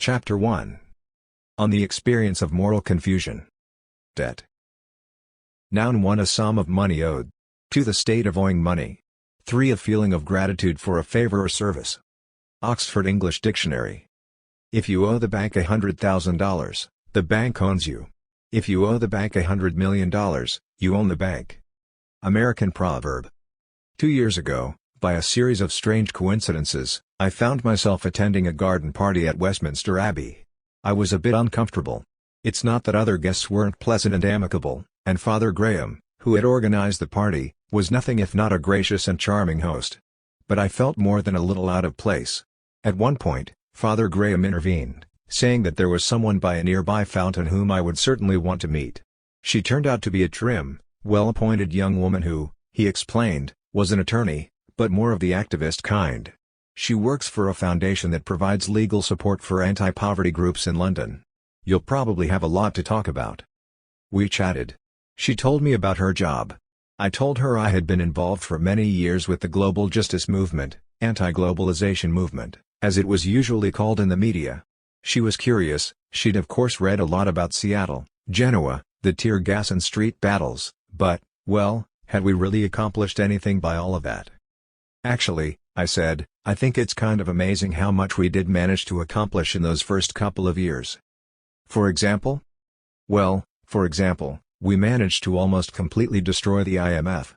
Chapter 1. On the experience of moral confusion. Debt. Noun 1. A sum of money owed. 2. The state of owing money. 3. A feeling of gratitude for a favor or service. Oxford English Dictionary. If you owe the bank $100,000, the bank owns you. If you owe the bank $100 million, you own the bank. American proverb. 2 years ago, by a series of strange coincidences, I found myself attending a garden party at Westminster Abbey. I was a bit uncomfortable. It's not that other guests weren't pleasant and amicable, and Father Graham, who had organized the party, was nothing if not a gracious and charming host. But I felt more than a little out of place. At one point, Father Graham intervened, saying that there was someone by a nearby fountain whom I would certainly want to meet. She turned out to be a trim, well-appointed young woman who, he explained, was an attorney, but more of the activist kind. She works for a foundation that provides legal support for anti-poverty groups in London. You'll probably have a lot to talk about. We chatted. She told me about her job. I told her I had been involved for many years with the global justice movement, anti-globalization movement, as it was usually called in the media. She was curious. She'd of course read a lot about Seattle, Genoa, the tear gas and street battles, but, well, had we really accomplished anything by all of that? Actually, I said, I think it's kind of amazing how much we did manage to accomplish in those first couple of years. For example? Well, for example, we managed to almost completely destroy the IMF.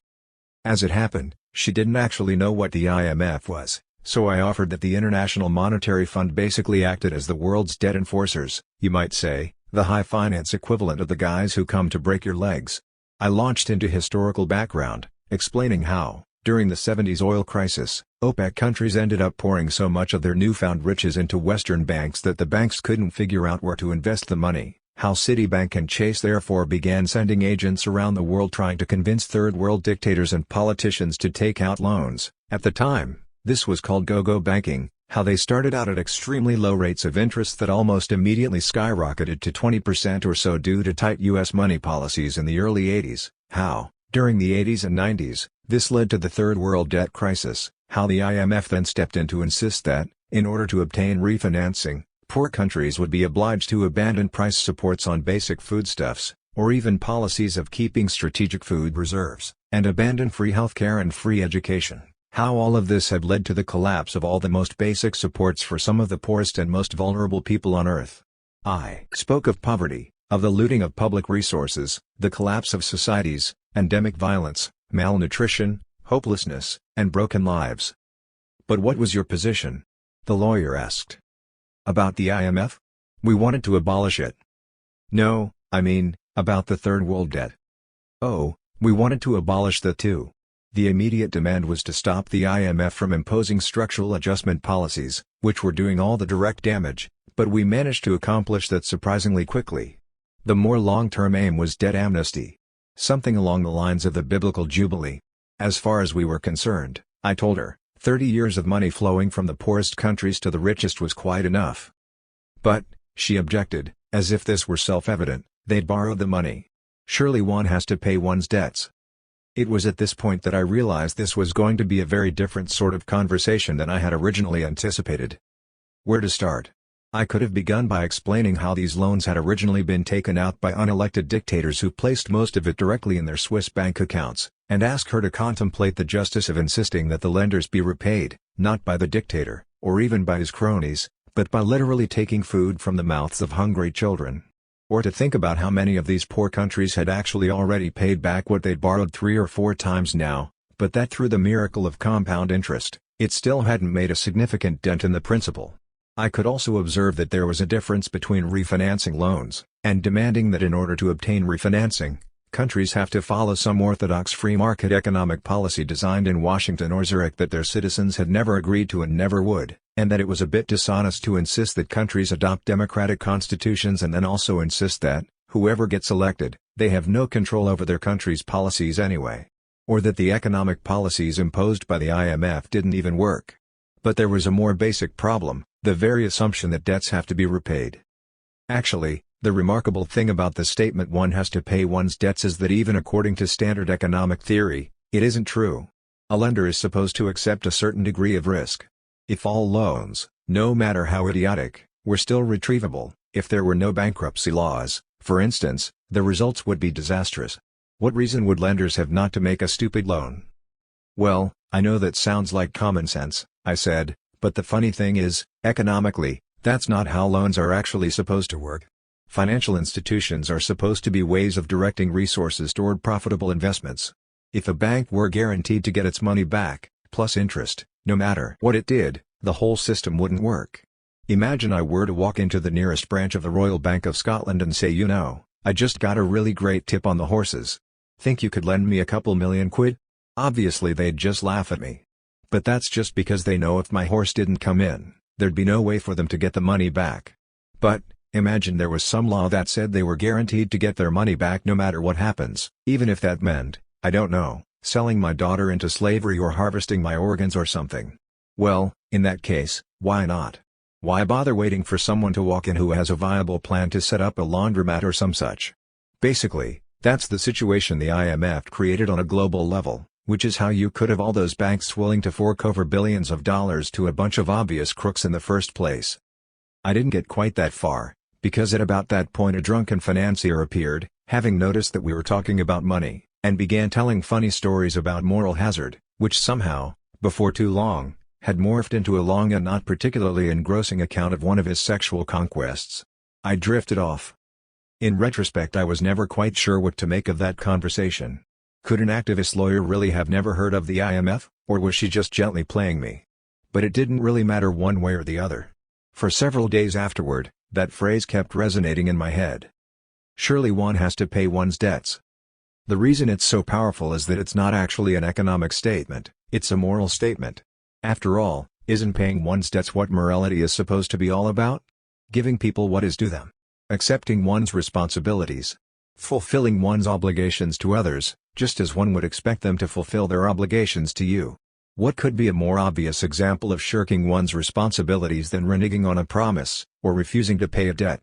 As it happened, she didn't actually know what the IMF was, so I offered that the International Monetary Fund basically acted as the world's debt enforcers, you might say, the high finance equivalent of the guys who come to break your legs. I launched into historical background, explaining how, during the 70s oil crisis, OPEC countries ended up pouring so much of their newfound riches into Western banks that the banks couldn't figure out where to invest the money, how Citibank and Chase therefore began sending agents around the world trying to convince third world dictators and politicians to take out loans. At the time, this was called go-go banking, how they started out at extremely low rates of interest that almost immediately skyrocketed to 20% or so due to tight U.S. money policies in the early 80s, how, during the 80s and 90s, this led to the third world debt crisis, how the IMF then stepped in to insist that, in order to obtain refinancing, poor countries would be obliged to abandon price supports on basic foodstuffs, or even policies of keeping strategic food reserves, and abandon free healthcare and free education, how all of this had led to the collapse of all the most basic supports for some of the poorest and most vulnerable people on earth. I spoke of poverty, of the looting of public resources, the collapse of societies, endemic violence, malnutrition, hopelessness, and broken lives. But what was your position? The lawyer asked. About the IMF? We wanted to abolish it. No, I mean, about the third world debt. Oh, we wanted to abolish that too. The immediate demand was to stop the IMF from imposing structural adjustment policies, which were doing all the direct damage, but we managed to accomplish that surprisingly quickly. The more long-term aim was debt amnesty. Something along the lines of the biblical Jubilee. As far as we were concerned, I told her, 30 years of money flowing from the poorest countries to the richest was quite enough. But, she objected, as if this were self-evident, they'd borrowed the money. Surely one has to pay one's debts. It was at this point that I realized this was going to be a very different sort of conversation than I had originally anticipated. Where to start? I could have begun by explaining how these loans had originally been taken out by unelected dictators who placed most of it directly in their Swiss bank accounts, and ask her to contemplate the justice of insisting that the lenders be repaid, not by the dictator, or even by his cronies, but by literally taking food from the mouths of hungry children. Or to think about how many of these poor countries had actually already paid back what they'd borrowed 3 or 4 times now, but that through the miracle of compound interest, it still hadn't made a significant dent in the principal. I could also observe that there was a difference between refinancing loans, and demanding that in order to obtain refinancing, countries have to follow some orthodox free market economic policy designed in Washington or Zurich that their citizens had never agreed to and never would, and that it was a bit dishonest to insist that countries adopt democratic constitutions and then also insist that, whoever gets elected, they have no control over their country's policies anyway. Or that the economic policies imposed by the IMF didn't even work. But there was a more basic problem, the very assumption that debts have to be repaid. Actually, the remarkable thing about the statement one has to pay one's debts is that even according to standard economic theory, it isn't true. A lender is supposed to accept a certain degree of risk. If all loans, no matter how idiotic, were still retrievable. If there were no bankruptcy laws, for instance, the results would be disastrous. What reason would lenders have not to make a stupid loan? Well, I know that sounds like common sense, I said, but the funny thing is, economically, that's not how loans are actually supposed to work. Financial institutions are supposed to be ways of directing resources toward profitable investments. If a bank were guaranteed to get its money back, plus interest, no matter what it did, the whole system wouldn't work. Imagine I were to walk into the nearest branch of the Royal Bank of Scotland and say, I just got a really great tip on the horses. Think you could lend me a couple £1,000,000? Obviously they'd just laugh at me. But that's just because they know if my horse didn't come in, there'd be no way for them to get the money back. But, imagine there was some law that said they were guaranteed to get their money back no matter what happens, even if that meant, I don't know, selling my daughter into slavery or harvesting my organs or something. Well, in that case, why not? Why bother waiting for someone to walk in who has a viable plan to set up a laundromat or some such? Basically, that's the situation the IMF created on a global level, which is how you could have all those banks willing to fork over billions of dollars to a bunch of obvious crooks in the first place. I didn't get quite that far, because at about that point a drunken financier appeared, having noticed that we were talking about money, and began telling funny stories about moral hazard, which somehow, before too long, had morphed into a long and not particularly engrossing account of one of his sexual conquests. I drifted off. In retrospect, I was never quite sure what to make of that conversation. Could an activist lawyer really have never heard of the IMF, or was she just gently playing me? But it didn't really matter one way or the other. For several days afterward, that phrase kept resonating in my head. Surely one has to pay one's debts. The reason it's so powerful is that it's not actually an economic statement, it's a moral statement. After all, isn't paying one's debts what morality is supposed to be all about? Giving people what is due them. Accepting one's responsibilities. Fulfilling one's obligations to others, just as one would expect them to fulfill their obligations to you. What could be a more obvious example of shirking one's responsibilities than reneging on a promise, or refusing to pay a debt?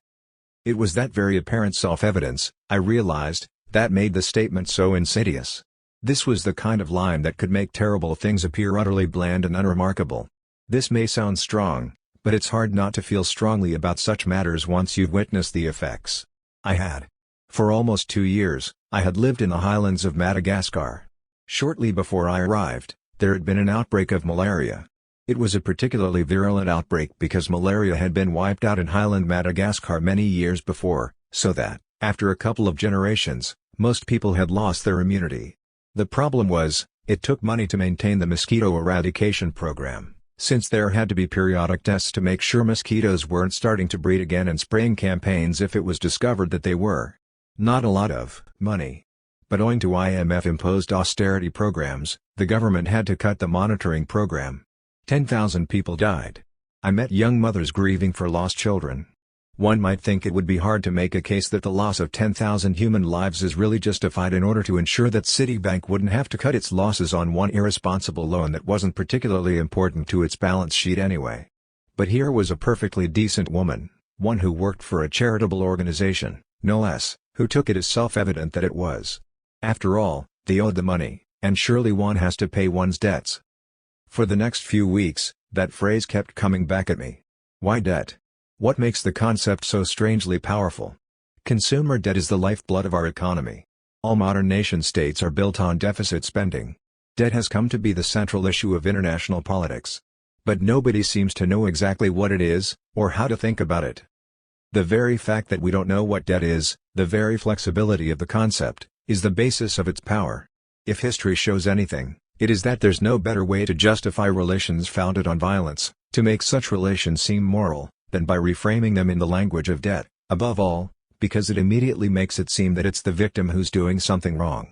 It was that very apparent self-evidence, I realized, that made the statement so insidious. This was the kind of line that could make terrible things appear utterly bland and unremarkable. This may sound strong, but it's hard not to feel strongly about such matters once you've witnessed the effects. I had. For almost 2 years, I had lived in the highlands of Madagascar. Shortly before I arrived, there had been an outbreak of malaria. It was a particularly virulent outbreak because malaria had been wiped out in highland Madagascar many years before, so that, after a couple of generations, most people had lost their immunity. The problem was, it took money to maintain the mosquito eradication program, since there had to be periodic tests to make sure mosquitoes weren't starting to breed again and spraying campaigns if it was discovered that they were. Not a lot of money. But owing to IMF-imposed austerity programs, the government had to cut the monitoring program. 10,000 people died. I met young mothers grieving for lost children. One might think it would be hard to make a case that the loss of 10,000 human lives is really justified in order to ensure that Citibank wouldn't have to cut its losses on one irresponsible loan that wasn't particularly important to its balance sheet anyway. But here was a perfectly decent woman, one who worked for a charitable organization, no less, who took it as self-evident that it was. After all, they owed the money, and surely one has to pay one's debts. For the next few weeks, that phrase kept coming back at me. Why debt? What makes the concept so strangely powerful? Consumer debt is the lifeblood of our economy. All modern nation-states are built on deficit spending. Debt has come to be the central issue of international politics. But nobody seems to know exactly what it is, or how to think about it. The very fact that we don't know what debt is, the very flexibility of the concept, is the basis of its power. If history shows anything, it is that there's no better way to justify relations founded on violence, to make such relations seem moral, than by reframing them in the language of debt, above all, because it immediately makes it seem that it's the victim who's doing something wrong.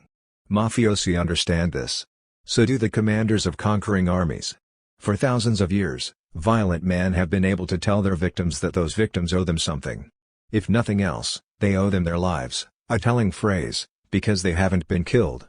Mafiosi understand this. So do the commanders of conquering armies. For thousands of years, violent men have been able to tell their victims that those victims owe them something. If nothing else, they owe them their lives, a telling phrase, because they haven't been killed.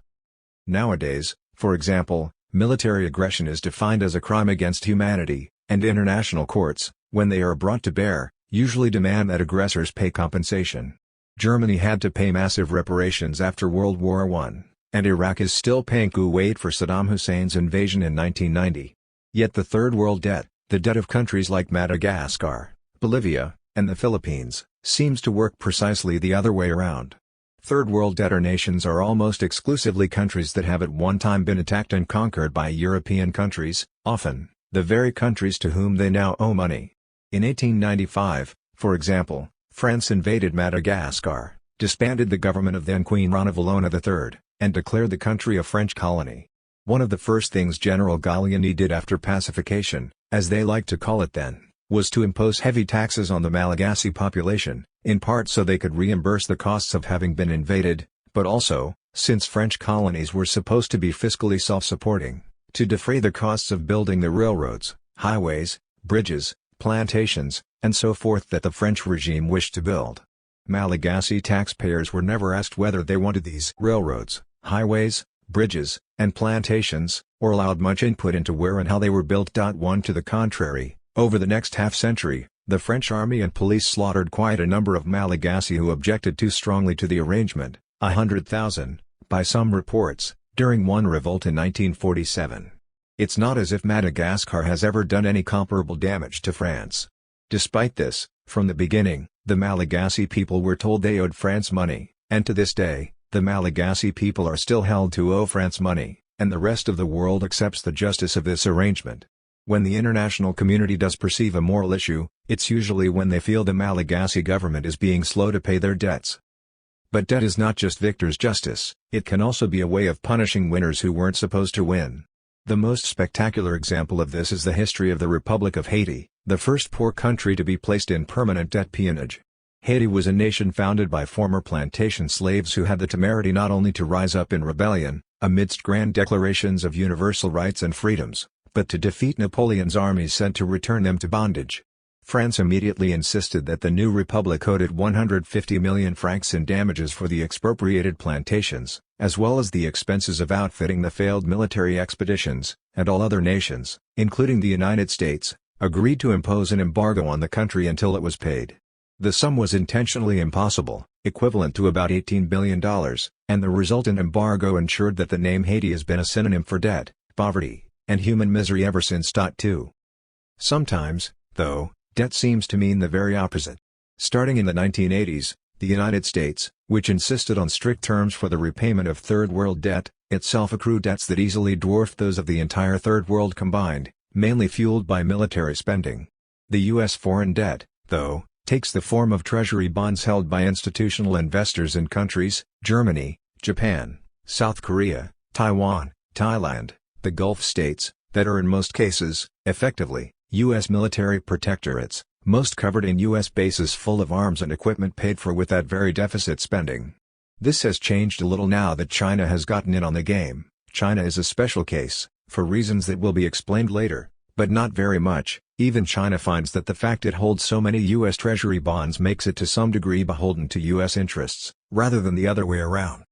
Nowadays, for example, military aggression is defined as a crime against humanity, and international courts, when they are brought to bear, usually demand that aggressors pay compensation. Germany had to pay massive reparations after World War I, and Iraq is still paying Kuwait for Saddam Hussein's invasion in 1990. Yet the Third World debt, the debt of countries like Madagascar, Bolivia, and the Philippines, seems to work precisely the other way around. Third world debtor nations are almost exclusively countries that have at one time been attacked and conquered by European countries, often, the very countries to whom they now owe money. In 1895, for example, France invaded Madagascar, disbanded the government of then Queen Ranavalona III, and declared the country a French colony. One of the first things General Gallieni did after pacification, as they liked to call it then, was to impose heavy taxes on the Malagasy population, in part so they could reimburse the costs of having been invaded, but also, since French colonies were supposed to be fiscally self-supporting, to defray the costs of building the railroads, highways, bridges, plantations, and so forth that the French regime wished to build. Malagasy taxpayers were never asked whether they wanted these railroads, highways, bridges, and plantations, or allowed much input into where and how they were built. One to the contrary, over the next half-century, the French army and police slaughtered quite a number of Malagasy who objected too strongly to the arrangement, 100,000, by some reports, during one revolt in 1947. It's not as if Madagascar has ever done any comparable damage to France. Despite this, from the beginning, the Malagasy people were told they owed France money, and to this day, the Malagasy people are still held to owe France money, and the rest of the world accepts the justice of this arrangement. When the international community does perceive a moral issue, it's usually when they feel the Malagasy government is being slow to pay their debts. But debt is not just victor's justice, it can also be a way of punishing winners who weren't supposed to win. The most spectacular example of this is the history of the Republic of Haiti, the first poor country to be placed in permanent debt peonage. Haiti was a nation founded by former plantation slaves who had the temerity not only to rise up in rebellion, amidst grand declarations of universal rights and freedoms, but to defeat Napoleon's armies sent to return them to bondage. France immediately insisted that the new republic owed it 150 million francs in damages for the expropriated plantations, as well as the expenses of outfitting the failed military expeditions, and all other nations, including the United States, agreed to impose an embargo on the country until it was paid. The sum was intentionally impossible, equivalent to about $18 billion, and the resultant embargo ensured that the name Haiti has been a synonym for debt, poverty, and human misery ever since. 2. Sometimes, though, debt seems to mean the very opposite. Starting in the 1980s, the United States, which insisted on strict terms for the repayment of Third World debt, itself accrued debts that easily dwarfed those of the entire Third World combined, mainly fueled by military spending. The U.S. foreign debt, though, takes the form of treasury bonds held by institutional investors in countries, Germany, Japan, South Korea, Taiwan, Thailand, the Gulf states, that are in most cases, effectively, U.S. military protectorates, most covered in U.S. bases full of arms and equipment paid for with that very deficit spending. This has changed a little now that China has gotten in on the game. China is a special case, for reasons that will be explained later, but not very much. Even China finds that the fact it holds so many U.S. Treasury bonds makes it to some degree beholden to U.S. interests, rather than the other way around.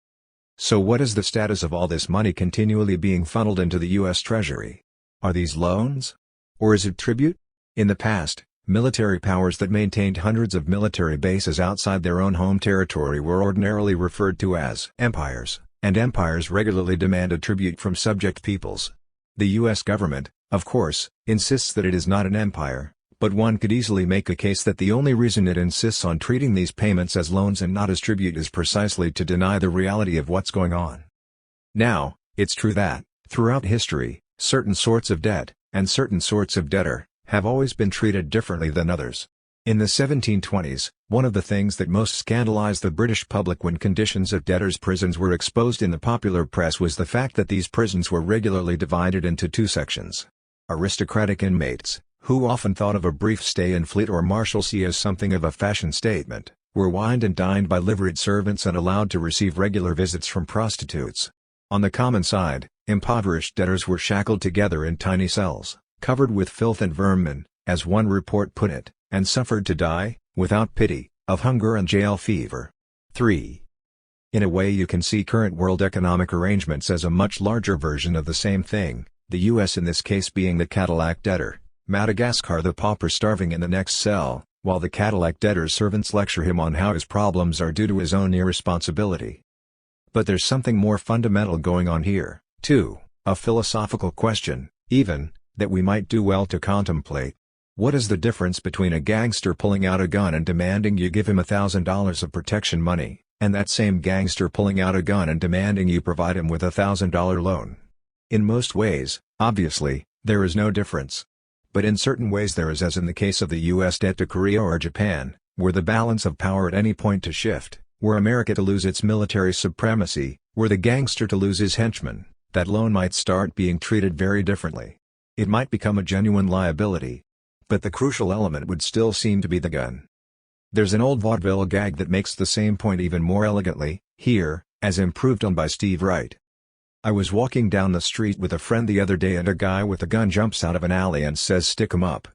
So what is the status of all this money continually being funneled into the U.S. Treasury? Are these loans? Or is it tribute? In the past, military powers that maintained hundreds of military bases outside their own home territory were ordinarily referred to as empires, and empires regularly demanded tribute from subject peoples. The U.S. government, of course, insists that it is not an empire, but one could easily make a case that the only reason it insists on treating these payments as loans and not as tribute is precisely to deny the reality of what's going on. Now, it's true that, throughout history, certain sorts of debt, and certain sorts of debtor, have always been treated differently than others. In the 1720s, one of the things that most scandalized the British public when conditions of debtors' prisons were exposed in the popular press was the fact that these prisons were regularly divided into two sections. Aristocratic inmates, who often thought of a brief stay in Fleet or Marshalsea as something of a fashion statement, were wined and dined by liveried servants and allowed to receive regular visits from prostitutes. On the common side, impoverished debtors were shackled together in tiny cells, covered with filth and vermin, as one report put it, and suffered to die, without pity, of hunger and jail fever. 3. In a way you can see current world economic arrangements as a much larger version of the same thing, the U.S. in this case being the Cadillac debtor, Madagascar the pauper starving in the next cell, while the Cadillac debtor's servants lecture him on how his problems are due to his own irresponsibility. But there's something more fundamental going on here, too, a philosophical question, even, that we might do well to contemplate. What is the difference between a gangster pulling out a gun and demanding you give him $1,000 of protection money, and that same gangster pulling out a gun and demanding you provide him with a $1,000 loan? In most ways, obviously, there is no difference. But in certain ways there is, as in the case of the US debt to Korea or Japan, were the balance of power at any point to shift, were America to lose its military supremacy, were the gangster to lose his henchmen, that loan might start being treated very differently. It might become a genuine liability. But the crucial element would still seem to be the gun. There's an old vaudeville gag that makes the same point even more elegantly, here, as improved on by Steve Wright. I was walking down the street with a friend the other day and a guy with a gun jumps out of an alley and says stick 'em up.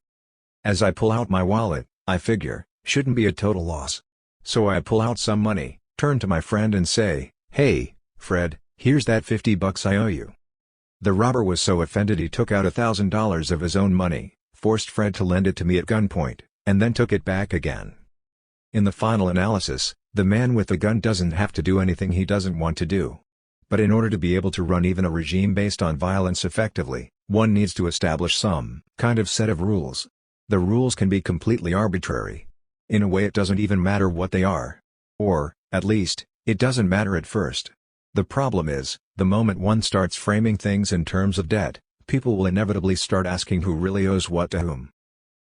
As I pull out my wallet, I figure, shouldn't be a total loss. So I pull out some money, turn to my friend and say, "Hey, Fred, here's that $50 I owe you." The robber was so offended he took out $1,000 of his own money, forced Fred to lend it to me at gunpoint, and then took it back again. In the final analysis, the man with the gun doesn't have to do anything he doesn't want to do. But in order to be able to run even a regime based on violence effectively, one needs to establish some kind of set of rules. The rules can be completely arbitrary. In a way it doesn't even matter what they are. Or, at least, it doesn't matter at first. The problem is, the moment one starts framing things in terms of debt, people will inevitably start asking who really owes what to whom.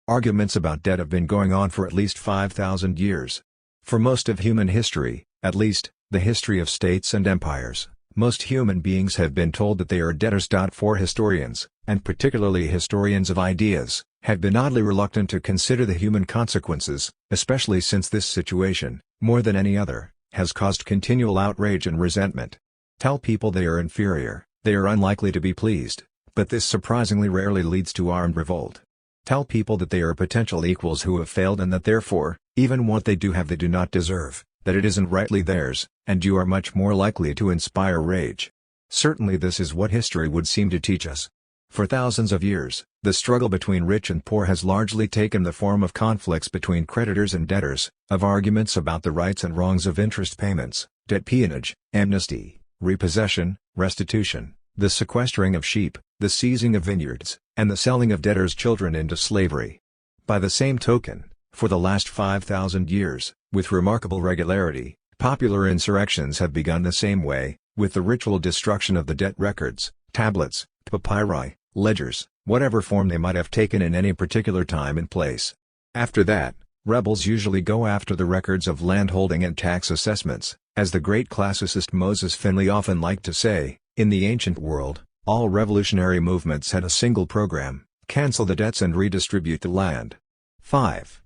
Arguments about debt have been going on for at least 5,000 years. For most of human history, at least, the history of states and empires, most human beings have been told that they are debtors. For historians, and particularly historians of ideas, have been oddly reluctant to consider the human consequences, especially since this situation, more than any other, has caused continual outrage and resentment. Tell people they are inferior, they are unlikely to be pleased, but this surprisingly rarely leads to armed revolt. Tell people that they are potential equals who have failed and that therefore, even what they do have they do not deserve, that it isn't rightly theirs, and you are much more likely to inspire rage. Certainly this is what history would seem to teach us. For thousands of years, the struggle between rich and poor has largely taken the form of conflicts between creditors and debtors, of arguments about the rights and wrongs of interest payments, debt peonage, amnesty, repossession, restitution, the sequestering of sheep, the seizing of vineyards, and the selling of debtors' children into slavery. By the same token, for the last 5,000 years, with remarkable regularity, popular insurrections have begun the same way, with the ritual destruction of the debt records, tablets, papyri, ledgers, whatever form they might have taken in any particular time and place. After that, rebels usually go after the records of landholding and tax assessments, as the great classicist Moses Finley often liked to say, in the ancient world, all revolutionary movements had a single program: cancel the debts and redistribute the land. 5.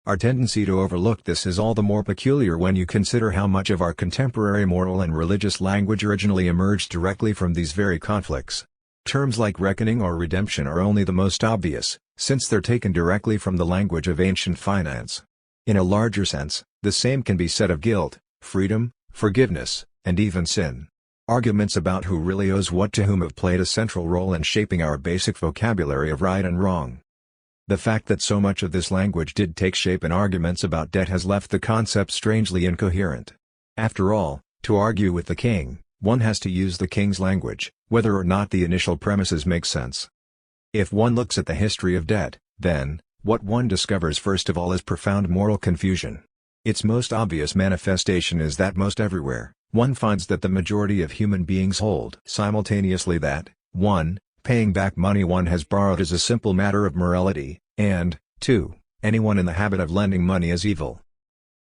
Our tendency to overlook this is all the more peculiar when you consider how much of our contemporary moral and religious language originally emerged directly from these very conflicts. Terms like reckoning or redemption are only the most obvious, since they're taken directly from the language of ancient finance. In a larger sense, the same can be said of guilt, freedom, forgiveness, and even sin. Arguments about who really owes what to whom have played a central role in shaping our basic vocabulary of right and wrong. The fact that so much of this language did take shape in arguments about debt has left the concept strangely incoherent. After all, to argue with the king, one has to use the king's language, whether or not the initial premises make sense. If one looks at the history of debt, then, what one discovers first of all is profound moral confusion. Its most obvious manifestation is that most everywhere, one finds that the majority of human beings hold simultaneously that, 1. Paying back money one has borrowed is a simple matter of morality, and, 2. Anyone in the habit of lending money is evil.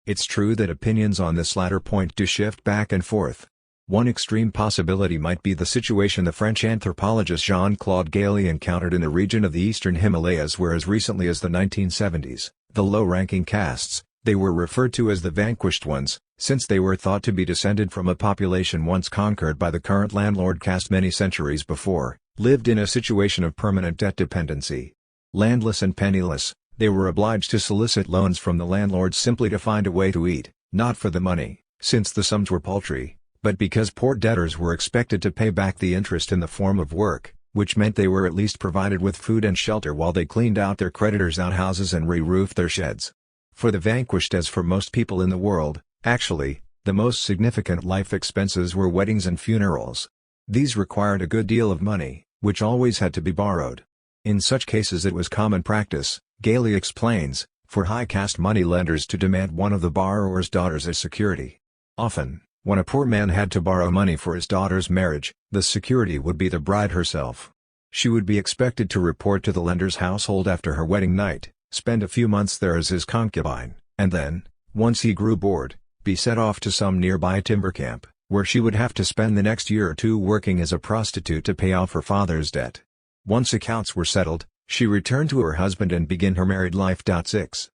It's true that opinions on this latter point do shift back and forth. One extreme possibility might be the situation the French anthropologist Jean-Claude Gailly encountered in the region of the eastern Himalayas where as recently as the 1970s, the low-ranking castes, they were referred to as the vanquished ones, since they were thought to be descended from a population once conquered by the current landlord caste many centuries before, lived in a situation of permanent debt dependency. Landless and penniless, they were obliged to solicit loans from the landlords simply to find a way to eat, not for the money, since the sums were paltry, but because poor debtors were expected to pay back the interest in the form of work, which meant they were at least provided with food and shelter while they cleaned out their creditors' outhouses and re-roofed their sheds. For the vanquished, as for most people in the world, actually, the most significant life expenses were weddings and funerals. These required a good deal of money, which always had to be borrowed. In such cases it was common practice, Gailey explains, for high-caste money-lenders to demand one of the borrower's daughters as security. Often, when a poor man had to borrow money for his daughter's marriage, the security would be the bride herself. She would be expected to report to the lender's household after her wedding night, spend a few months there as his concubine, and then, once he grew bored, be set off to some nearby timber camp, where she would have to spend the next year or two working as a prostitute to pay off her father's debt. Once accounts were settled, she returned to her husband and began her married life. 6.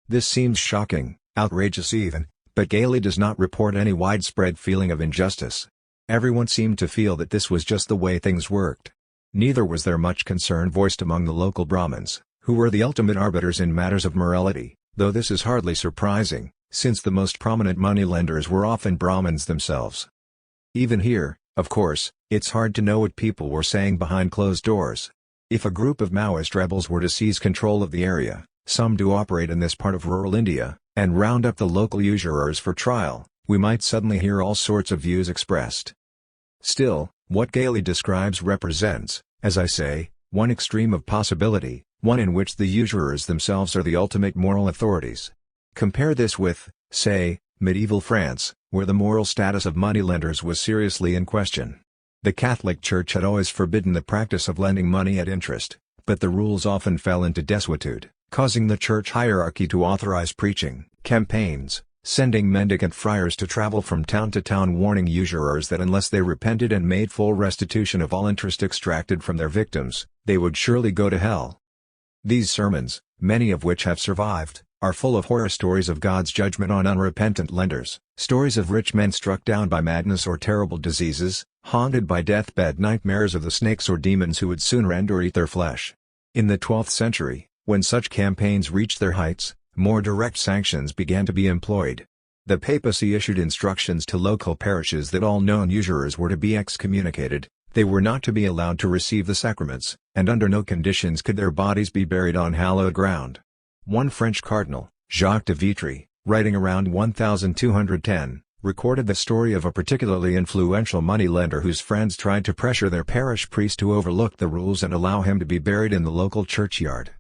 This seems shocking, outrageous even, but Gailey does not report any widespread feeling of injustice. Everyone seemed to feel that this was just the way things worked. Neither was there much concern voiced among the local Brahmins, who were the ultimate arbiters in matters of morality, though this is hardly surprising, since the most prominent moneylenders were often Brahmins themselves. Even here, of course, it's hard to know what people were saying behind closed doors. If a group of Maoist rebels were to seize control of the area, some do operate in this part of rural India, and round up the local usurers for trial, we might suddenly hear all sorts of views expressed. Still, what Gailey describes represents, as I say, one extreme of possibility, one in which the usurers themselves are the ultimate moral authorities. Compare this with, say, medieval France, where the moral status of moneylenders was seriously in question. The Catholic Church had always forbidden the practice of lending money at interest, but the rules often fell into desuetude, causing the church hierarchy to authorize preaching campaigns, sending mendicant friars to travel from town to town warning usurers that unless they repented and made full restitution of all interest extracted from their victims, they would surely go to hell. These sermons, many of which have survived, are full of horror stories of God's judgment on unrepentant lenders, stories of rich men struck down by madness or terrible diseases, haunted by deathbed nightmares of the snakes or demons who would soon rend or eat their flesh. In the 12th century, when such campaigns reached their heights, more direct sanctions began to be employed. The papacy issued instructions to local parishes that all known usurers were to be excommunicated, they were not to be allowed to receive the sacraments, and under no conditions could their bodies be buried on hallowed ground. One French cardinal, Jacques de Vitry, writing around 1210, recorded the story of a particularly influential moneylender whose friends tried to pressure their parish priest to overlook the rules and allow him to be buried in the local churchyard.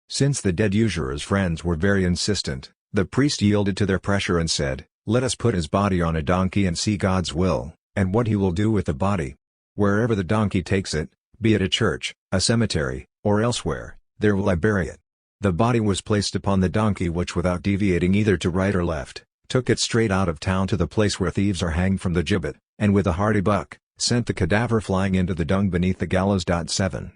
Since the dead usurer's friends were very insistent, the priest yielded to their pressure and said, "Let us put his body on a donkey and see God's will, and what he will do with the body. Wherever the donkey takes it, be it a church, a cemetery, or elsewhere, there will I bury it." The body was placed upon the donkey, which without deviating either to right or left, took it straight out of town to the place where thieves are hanged from the gibbet, and with a hearty buck, sent the cadaver flying into the dung beneath the gallows. 7.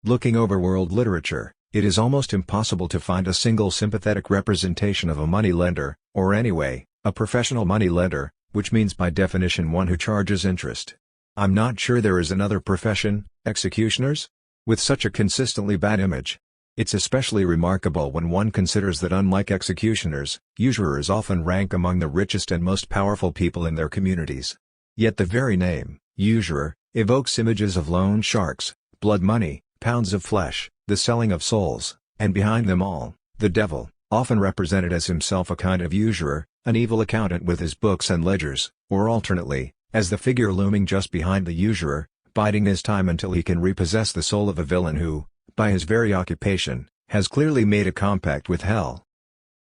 Looking over world literature, it is almost impossible to find a single sympathetic representation of a moneylender, or anyway, a professional moneylender, which means by definition one who charges interest. I'm not sure there is another profession, executioners, with such a consistently bad image. It's especially remarkable when one considers that unlike executioners, usurers often rank among the richest and most powerful people in their communities. Yet the very name, usurer, evokes images of loan sharks, blood money, pounds of flesh, the selling of souls, and behind them all, the devil, often represented as himself a kind of usurer, an evil accountant with his books and ledgers, or alternately, as the figure looming just behind the usurer, biding his time until he can repossess the soul of a villain who, by his very occupation, has clearly made a compact with hell.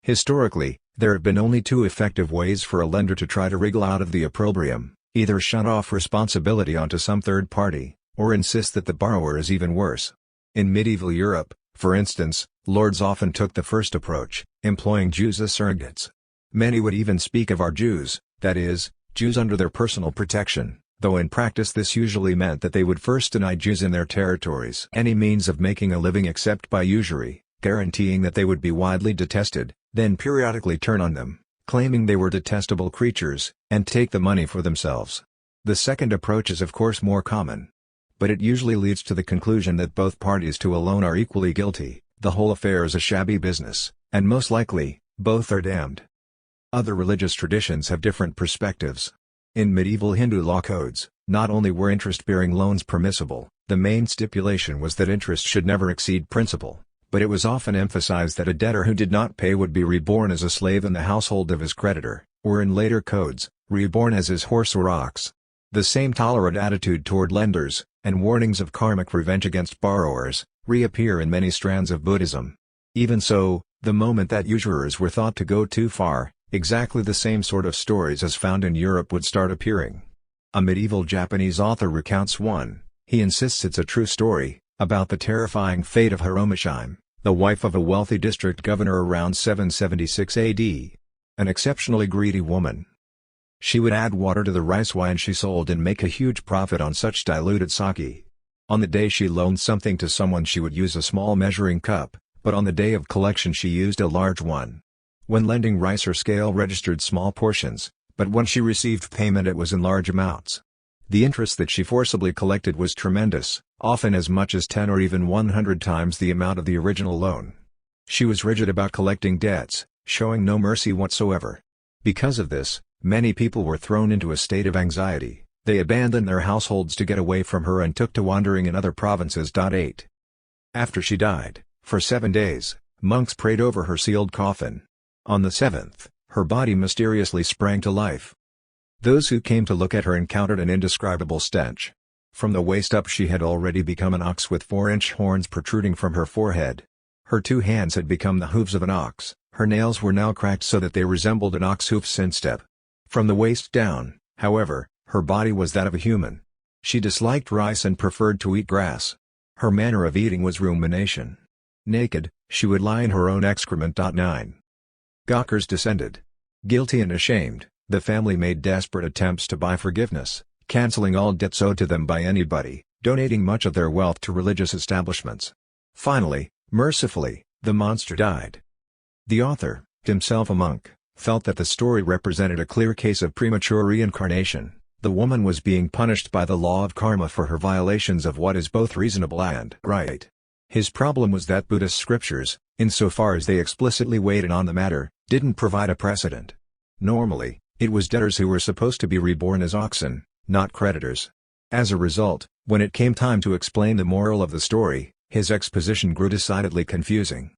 Historically, there have been only two effective ways for a lender to try to wriggle out of the opprobrium, either shut off responsibility onto some third party, or insist that the borrower is even worse. In medieval Europe, for instance, lords often took the first approach, employing Jews as surrogates. Many would even speak of our Jews, that is, Jews under their personal protection, though in practice this usually meant that they would first deny Jews in their territories any means of making a living except by usury, guaranteeing that they would be widely detested, then periodically turn on them, claiming they were detestable creatures, and take the money for themselves. The second approach is of course more common. But it usually leads to the conclusion that both parties to a loan are equally guilty, the whole affair is a shabby business, and most likely, both are damned. Other religious traditions have different perspectives. In medieval Hindu law codes, not only were interest-bearing loans permissible, the main stipulation was that interest should never exceed principal, but it was often emphasized that a debtor who did not pay would be reborn as a slave in the household of his creditor, or in later codes, reborn as his horse or ox. The same tolerant attitude toward lenders, and warnings of karmic revenge against borrowers, reappear in many strands of Buddhism. Even so, the moment that usurers were thought to go too far, exactly the same sort of stories as found in Europe would start appearing. A medieval Japanese author recounts one, he insists it's a true story, about the terrifying fate of Hiromisheim, the wife of a wealthy district governor around 776 AD. An exceptionally greedy woman. She would add water to the rice wine she sold and make a huge profit on such diluted sake. On the day she loaned something to someone she would use a small measuring cup, but on the day of collection she used a large one. When lending rice her scale registered small portions, but when she received payment it was in large amounts. The interest that she forcibly collected was tremendous, often as much as 10 or even 100 times the amount of the original loan. She was rigid about collecting debts, showing no mercy whatsoever. Because of this, many people were thrown into a state of anxiety. They abandoned their households to get away from her and took to wandering in other provinces. 8. After she died, for 7 days, monks prayed over her sealed coffin. On the 7th, her body mysteriously sprang to life. Those who came to look at her encountered an indescribable stench. From the waist up she had already become an ox with 4-inch horns protruding from her forehead. Her 2 hands had become the hooves of an ox, her nails were now cracked so that they resembled an ox hoof's instep. From the waist down, however, her body was that of a human. She disliked rice and preferred to eat grass. Her manner of eating was rumination. Naked, she would lie in her own excrement. 9. Gawkers descended. Guilty and ashamed, the family made desperate attempts to buy forgiveness, canceling all debts owed to them by anybody, donating much of their wealth to religious establishments. Finally, mercifully, the monster died. The author, himself a monk, felt that the story represented a clear case of premature reincarnation. The woman was being punished by the law of karma for her violations of what is both reasonable and right. His problem was that Buddhist scriptures, insofar as they explicitly weighed in on the matter, didn't provide a precedent. Normally, it was debtors who were supposed to be reborn as oxen, not creditors. As a result, when it came time to explain the moral of the story, his exposition grew decidedly confusing.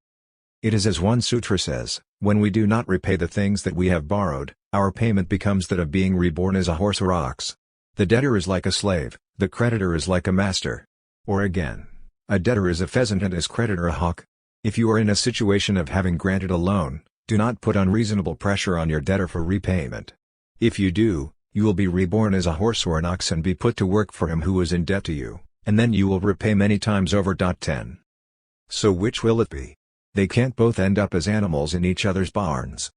It is as one sutra says, when we do not repay the things that we have borrowed, our payment becomes that of being reborn as a horse or ox. The debtor is like a slave, the creditor is like a master. Or again, a debtor is a pheasant and his creditor a hawk. If you are in a situation of having granted a loan, do not put unreasonable pressure on your debtor for repayment. If you do, you will be reborn as a horse or an ox and be put to work for him who is in debt to you, and then you will repay many times over. 10. So which will it be? They can't both end up as animals in each other's barns.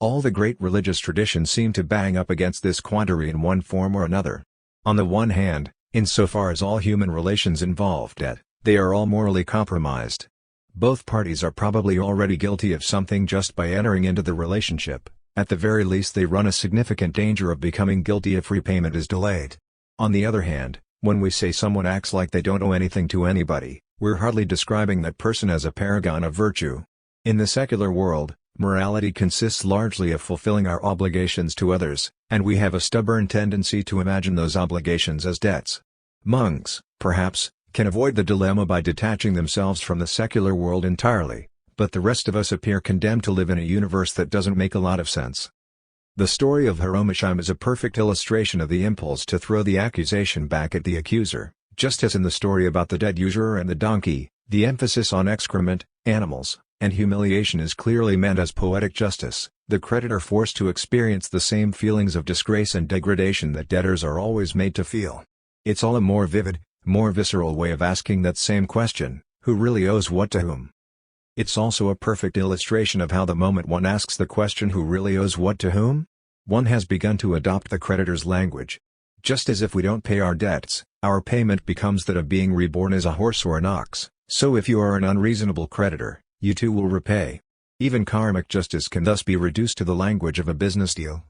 All the great religious traditions seem to bang up against this quandary in one form or another. On the one hand, insofar as all human relations involve debt, they are all morally compromised. Both parties are probably already guilty of something just by entering into the relationship. At the very least they run a significant danger of becoming guilty if repayment is delayed. On the other hand, when we say someone acts like they don't owe anything to anybody, we're hardly describing that person as a paragon of virtue. In the secular world, morality consists largely of fulfilling our obligations to others, and we have a stubborn tendency to imagine those obligations as debts. Monks, perhaps, can avoid the dilemma by detaching themselves from the secular world entirely, but the rest of us appear condemned to live in a universe that doesn't make a lot of sense. The story of Hiromisheim is a perfect illustration of the impulse to throw the accusation back at the accuser. Just as in the story about the dead usurer and the donkey, the emphasis on excrement, animals, and humiliation is clearly meant as poetic justice, the creditor forced to experience the same feelings of disgrace and degradation that debtors are always made to feel. It's all a more vivid, more visceral way of asking that same question, who really owes what to whom? It's also a perfect illustration of how the moment one asks the question who really owes what to whom, one has begun to adopt the creditor's language. Just as if we don't pay our debts, our payment becomes that of being reborn as a horse or an ox, so if you are an unreasonable creditor, you too will repay. Even karmic justice can thus be reduced to the language of a business deal.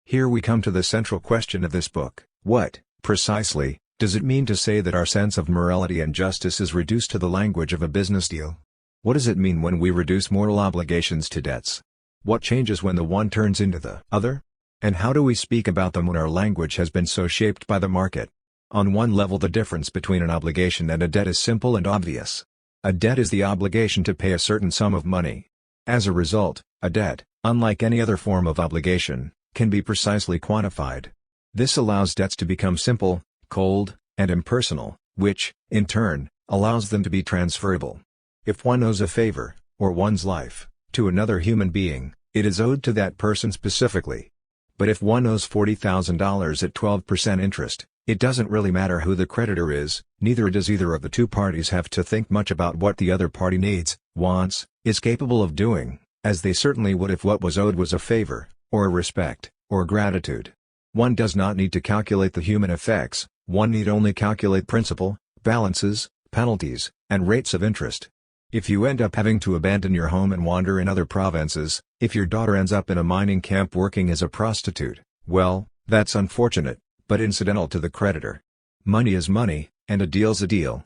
Here we come to the central question of this book: what, precisely, does it mean to say that our sense of morality and justice is reduced to the language of a business deal? What does it mean when we reduce moral obligations to debts? What changes when the one turns into the other? And how do we speak about them when our language has been so shaped by the market? On one level, the difference between an obligation and a debt is simple and obvious. A debt is the obligation to pay a certain sum of money. As a result, a debt, unlike any other form of obligation, can be precisely quantified. This allows debts to become simple, cold, and impersonal, which, in turn, allows them to be transferable. If one owes a favor, or one's life, to another human being, it is owed to that person specifically. But if one owes $40,000 at 12% interest, it doesn't really matter who the creditor is, neither does either of the two parties have to think much about what the other party needs, wants, is capable of doing, as they certainly would if what was owed was a favor, or a respect, or gratitude. One does not need to calculate the human effects, one need only calculate principal, balances, penalties, and rates of interest. If you end up having to abandon your home and wander in other provinces, if your daughter ends up in a mining camp working as a prostitute, well, that's unfortunate, but incidental to the creditor. Money is money, and a deal's a deal.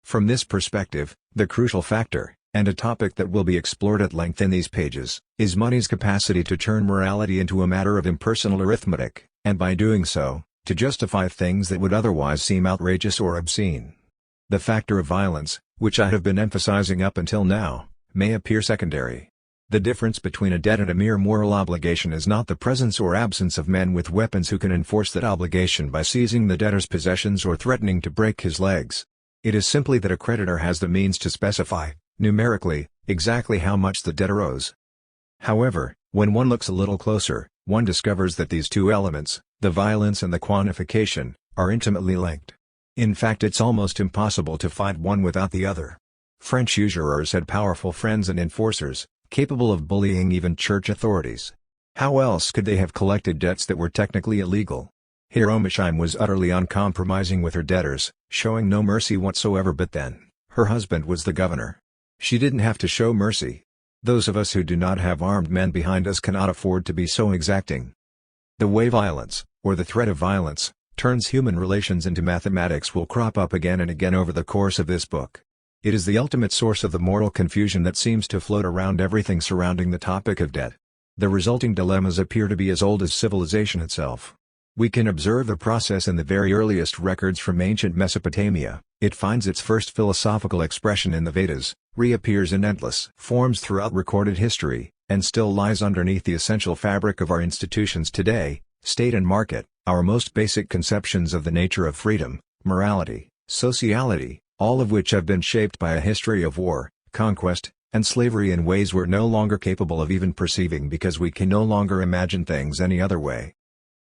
From this perspective, the crucial factor, and a topic that will be explored at length in these pages, is money's capacity to turn morality into a matter of impersonal arithmetic, and by doing so, to justify things that would otherwise seem outrageous or obscene. The factor of violence, which I have been emphasizing up until now, may appear secondary. The difference between a debt and a mere moral obligation is not the presence or absence of men with weapons who can enforce that obligation by seizing the debtor's possessions or threatening to break his legs. It is simply that a creditor has the means to specify, numerically, exactly how much the debtor owes. However, when one looks a little closer, one discovers that these two elements, the violence and the quantification, are intimately linked. In fact, it's almost impossible to find one without the other. French usurers had powerful friends and enforcers, capable of bullying even church authorities. How else could they have collected debts that were technically illegal? Here Omishime was utterly uncompromising with her debtors, showing no mercy whatsoever, but then, her husband was the governor. She didn't have to show mercy. Those of us who do not have armed men behind us cannot afford to be so exacting. The way violence, or the threat of violence, turns human relations into mathematics will crop up again and again over the course of this book. It is the ultimate source of the moral confusion that seems to float around everything surrounding the topic of debt. The resulting dilemmas appear to be as old as civilization itself. We can observe the process in the very earliest records from ancient Mesopotamia. It finds its first philosophical expression in the Vedas, reappears in endless forms throughout recorded history, and still lies underneath the essential fabric of our institutions today, state and market, our most basic conceptions of the nature of freedom, morality, sociality, all of which have been shaped by a history of war, conquest, and slavery in ways we're no longer capable of even perceiving because we can no longer imagine things any other way.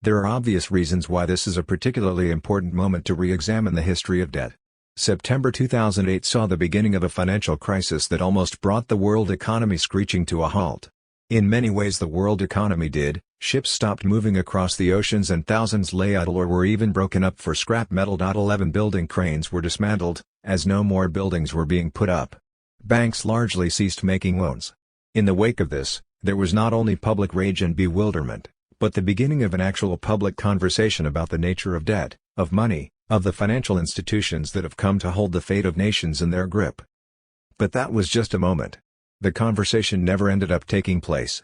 There are obvious reasons why this is a particularly important moment to re-examine the history of debt. September 2008 saw the beginning of a financial crisis that almost brought the world economy screeching to a halt. In many ways the world economy did. Ships stopped moving across the oceans and thousands lay idle or were even broken up for scrap metal. 11 building cranes were dismantled, as no more buildings were being put up. Banks largely ceased making loans. In the wake of this, there was not only public rage and bewilderment, but the beginning of an actual public conversation about the nature of debt, of money, of the financial institutions that have come to hold the fate of nations in their grip. But that was just a moment. The conversation never ended up taking place.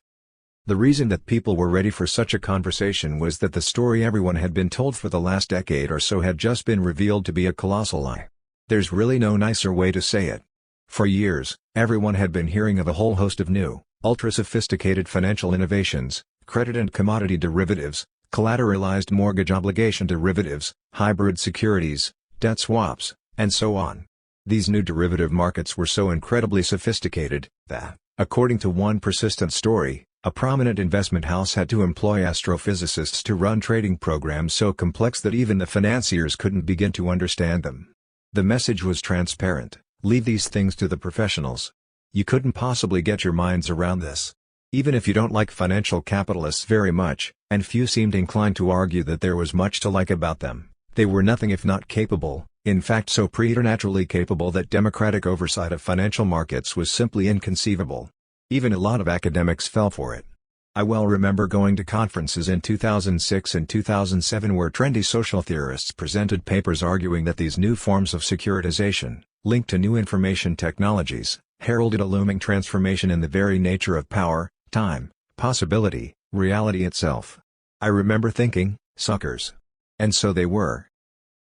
The reason that people were ready for such a conversation was that the story everyone had been told for the last decade or so had just been revealed to be a colossal lie. There's really no nicer way to say it. For years, everyone had been hearing of a whole host of new, ultra-sophisticated financial innovations, credit and commodity derivatives, collateralized mortgage obligation derivatives, hybrid securities, debt swaps, and so on. These new derivative markets were so incredibly sophisticated that, according to one persistent story, a prominent investment house had to employ astrophysicists to run trading programs so complex that even the financiers couldn't begin to understand them. The message was transparent: leave these things to the professionals. You couldn't possibly get your minds around this. Even if you don't like financial capitalists very much, and few seemed inclined to argue that there was much to like about them, they were nothing if not capable, in fact so preternaturally capable that democratic oversight of financial markets was simply inconceivable. Even a lot of academics fell for it. I well remember going to conferences in 2006 and 2007 where trendy social theorists presented papers arguing that these new forms of securitization, linked to new information technologies, heralded a looming transformation in the very nature of power, time, possibility, reality itself. I remember thinking, suckers. And so they were.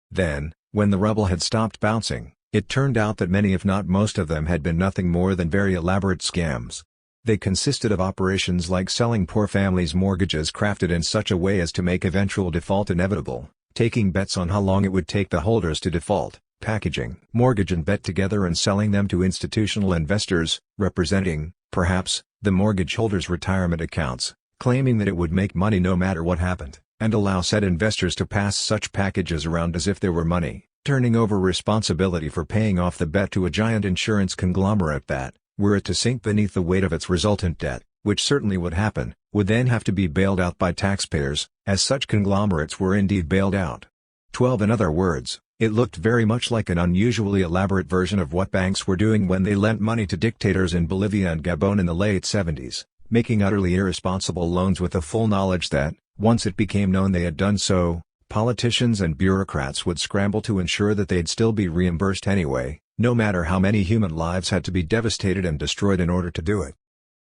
Then, when the rubble had stopped bouncing, it turned out that many if not most of them had been nothing more than very elaborate scams. They consisted of operations like selling poor families mortgages crafted in such a way as to make eventual default inevitable, taking bets on how long it would take the holders to default, packaging mortgage and debt together and selling them to institutional investors, representing, perhaps, the mortgage holder's retirement accounts, claiming that it would make money no matter what happened, and allow said investors to pass such packages around as if they were money, turning over responsibility for paying off the bet to a giant insurance conglomerate that, were it to sink beneath the weight of its resultant debt, which certainly would happen, would then have to be bailed out by taxpayers, as such conglomerates were indeed bailed out. 12 In other words, it looked very much like an unusually elaborate version of what banks were doing when they lent money to dictators in Bolivia and Gabon in the late 70s, making utterly irresponsible loans with the full knowledge that, once it became known they had done so, politicians and bureaucrats would scramble to ensure that they'd still be reimbursed anyway, no matter how many human lives had to be devastated and destroyed in order to do it.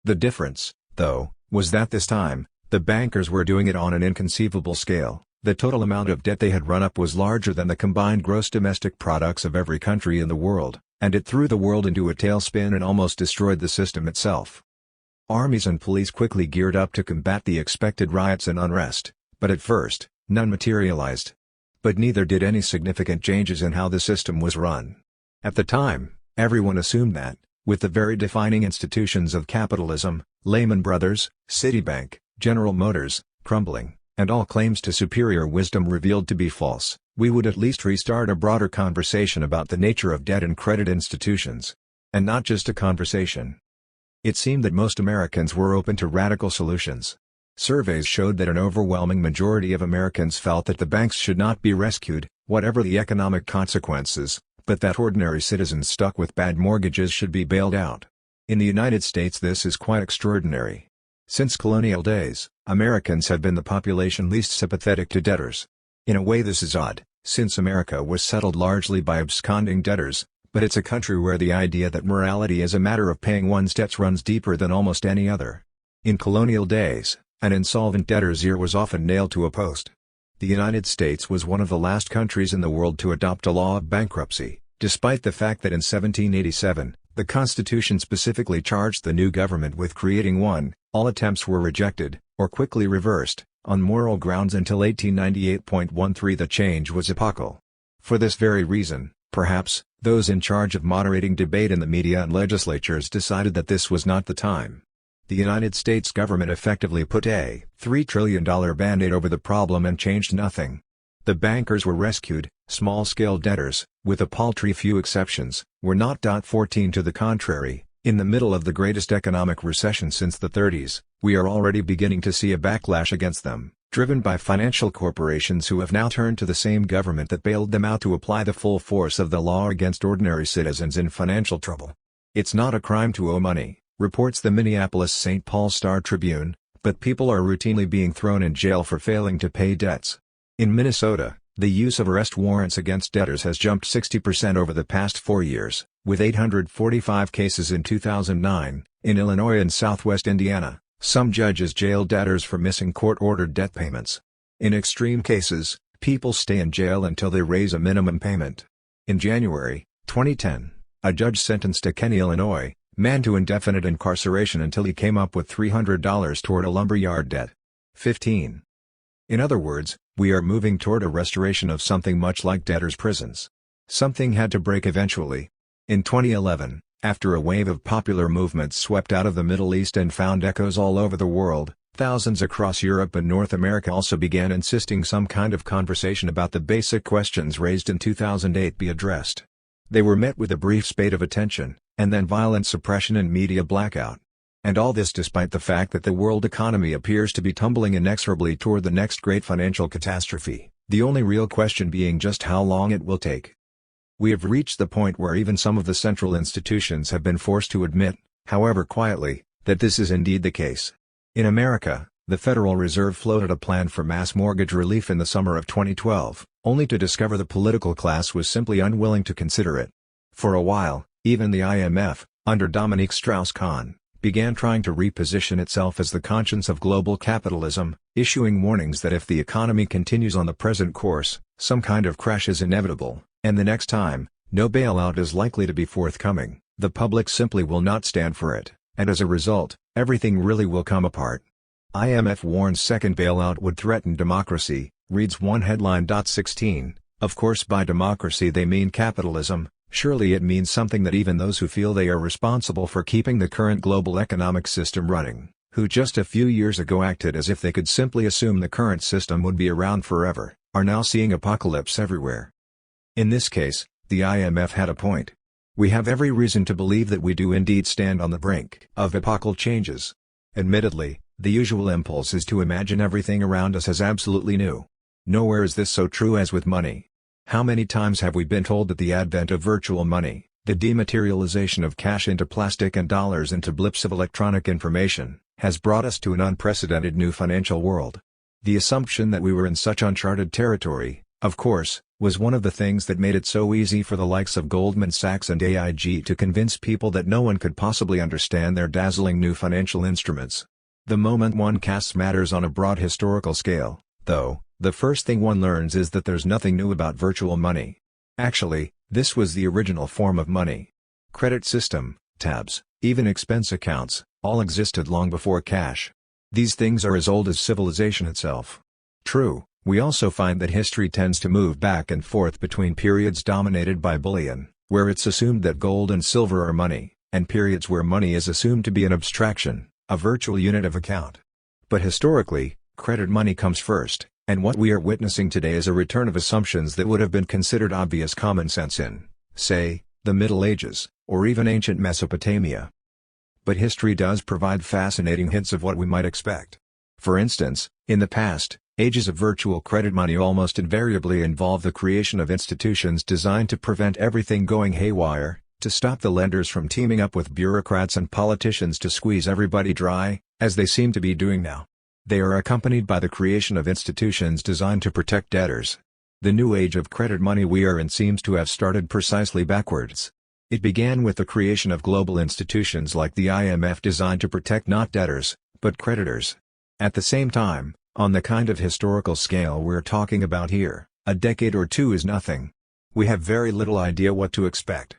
The difference, though, was that this time, the bankers were doing it on an inconceivable scale. The total amount of debt they had run up was larger than the combined gross domestic products of every country in the world, and it threw the world into a tailspin and almost destroyed the system itself. Armies and police quickly geared up to combat the expected riots and unrest, but at first, none materialized. But neither did any significant changes in how the system was run. At the time, everyone assumed that, with the very defining institutions of capitalism, Lehman Brothers, Citibank, General Motors, crumbling, and all claims to superior wisdom revealed to be false, we would at least restart a broader conversation about the nature of debt and credit institutions. And not just a conversation. It seemed that most Americans were open to radical solutions. Surveys showed that an overwhelming majority of Americans felt that the banks should not be rescued, whatever the economic consequences, but that ordinary citizens stuck with bad mortgages should be bailed out. In the United States this is quite extraordinary. Since colonial days, Americans have been the population least sympathetic to debtors. In a way this is odd, since America was settled largely by absconding debtors, but it's a country where the idea that morality is a matter of paying one's debts runs deeper than almost any other. In colonial days, an insolvent debtor's ear was often nailed to a post. The United States was one of the last countries in the world to adopt a law of bankruptcy, despite the fact that in 1787, the Constitution specifically charged the new government with creating one. All attempts were rejected, or quickly reversed, on moral grounds until 1898.13. The change was epochal. For this very reason, perhaps, those in charge of moderating debate in the media and legislatures decided that this was not the time. The United States government effectively put a $3 trillion band-aid over the problem and changed nothing. The bankers were rescued, small-scale debtors, with a paltry few exceptions, were not. 14 To the contrary, in the middle of the greatest economic recession since the 30s, we are already beginning to see a backlash against them, driven by financial corporations who have now turned to the same government that bailed them out to apply the full force of the law against ordinary citizens in financial trouble. It's not a crime to owe money, reports the Minneapolis-St. Paul Star-Tribune, but people are routinely being thrown in jail for failing to pay debts. In Minnesota, the use of arrest warrants against debtors has jumped 60% over the past 4 years, with 845 cases in 2009. In Illinois and southwest Indiana, some judges jail debtors for missing court-ordered debt payments. In extreme cases, people stay in jail until they raise a minimum payment. In January 2010, a judge sentenced a Kenny, Illinois, man to indefinite incarceration until he came up with $300 toward a lumberyard debt. 15. In other words, we are moving toward a restoration of something much like debtors' prisons. Something had to break eventually. In 2011, after a wave of popular movements swept out of the Middle East and found echoes all over the world, thousands across Europe and North America also began insisting some kind of conversation about the basic questions raised in 2008 be addressed. They were met with a brief spate of attention, and then violent suppression and media blackout. And all this despite the fact that the world economy appears to be tumbling inexorably toward the next great financial catastrophe, the only real question being just how long it will take. We have reached the point where even some of the central institutions have been forced to admit, however quietly, that this is indeed the case. In America, the Federal Reserve floated a plan for mass mortgage relief in the summer of 2012, only to discover the political class was simply unwilling to consider it. For a while, even the IMF, under Dominique Strauss-Kahn, began trying to reposition itself as the conscience of global capitalism, issuing warnings that if the economy continues on the present course, some kind of crash is inevitable, and the next time, no bailout is likely to be forthcoming, the public simply will not stand for it, and as a result, everything really will come apart. IMF warns second bailout would threaten democracy, reads one headline. 16. Of course, by democracy they mean capitalism. Surely it means something that even those who feel they are responsible for keeping the current global economic system running, who just a few years ago acted as if they could simply assume the current system would be around forever, are now seeing apocalypse everywhere. In this case, the IMF had a point. We have every reason to believe that we do indeed stand on the brink of epochal changes. Admittedly, the usual impulse is to imagine everything around us as absolutely new. Nowhere is this so true as with money. How many times have we been told that the advent of virtual money, the dematerialization of cash into plastic and dollars into blips of electronic information, has brought us to an unprecedented new financial world? The assumption that we were in such uncharted territory, of course, was one of the things that made it so easy for the likes of Goldman Sachs and AIG to convince people that no one could possibly understand their dazzling new financial instruments. The moment one casts matters on a broad historical scale, though, the first thing one learns is that there's nothing new about virtual money. Actually, this was the original form of money. Credit system, tabs, even expense accounts, all existed long before cash. These things are as old as civilization itself. True, we also find that history tends to move back and forth between periods dominated by bullion, where it's assumed that gold and silver are money, and periods where money is assumed to be an abstraction, a virtual unit of account. But historically, credit money comes first. And what we are witnessing today is a return of assumptions that would have been considered obvious common sense in, say, the Middle Ages, or even ancient Mesopotamia. But history does provide fascinating hints of what we might expect. For instance, in the past, ages of virtual credit money almost invariably involve the creation of institutions designed to prevent everything going haywire, to stop the lenders from teaming up with bureaucrats and politicians to squeeze everybody dry, as they seem to be doing now. They are accompanied by the creation of institutions designed to protect debtors. The new age of credit money we are in seems to have started precisely backwards. It began with the creation of global institutions like the IMF designed to protect not debtors, but creditors. At the same time, on the kind of historical scale we're talking about here, a decade or two is nothing. We have very little idea what to expect.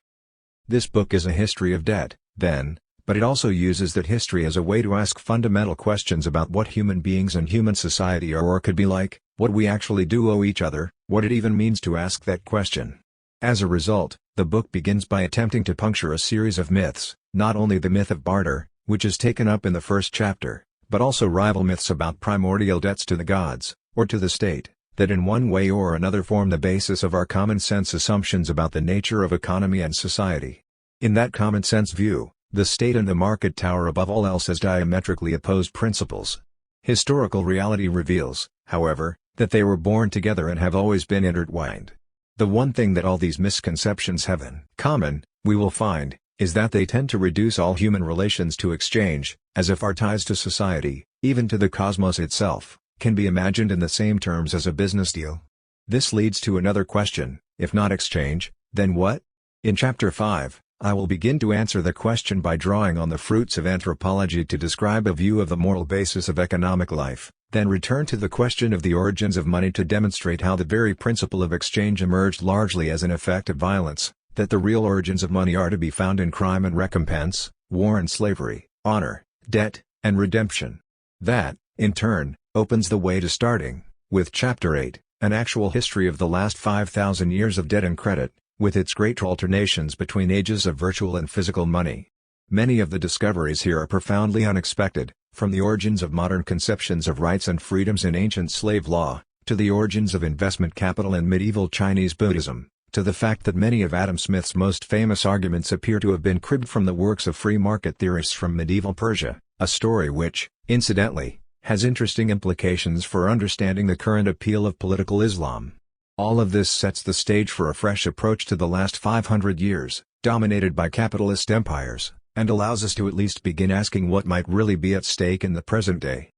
This book is a history of debt, then, but it also uses that history as a way to ask fundamental questions about what human beings and human society are or could be like, what we actually do owe each other, what it even means to ask that question. As a result, the book begins by attempting to puncture a series of myths, not only the myth of barter, which is taken up in the first chapter, but also rival myths about primordial debts to the gods, or to the state, that in one way or another form the basis of our common-sense assumptions about the nature of economy and society. In that common-sense view, the state and the market tower above all else as diametrically opposed principles. Historical reality reveals, however, that they were born together and have always been intertwined. The one thing that all these misconceptions have in common, we will find, is that they tend to reduce all human relations to exchange, as if our ties to society, even to the cosmos itself, can be imagined in the same terms as a business deal. This leads to another question: if not exchange, then what? In Chapter 5, I will begin to answer the question by drawing on the fruits of anthropology to describe a view of the moral basis of economic life, then return to the question of the origins of money to demonstrate how the very principle of exchange emerged largely as an effect of violence, that the real origins of money are to be found in crime and recompense, war and slavery, honor, debt, and redemption. That, in turn, opens the way to starting, with Chapter 8, an actual history of the last 5,000 years of debt and credit, with its great alternations between ages of virtual and physical money. Many of the discoveries here are profoundly unexpected, from the origins of modern conceptions of rights and freedoms in ancient slave law, to the origins of investment capital in medieval Chinese Buddhism, to the fact that many of Adam Smith's most famous arguments appear to have been cribbed from the works of free market theorists from medieval Persia, a story which, incidentally, has interesting implications for understanding the current appeal of political Islam. All of this sets the stage for a fresh approach to the last 500 years, dominated by capitalist empires, and allows us to at least begin asking what might really be at stake in the present day.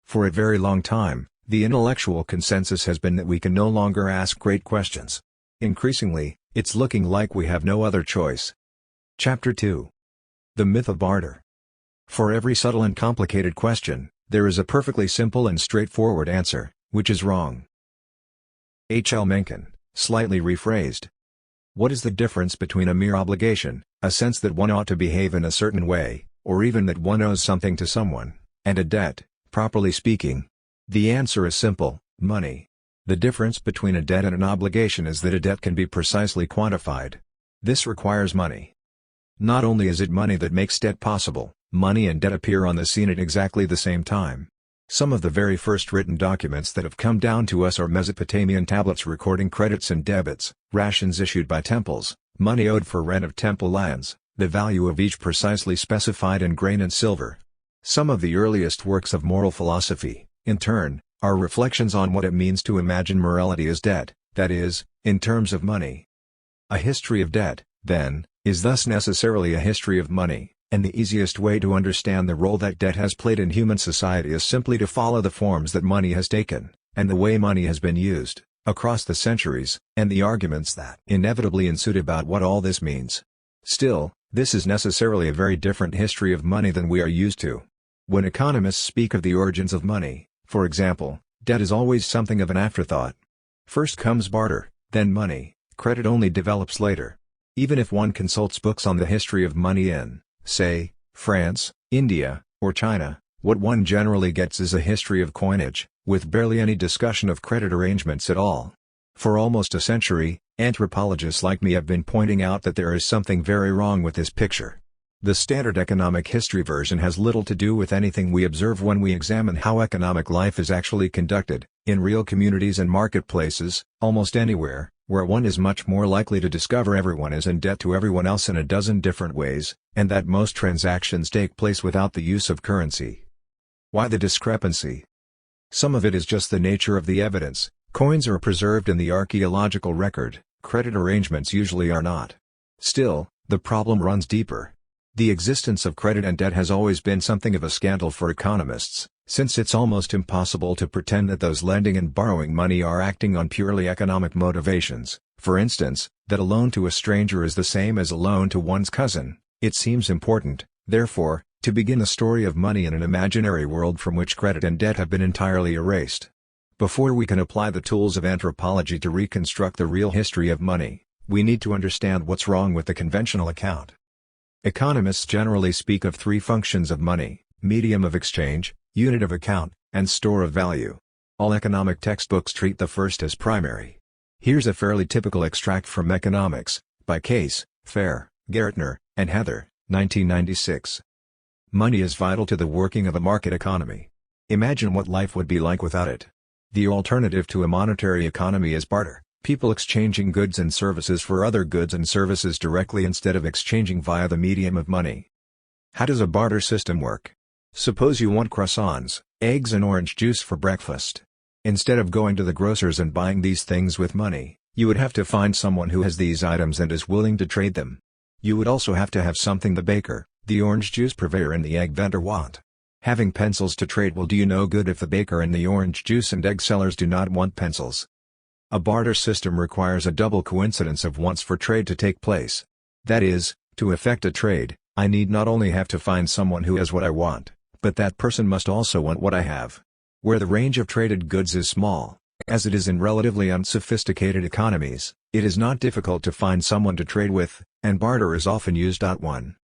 For a very long time, the intellectual consensus has been that we can no longer ask great questions. Increasingly, it's looking like we have no other choice. Chapter 2. The Myth of Barter. For every subtle and complicated question, there is a perfectly simple and straightforward answer, which is wrong. H. L. Mencken, slightly rephrased. What is the difference between a mere obligation, a sense that one ought to behave in a certain way, or even that one owes something to someone, and a debt, properly speaking? The answer is simple: money. The difference between a debt and an obligation is that a debt can be precisely quantified. This requires money. Not only is it money that makes debt possible, money and debt appear on the scene at exactly the same time. Some of the very first written documents that have come down to us are Mesopotamian tablets recording credits and debits, rations issued by temples, money owed for rent of temple lands, the value of each precisely specified in grain and silver. Some of the earliest works of moral philosophy, in turn, are reflections on what it means to imagine morality as debt, that is, in terms of money. A history of debt, then, is thus necessarily a history of money, and the easiest way to understand the role that debt has played in human society is simply to follow the forms that money has taken, and the way money has been used, across the centuries, and the arguments that inevitably ensued about what all this means. Still, this is necessarily a very different history of money than we are used to. When economists speak of the origins of money, for example, debt is always something of an afterthought. First comes barter, then money, credit only develops later. Even if one consults books on the history of money in, say, France, India, or China, what one generally gets is a history of coinage, with barely any discussion of credit arrangements at all. For almost a century, anthropologists like me have been pointing out that there is something very wrong with this picture. The standard economic history version has little to do with anything we observe when we examine how economic life is actually conducted, in real communities and marketplaces, almost anywhere, where one is much more likely to discover everyone is in debt to everyone else in a dozen different ways, and that most transactions take place without the use of currency. Why the discrepancy? Some of it is just the nature of the evidence. Coins are preserved in the archaeological record, credit arrangements usually are not. Still, the problem runs deeper. The existence of credit and debt has always been something of a scandal for economists, since it's almost impossible to pretend that those lending and borrowing money are acting on purely economic motivations. For instance, that a loan to a stranger is the same as a loan to one's cousin. It seems important, therefore, to begin the story of money in an imaginary world from which credit and debt have been entirely erased. Before we can apply the tools of anthropology to reconstruct the real history of money, we need to understand what's wrong with the conventional account. Economists generally speak of three functions of money: medium of exchange, unit of account, and store of value. All economic textbooks treat the first as primary. Here's a fairly typical extract from Economics, by Case, Fair, Gartner, and Heather, 1996. Money is vital to the working of a market economy. Imagine what life would be like without it. The alternative to a monetary economy is barter, people exchanging goods and services for other goods and services directly instead of exchanging via the medium of money. How does a barter system work? Suppose you want croissants, eggs and orange juice for breakfast. Instead of going to the grocer's and buying these things with money, you would have to find someone who has these items and is willing to trade them. You would also have to have something the baker, the orange juice purveyor and the egg vendor want. Having pencils to trade will do you no good if the baker and the orange juice and egg sellers do not want pencils. A barter system requires a double coincidence of wants for trade to take place. That is, to effect a trade, I need not only have to find someone who has what I want, but that person must also want what I have. Where the range of traded goods is small, as it is in relatively unsophisticated economies, it is not difficult to find someone to trade with, and barter is often used. 1.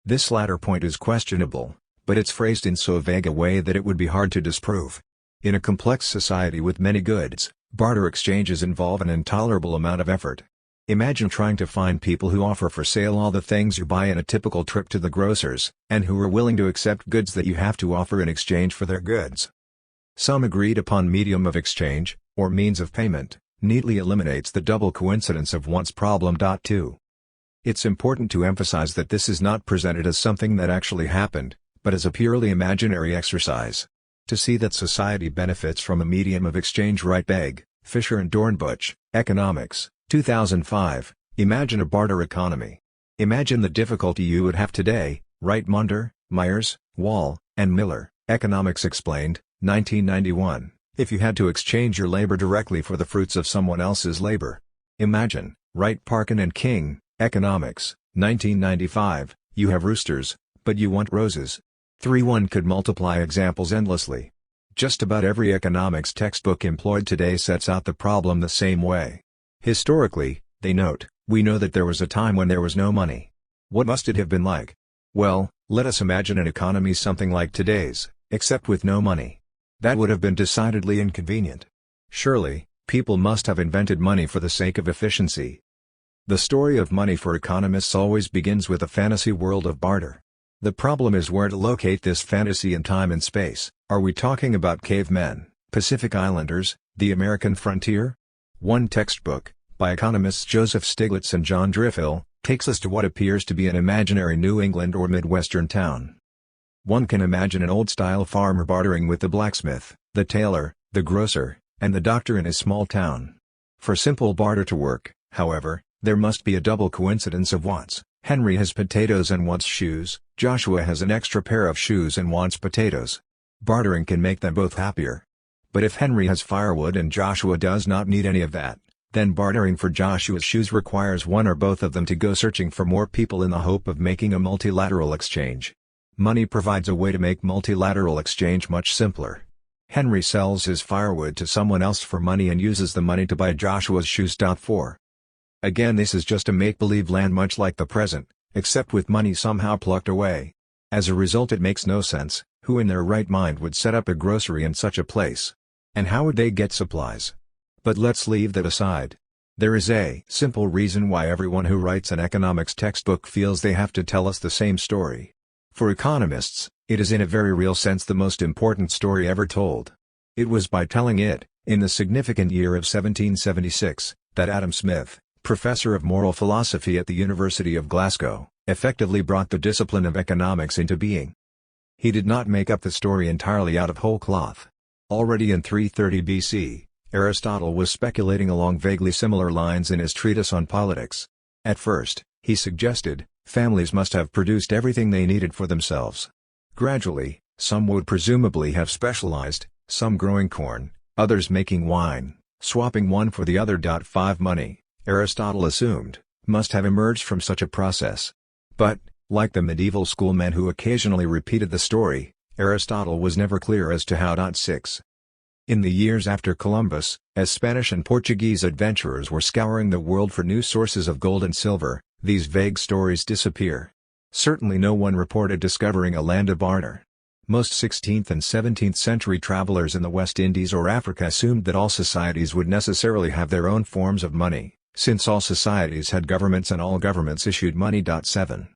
This latter point is questionable, but it's phrased in so vague a way that it would be hard to disprove. In a complex society with many goods, barter exchanges involve an intolerable amount of effort. Imagine trying to find people who offer for sale all the things you buy in a typical trip to the grocer's, and who are willing to accept goods that you have to offer in exchange for their goods. Some agreed upon medium of exchange, or means of payment, neatly eliminates the double coincidence of wants problem. 2. It's important to emphasize that this is not presented as something that actually happened, but as a purely imaginary exercise. To see that society benefits from a medium of exchange, write Begg, Fisher and Dornbusch, Economics, 2005, Imagine a barter economy. Imagine the difficulty you would have today, write Munder, Myers, Wall, and Miller, Economics Explained, 1991, if you had to exchange your labor directly for the fruits of someone else's labor. Imagine, write Parkin and King, Economics, 1995, you have roosters, but you want roses. 3. One could multiply examples endlessly. Just about every economics textbook employed today sets out the problem the same way. Historically, they note, we know that there was a time when there was no money. What must it have been like? Well, let us imagine an economy something like today's, except with no money. That would have been decidedly inconvenient. Surely, People must have invented money for the sake of efficiency. The story of money for economists always begins with a fantasy world of barter. The problem is where to locate this fantasy in time and space. Are we talking about cavemen, Pacific Islanders, the American frontier? One textbook, by economists Joseph Stiglitz and John Driffill, takes us to what appears to be an imaginary New England or Midwestern town. One can imagine an old-style farmer bartering with the blacksmith, the tailor, the grocer, and the doctor in his small town. For simple barter to work, however, there must be a double coincidence of wants. Henry has potatoes and wants shoes, Joshua has an extra pair of shoes and wants potatoes. Bartering can make them both happier. But if Henry has firewood and Joshua does not need any of that, then bartering for Joshua's shoes requires one or both of them to go searching for more people in the hope of making a multilateral exchange. Money provides a way to make multilateral exchange much simpler. Henry sells his firewood to someone else for money and uses the money to buy Joshua's shoes. 4. Again, this is just a make-believe land much like the present, except with money somehow plucked away. As a result, it makes no sense. Who in their right mind would set up a grocery in such a place? And how would they get supplies? But let's leave that aside. There is a simple reason why everyone who writes an economics textbook feels they have to tell us the same story. For economists, it is in a very real sense the most important story ever told. It was by telling it, in the significant year of 1776, that Adam Smith, professor of moral philosophy at the University of Glasgow, effectively brought the discipline of economics into being. He did not make up the story entirely out of whole cloth. Already in 330 BC, Aristotle was speculating along vaguely similar lines in his treatise on politics. At first, he suggested, families must have produced everything they needed for themselves. Gradually, some would presumably have specialized, some growing corn, others making wine, swapping one for the other. 5 Money, Aristotle assumed, must have emerged from such a process. But, like the medieval schoolmen who occasionally repeated the story, Aristotle was never clear as to how. 6. In the years after Columbus, as Spanish and Portuguese adventurers were scouring the world for new sources of gold and silver, these vague stories disappear. Certainly no one reported discovering a land of barter. Most 16th and 17th century travelers in the West Indies or Africa assumed that all societies would necessarily have their own forms of money, since all societies had governments and all governments issued money. 7.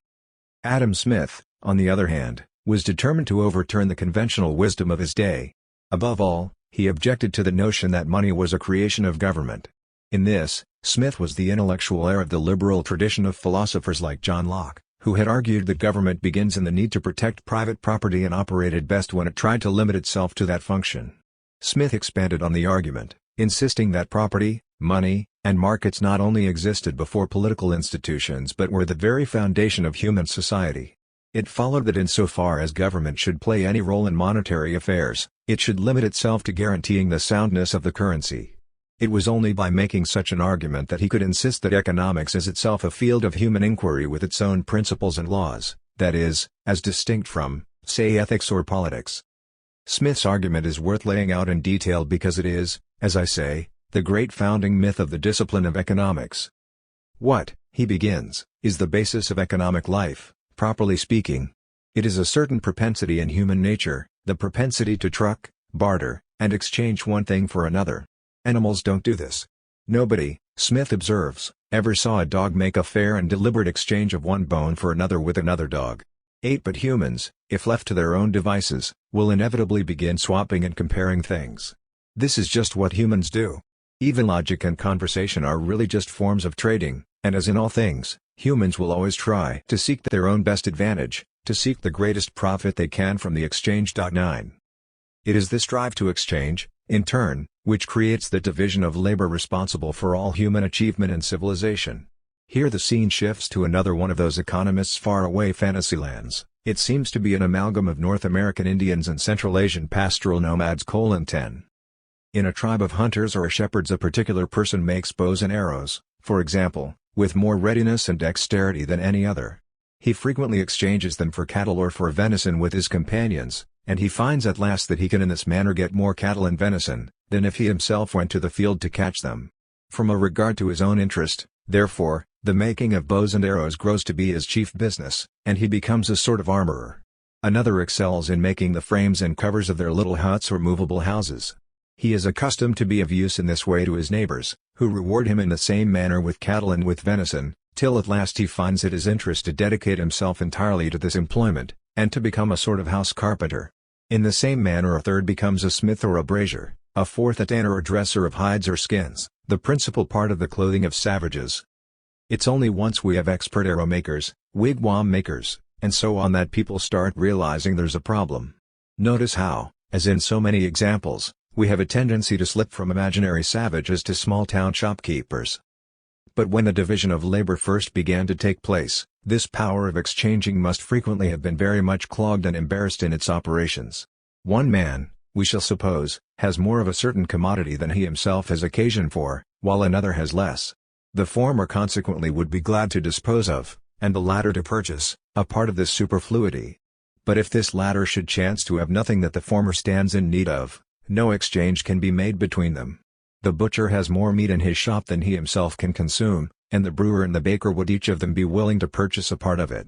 Adam Smith, on the other hand, was determined to overturn the conventional wisdom of his day. Above all, he objected to the notion that money was a creation of government. In this, Smith was the intellectual heir of the liberal tradition of philosophers like John Locke, who had argued that government begins in the need to protect private property and operated best when it tried to limit itself to that function. Smith expanded on the argument, insisting that property, money, and markets not only existed before political institutions but were the very foundation of human society. It followed that insofar as government should play any role in monetary affairs, it should limit itself to guaranteeing the soundness of the currency. It was only by making such an argument that he could insist that economics is itself a field of human inquiry with its own principles and laws, that is, as distinct from, say, ethics or politics. Smith's argument is worth laying out in detail because it is, as I say, the great founding myth of the discipline of economics. What, he begins, is the basis of economic life, properly speaking? It is a certain propensity in human nature, the propensity to truck, barter, and exchange one thing for another. Animals don't do this. Nobody, Smith observes, ever saw a dog make a fair and deliberate exchange of one bone for another with another dog. But humans, if left to their own devices, will inevitably begin swapping and comparing things. This is just what humans do. Even logic and conversation are really just forms of trading, and as in all things, humans will always try to seek their own best advantage, to seek the greatest profit they can from the exchange. 9. It is this drive to exchange, in turn, which creates the division of labor responsible for all human achievement and civilization. Here the scene shifts to another one of those economists' faraway fantasy lands. It seems to be an amalgam of North American Indians and Central Asian pastoral nomads. 10. In a tribe of hunters or shepherds, a particular person makes bows and arrows, for example, with more readiness and dexterity than any other. He frequently exchanges them for cattle or for venison with his companions, and he finds at last that he can in this manner get more cattle and venison than if he himself went to the field to catch them. From a regard to his own interest, therefore, the making of bows and arrows grows to be his chief business, and he becomes a sort of armorer. Another excels in making the frames and covers of their little huts or movable houses. He is accustomed to be of use in this way to his neighbors, who reward him in the same manner with cattle and with venison, till at last he finds it his interest to dedicate himself entirely to this employment, and to become a sort of house carpenter. In the same manner a third becomes a smith or a brazier, a fourth a tanner or dresser of hides or skins, the principal part of the clothing of savages. It's only once we have expert arrow makers, wigwam makers, and so on that people start realizing there's a problem. Notice how, as in so many examples, we have a tendency to slip from imaginary savages to small-town shopkeepers. But when the division of labor first began to take place, this power of exchanging must frequently have been very much clogged and embarrassed in its operations. One man, we shall suppose, has more of a certain commodity than he himself has occasion for, while another has less. The former consequently would be glad to dispose of, and the latter to purchase, a part of this superfluity. But if this latter should chance to have nothing that the former stands in need of, no exchange can be made between them. The butcher has more meat in his shop than he himself can consume, and the brewer and the baker would each of them be willing to purchase a part of it.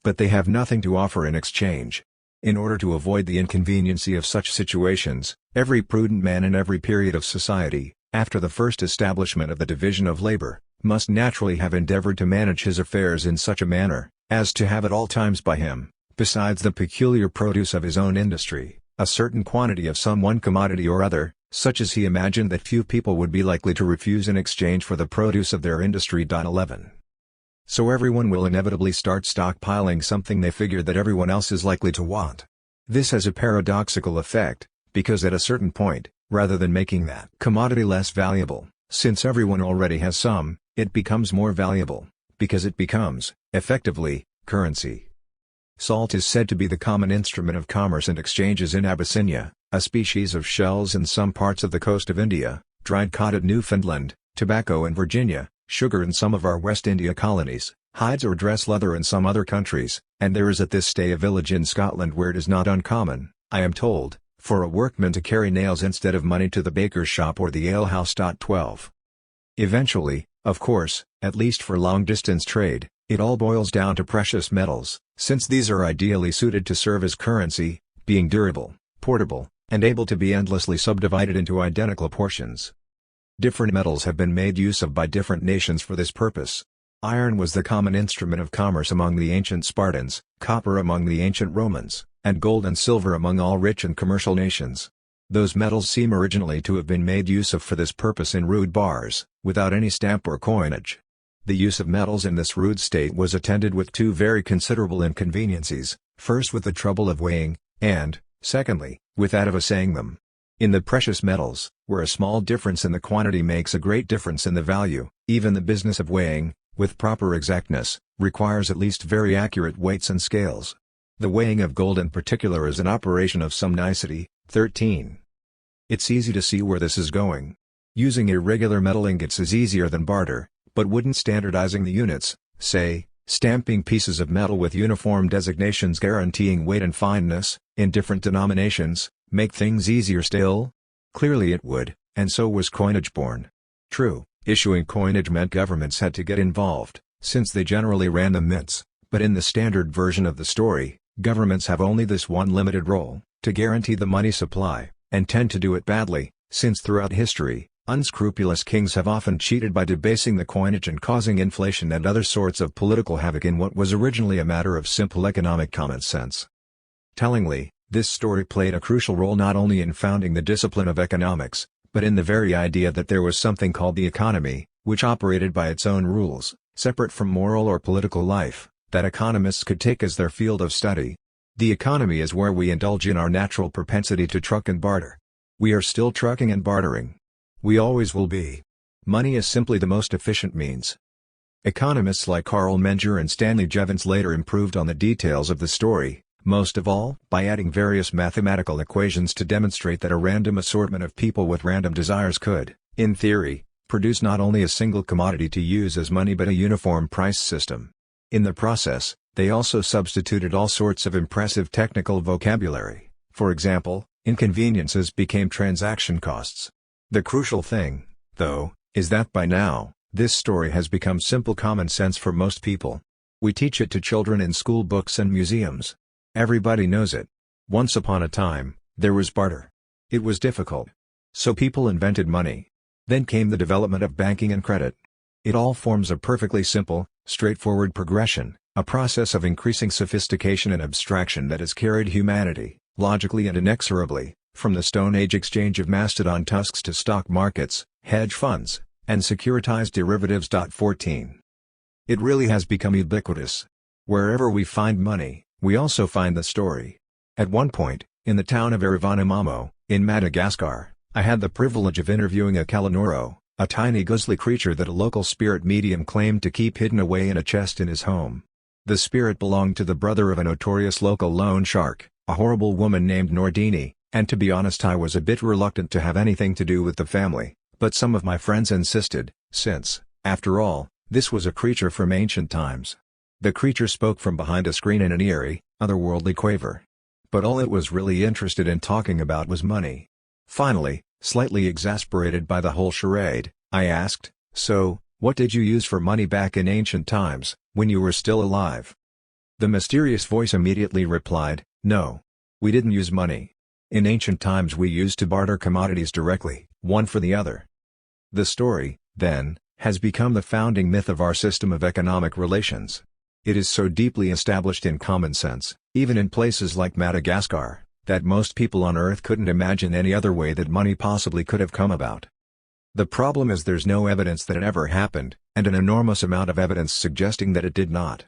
But they have nothing to offer in exchange. In order to avoid the inconveniency of such situations, every prudent man in every period of society, after the first establishment of the division of labor, must naturally have endeavored to manage his affairs in such a manner, as to have at all times by him, besides the peculiar produce of his own industry, a certain quantity of some one commodity or other, such as he imagined that few people would be likely to refuse in exchange for the produce of their industry. 11. So everyone will inevitably start stockpiling something they figure that everyone else is likely to want. This has a paradoxical effect, because at a certain point, rather than making that commodity less valuable, since everyone already has some, it becomes more valuable, because it becomes, effectively, currency. Salt is said to be the common instrument of commerce and exchanges in Abyssinia, a species of shells in some parts of the coast of India, dried cod at Newfoundland, tobacco in Virginia, sugar in some of our West India colonies, hides or dress leather in some other countries, and there is at this day a village in Scotland where it is not uncommon, I am told, for a workman to carry nails instead of money to the baker's shop or the alehouse. 12. Eventually, of course, at least for long-distance trade, it all boils down to precious metals, since these are ideally suited to serve as currency, being durable, portable, and able to be endlessly subdivided into identical portions. Different metals have been made use of by different nations for this purpose. Iron was the common instrument of commerce among the ancient Spartans, copper among the ancient Romans, and gold and silver among all rich and commercial nations. Those metals seem originally to have been made use of for this purpose in rude bars, without any stamp or coinage. The use of metals in this rude state was attended with two very considerable inconveniencies, first with the trouble of weighing, and, secondly, with that of assaying them. In the precious metals, where a small difference in the quantity makes a great difference in the value, even the business of weighing, with proper exactness, requires at least very accurate weights and scales. The weighing of gold in particular is an operation of some nicety. 13. It's easy to see where this is going. Using irregular metal ingots is easier than barter, but wouldn't standardizing the units, say, stamping pieces of metal with uniform designations guaranteeing weight and fineness, in different denominations, make things easier still? Clearly it would, and so was coinage born. True, issuing coinage meant governments had to get involved, since they generally ran the mints, but in the standard version of the story, governments have only this one limited role, to guarantee the money supply, and tend to do it badly, since throughout history, unscrupulous kings have often cheated by debasing the coinage and causing inflation and other sorts of political havoc in what was originally a matter of simple economic common sense. Tellingly, this story played a crucial role not only in founding the discipline of economics, but in the very idea that there was something called the economy, which operated by its own rules, separate from moral or political life, that economists could take as their field of study. The economy is where we indulge in our natural propensity to truck and barter. We are still trucking and bartering. We always will be. Money is simply the most efficient means. Economists like Carl Menger and Stanley Jevons later improved on the details of the story, most of all by adding various mathematical equations to demonstrate that a random assortment of people with random desires could, in theory, produce not only a single commodity to use as money but a uniform price system. In the process, they also substituted all sorts of impressive technical vocabulary. For example, inconveniences became transaction costs. The crucial thing, though, is that by now, this story has become simple common sense for most people. We teach it to children in school books and museums. Everybody knows it. Once upon a time, there was barter. It was difficult. So people invented money. Then came the development of banking and credit. It all forms a perfectly simple, straightforward progression, a process of increasing sophistication and abstraction that has carried humanity, logically and inexorably, from the Stone Age exchange of mastodon tusks to stock markets, hedge funds, and securitized derivatives. 14. It really has become ubiquitous. Wherever we find money, we also find the story. At one point, in the town of Erivanamamo, in Madagascar, I had the privilege of interviewing a kalanoro, a tiny guzly creature that a local spirit medium claimed to keep hidden away in a chest in his home. The spirit belonged to the brother of a notorious local loan shark, a horrible woman named Nordini, and to be honest I was a bit reluctant to have anything to do with the family, but some of my friends insisted, since, after all, this was a creature from ancient times. The creature spoke from behind a screen in an eerie, otherworldly quaver. But all it was really interested in talking about was money. Finally, slightly exasperated by the whole charade, I asked, "So, what did you use for money back in ancient times, when you were still alive?" The mysterious voice immediately replied, "No. We didn't use money. In ancient times we used to barter commodities directly, one for the other." The story, then, has become the founding myth of our system of economic relations. It is so deeply established in common sense, even in places like Madagascar, that most people on Earth couldn't imagine any other way that money possibly could have come about. The problem is there's no evidence that it ever happened, and an enormous amount of evidence suggesting that it did not.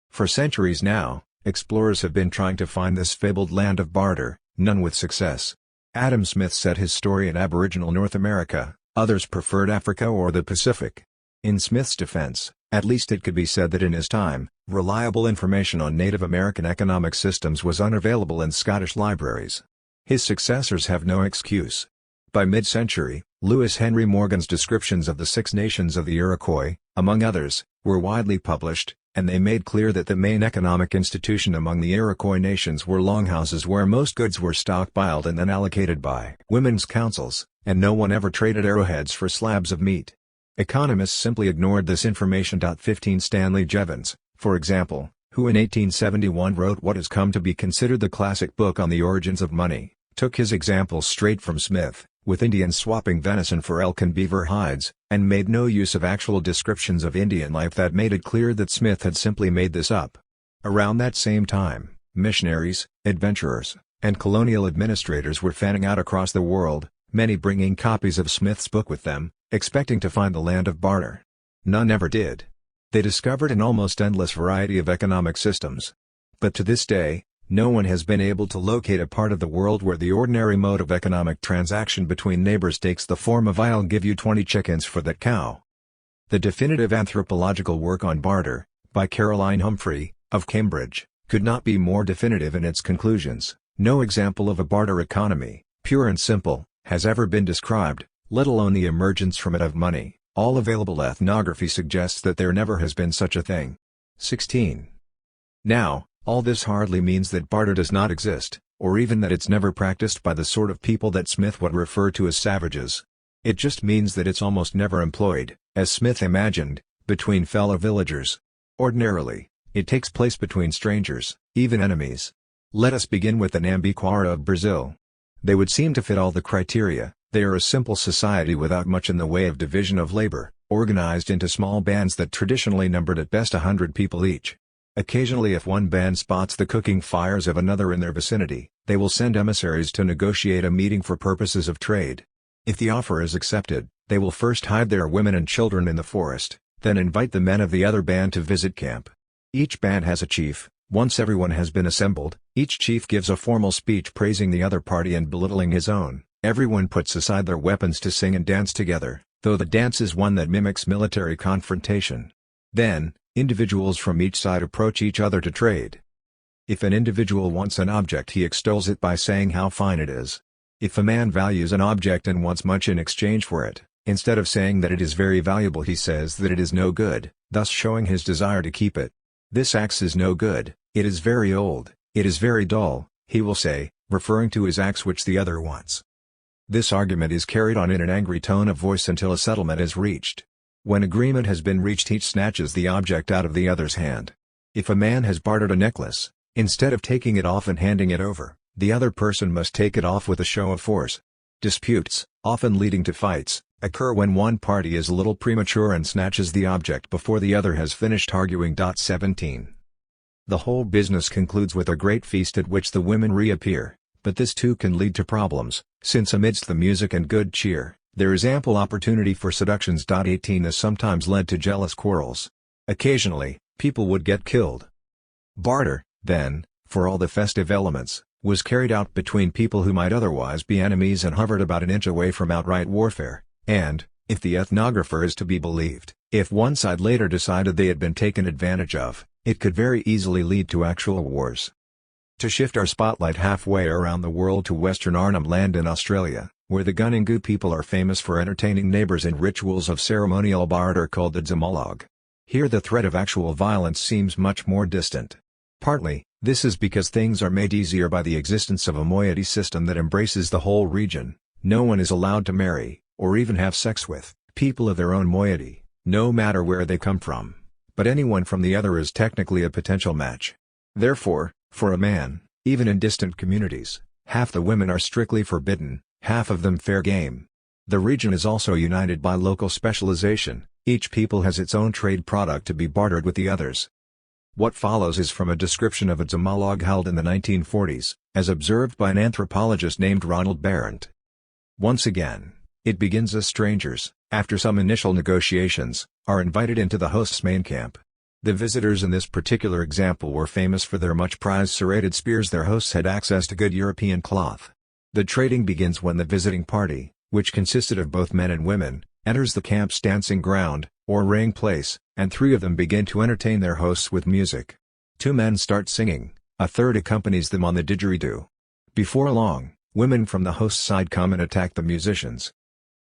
For centuries now, explorers have been trying to find this fabled land of barter, none with success. Adam Smith set his story in Aboriginal North America, others preferred Africa or the Pacific. In Smith's defense, at least it could be said that in his time, reliable information on Native American economic systems was unavailable in Scottish libraries. His successors have no excuse. By mid-century, Lewis Henry Morgan's descriptions of the Six Nations of the Iroquois, among others, were widely published, and they made clear that the main economic institution among the Iroquois nations were longhouses where most goods were stockpiled and then allocated by women's councils, and no one ever traded arrowheads for slabs of meat. Economists simply ignored this information. 15 Stanley Jevons, for example, who in 1871 wrote what has come to be considered the classic book on the origins of money, took his examples straight from Smith, with Indians swapping venison for elk and beaver hides, and made no use of actual descriptions of Indian life that made it clear that Smith had simply made this up. Around that same time, missionaries, adventurers, and colonial administrators were fanning out across the world, many bringing copies of Smith's book with them, expecting to find the land of barter. None ever did. They discovered an almost endless variety of economic systems. But to this day, no one has been able to locate a part of the world where the ordinary mode of economic transaction between neighbors takes the form of "I'll give you 20 chickens for that cow." The definitive anthropological work on barter, by Caroline Humphrey, of Cambridge, could not be more definitive in its conclusions. No example of a barter economy, pure and simple, has ever been described, let alone the emergence from it of money. All available ethnography suggests that there never has been such a thing. 16. Now, all this hardly means that barter does not exist, or even that it's never practiced by the sort of people that Smith would refer to as savages. It just means that it's almost never employed, as Smith imagined, between fellow villagers. Ordinarily, it takes place between strangers, even enemies. Let us begin with the Nambiquara of Brazil. They would seem to fit all the criteria. They are a simple society without much in the way of division of labor, organized into small bands that traditionally numbered at best 100 people each. Occasionally, if one band spots the cooking fires of another in their vicinity, they will send emissaries to negotiate a meeting for purposes of trade. If the offer is accepted, they will first hide their women and children in the forest, then invite the men of the other band to visit camp. Each band has a chief. Once everyone has been assembled, each chief gives a formal speech praising the other party and belittling his own. Everyone puts aside their weapons to sing and dance together, though the dance is one that mimics military confrontation. Then, individuals from each side approach each other to trade. If an individual wants an object, he extols it by saying how fine it is. If a man values an object and wants much in exchange for it, instead of saying that it is very valuable, he says that it is no good, thus showing his desire to keep it. "This axe is no good, it is very old, it is very dull," he will say, referring to his axe which the other wants. This argument is carried on in an angry tone of voice until a settlement is reached. When agreement has been reached, each snatches the object out of the other's hand. If a man has bartered a necklace, instead of taking it off and handing it over, the other person must take it off with a show of force. Disputes, often leading to fights, occur when one party is a little premature and snatches the object before the other has finished arguing. 17. The whole business concludes with a great feast at which the women reappear, but this too can lead to problems, since amidst the music and good cheer, there is ample opportunity for seductions. 18 This sometimes led to jealous quarrels. Occasionally, people would get killed. Barter, then, for all the festive elements, was carried out between people who might otherwise be enemies and hovered about an inch away from outright warfare, and, if the ethnographer is to be believed, if one side later decided they had been taken advantage of, it could very easily lead to actual wars. To shift our spotlight halfway around the world to Western Arnhem Land in Australia, where the Gunungu people are famous for entertaining neighbors in rituals of ceremonial barter called the Dzamolog. Here the threat of actual violence seems much more distant. Partly, this is because things are made easier by the existence of a moiety system that embraces the whole region. No one is allowed to marry, or even have sex with, people of their own moiety, no matter where they come from, but anyone from the other is technically a potential match. Therefore, for a man, even in distant communities, half the women are strictly forbidden, half of them fair game. The region is also united by local specialization, each people has its own trade product to be bartered with the others. What follows is from a description of a Dzamolog held in the 1940s, as observed by an anthropologist named Ronald Berendt. Once again, it begins as strangers, after some initial negotiations, are invited into the host's main camp. The visitors in this particular example were famous for their much prized serrated spears. Their hosts had access to good European cloth. The trading begins when the visiting party, which consisted of both men and women, enters the camp's dancing ground, or ring place, and three of them begin to entertain their hosts with music. Two men start singing, a third accompanies them on the didgeridoo. Before long, women from the host's side come and attack the musicians.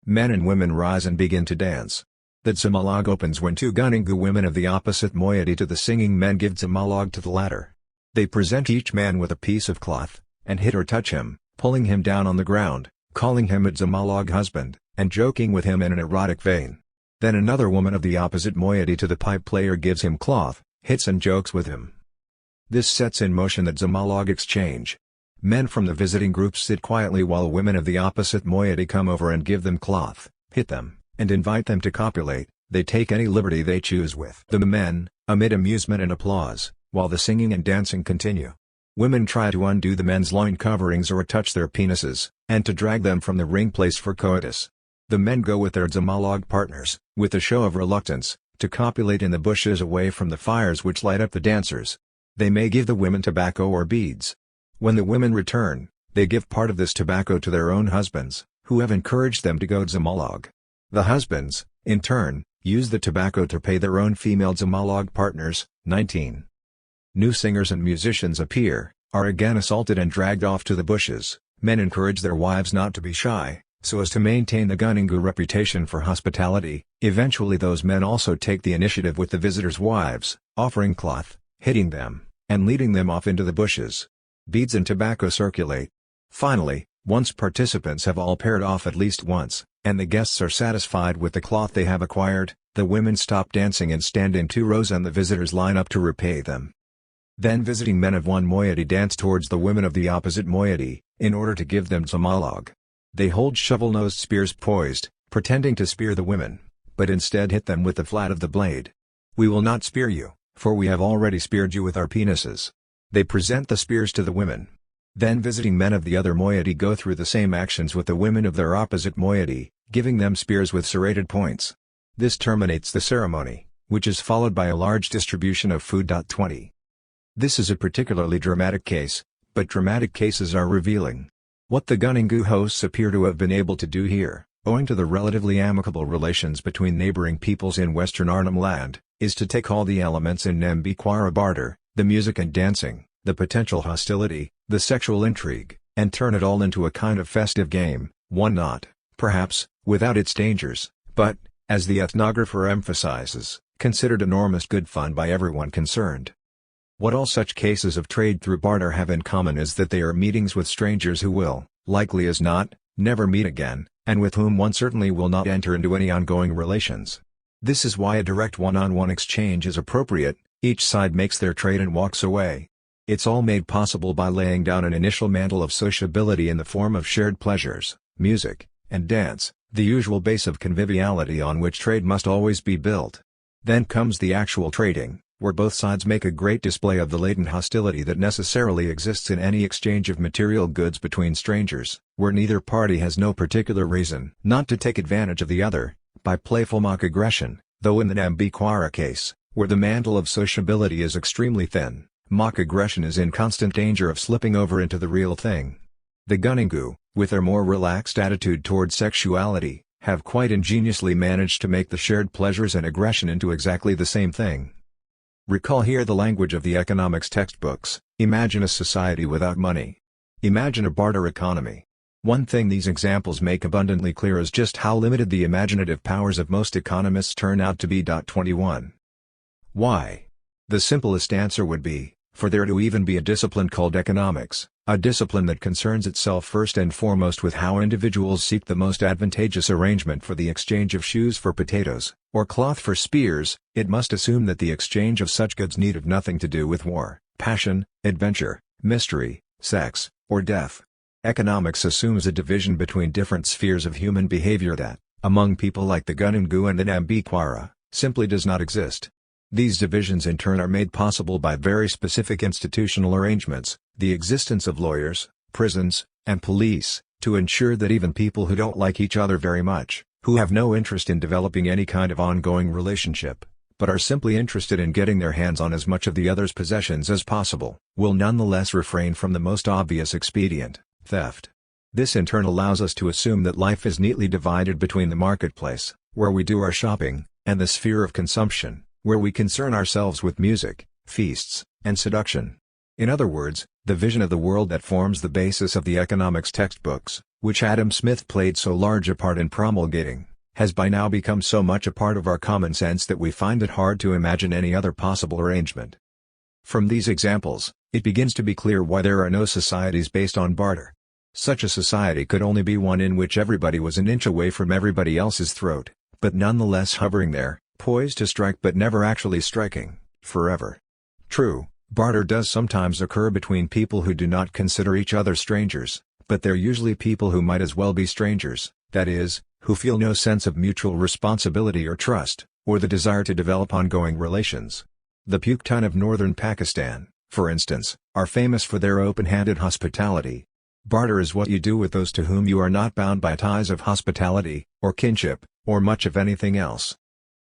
Men and women rise and begin to dance. The Dzamolog opens when two Gunungu women of the opposite moiety to the singing men give Dzamolog to the latter. They present each man with a piece of cloth, and hit or touch him, pulling him down on the ground, calling him a Dzamolog husband, and joking with him in an erotic vein. Then another woman of the opposite moiety to the pipe player gives him cloth, hits and jokes with him. This sets in motion the Dzamolog exchange. Men from the visiting groups sit quietly while women of the opposite moiety come over and give them cloth, hit them, and invite them to copulate. They take any liberty they choose with the men, amid amusement and applause, while the singing and dancing continue. Women try to undo the men's loin coverings or touch their penises, and to drag them from the ring place for coitus. The men go with their Dzamolog partners, with a show of reluctance, to copulate in the bushes away from the fires which light up the dancers. They may give the women tobacco or beads. When the women return, they give part of this tobacco to their own husbands, who have encouraged them to go Dzamolog. The husbands, in turn, use the tobacco to pay their own female Dzamolog partners. 19. New singers and musicians appear, are again assaulted and dragged off to the bushes. Men encourage their wives not to be shy, so as to maintain the Gunungu reputation for hospitality. Eventually those men also take the initiative with the visitors' wives, offering cloth, hitting them, and leading them off into the bushes. Beads and tobacco circulate. Finally, once participants have all paired off at least once, and the guests are satisfied with the cloth they have acquired, the women stop dancing and stand in 2 rows and the visitors line up to repay them. Then visiting men of one moiety dance towards the women of the opposite moiety, in order to give them Dzamolog. They hold shovel-nosed spears poised, pretending to spear the women, but instead hit them with the flat of the blade. "We will not spear you, for we have already speared you with our penises." They present the spears to the women. Then visiting men of the other moiety go through the same actions with the women of their opposite moiety, giving them spears with serrated points. This terminates the ceremony, which is followed by a large distribution of food. 20. This is a particularly dramatic case, but dramatic cases are revealing. What the Gunungu hosts appear to have been able to do here, owing to the relatively amicable relations between neighboring peoples in Western Arnhem Land, is to take all the elements in Nembiquara barter, the music and dancing, the potential hostility, the sexual intrigue, and turn it all into a kind of festive game, one not, perhaps, without its dangers, but, as the ethnographer emphasizes, considered enormous good fun by everyone concerned. What all such cases of trade through barter have in common is that they are meetings with strangers who will, likely as not, never meet again, and with whom one certainly will not enter into any ongoing relations. This is why a direct one-on-one exchange is appropriate. Each side makes their trade and walks away. It's all made possible by laying down an initial mantle of sociability in the form of shared pleasures, music, and dance, the usual base of conviviality on which trade must always be built. Then comes the actual trading, where both sides make a great display of the latent hostility that necessarily exists in any exchange of material goods between strangers, where neither party has no particular reason not to take advantage of the other, by playful mock aggression, though in the Nambiquara case, where the mantle of sociability is extremely thin, mock aggression is in constant danger of slipping over into the real thing. The Gunningu, with their more relaxed attitude toward sexuality, have quite ingeniously managed to make the shared pleasures and aggression into exactly the same thing. Recall here the language of the economics textbooks. Imagine a society without money. Imagine a barter economy. One thing these examples make abundantly clear is just how limited the imaginative powers of most economists turn out to be. 21. Why? The simplest answer would be, for there to even be a discipline called economics, a discipline that concerns itself first and foremost with how individuals seek the most advantageous arrangement for the exchange of shoes for potatoes, or cloth for spears, it must assume that the exchange of such goods need have nothing to do with war, passion, adventure, mystery, sex, or death. Economics assumes a division between different spheres of human behavior that, among people like the Gunningu and the Nambiquara, simply does not exist. These divisions in turn are made possible by very specific institutional arrangements, the existence of lawyers, prisons, and police, to ensure that even people who don't like each other very much, who have no interest in developing any kind of ongoing relationship, but are simply interested in getting their hands on as much of the other's possessions as possible, will nonetheless refrain from the most obvious expedient, theft. This in turn allows us to assume that life is neatly divided between the marketplace, where we do our shopping, and the sphere of consumption, where we concern ourselves with music, feasts, and seduction. In other words, the vision of the world that forms the basis of the economics textbooks, which Adam Smith played so large a part in promulgating, has by now become so much a part of our common sense that we find it hard to imagine any other possible arrangement. From these examples, it begins to be clear why there are no societies based on barter. Such a society could only be one in which everybody was an inch away from everybody else's throat, but nonetheless hovering there, poised to strike but never actually striking, forever. True, barter does sometimes occur between people who do not consider each other strangers, but they're usually people who might as well be strangers, that is, who feel no sense of mutual responsibility or trust, or the desire to develop ongoing relations. The Pukhtun of northern Pakistan, for instance, are famous for their open-handed hospitality. Barter is what you do with those to whom you are not bound by ties of hospitality, or kinship, or much of anything else.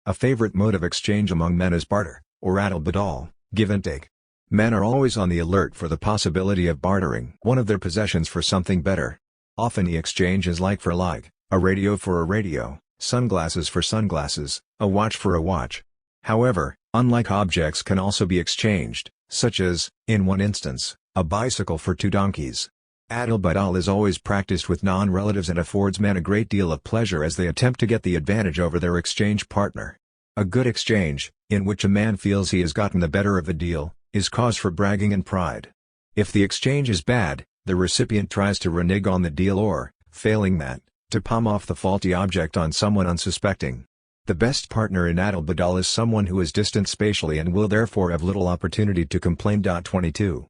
A favorite mode of exchange among men is barter, or adal-badal, give and take. Men are always on the alert for the possibility of bartering one of their possessions for something better. Often the exchange is like for like, a radio for a radio, sunglasses for sunglasses, a watch for a watch. However, unlike objects can also be exchanged, such as, in one instance, a bicycle for 2 donkeys. Adal-badal is always practiced with non-relatives and affords men a great deal of pleasure as they attempt to get the advantage over their exchange partner. A good exchange, in which a man feels he has gotten the better of the deal, is cause for bragging and pride. If the exchange is bad, the recipient tries to renege on the deal or, failing that, to palm off the faulty object on someone unsuspecting. The best partner in adal-badal is someone who is distant spatially and will therefore have little opportunity to complain. 22.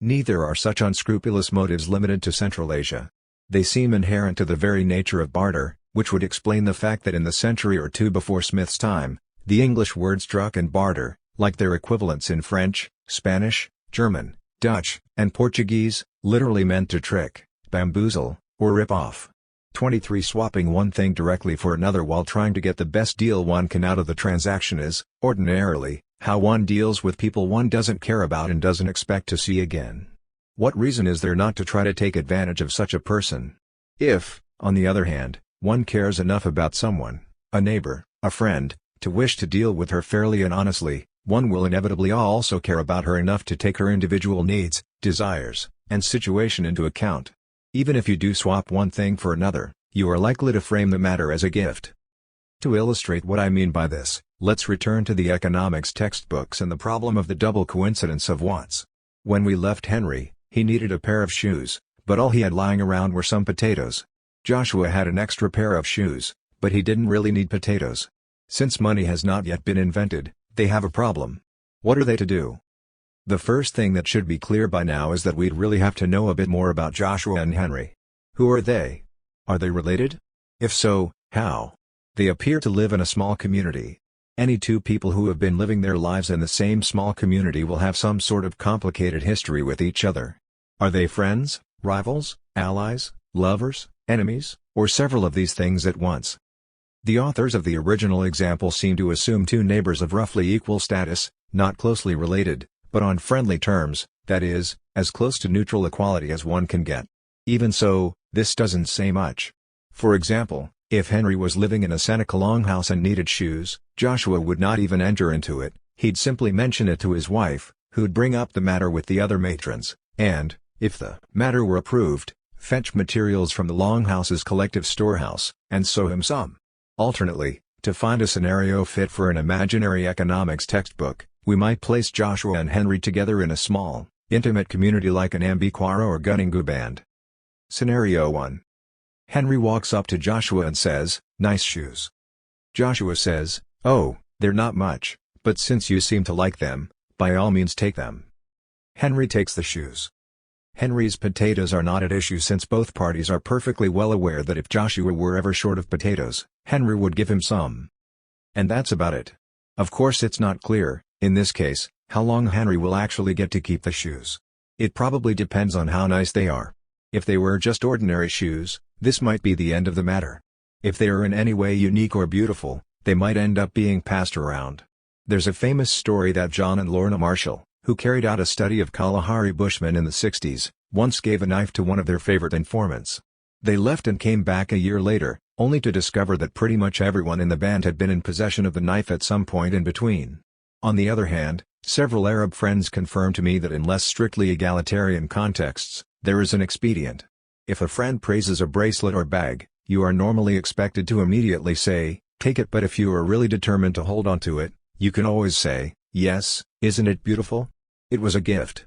Neither are such unscrupulous motives limited to Central Asia. They seem inherent to the very nature of barter, which would explain the fact that in the century or two before Smith's time, the English words truck and barter, like their equivalents in French, Spanish, German, Dutch, and Portuguese, literally meant to trick, bamboozle, or rip off. 23. Swapping one thing directly for another while trying to get the best deal one can out of the transaction is, ordinarily, how one deals with people one doesn't care about and doesn't expect to see again. What reason is there not to try to take advantage of such a person? If, on the other hand, one cares enough about someone, a neighbor, a friend, to wish to deal with her fairly and honestly, one will inevitably also care about her enough to take her individual needs, desires, and situation into account. Even if you do swap one thing for another, you are likely to frame the matter as a gift. To illustrate what I mean by this, let's return to the economics textbooks and the problem of the double coincidence of wants. When we left Henry, he needed a pair of shoes, but all he had lying around were some potatoes. Joshua had an extra pair of shoes, but he didn't really need potatoes. Since money has not yet been invented, they have a problem. What are they to do? The first thing that should be clear by now is that we'd really have to know a bit more about Joshua and Henry. Who are they? Are they related? If so, how? They appear to live in a small community. Any two people who have been living their lives in the same small community will have some sort of complicated history with each other. Are they friends, rivals, allies, lovers, enemies, or several of these things at once? The authors of the original example seem to assume two neighbors of roughly equal status, not closely related, but on friendly terms, that is, as close to neutral equality as one can get. Even so, this doesn't say much. For example, if Henry was living in a Seneca longhouse and needed shoes, Joshua would not even enter into it, he'd simply mention it to his wife, who'd bring up the matter with the other matrons, and, if the matter were approved, fetch materials from the longhouse's collective storehouse, and sew him some. Alternately, to find a scenario fit for an imaginary economics textbook, we might place Joshua and Henry together in a small, intimate community like an Ambiquara or Gunningu band. Scenario 1. Henry walks up to Joshua and says, "Nice shoes." Joshua says, "Oh, they're not much, but since you seem to like them, by all means take them." Henry takes the shoes. Henry's potatoes are not at issue since both parties are perfectly well aware that if Joshua were ever short of potatoes, Henry would give him some. And that's about it. Of course it's not clear, in this case, how long Henry will actually get to keep the shoes. It probably depends on how nice they are. If they were just ordinary shoes, this might be the end of the matter. If they are in any way unique or beautiful, they might end up being passed around. There's a famous story that John and Lorna Marshall, who carried out a study of Kalahari Bushmen in the 60s, once gave a knife to one of their favorite informants. They left and came back a year later, only to discover that pretty much everyone in the band had been in possession of the knife at some point in between. On the other hand, several Arab friends confirmed to me that in less strictly egalitarian contexts, there is an expedient. If a friend praises a bracelet or bag, you are normally expected to immediately say, "Take it," but if you are really determined to hold on to it, you can always say, "Yes, isn't it beautiful? It was a gift."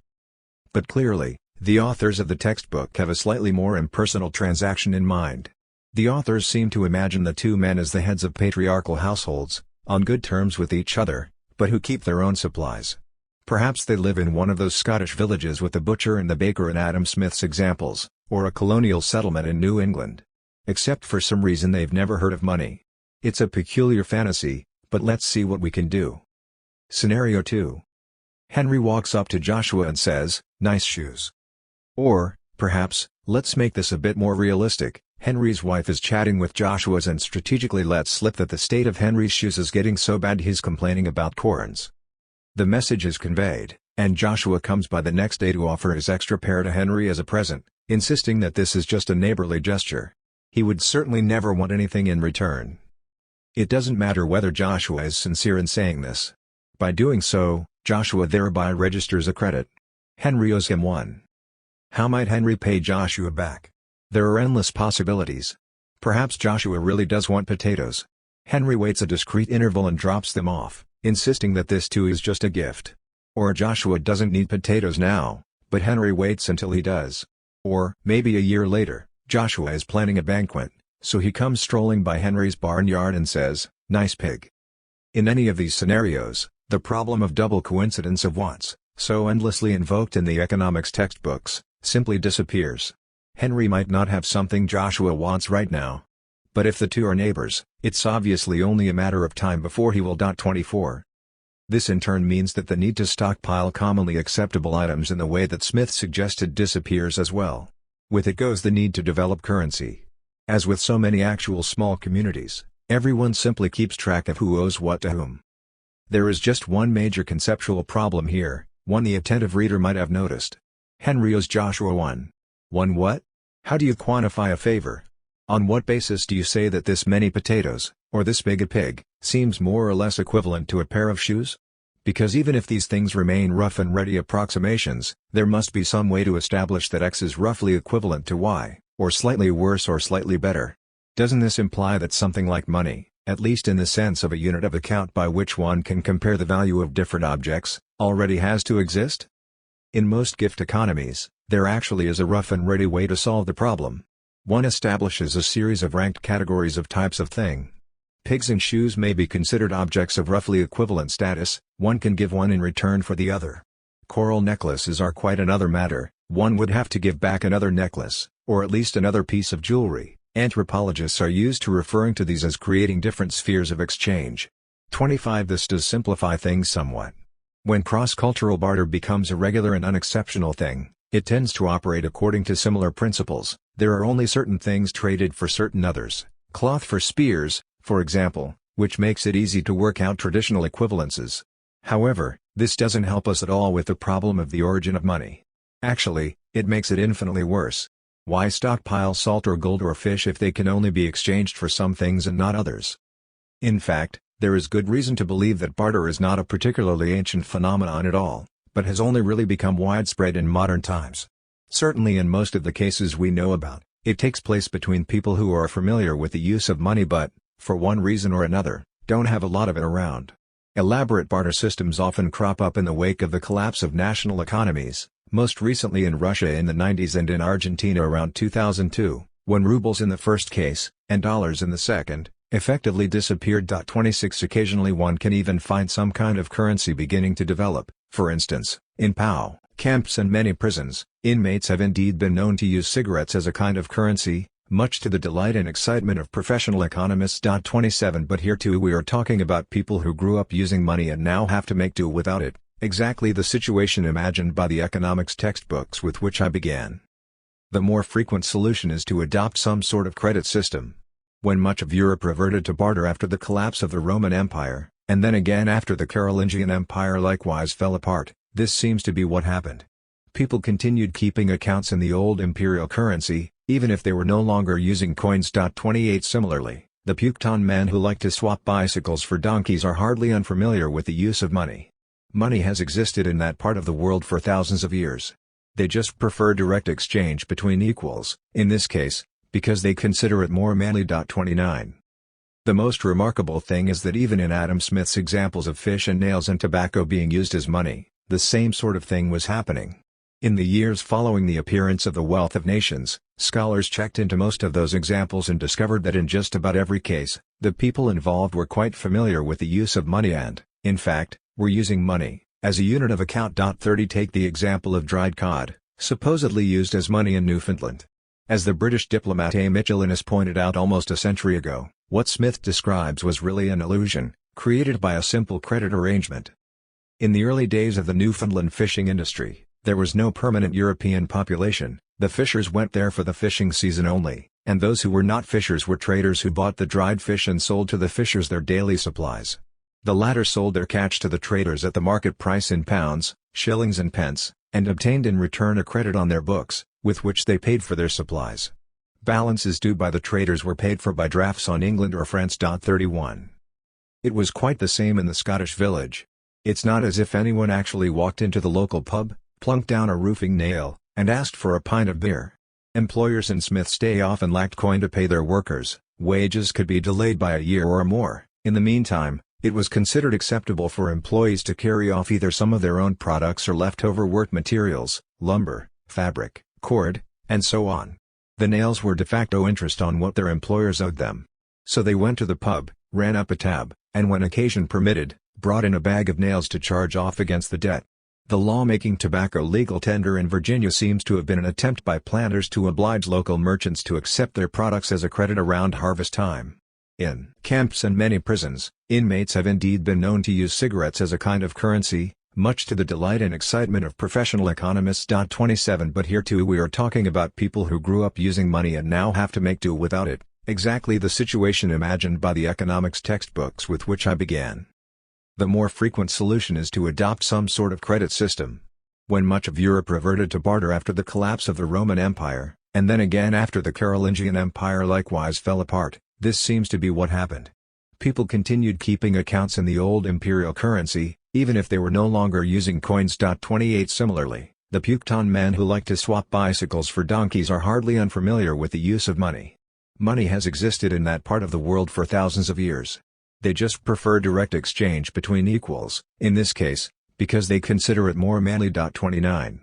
But clearly, the authors of the textbook have a slightly more impersonal transaction in mind. The authors seem to imagine the two men as the heads of patriarchal households, on good terms with each other, but who keep their own supplies. Perhaps they live in one of those Scottish villages with the butcher and the baker in Adam Smith's examples, or a colonial settlement in New England. Except for some reason they've never heard of money. It's a peculiar fantasy, but let's see what we can do. Scenario 2. Henry walks up to Joshua and says, "Nice shoes." Or, perhaps, let's make this a bit more realistic, Henry's wife is chatting with Joshua's and strategically lets slip that the state of Henry's shoes is getting so bad he's complaining about corns. The message is conveyed, and Joshua comes by the next day to offer his extra pair to Henry as a present, insisting that this is just a neighborly gesture. He would certainly never want anything in return. It doesn't matter whether Joshua is sincere in saying this. By doing so, Joshua thereby registers a credit. Henry owes him one. How might Henry pay Joshua back? There are endless possibilities. Perhaps Joshua really does want potatoes. Henry waits a discreet interval and drops them off, insisting that this too is just a gift. Or Joshua doesn't need potatoes now, but Henry waits until he does. Or, maybe a year later, Joshua is planning a banquet, so he comes strolling by Henry's barnyard and says, "Nice pig." In any of these scenarios, the problem of double coincidence of wants, so endlessly invoked in the economics textbooks, simply disappears. Henry might not have something Joshua wants right now. But if the two are neighbors, it's obviously only a matter of time before he will. 24. This in turn means that the need to stockpile commonly acceptable items in the way that Smith suggested disappears as well. With it goes the need to develop currency. As with so many actual small communities, everyone simply keeps track of who owes what to whom. There is just one major conceptual problem here, one the attentive reader might have noticed. Henry owes Joshua one. One what? How do you quantify a favor? On what basis do you say that this many potatoes, or this big a pig, seems more or less equivalent to a pair of shoes? Because even if these things remain rough and ready approximations, there must be some way to establish that X is roughly equivalent to Y, or slightly worse or slightly better. Doesn't this imply that something like money, at least in the sense of a unit of account by which one can compare the value of different objects, already has to exist? In most gift economies, there actually is a rough and ready way to solve the problem. One establishes a series of ranked categories of types of thing. Pigs and shoes may be considered objects of roughly equivalent status, one can give one in return for the other. Coral necklaces are quite another matter, one would have to give back another necklace, or at least another piece of jewelry, Anthropologists are used to referring to these as creating different spheres of exchange. 25. This does simplify things somewhat. When cross-cultural barter becomes a regular and unexceptional thing, it tends to operate according to similar principles. There are only certain things traded for certain others, cloth for spears, for example, which makes it easy to work out traditional equivalences. However, this doesn't help us at all with the problem of the origin of money. Actually, it makes it infinitely worse. Why stockpile salt or gold or fish if they can only be exchanged for some things and not others? In fact, there is good reason to believe that barter is not a particularly ancient phenomenon at all, but has only really become widespread in modern times. Certainly in most of the cases we know about, it takes place between people who are familiar with the use of money but, for one reason or another, don't have a lot of it around. Elaborate barter systems often crop up in the wake of the collapse of national economies, most recently in Russia in the 90s and in Argentina around 2002, when rubles in the first case, and dollars in the second, effectively disappeared. 26 Occasionally one can even find some kind of currency beginning to develop. For instance, in POW camps and many prisons, inmates have indeed been known to use cigarettes as a kind of currency, much to the delight and excitement of professional economists. 27 But here too we are talking about people who grew up using money and now have to make do without it, exactly the situation imagined by the economics textbooks with which I began. The more frequent solution is to adopt some sort of credit system. When much of Europe reverted to barter after the collapse of the Roman Empire, and then again after the Carolingian Empire likewise fell apart, this seems to be what happened. People continued keeping accounts in the old imperial currency, even if they were no longer using coins. 28 Similarly, the Pukton men who like to swap bicycles for donkeys are hardly unfamiliar with the use of money. Money has existed in that part of the world for thousands of years. They just prefer direct exchange between equals, in this case, because they consider it more manly. 29. The most remarkable thing is that even in Adam Smith's examples of fish and nails and tobacco being used as money, the same sort of thing was happening. In the years following the appearance of The Wealth of Nations, scholars checked into most of those examples and discovered that in just about every case, the people involved were quite familiar with the use of money and, in fact, were using money as a unit of account. 30 Take the example of dried cod, supposedly used as money in Newfoundland. As the British diplomat A. Michelinus pointed out almost a century ago, what Smith describes was really an illusion, created by a simple credit arrangement. In the early days of the Newfoundland fishing industry, there was no permanent European population, the fishers went there for the fishing season only, and those who were not fishers were traders who bought the dried fish and sold to the fishers their daily supplies. The latter sold their catch to the traders at the market price in pounds, shillings and pence, and obtained in return a credit on their books, with which they paid for their supplies. Balances due by the traders were paid for by drafts on England or France. 31. It was quite the same in the Scottish village. It's not as if anyone actually walked into the local pub, plunked down a roofing nail, and asked for a pint of beer. Employers in Smith's day often lacked coin to pay their workers, wages could be delayed by a year or more. In the meantime, it was considered acceptable for employees to carry off either some of their own products or leftover work materials, lumber, fabric, cord, and so on. The nails were de facto interest on what their employers owed them. So they went to the pub, ran up a tab, and when occasion permitted, brought in a bag of nails to charge off against the debt. The law making tobacco legal tender in Virginia seems to have been an attempt by planters to oblige local merchants to accept their products as a credit around harvest time. In camps and many prisons, inmates have indeed been known to use cigarettes as a kind of currency, much to the delight and excitement of professional economists. 27 But here too we are talking about people who grew up using money and now have to make do without it, exactly the situation imagined by the economics textbooks with which I began. The more frequent solution is to adopt some sort of credit system. When much of Europe reverted to barter after the collapse of the Roman Empire, and then again after the Carolingian Empire likewise fell apart, this seems to be what happened. People continued keeping accounts in the old imperial currency, even if they were no longer using coins. 28 Similarly, the Pukton men who like to swap bicycles for donkeys are hardly unfamiliar with the use of money. Money has existed in that part of the world for thousands of years. They just prefer direct exchange between equals, in this case, because they consider it more manly. 29.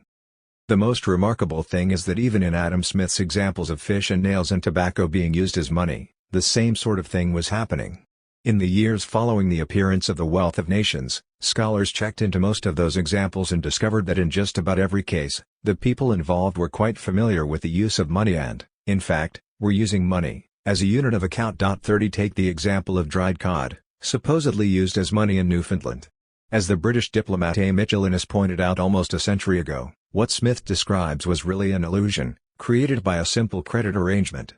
The most remarkable thing is that even in Adam Smith's examples of fish and nails and tobacco being used as money, the same sort of thing was happening. In the years following the appearance of The Wealth of Nations, scholars checked into most of those examples and discovered that in just about every case, the people involved were quite familiar with the use of money and, in fact, were using money as a unit of account. 30 Take the example of dried cod, supposedly used as money in Newfoundland. As the British diplomat A. Mitchell Innes pointed out almost a century ago, what Smith describes was really an illusion, created by a simple credit arrangement.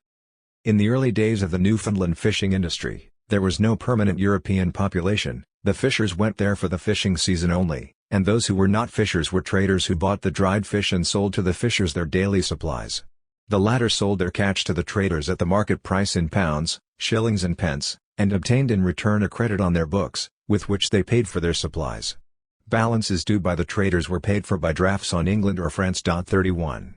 In the early days of the Newfoundland fishing industry, there was no permanent European population. The fishers went there for the fishing season only, and those who were not fishers were traders who bought the dried fish and sold to the fishers their daily supplies. The latter sold their catch to the traders at the market price in pounds, shillings and pence, and obtained in return a credit on their books, with which they paid for their supplies. Balances due by the traders were paid for by drafts on England or France. 31.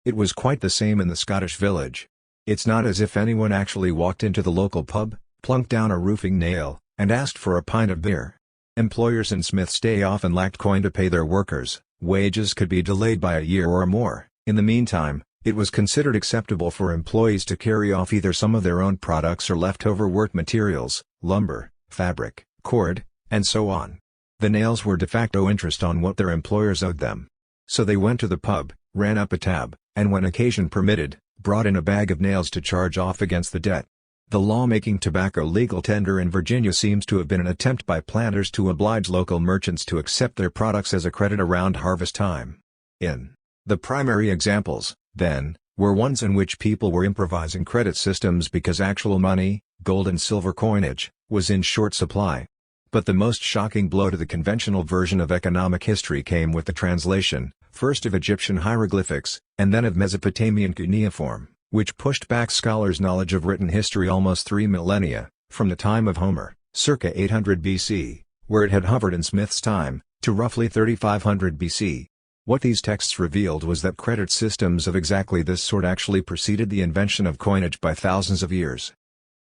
It was quite the same in the Scottish village. It's not as if anyone actually walked into the local pub, plunked down a roofing nail, and asked for a pint of beer. Employers in Smith's day often lacked coin to pay their workers. Wages could be delayed by a year or more. In the meantime, it was considered acceptable for employees to carry off either some of their own products or leftover work materials, lumber, fabric, cord, and so on. The nails were de facto interest on what their employers owed them. So they went to the pub, ran up a tab, and when occasion permitted, brought in a bag of nails to charge off against the debt. The law-making tobacco legal tender in Virginia seems to have been an attempt by planters to oblige local merchants to accept their products as a credit around harvest time. The primary examples, then, were ones in which people were improvising credit systems because actual money, gold and silver coinage, was in short supply. But the most shocking blow to the conventional version of economic history came with the translation, first of Egyptian hieroglyphics, and then of Mesopotamian cuneiform, which pushed back scholars' knowledge of written history almost 3 millennia, from the time of Homer, circa 800 BC, where it had hovered in Smith's time, to roughly 3500 BC. What these texts revealed was that credit systems of exactly this sort actually preceded the invention of coinage by thousands of years.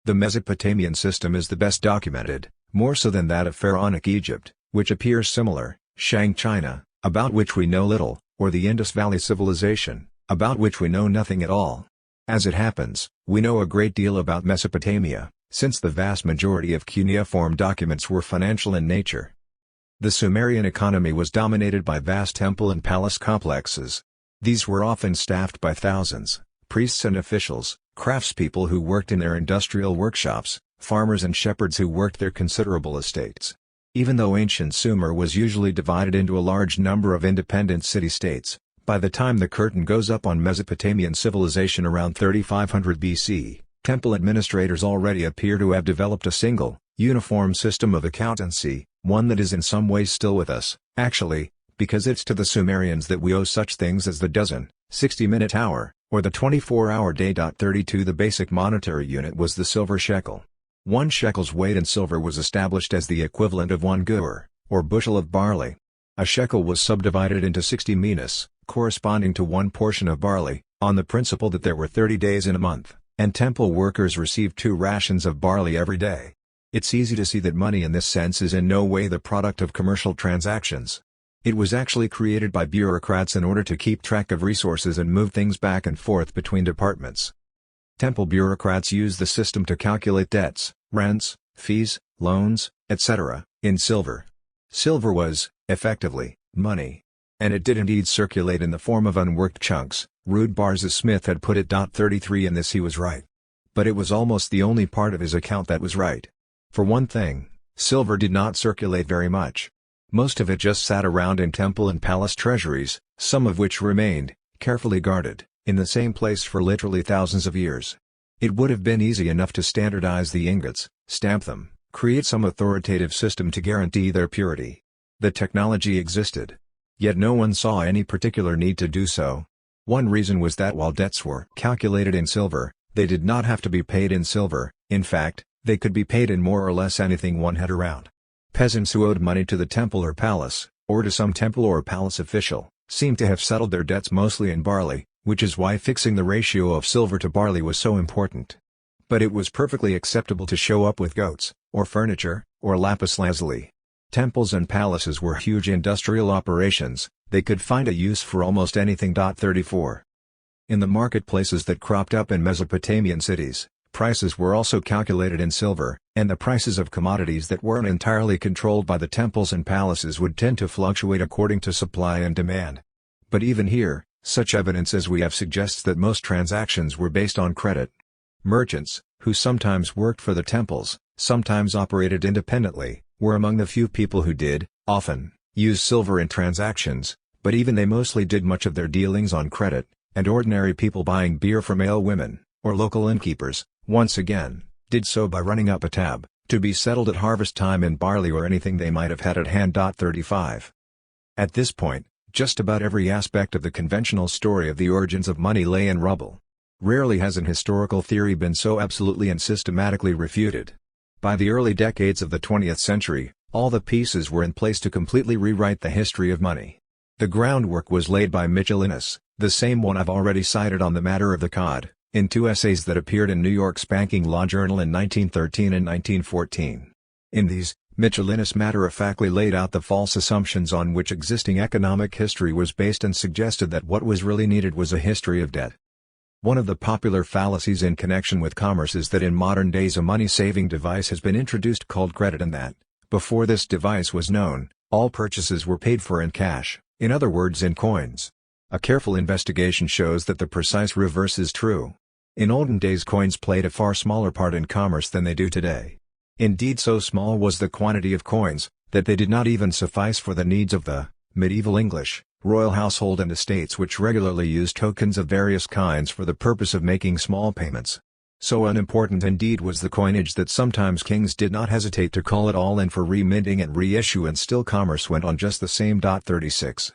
The Mesopotamian system is the best documented, more so than that of pharaonic Egypt, which appears similar, Shang China, about which we know little, or the Indus Valley Civilization, about which we know nothing at all. As it happens, we know a great deal about Mesopotamia, since the vast majority of cuneiform documents were financial in nature. The Sumerian economy was dominated by vast temple and palace complexes. These were often staffed by thousands, priests and officials, craftspeople who worked in their industrial workshops, farmers and shepherds who worked their considerable estates. Even though ancient Sumer was usually divided into a large number of independent city-states, by the time the curtain goes up on Mesopotamian civilization around 3500 BC, temple administrators already appear to have developed a single, uniform system of accountancy, one that is in some ways still with us, actually, because it's to the Sumerians that we owe such things as the dozen, 60-minute hour, or the 24-hour day. 32 The basic monetary unit was the silver shekel. 1 shekel's weight in silver was established as the equivalent of 1 gur, or bushel of barley. A shekel was subdivided into 60 minas, corresponding to 1 portion of barley, on the principle that there were 30 days in a month, and temple workers received 2 rations of barley every day. It's easy to see that money in this sense is in no way the product of commercial transactions. It was actually created by bureaucrats in order to keep track of resources and move things back and forth between departments. Temple bureaucrats used the system to calculate debts, rents, fees, loans, etc., in silver. Silver was, effectively, money. And it did indeed circulate in the form of unworked chunks, rude bars as Smith had put it. 33 In this he was right. But it was almost the only part of his account that was right. For one thing, silver did not circulate very much. Most of it just sat around in temple and palace treasuries, some of which remained, carefully guarded, in the same place for literally thousands of years. It would have been easy enough to standardize the ingots, stamp them, create some authoritative system to guarantee their purity. The technology existed. Yet no one saw any particular need to do so. One reason was that while debts were calculated in silver, they did not have to be paid in silver. In fact, they could be paid in more or less anything one had around. Peasants who owed money to the temple or palace, or to some temple or palace official, seemed to have settled their debts mostly in barley, which is why fixing the ratio of silver to barley was so important. But it was perfectly acceptable to show up with goats, or furniture, or lapis lazuli. Temples and palaces were huge industrial operations, they could find a use for almost anything. 34. In the marketplaces that cropped up in Mesopotamian cities, prices were also calculated in silver, and the prices of commodities that weren't entirely controlled by the temples and palaces would tend to fluctuate according to supply and demand. But even here, Such evidence as we have suggests that most transactions were based on credit. Merchants, who sometimes worked for the temples, sometimes operated independently, were among the few people who did, often, use silver in transactions, but even they mostly did much of their dealings on credit, and ordinary people buying beer from alewomen, or local innkeepers, once again, did so by running up a tab, to be settled at harvest time in barley or anything they might have had at hand. 35. At this point, just about every aspect of the conventional story of the origins of money lay in rubble. Rarely has an historical theory been so absolutely and systematically refuted. By the early decades of the 20th century, all the pieces were in place to completely rewrite the history of money. The groundwork was laid by Mitchell Innes, the same one I've already cited on the matter of the cod, in two essays that appeared in New York's Banking Law Journal in 1913 and 1914. In these, Mitchell Innes matter-of-factly laid out the false assumptions on which existing economic history was based and suggested that what was really needed was a history of debt. One of the popular fallacies in connection with commerce is that in modern days a money-saving device has been introduced called credit and that, before this device was known, all purchases were paid for in cash, in other words in coins. A careful investigation shows that the precise reverse is true. In olden days coins played a far smaller part in commerce than they do today. Indeed, so small was the quantity of coins, that they did not even suffice for the needs of the medieval English royal household and estates, which regularly used tokens of various kinds for the purpose of making small payments. So unimportant indeed was the coinage that sometimes kings did not hesitate to call it all in for reminting and reissue, and still commerce went on just the same. 36.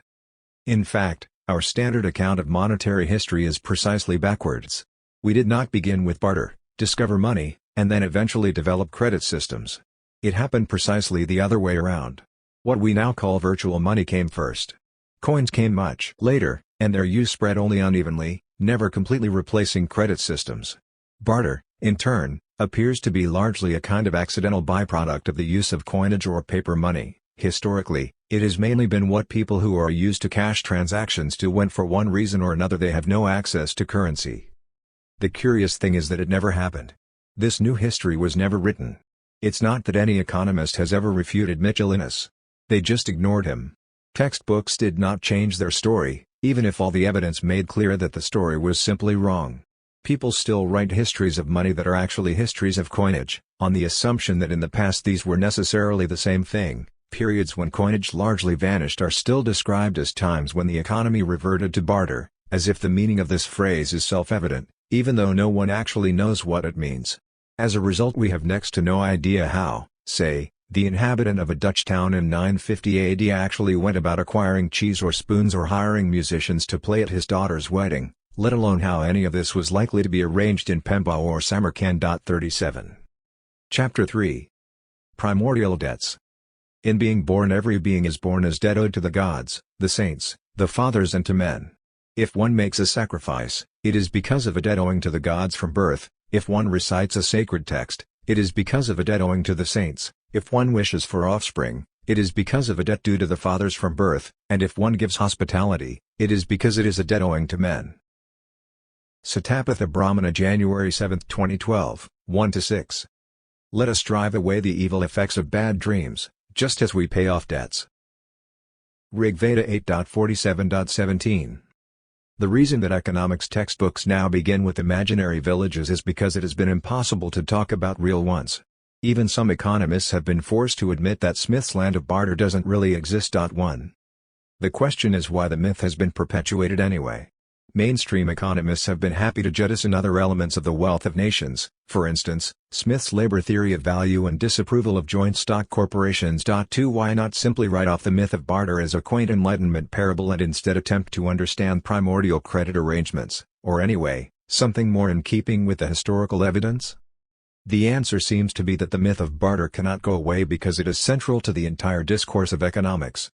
In fact, our standard account of monetary history is precisely backwards. We did not begin with barter, discover money, and then eventually develop credit systems. It happened precisely the other way around. What we now call virtual money came first. Coins came much later, and their use spread only unevenly, never completely replacing credit systems. Barter, in turn, appears to be largely a kind of accidental byproduct of the use of coinage or paper money. Historically, it has mainly been what people who are used to cash transactions do when for one reason or another they have no access to currency. The curious thing is that it never happened. This new history was never written. It's not that any economist has ever refuted Mitchell Innes. They just ignored him. Textbooks did not change their story, even if all the evidence made clear that the story was simply wrong. People still write histories of money that are actually histories of coinage, on the assumption that in the past these were necessarily the same thing. Periods when coinage largely vanished are still described as times when the economy reverted to barter, as if the meaning of this phrase is self-evident, even though no one actually knows what it means. As a result, we have next to no idea how, say, the inhabitant of a Dutch town in 950 AD actually went about acquiring cheese or spoons or hiring musicians to play at his daughter's wedding, let alone how any of this was likely to be arranged in Pemba or Samarkand. 37. Chapter 3. Primordial Debts. In being born, every being is born as debt owed to the gods, the saints, the fathers, and to men. If one makes a sacrifice, it is because of a debt owing to the gods from birth. If one recites a sacred text, it is because of a debt owing to the saints. If one wishes for offspring, it is because of a debt due to the fathers from birth, and if one gives hospitality, it is because it is a debt owing to men. Satapatha Brahmana, January 7, 2012, 1-6. Let us drive away the evil effects of bad dreams, just as we pay off debts. Rigveda 8.47.17. The reason that economics textbooks now begin with imaginary villages is because it has been impossible to talk about real ones. Even some economists have been forced to admit that Smith's land of barter doesn't really exist. 1. The question is why the myth has been perpetuated anyway. Mainstream economists have been happy to jettison other elements of the wealth of nations, for instance, Smith's labor theory of value and disapproval of joint stock corporations. 2. Why not simply write off the myth of barter as a quaint Enlightenment parable and instead attempt to understand primordial credit arrangements, or anyway, something more in keeping with the historical evidence? The answer seems to be that the myth of barter cannot go away because it is central to the entire discourse of economics.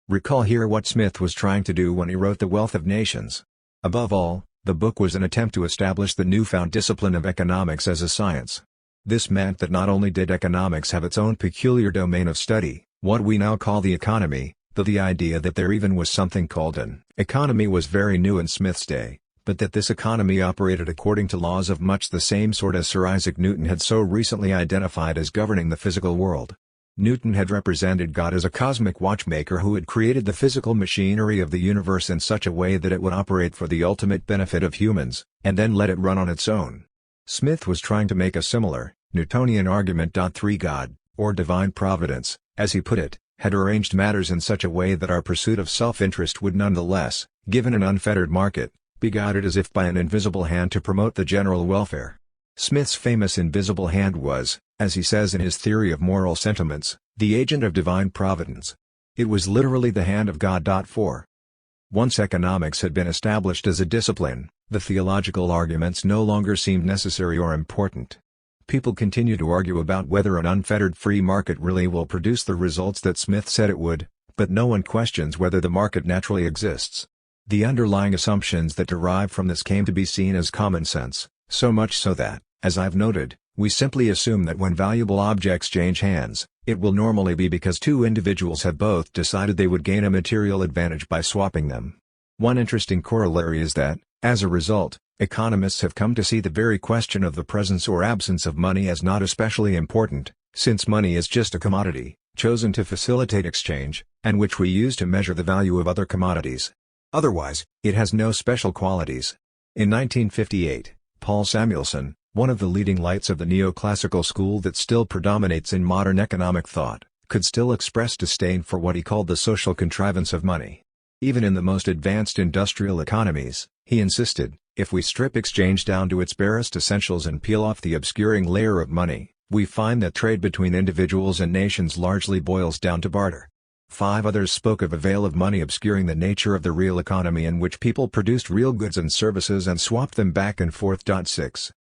Recall here what Smith was trying to do when he wrote The Wealth of Nations. Above all, the book was an attempt to establish the newfound discipline of economics as a science. This meant that not only did economics have its own peculiar domain of study, what we now call the economy, though the idea that there even was something called an economy was very new in Smith's day, but that this economy operated according to laws of much the same sort as Sir Isaac Newton had so recently identified as governing the physical world. Newton had represented God as a cosmic watchmaker who had created the physical machinery of the universe in such a way that it would operate for the ultimate benefit of humans, and then let it run on its own. Smith was trying to make a similar, Newtonian argument. 3 God, or divine providence, as he put it, had arranged matters in such a way that our pursuit of self-interest would nonetheless, given an unfettered market, be guided as if by an invisible hand to promote the general welfare. Smith's famous invisible hand was, as he says in his theory of moral sentiments, the agent of divine providence. It was literally the hand of God. Once economics had been established as a discipline, the theological arguments no longer seemed necessary or important. People continue to argue about whether an unfettered free market really will produce the results that Smith said it would, but no one questions whether the market naturally exists. The underlying assumptions that derive from this came to be seen as common sense, so much so that, as I've noted, we simply assume that when valuable objects change hands, it will normally be because two individuals have both decided they would gain a material advantage by swapping them. One interesting corollary is that, as a result, economists have come to see the very question of the presence or absence of money as not especially important, since money is just a commodity, chosen to facilitate exchange, and which we use to measure the value of other commodities. Otherwise, it has no special qualities. In 1958, Paul Samuelson, one of the leading lights of the neoclassical school that still predominates in modern economic thought, could still express disdain for what he called the social contrivance of money. Even in the most advanced industrial economies, he insisted, if we strip exchange down to its barest essentials and peel off the obscuring layer of money, we find that trade between individuals and nations largely boils down to barter. 5 others spoke of a veil of money obscuring the nature of the real economy in which people produced real goods and services and swapped them back and forth. 6.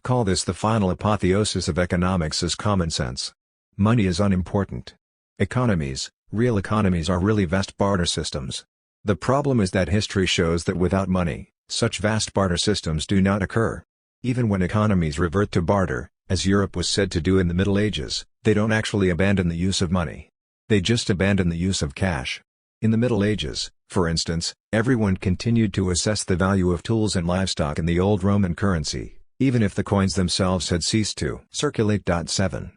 Call this the final apotheosis of economics as common sense. Money is unimportant. Economies, real economies, are really vast barter systems. The problem is that history shows that without money, such vast barter systems do not occur. Even when economies revert to barter, as Europe was said to do in the Middle Ages, they don't actually abandon the use of money. They just abandon the use of cash. In the Middle Ages, for instance, everyone continued to assess the value of tools and livestock in the old Roman currency, even if the coins themselves had ceased to circulate. 7.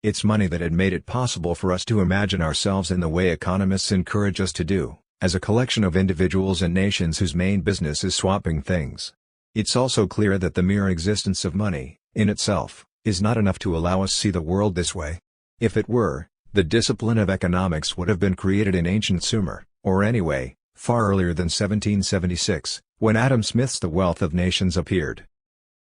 It's money that had made it possible for us to imagine ourselves in the way economists encourage us to do, as a collection of individuals and nations whose main business is swapping things. It's also clear that the mere existence of money, in itself, is not enough to allow us see the world this way. If it were, the discipline of economics would have been created in ancient Sumer, or anyway, far earlier than 1776, when Adam Smith's The Wealth of Nations appeared.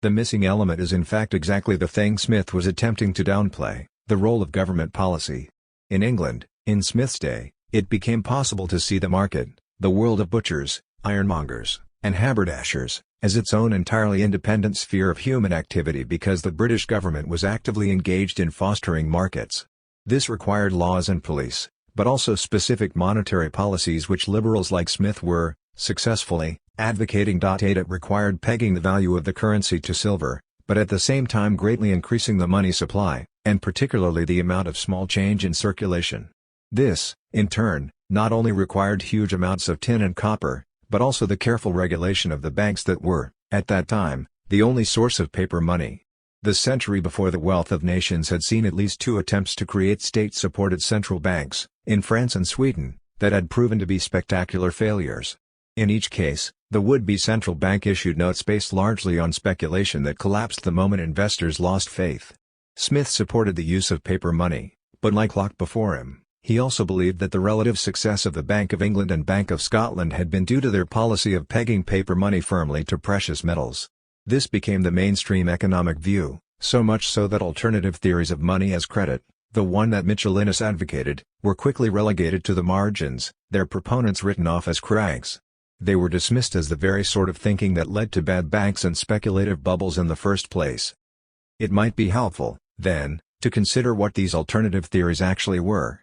The missing element is in fact exactly the thing Smith was attempting to downplay, the role of government policy. In England, in Smith's day, it became possible to see the market, the world of butchers, ironmongers, and haberdashers, as its own entirely independent sphere of human activity because the British government was actively engaged in fostering markets. This required laws and police, but also specific monetary policies which liberals like Smith were, successfully, advocating. It required pegging the value of the currency to silver, but at the same time greatly increasing the money supply, and particularly the amount of small change in circulation. This, in turn, not only required huge amounts of tin and copper, but also the careful regulation of the banks that were, at that time, the only source of paper money. The century before The Wealth of Nations had seen at least 2 attempts to create state-supported central banks, in France and Sweden, that had proven to be spectacular failures. In each case, the would-be central bank issued notes based largely on speculation that collapsed the moment investors lost faith. Smith supported the use of paper money, but like Locke before him, he also believed that the relative success of the Bank of England and Bank of Scotland had been due to their policy of pegging paper money firmly to precious metals. This became the mainstream economic view, so much so that alternative theories of money as credit, the one that Michelinus advocated, were quickly relegated to the margins, their proponents written off as cranks. They were dismissed as the very sort of thinking that led to bad banks and speculative bubbles in the first place. It might be helpful, then, to consider what these alternative theories actually were.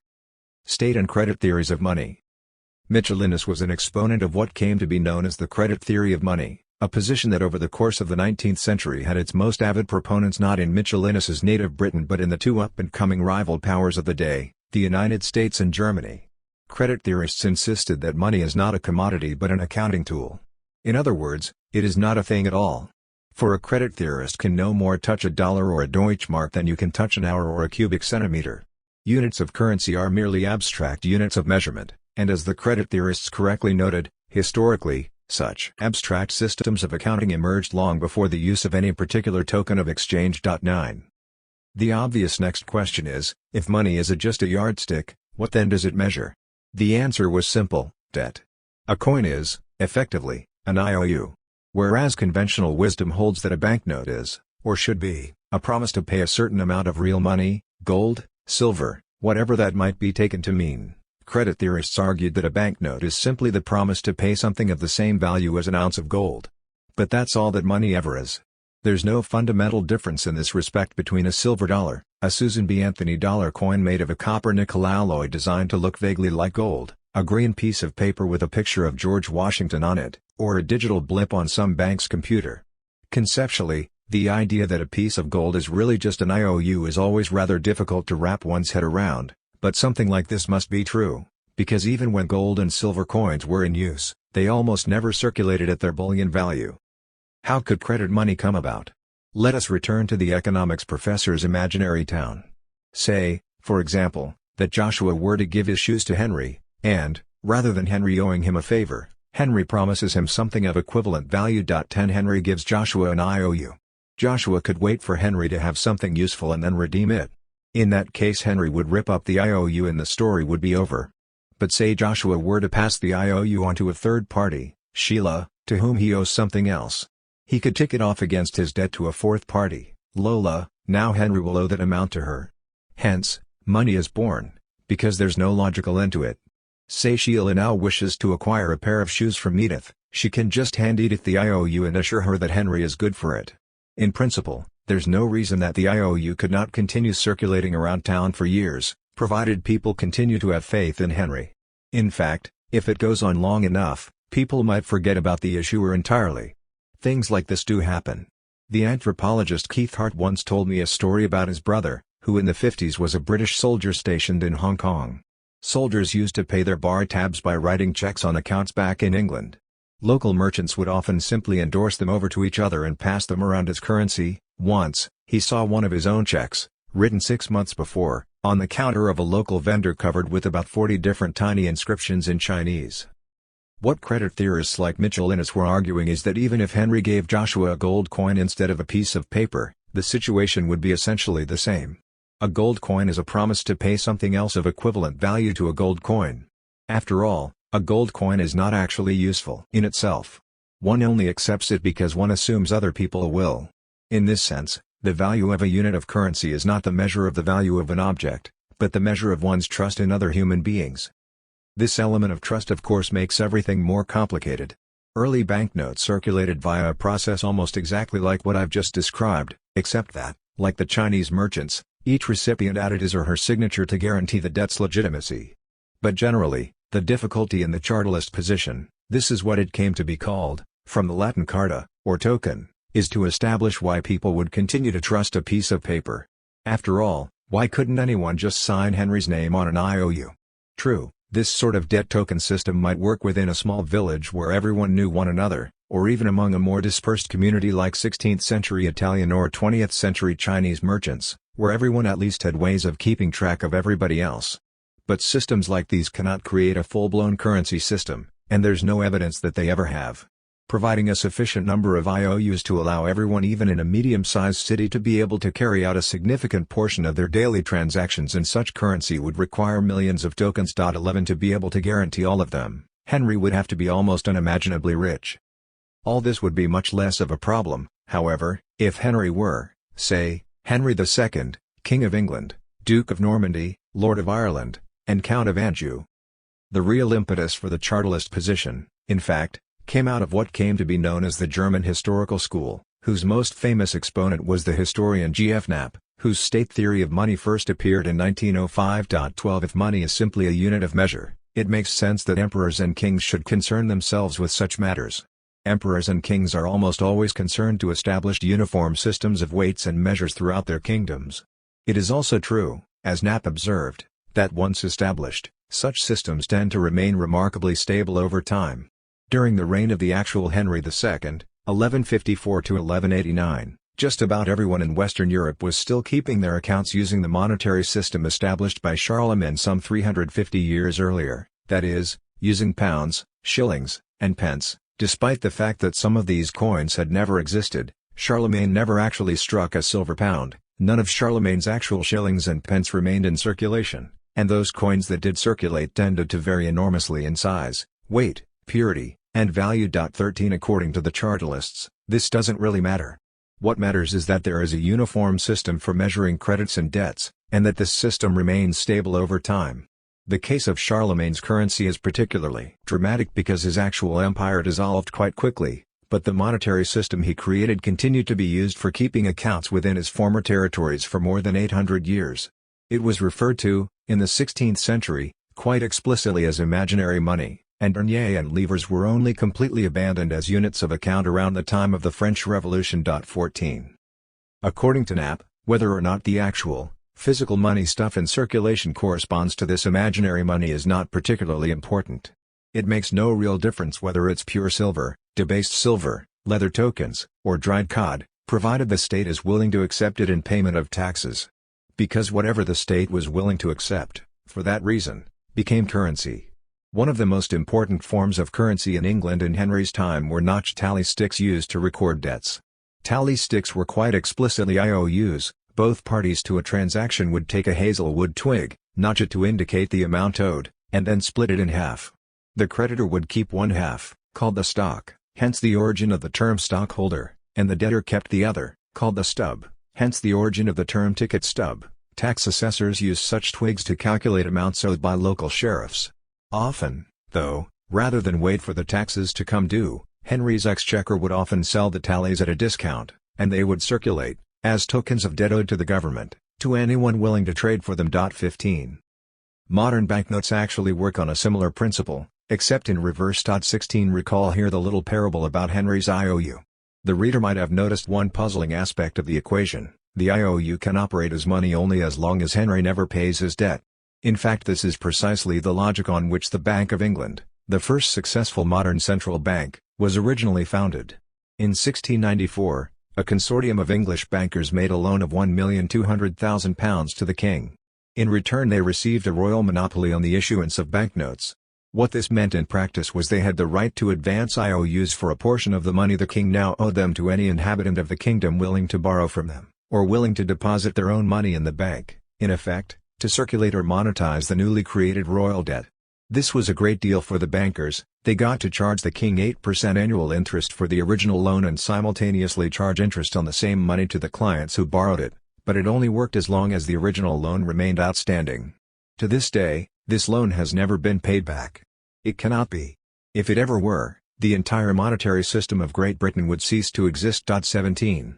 State and credit theories of money. Michelinus was an exponent of what came to be known as the credit theory of money, a position that over the course of the 19th century had its most avid proponents not in Michelinus's native Britain but in the 2 up-and-coming rival powers of the day, the United States and Germany. Credit theorists insisted that money is not a commodity but an accounting tool. In other words, it is not a thing at all. For a credit theorist can no more touch a dollar or a Deutschmark than you can touch an hour or a cubic centimeter. Units of currency are merely abstract units of measurement, and as the credit theorists correctly noted, historically, such abstract systems of accounting emerged long before the use of any particular token of exchange. 9. The obvious next question is, if money is just a yardstick, what then does it measure? The answer was simple: debt. A coin is, effectively, an IOU. Whereas conventional wisdom holds that a banknote is, or should be, a promise to pay a certain amount of real money, gold, silver, whatever that might be taken to mean, credit theorists argued that a banknote is simply the promise to pay something of the same value as an ounce of gold. But that's all that money ever is. There's no fundamental difference in this respect between a silver dollar, a Susan B. Anthony dollar coin made of a copper-nickel alloy designed to look vaguely like gold, a green piece of paper with a picture of George Washington on it, or a digital blip on some bank's computer. Conceptually, the idea that a piece of gold is really just an IOU is always rather difficult to wrap one's head around, but something like this must be true, because even when gold and silver coins were in use, they almost never circulated at their bullion value. How could credit money come about? Let us return to the economics professor's imaginary town. Say, for example, that Joshua were to give his shoes to Henry, and, rather than Henry owing him a favor, Henry promises him something of equivalent value. 10 Henry gives Joshua an IOU. Joshua could wait for Henry to have something useful and then redeem it. In that case Henry would rip up the IOU and the story would be over. But say Joshua were to pass the IOU on to a third party, Sheila, to whom he owes something else. He could tick it off against his debt to a fourth party, Lola. Now Henry will owe that amount to her. Hence, money is born, because there's no logical end to it. Say Sheila now wishes to acquire a pair of shoes from Edith, she can just hand Edith the IOU and assure her that Henry is good for it. In principle, there's no reason that the IOU could not continue circulating around town for years, provided people continue to have faith in Henry. In fact, if it goes on long enough, people might forget about the issuer entirely. Things like this do happen. The anthropologist Keith Hart once told me a story about his brother, who in the 50s was a British soldier stationed in Hong Kong. Soldiers used to pay their bar tabs by writing checks on accounts back in England. Local merchants would often simply endorse them over to each other and pass them around as currency. Once, he saw one of his own checks, written 6 months before, on the counter of a local vendor covered with about 40 different tiny inscriptions in Chinese. What credit theorists like Mitchell Innes were arguing is that even if Henry gave Joshua a gold coin instead of a piece of paper, the situation would be essentially the same. A gold coin is a promise to pay something else of equivalent value to a gold coin. After all, a gold coin is not actually useful in itself. One only accepts it because one assumes other people will. In this sense, the value of a unit of currency is not the measure of the value of an object, but the measure of one's trust in other human beings. This element of trust of course makes everything more complicated. Early banknotes circulated via a process almost exactly like what I've just described, except that, like the Chinese merchants, each recipient added his or her signature to guarantee the debt's legitimacy. But generally, the difficulty in the chartalist position, this is what it came to be called, from the Latin carta, or token, is to establish why people would continue to trust a piece of paper. After all, why couldn't anyone just sign Henry's name on an IOU? True, this sort of debt token system might work within a small village where everyone knew one another, or even among a more dispersed community like 16th century Italian or 20th century Chinese merchants, where everyone at least had ways of keeping track of everybody else. But systems like these cannot create a full-blown currency system, and there's no evidence that they ever have. Providing a sufficient number of IOUs to allow everyone even in a medium-sized city to be able to carry out a significant portion of their daily transactions in such currency would require millions of tokens. 11 To be able to guarantee all of them, Henry would have to be almost unimaginably rich. All this would be much less of a problem, however, if Henry were, say, Henry II, King of England, Duke of Normandy, Lord of Ireland, and Count of Anjou. The real impetus for the chartalist position, in fact, came out of what came to be known as the German historical school, whose most famous exponent was the historian G. F. Knapp, whose state theory of money first appeared in 1905. 12 If money is simply a unit of measure, it makes sense that emperors and kings should concern themselves with such matters. Emperors and kings are almost always concerned to establish uniform systems of weights and measures throughout their kingdoms. It is also true, as Knapp observed, that once established, such systems tend to remain remarkably stable over time. During the reign of the actual Henry II, 1154 to 1189, Just about everyone in Western Europe was still keeping their accounts using the monetary system established by Charlemagne some 350 years earlier, that is, using pounds, shillings, and pence. Despite the fact that some of these coins had never existed, Charlemagne never actually struck a silver pound. None of Charlemagne's actual shillings and pence remained in circulation, and those coins that did circulate tended to vary enormously in size, weight, purity, and value. 13 According to the chartalists, this doesn't really matter. What matters is that there is a uniform system for measuring credits and debts, and that this system remains stable over time. The case of Charlemagne's currency is particularly dramatic because his actual empire dissolved quite quickly, but the monetary system he created continued to be used for keeping accounts within his former territories for more than 800 years. It was referred to, in the 16th century, quite explicitly as imaginary money, and deniers and livres were only completely abandoned as units of account around the time of the French Revolution. 14. According to Knapp, whether or not the actual, physical money stuff in circulation corresponds to this imaginary money is not particularly important. It makes no real difference whether it's pure silver, debased silver, leather tokens, or dried cod, provided the state is willing to accept it in payment of taxes. Because whatever the state was willing to accept, for that reason, became currency. One of the most important forms of currency in England in Henry's time were notched tally sticks used to record debts. Tally sticks were quite explicitly IOUs. Both parties to a transaction would take a hazelwood twig, notch it to indicate the amount owed, and then split it in half. The creditor would keep one half, called the stock, hence the origin of the term stockholder, and the debtor kept the other, called the stub, hence the origin of the term ticket stub. Tax assessors used such twigs to calculate amounts owed by local sheriffs. Often, though, rather than wait for the taxes to come due, Henry's exchequer would often sell the tallies at a discount, and they would circulate, as tokens of debt owed to the government, to anyone willing to trade for them. 15. Modern banknotes actually work on a similar principle, except in reverse. 16 Recall here the little parable about Henry's IOU. The reader might have noticed one puzzling aspect of the equation: the IOU can operate as money only as long as Henry never pays his debt. In fact, this is precisely the logic on which the Bank of England, the first successful modern central bank, was originally founded. In 1694, a consortium of English bankers made a loan of £1,200,000 to the king. In return they received a royal monopoly on the issuance of banknotes. What this meant in practice was they had the right to advance IOUs for a portion of the money the king now owed them to any inhabitant of the kingdom willing to borrow from them, or willing to deposit their own money in the bank, in effect, to circulate or monetize the newly created royal debt. This was a great deal for the bankers. They got to charge the king 8% annual interest for the original loan and simultaneously charge interest on the same money to the clients who borrowed it, but it only worked as long as the original loan remained outstanding. To this day, this loan has never been paid back. It cannot be. If it ever were, the entire monetary system of Great Britain would cease to exist. 17.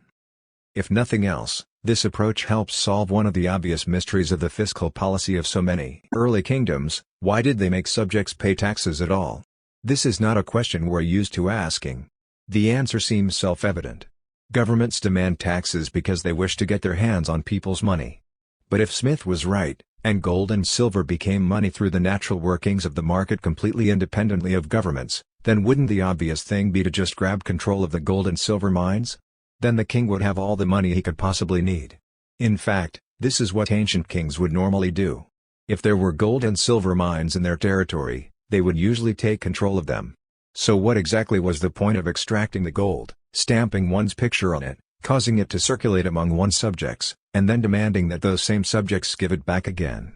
If nothing else, this approach helps solve one of the obvious mysteries of the fiscal policy of so many early kingdoms: why did they make subjects pay taxes at all? This is not a question we're used to asking. The answer seems self-evident. Governments demand taxes because they wish to get their hands on people's money. But if Smith was right, and gold and silver became money through the natural workings of the market completely independently of governments, then wouldn't the obvious thing be to just grab control of the gold and silver mines? Then the king would have all the money he could possibly need. In fact, this is what ancient kings would normally do. If there were gold and silver mines in their territory, they would usually take control of them. So what exactly was the point of extracting the gold, stamping one's picture on it, causing it to circulate among one's subjects, and then demanding that those same subjects give it back again?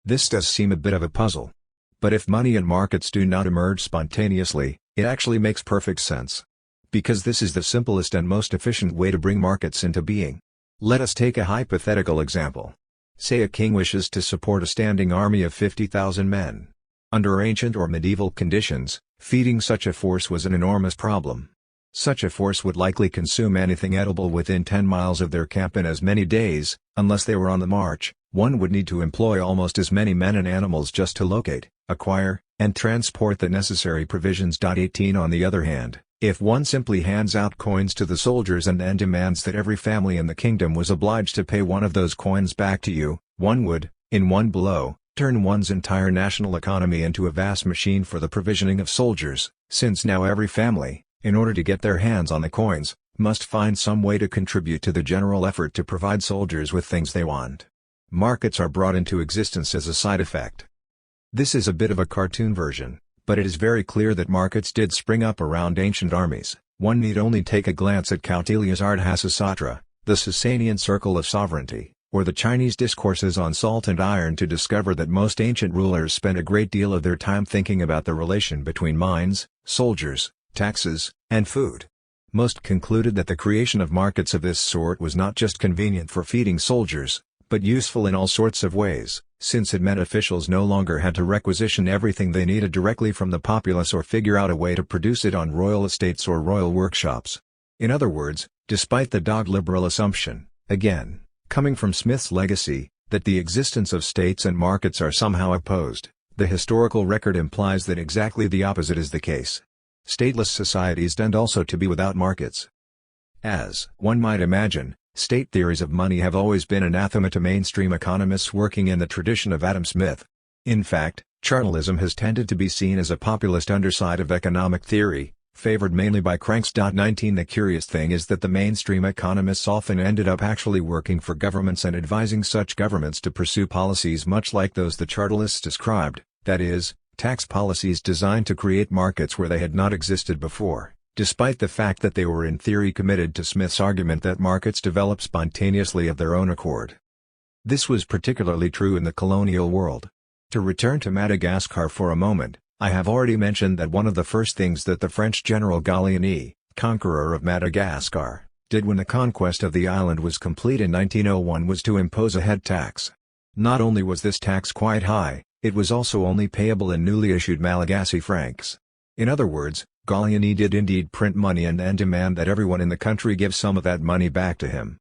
This does seem a bit of a puzzle. But if money and markets do not emerge spontaneously, it actually makes perfect sense. Because this is the simplest and most efficient way to bring markets into being. Let us take a hypothetical example. Say a king wishes to support a standing army of 50,000 men. Under ancient or medieval conditions, feeding such a force was an enormous problem. Such a force would likely consume anything edible within 10 miles of their camp in as many days. Unless they were on the march, one would need to employ almost as many men and animals just to locate, acquire, and transport the necessary provisions. 18 On the other hand, if one simply hands out coins to the soldiers and then demands that every family in the kingdom was obliged to pay one of those coins back to you, one would, in one blow, turn one's entire national economy into a vast machine for the provisioning of soldiers, since now every family, in order to get their hands on the coins, must find some way to contribute to the general effort to provide soldiers with things they want. Markets are brought into existence as a side effect. This is a bit of a cartoon version, but it is very clear that markets did spring up around ancient armies. One need only take a glance at Kautilya's Ardhasasutra, the Sasanian Circle of Sovereignty, or the Chinese discourses on salt and iron to discover that most ancient rulers spent a great deal of their time thinking about the relation between mines, soldiers, taxes, and food. Most concluded that the creation of markets of this sort was not just convenient for feeding soldiers, but useful in all sorts of ways, since it meant officials no longer had to requisition everything they needed directly from the populace or figure out a way to produce it on royal estates or royal workshops. In other words, despite the dog-liberal assumption, again, coming from Smith's legacy, that the existence of states and markets are somehow opposed, the historical record implies that exactly the opposite is the case. Stateless societies tend also to be without markets. As one might imagine, state theories of money have always been anathema to mainstream economists working in the tradition of Adam Smith. In fact, chartalism has tended to be seen as a populist underside of economic theory, favored mainly by cranks. 19 The curious thing is that the mainstream economists often ended up actually working for governments and advising such governments to pursue policies much like those the chartalists described, that is, tax policies designed to create markets where they had not existed before, despite the fact that they were in theory committed to Smith's argument that markets develop spontaneously of their own accord. This was particularly true in the colonial world. To return to Madagascar for a moment, I have already mentioned that one of the first things that the French general Gallieni, conqueror of Madagascar, did when the conquest of the island was complete in 1901 was to impose a head tax. Not only was this tax quite high, it was also only payable in newly issued Malagasy francs. In other words, Gallieni did indeed print money and then demand that everyone in the country give some of that money back to him.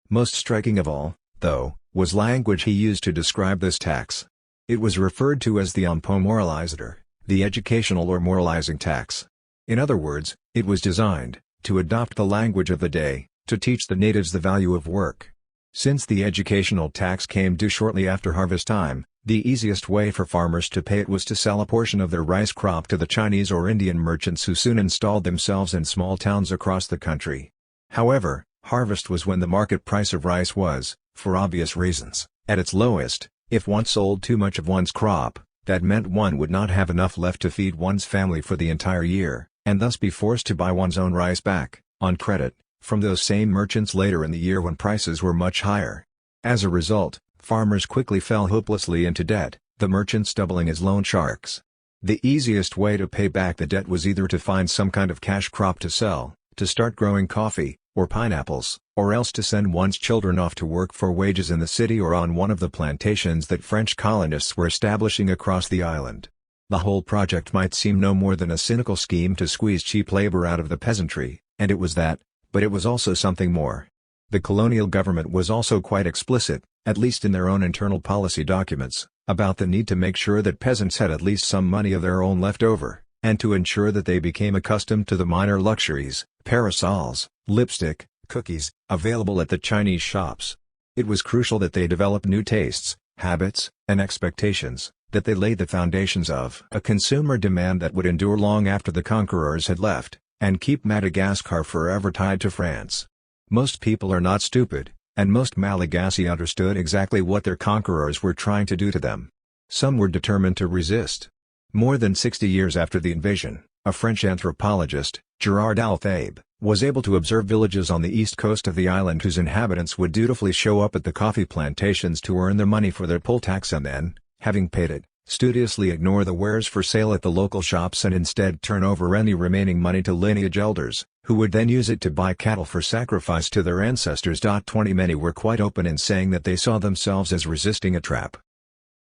Most striking of all, though, was language he used to describe this tax. It was referred to as the impôt moralisateur, the educational or moralizing tax. In other words, it was designed, to adopt the language of the day, to teach the natives the value of work. Since the educational tax came due shortly after harvest time, the easiest way for farmers to pay it was to sell a portion of their rice crop to the Chinese or Indian merchants who soon installed themselves in small towns across the country. However, harvest was when the market price of rice was, for obvious reasons, at its lowest. If one sold too much of one's crop, that meant one would not have enough left to feed one's family for the entire year, and thus be forced to buy one's own rice back, on credit, from those same merchants later in the year when prices were much higher. As a result, farmers quickly fell hopelessly into debt, the merchants doubling as loan sharks. The easiest way to pay back the debt was either to find some kind of cash crop to sell, to start growing coffee, or pineapples, or else to send one's children off to work for wages in the city or on one of the plantations that French colonists were establishing across the island. The whole project might seem no more than a cynical scheme to squeeze cheap labor out of the peasantry, and it was that, but it was also something more. The colonial government was also quite explicit, at least in their own internal policy documents, about the need to make sure that peasants had at least some money of their own left over, and to ensure that they became accustomed to the minor luxuries, parasols, lipstick, cookies, available at the Chinese shops. It was crucial that they develop new tastes, habits, and expectations, that they laid the foundations of a consumer demand that would endure long after the conquerors had left, and keep Madagascar forever tied to France. Most people are not stupid, and most Malagasy understood exactly what their conquerors were trying to do to them. Some were determined to resist. More than 60 years after the invasion, a French anthropologist, Gerard Alphabe, was able to observe villages on the east coast of the island whose inhabitants would dutifully show up at the coffee plantations to earn their money for their poll tax and then, having paid it, studiously ignore the wares for sale at the local shops and instead turn over any remaining money to lineage elders, who would then use it to buy cattle for sacrifice to their ancestors. 20 Many were quite open in saying that they saw themselves as resisting a trap.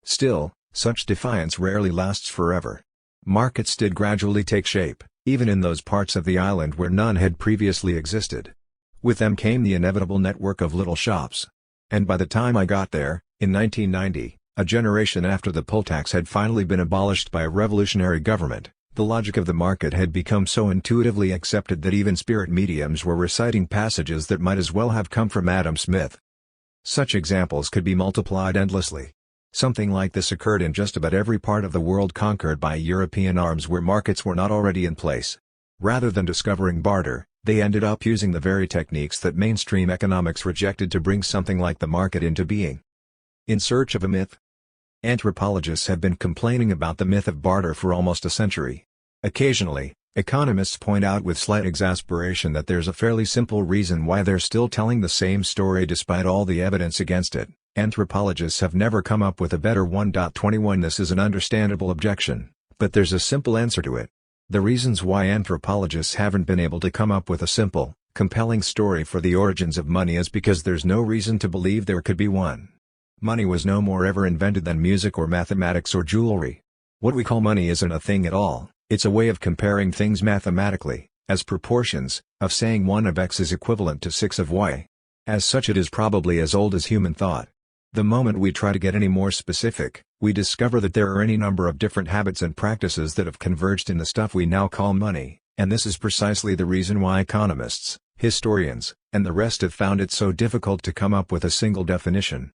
Still, such defiance rarely lasts forever. Markets did gradually take shape, even in those parts of the island where none had previously existed. With them came the inevitable network of little shops. And by the time I got there, in 1990, a generation after the poll tax had finally been abolished by a revolutionary government, the logic of the market had become so intuitively accepted that even spirit mediums were reciting passages that might as well have come from Adam Smith. Such examples could be multiplied endlessly. Something like this occurred in just about every part of the world conquered by European arms where markets were not already in place. Rather than discovering barter, They ended up using the very techniques that mainstream economics rejected to bring something like the market into being. In search of a myth? Anthropologists have been complaining about the myth of barter for almost a century. Occasionally, economists point out with slight exasperation that there's a fairly simple reason why they're still telling the same story despite all the evidence against it. Anthropologists have never come up with a better one. 21 This is an understandable objection, but there's a simple answer to it. The reasons why anthropologists haven't been able to come up with a simple, compelling story for the origins of money is because there's no reason to believe there could be one. Money was no more ever invented than music or mathematics or jewelry. What we call money isn't a thing at all, it's a way of comparing things mathematically, as proportions, of saying 1 of x is equivalent to 6 of y. As such it is probably as old as human thought. The moment we try to get any more specific, we discover that there are any number of different habits and practices that have converged in the stuff we now call money, and this is precisely the reason why economists, historians, and the rest have found it so difficult to come up with a single definition.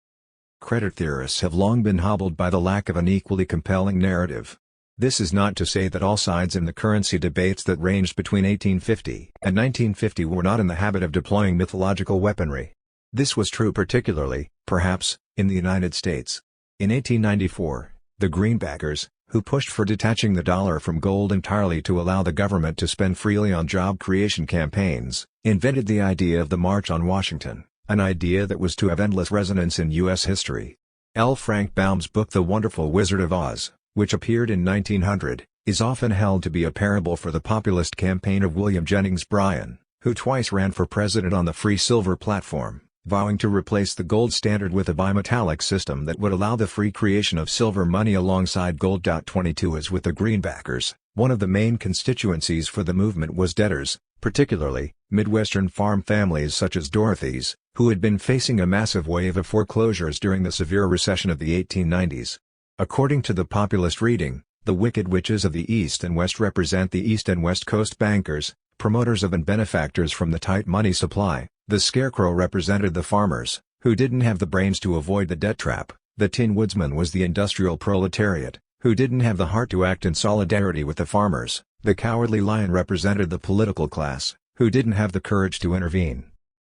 Credit theorists have long been hobbled by the lack of an equally compelling narrative. This is not to say that all sides in the currency debates that ranged between 1850 and 1950 were not in the habit of deploying mythological weaponry. This was true particularly, perhaps, in the United States. In 1894, the Greenbackers, who pushed for detaching the dollar from gold entirely to allow the government to spend freely on job creation campaigns, invented the idea of the March on Washington, an idea that was to have endless resonance in U.S. history. L. Frank Baum's book The Wonderful Wizard of Oz, which appeared in 1900, is often held to be a parable for the populist campaign of William Jennings Bryan, who twice ran for president on the free silver platform, vowing to replace the gold standard with a bimetallic system that would allow the free creation of silver money alongside gold. 22 As with the Greenbackers, one of the main constituencies for the movement was debtors, particularly, Midwestern farm families such as Dorothy's, who had been facing a massive wave of foreclosures during the severe recession of the 1890s. According to the populist reading, the Wicked Witches of the East and West represent the East and West Coast bankers, promoters of and benefactors from the tight money supply. The Scarecrow represented the farmers, who didn't have the brains to avoid the debt trap. The Tin Woodsman was the industrial proletariat, who didn't have the heart to act in solidarity with the farmers. The Cowardly Lion represented the political class, who didn't have the courage to intervene.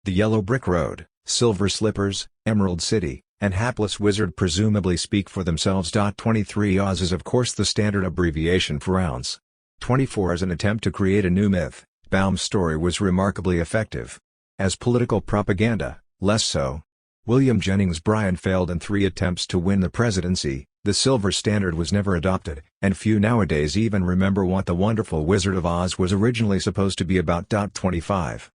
The Yellow Brick Road, Silver Slippers, Emerald City, and Hapless Wizard presumably speak for themselves. 23 Oz is of course the standard abbreviation for ounce. 24 As an attempt to create a new myth, Baum's story was remarkably effective. As political propaganda, less so. William Jennings Bryan failed in 3 attempts to win the presidency, the silver standard was never adopted, and few nowadays even remember what The Wonderful Wizard of Oz was originally supposed to be about. 25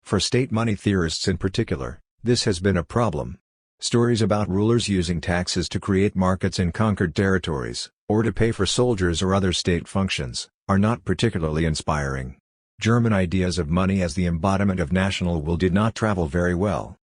For state money theorists in particular, this has been a problem. Stories about rulers using taxes to create markets in conquered territories, or to pay for soldiers or other state functions, are not particularly inspiring. German ideas of money as the embodiment of national will did not travel very well.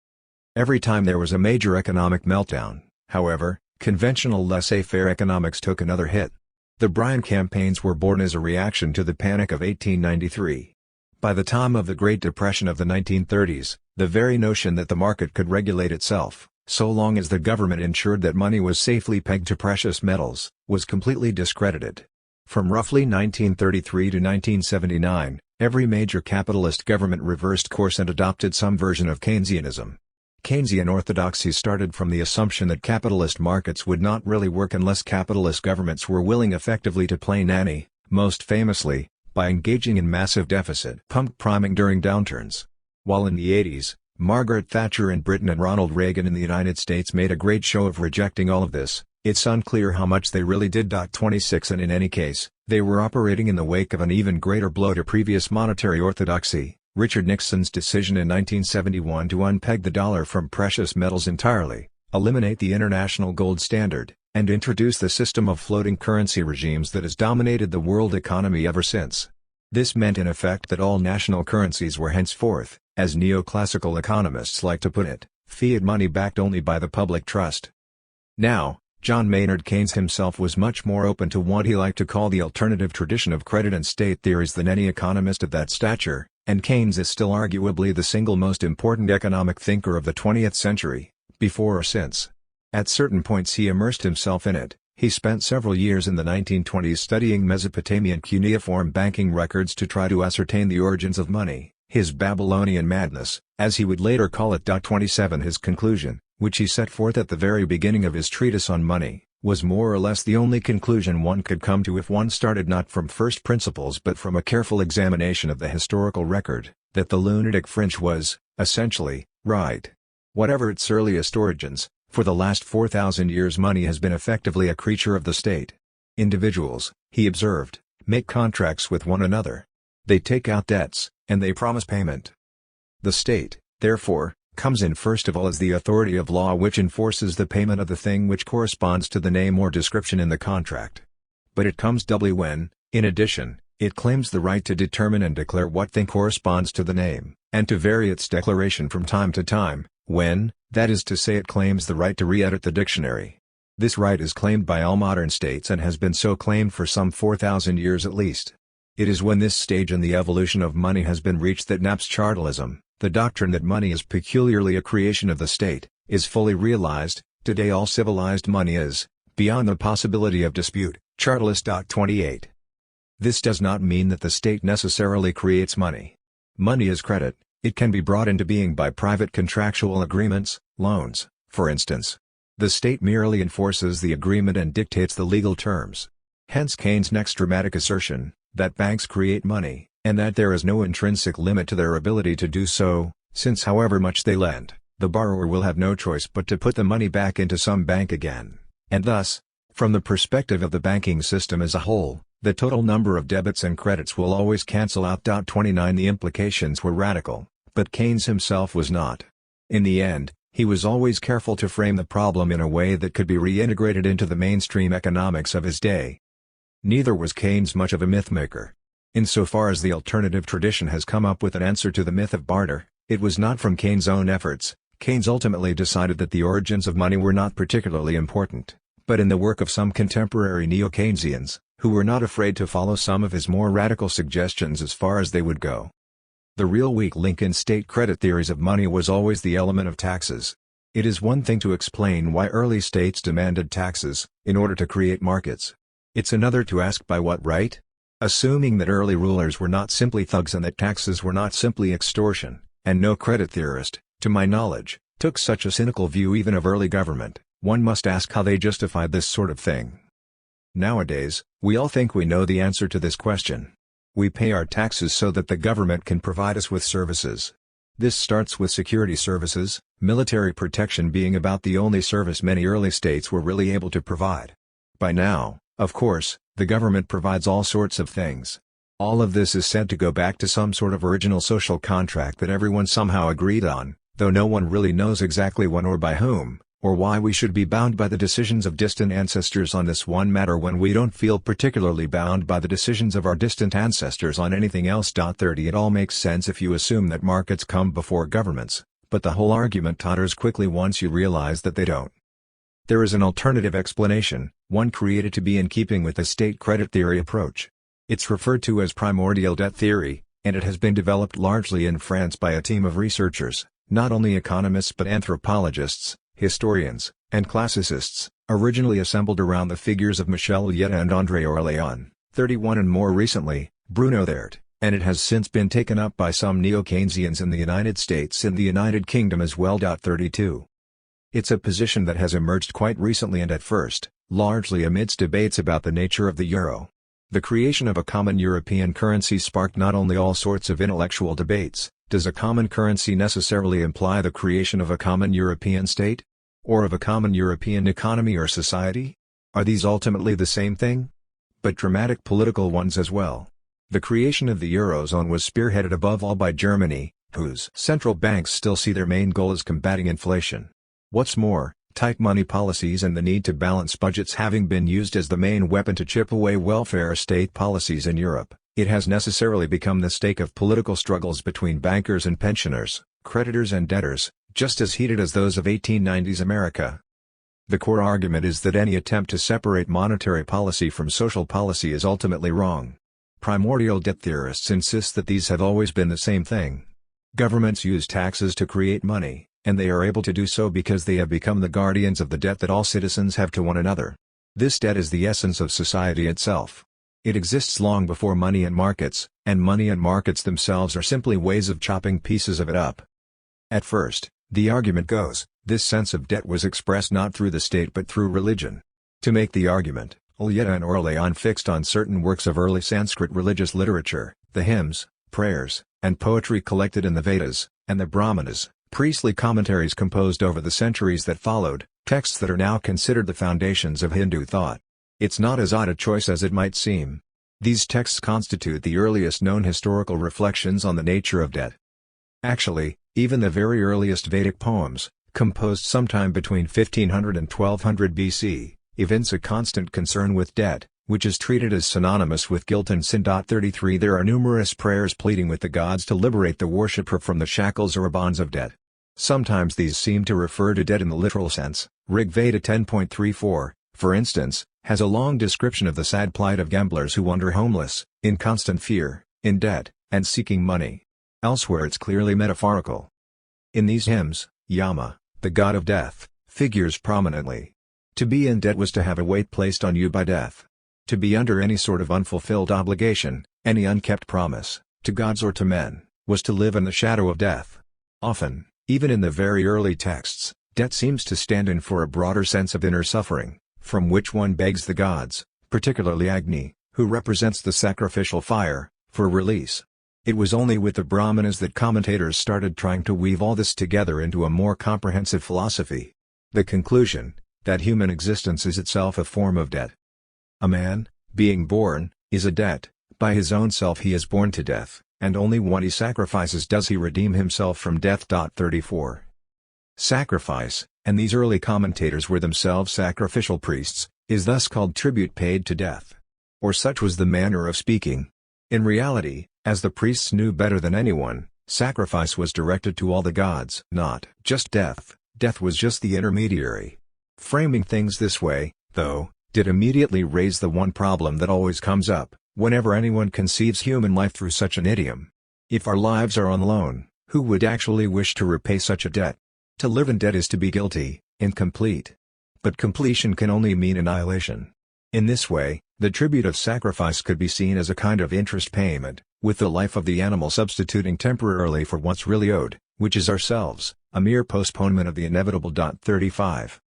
Every time there was a major economic meltdown, however, conventional laissez-faire economics took another hit. The Bryan campaigns were born as a reaction to the Panic of 1893. By the time of the Great Depression of the 1930s, the very notion that the market could regulate itself, so long as the government ensured that money was safely pegged to precious metals, was completely discredited. From roughly 1933 to 1979, every major capitalist government reversed course and adopted some version of Keynesianism. Keynesian orthodoxy started from the assumption that capitalist markets would not really work unless capitalist governments were willing effectively to play nanny, most famously, by engaging in massive deficit pump priming during downturns. While in the 80s, Margaret Thatcher in Britain and Ronald Reagan in the United States made a great show of rejecting all of this, it's unclear how much they really did. 26 And in any case, they were operating in the wake of an even greater blow to previous monetary orthodoxy, Richard Nixon's decision in 1971 to unpeg the dollar from precious metals entirely, eliminate the international gold standard, and introduce the system of floating currency regimes that has dominated the world economy ever since. This meant in effect that all national currencies were henceforth, as neoclassical economists like to put it, fiat money backed only by the public trust. Now, John Maynard Keynes himself was much more open to what he liked to call the alternative tradition of credit and state theories than any economist of that stature, and Keynes is still arguably the single most important economic thinker of the 20th century, before or since. At certain points he immersed himself in it. He spent several years in the 1920s studying Mesopotamian cuneiform banking records to try to ascertain the origins of money. His Babylonian madness, as he would later call it. 27 His conclusion, which he set forth at the very beginning of his treatise on money, was more or less the only conclusion one could come to if one started not from first principles but from a careful examination of the historical record, that the lunatic fringe was, essentially, right. Whatever its earliest origins, for the last 4,000 years money has been effectively a creature of the state. Individuals, he observed, make contracts with one another. They take out debts, and they promise payment. The state, therefore, comes in first of all as the authority of law which enforces the payment of the thing which corresponds to the name or description in the contract. But it comes doubly when, in addition, it claims the right to determine and declare what thing corresponds to the name, and to vary its declaration from time to time, when, that is to say, it claims the right to re-edit the dictionary. This right is claimed by all modern states and has been so claimed for some 4,000 years at least. It is when this stage in the evolution of money has been reached that Napstartalism, the doctrine that money is peculiarly a creation of the state, is fully realized. Today all civilized money is, beyond the possibility of dispute. Chartist. 28. This does not mean that the state necessarily creates money. Money is credit. It can be brought into being by private contractual agreements, loans, for instance. The state merely enforces the agreement and dictates the legal terms. Hence Keynes' next dramatic assertion, that banks create money, and that there is no intrinsic limit to their ability to do so, since however much they lend, the borrower will have no choice but to put the money back into some bank again, and thus, from the perspective of the banking system as a whole, the total number of debits and credits will always cancel out. 29 The implications were radical, but Keynes himself was not. In the end, he was always careful to frame the problem in a way that could be reintegrated into the mainstream economics of his day. Neither was Keynes much of a mythmaker. Insofar as the alternative tradition has come up with an answer to the myth of barter, it was not from Keynes' own efforts. Keynes ultimately decided that the origins of money were not particularly important, but in the work of some contemporary neo-Keynesians, who were not afraid to follow some of his more radical suggestions as far as they would go. The real weak link in state credit theories of money was always the element of taxes. It is one thing to explain why early states demanded taxes, in order to create markets. It's another to ask by what right? Assuming that early rulers were not simply thugs and that taxes were not simply extortion, and no credit theorist, to my knowledge, took such a cynical view even of early government, one must ask how they justified this sort of thing. Nowadays, we all think we know the answer to this question. We pay our taxes so that the government can provide us with services. This starts with security services, military protection being about the only service many early states were really able to provide. By now, of course, the government provides all sorts of things. All of this is said to go back to some sort of original social contract that everyone somehow agreed on, though no one really knows exactly when or by whom, or why we should be bound by the decisions of distant ancestors on this one matter when we don't feel particularly bound by the decisions of our distant ancestors on anything else. 30 It all makes sense if you assume that markets come before governments, but the whole argument totters quickly once you realize that they don't. There is an alternative explanation, one created to be in keeping with the state credit theory approach. It's referred to as primordial debt theory, and it has been developed largely in France by a team of researchers, not only economists but anthropologists, historians, and classicists, originally assembled around the figures of Michel Yetta and André Orléans, 31 and more recently, Bruno Thiert, and it has since been taken up by some neo-Keynesians in the United States and the United Kingdom as well. 32. It's a position that has emerged quite recently and at first, largely amidst debates about the nature of the euro. The creation of a common European currency sparked not only all sorts of intellectual debates. Does a common currency necessarily imply the creation of a common European state? Or of a common European economy or society? Are these ultimately the same thing? But dramatic political ones as well. The creation of the Eurozone was spearheaded above all by Germany, whose central banks still see their main goal as combating inflation. What's more, tight money policies and the need to balance budgets having been used as the main weapon to chip away welfare state policies in Europe, it has necessarily become the stake of political struggles between bankers and pensioners, creditors and debtors, just as heated as those of 1890s America. The core argument is that any attempt to separate monetary policy from social policy is ultimately wrong. Primordial debt theorists insist that these have always been the same thing. Governments use taxes to create money, and they are able to do so because they have become the guardians of the debt that all citizens have to one another. This debt is the essence of society itself. It exists long before money and markets, and money and markets themselves are simply ways of chopping pieces of it up. At first, the argument goes, this sense of debt was expressed not through the state but through religion. To make the argument, Ulyeta and Orlean fixed on certain works of early Sanskrit religious literature, the hymns, prayers, and poetry collected in the Vedas, and the Brahmanas, priestly commentaries composed over the centuries that followed, texts that are now considered the foundations of Hindu thought. It's not as odd a choice as it might seem. These texts constitute the earliest known historical reflections on the nature of debt. Actually, even the very earliest Vedic poems, composed sometime between 1500 and 1200 BC, evince a constant concern with debt, which is treated as synonymous with guilt and sin. 33 There are numerous prayers pleading with the gods to liberate the worshipper from the shackles or bonds of debt. Sometimes these seem to refer to debt in the literal sense. Rig Veda 10.34, for instance, has a long description of the sad plight of gamblers who wander homeless, in constant fear, in debt, and seeking money. Elsewhere it's clearly metaphorical. In these hymns, Yama, the god of death, figures prominently. To be in debt was to have a weight placed on you by death. To be under any sort of unfulfilled obligation, any unkept promise, to gods or to men, was to live in the shadow of death. Often, even in the very early texts, debt seems to stand in for a broader sense of inner suffering, from which one begs the gods, particularly Agni, who represents the sacrificial fire, for release. It was only with the Brahmanas that commentators started trying to weave all this together into a more comprehensive philosophy. The conclusion, that human existence is itself a form of debt. A man, being born, is a debt. By his own self he is born to death, and only when he sacrifices does he redeem himself from death. 34. Sacrifice, and these early commentators were themselves sacrificial priests, is thus called tribute paid to death. Or such was the manner of speaking. In reality, as the priests knew better than anyone, sacrifice was directed to all the gods, not just death. Death was just the intermediary. Framing things this way, though, did immediately raise the one problem that always comes up, whenever anyone conceives human life through such an idiom. If our lives are on loan, who would actually wish to repay such a debt? To live in debt is to be guilty, incomplete. But completion can only mean annihilation. In this way, the tribute of sacrifice could be seen as a kind of interest payment, with the life of the animal substituting temporarily for what's really owed, which is ourselves, a mere postponement of the inevitable. 35.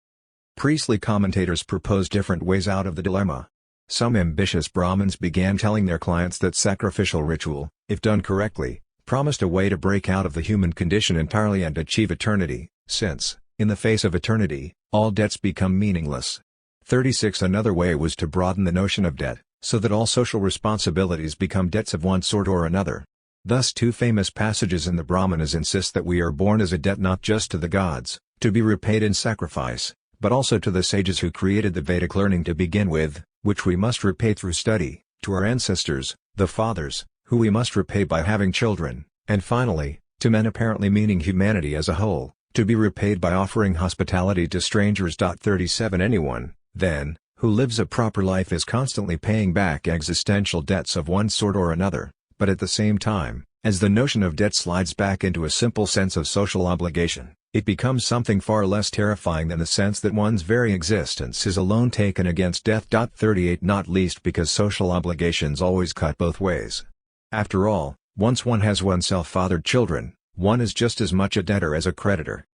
Priestly commentators propose different ways out of the dilemma. Some ambitious Brahmins began telling their clients that sacrificial ritual, if done correctly, promised a way to break out of the human condition entirely and achieve eternity, since, in the face of eternity, all debts become meaningless. 36 Another way was to broaden the notion of debt, so that all social responsibilities become debts of one sort or another. Thus two famous passages in the Brahmanas insist that we are born as a debt not just to the gods, to be repaid in sacrifice, but also to the sages who created the Vedic learning to begin with, which we must repay through study, to our ancestors, the fathers, who we must repay by having children, and finally, to men apparently meaning humanity as a whole, to be repaid by offering hospitality to strangers. 37 Anyone, then, who lives a proper life is constantly paying back existential debts of one sort or another, but at the same time, as the notion of debt slides back into a simple sense of social obligation, it becomes something far less terrifying than the sense that one's very existence is a loan taken against death. 38 Not least because social obligations always cut both ways. After all, once one has oneself fathered children, one is just as much a debtor as a creditor.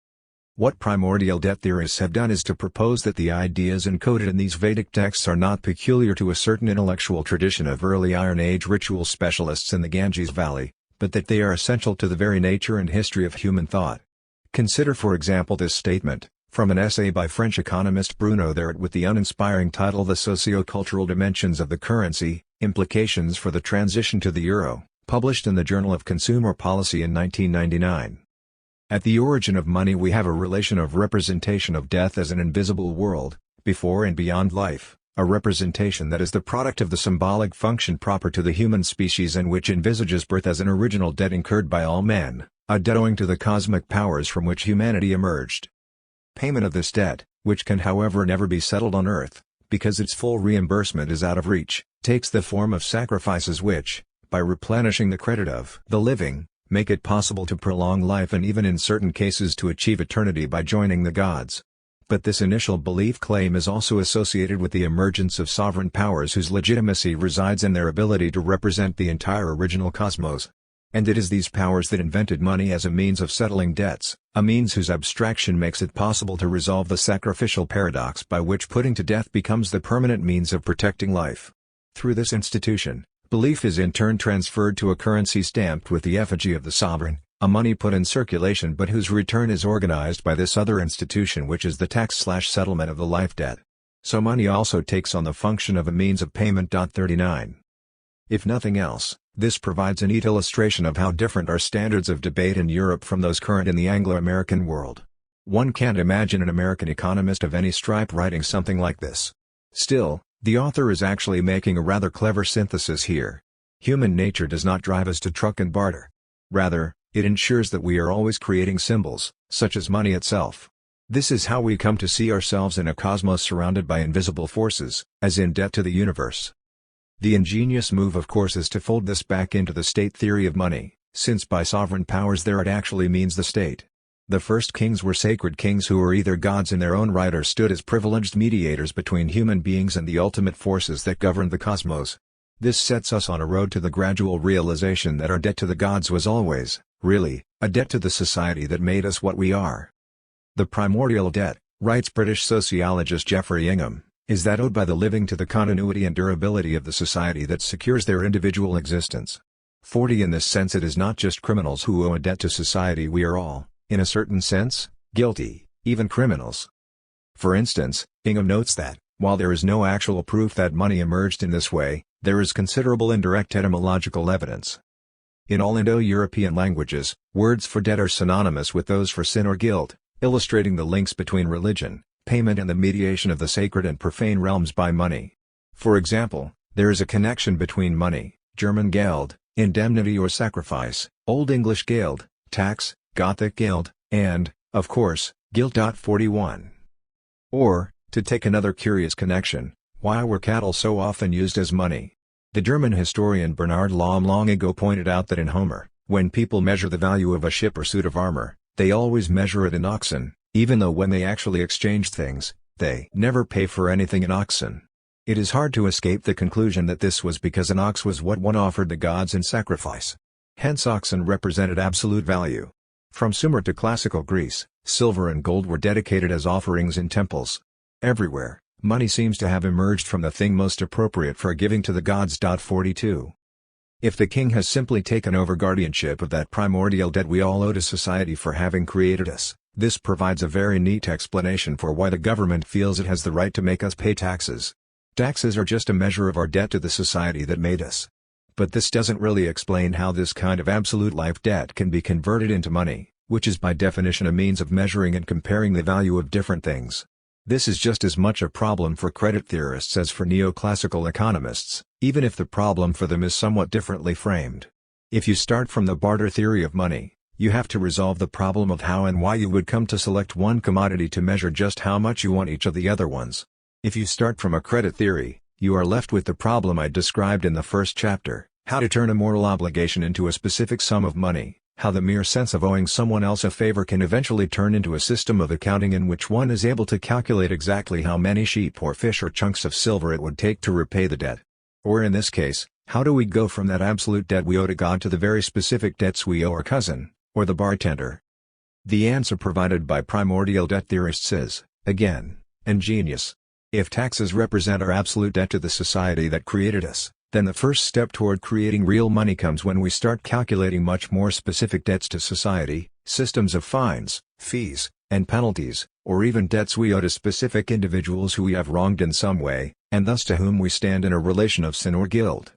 What primordial debt theorists have done is to propose that the ideas encoded in these Vedic texts are not peculiar to a certain intellectual tradition of early Iron Age ritual specialists in the Ganges Valley, but that they are essential to the very nature and history of human thought. Consider for example this statement, from an essay by French economist Bruno Theret with the uninspiring title The Socio-Cultural Dimensions of the Currency, Implications for the Transition to the Euro, published in the Journal of Consumer Policy in 1999. At the origin of money we have a relation of representation of death as an invisible world, before and beyond life, a representation that is the product of the symbolic function proper to the human species and which envisages birth as an original debt incurred by all men, a debt owing to the cosmic powers from which humanity emerged. Payment of this debt, which can however never be settled on earth, because its full reimbursement is out of reach, takes the form of sacrifices which, by replenishing the credit of the living, make it possible to prolong life and even in certain cases to achieve eternity by joining the gods. But this initial belief claim is also associated with the emergence of sovereign powers whose legitimacy resides in their ability to represent the entire original cosmos. And it is these powers that invented money as a means of settling debts, a means whose abstraction makes it possible to resolve the sacrificial paradox by which putting to death becomes the permanent means of protecting life. Through this institution, belief is in turn transferred to a currency stamped with the effigy of the sovereign, a money put in circulation but whose return is organized by this other institution, which is the tax/settlement of the life debt. So money also takes on the function of a means of payment. 39. If nothing else, this provides a neat illustration of how different are standards of debate in Europe from those current in the Anglo-American world. One can't imagine an American economist of any stripe writing something like this. Still, the author is actually making a rather clever synthesis here. Human nature does not drive us to truck and barter. Rather, it ensures that we are always creating symbols, such as money itself. This is how we come to see ourselves in a cosmos surrounded by invisible forces, as in debt to the universe. The ingenious move of course is to fold this back into the state theory of money, since by sovereign powers there it actually means the state. The first kings were sacred kings who were either gods in their own right or stood as privileged mediators between human beings and the ultimate forces that governed the cosmos. This sets us on a road to the gradual realization that our debt to the gods was always, really, a debt to the society that made us what we are. The primordial debt, writes British sociologist Geoffrey Ingham, is that owed by the living to the continuity and durability of the society that secures their individual existence. 40 In this sense it is not just criminals who owe a debt to society, we are all, in a certain sense, guilty, even criminals. For instance, Ingham notes that, while there is no actual proof that money emerged in this way, there is considerable indirect etymological evidence. In all Indo-European languages, words for debt are synonymous with those for sin or guilt, illustrating the links between religion, payment and the mediation of the sacred and profane realms by money. For example, there is a connection between money, German Geld, indemnity or sacrifice, Old English Geld, tax, Gothic Geld, and, of course, guilt. 41. Or, to take another curious connection, why were cattle so often used as money? The German historian Bernhard Lahm long ago pointed out that in Homer, when people measure the value of a ship or suit of armor, they always measure it in oxen, even though when they actually exchange things, they never pay for anything in oxen. It is hard to escape the conclusion that this was because an ox was what one offered the gods in sacrifice. Hence oxen represented absolute value. From Sumer to classical Greece, silver and gold were dedicated as offerings in temples. Everywhere, money seems to have emerged from the thing most appropriate for giving to the gods. 42. If the king has simply taken over guardianship of that primordial debt we all owe to society for having created us, this provides a very neat explanation for why the government feels it has the right to make us pay taxes. Taxes are just a measure of our debt to the society that made us. But this doesn't really explain how this kind of absolute life debt can be converted into money, which is by definition a means of measuring and comparing the value of different things. This is just as much a problem for credit theorists as for neoclassical economists, even if the problem for them is somewhat differently framed. If you start from the barter theory of money, you have to resolve the problem of how and why you would come to select one commodity to measure just how much you want each of the other ones. If you start from a credit theory, you are left with the problem I described in the first chapter, how to turn a moral obligation into a specific sum of money, how the mere sense of owing someone else a favor can eventually turn into a system of accounting in which one is able to calculate exactly how many sheep or fish or chunks of silver it would take to repay the debt. Or in this case, how do we go from that absolute debt we owe to God to the very specific debts we owe our cousin, or the bartender? The answer provided by primordial debt theorists is, again, ingenious. If taxes represent our absolute debt to the society that created us, then the first step toward creating real money comes when we start calculating much more specific debts to society, systems of fines, fees, and penalties, or even debts we owe to specific individuals who we have wronged in some way, and thus to whom we stand in a relation of sin or guilt.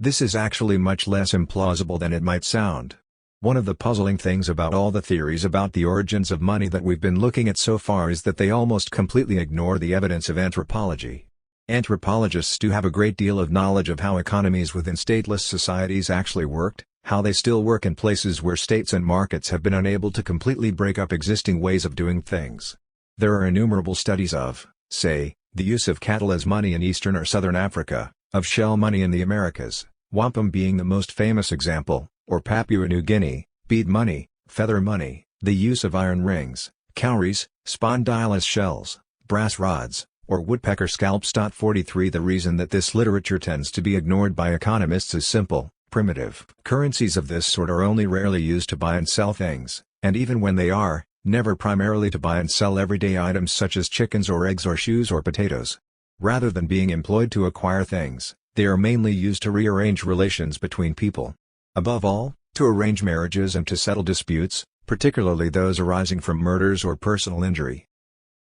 This is actually much less implausible than it might sound. One of the puzzling things about all the theories about the origins of money that we've been looking at so far is that they almost completely ignore the evidence of anthropology. Anthropologists do have a great deal of knowledge of how economies within stateless societies actually worked, how they still work in places where states and markets have been unable to completely break up existing ways of doing things. There are innumerable studies of, say, the use of cattle as money in Eastern or Southern Africa, of shell money in the Americas, wampum being the most famous example, or Papua New Guinea, bead money, feather money, the use of iron rings, cowries, spondylus shells, brass rods, or woodpecker scalps. 43 The reason that this literature tends to be ignored by economists is simple: primitive currencies of this sort are only rarely used to buy and sell things, and even when they are, never primarily to buy and sell everyday items such as chickens or eggs or shoes or potatoes. Rather than being employed to acquire things, they are mainly used to rearrange relations between people. Above all, to arrange marriages and to settle disputes, particularly those arising from murders or personal injury.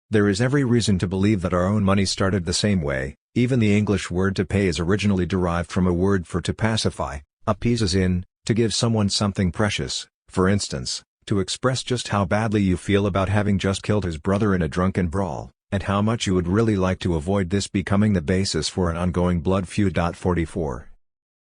There is every reason to believe that our own money started the same way. Even the English word to pay is originally derived from a word for to pacify, appease as in, to give someone something precious, for instance, to express just how badly you feel about having just killed his brother in a drunken brawl, and how much you would really like to avoid this becoming the basis for an ongoing blood feud. 44.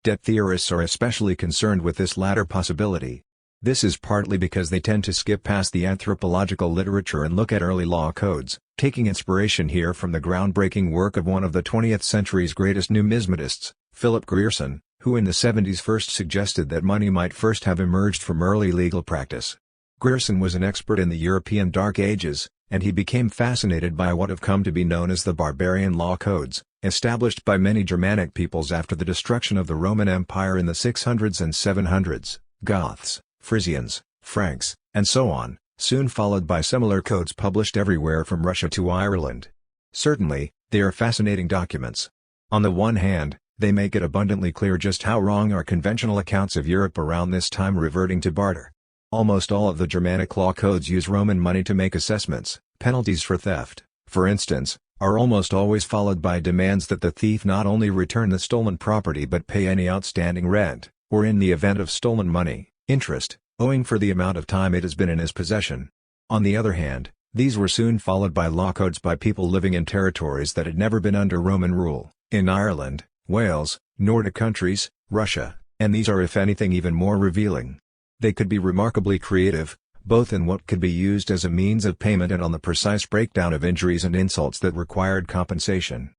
Debt theorists are especially concerned with this latter possibility. This is partly because they tend to skip past the anthropological literature and look at early law codes, taking inspiration here from the groundbreaking work of one of the 20th century's greatest numismatists, Philip Grierson, who in the 70s first suggested that money might first have emerged from early legal practice. Grierson was an expert in the European Dark Ages, and he became fascinated by what have come to be known as the barbarian law codes, established by many Germanic peoples after the destruction of the Roman Empire in the 600s and 700s, Goths, Frisians, Franks, and so on, soon followed by similar codes published everywhere from Russia to Ireland. Certainly, they are fascinating documents. On the one hand, they make it abundantly clear just how wrong are conventional accounts of Europe around this time reverting to barter. Almost all of the Germanic law codes use Roman money to make assessments. Penalties for theft, for instance, are almost always followed by demands that the thief not only return the stolen property but pay any outstanding rent, or in the event of stolen money, interest, owing for the amount of time it has been in his possession. On the other hand, these were soon followed by law codes by people living in territories that had never been under Roman rule, in Ireland, Wales, Nordic countries, Russia, and these are if anything even more revealing. They could be remarkably creative, both in what could be used as a means of payment and on the precise breakdown of injuries and insults that required compensation.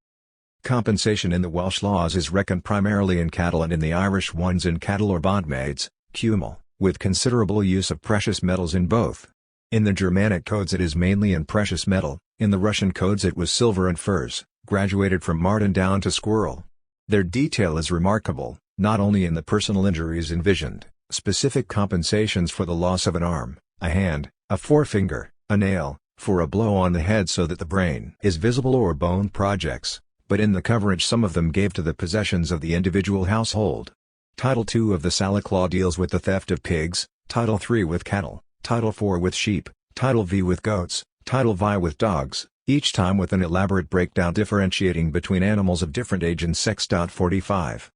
Compensation in the Welsh laws is reckoned primarily in cattle and in the Irish ones in cattle or bondmaids, cumul, with considerable use of precious metals in both. In the Germanic codes it is mainly in precious metal, in the Russian codes it was silver and furs, graduated from marten down to squirrel. Their detail is remarkable, not only in the personal injuries envisioned, specific compensations for the loss of an arm, a hand, a forefinger, a nail, for a blow on the head so that the brain is visible or bone projects, but in the coverage some of them gave to the possessions of the individual household. Title II of the Salic Law deals with the theft of pigs, Title III with cattle, Title IV with sheep, Title V with goats, Title V with dogs, each time with an elaborate breakdown differentiating between animals of different age and sex. 45.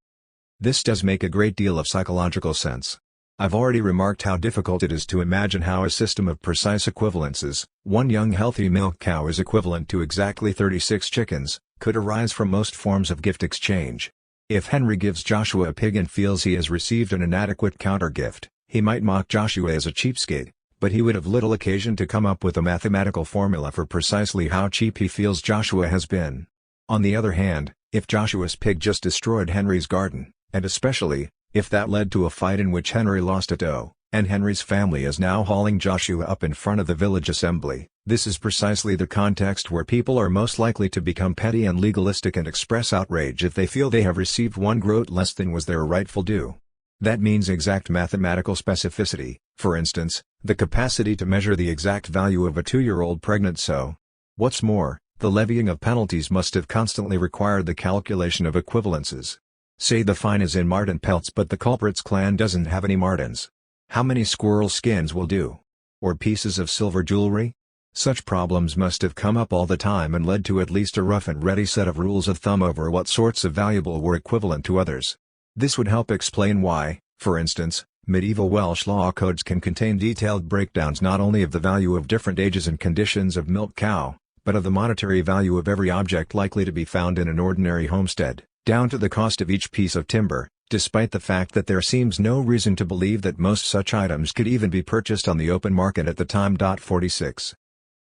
This does make a great deal of psychological sense. I've already remarked how difficult it is to imagine how a system of precise equivalences, one young healthy milk cow is equivalent to exactly 36 chickens, could arise from most forms of gift exchange. If Henry gives Joshua a pig and feels he has received an inadequate counter-gift, he might mock Joshua as a cheapskate, but he would have little occasion to come up with a mathematical formula for precisely how cheap he feels Joshua has been. On the other hand, if Joshua's pig just destroyed Henry's garden, and especially, if that led to a fight in which Henry lost a doe, and Henry's family is now hauling Joshua up in front of the village assembly, this is precisely the context where people are most likely to become petty and legalistic and express outrage if they feel they have received one groat less than was their rightful due. That means exact mathematical specificity, for instance, the capacity to measure the exact value of a 2-year-old pregnant sow. What's more, the levying of penalties must have constantly required the calculation of equivalences. Say the fine is in marten pelts but the culprit's clan doesn't have any martens. How many squirrel skins will do? Or pieces of silver jewelry? Such problems must have come up all the time and led to at least a rough and ready set of rules of thumb over what sorts of valuable were equivalent to others. This would help explain why, for instance, medieval Welsh law codes can contain detailed breakdowns not only of the value of different ages and conditions of milk cow, but of the monetary value of every object likely to be found in an ordinary homestead, down to the cost of each piece of timber, despite the fact that there seems no reason to believe that most such items could even be purchased on the open market at the time. 46.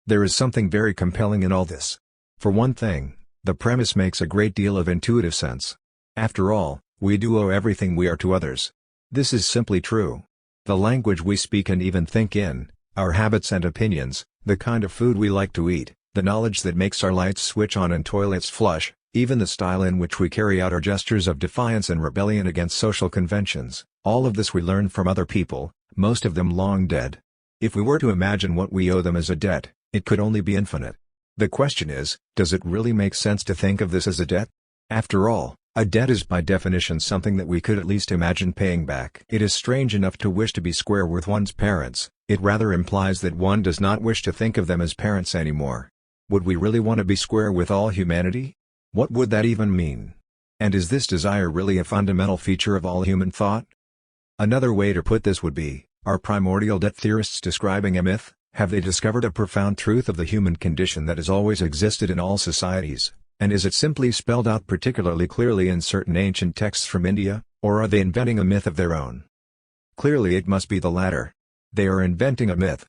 There is something very compelling in all this. For one thing, the premise makes a great deal of intuitive sense. After all, we do owe everything we are to others. This is simply true. The language we speak and even think in, our habits and opinions, The kind of food we like to eat, the knowledge that makes our lights switch on and toilets flush, even the style in which we carry out our gestures of defiance and rebellion against social conventions, all of this we learned from other people, most of them long dead. If we were to imagine what we owe them as a debt, it could only be infinite. The question is, does it really make sense to think of this as a debt? After all, a debt is by definition something that we could at least imagine paying back. It is strange enough to wish to be square with one's parents, it rather implies that one does not wish to think of them as parents anymore. Would we really want to be square with all humanity? What would that even mean? And is this desire really a fundamental feature of all human thought? Another way to put this would be, are primordial debt theorists describing a myth? Have they discovered a profound truth of the human condition that has always existed in all societies? And is it simply spelled out particularly clearly in certain ancient texts from India, or are they inventing a myth of their own? Clearly it must be the latter. They are inventing a myth.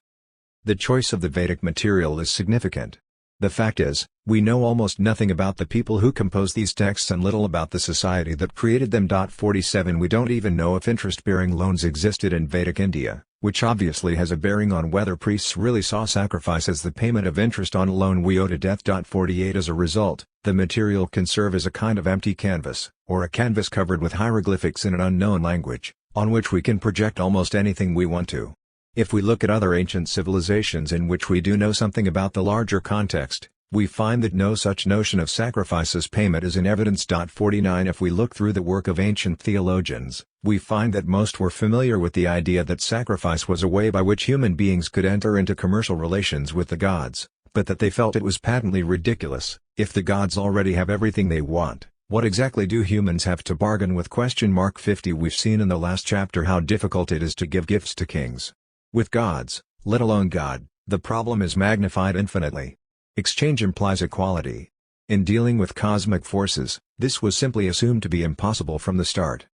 The choice of the Vedic material is significant. The fact is, we know almost nothing about the people who composed these texts and little about the society that created them. 47 We don't even know if interest-bearing loans existed in Vedic India, which obviously has a bearing on whether priests really saw sacrifice as the payment of interest on a loan we owe to death. 48 As a result, the material can serve as a kind of empty canvas, or a canvas covered with hieroglyphics in an unknown language, on which we can project almost anything we want to. If we look at other ancient civilizations in which we do know something about the larger context, we find that no such notion of sacrifice as payment is in evidence. 49 If we look through the work of ancient theologians, we find that most were familiar with the idea that sacrifice was a way by which human beings could enter into commercial relations with the gods, but that they felt it was patently ridiculous. If the gods already have everything they want, what exactly do humans have to bargain with? 50 We've seen in the last chapter how difficult it is to give gifts to kings. With gods, let alone God, the problem is magnified infinitely. Exchange implies equality. In dealing with cosmic forces, this was simply assumed to be impossible from the start.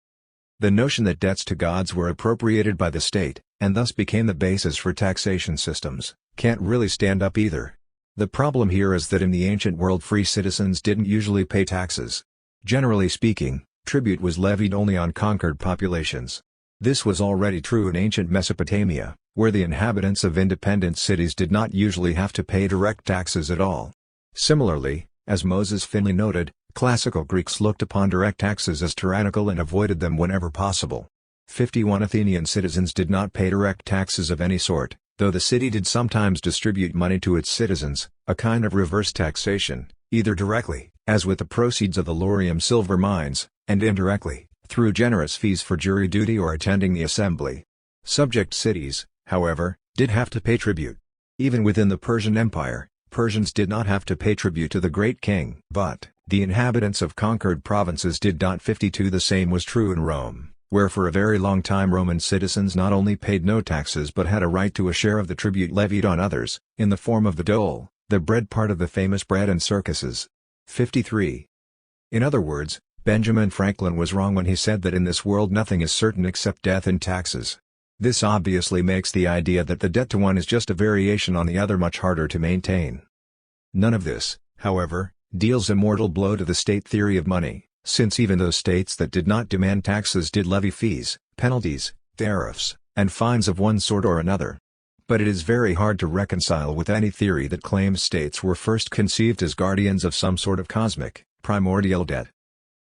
The notion that debts to gods were appropriated by the state, and thus became the basis for taxation systems, can't really stand up either. The problem here is that in the ancient world free citizens didn't usually pay taxes. Generally speaking, tribute was levied only on conquered populations. This was already true in ancient Mesopotamia, where the inhabitants of independent cities did not usually have to pay direct taxes at all. Similarly, as Moses Finley noted, classical Greeks looked upon direct taxes as tyrannical and avoided them whenever possible. 51 Athenian citizens did not pay direct taxes of any sort, though the city did sometimes distribute money to its citizens, a kind of reverse taxation, either directly, as with the proceeds of the Laurium silver mines, and indirectly, through generous fees for jury duty or attending the assembly. Subject cities, however, did have to pay tribute. Even within the Persian Empire, Persians did not have to pay tribute to the great king, but the inhabitants of conquered provinces did. 52 The same was true in Rome, where for a very long time Roman citizens not only paid no taxes but had a right to a share of the tribute levied on others, in the form of the dole, the bread part of the famous bread and circuses. 53. In other words, Benjamin Franklin was wrong when he said that in this world nothing is certain except death and taxes. This obviously makes the idea that the debt to one is just a variation on the other much harder to maintain. None of this, however, deals a mortal blow to the state theory of money, since even those states that did not demand taxes did levy fees, penalties, tariffs, and fines of one sort or another. But it is very hard to reconcile with any theory that claims states were first conceived as guardians of some sort of cosmic, primordial debt.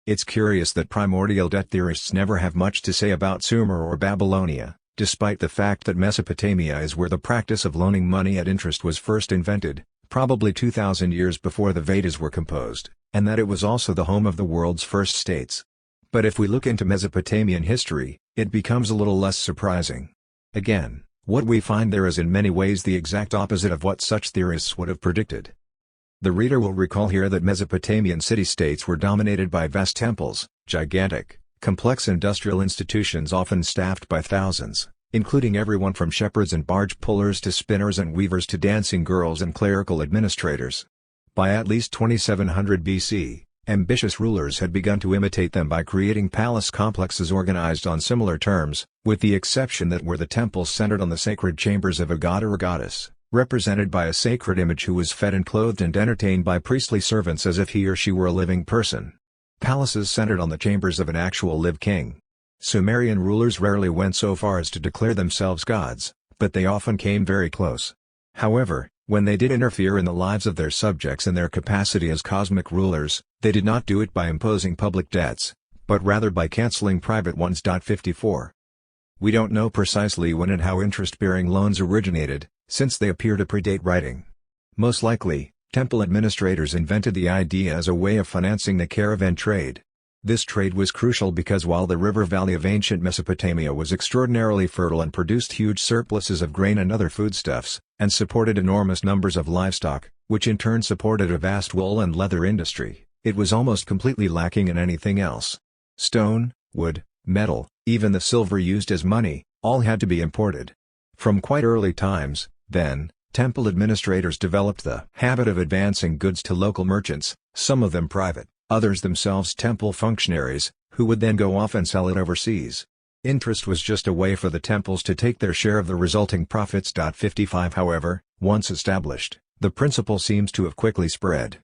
It's curious that primordial debt theorists never have much to say about Sumer or Babylonia, despite the fact that Mesopotamia is where the practice of loaning money at interest was first invented, probably 2,000 years before the Vedas were composed, and that it was also the home of the world's first states. But if we look into Mesopotamian history, it becomes a little less surprising. Again, what we find there is in many ways the exact opposite of what such theorists would have predicted. The reader will recall here that Mesopotamian city-states were dominated by vast temples, gigantic, complex industrial institutions often staffed by thousands, including everyone from shepherds and barge pullers to spinners and weavers to dancing girls and clerical administrators. By at least 2700 BC, ambitious rulers had begun to imitate them by creating palace complexes organized on similar terms, with the exception that where the temples centered on the sacred chambers of a god or a goddess, represented by a sacred image who was fed and clothed and entertained by priestly servants as if he or she were a living person. Palaces centered on the chambers of an actual live king. Sumerian rulers rarely went so far as to declare themselves gods, but they often came very close. However, When they did interfere in the lives of their subjects in their capacity as cosmic rulers, they did not do it by imposing public debts, but rather by canceling private ones. 54. We don't know precisely when and how interest-bearing loans originated, since they appear to predate writing. Most likely, temple administrators invented the idea as a way of financing the caravan trade. This trade was crucial because while the river valley of ancient Mesopotamia was extraordinarily fertile and produced huge surpluses of grain and other foodstuffs, and supported enormous numbers of livestock, which in turn supported a vast wool and leather industry, it was almost completely lacking in anything else. Stone, wood, metal, even the silver used as money, all had to be imported. From quite early times, then, temple administrators developed the habit of advancing goods to local merchants, some of them private, others themselves temple functionaries, who would then go off and sell it overseas. Interest was just a way for the temples to take their share of the resulting profits. 55 However, once established, the principle seems to have quickly spread.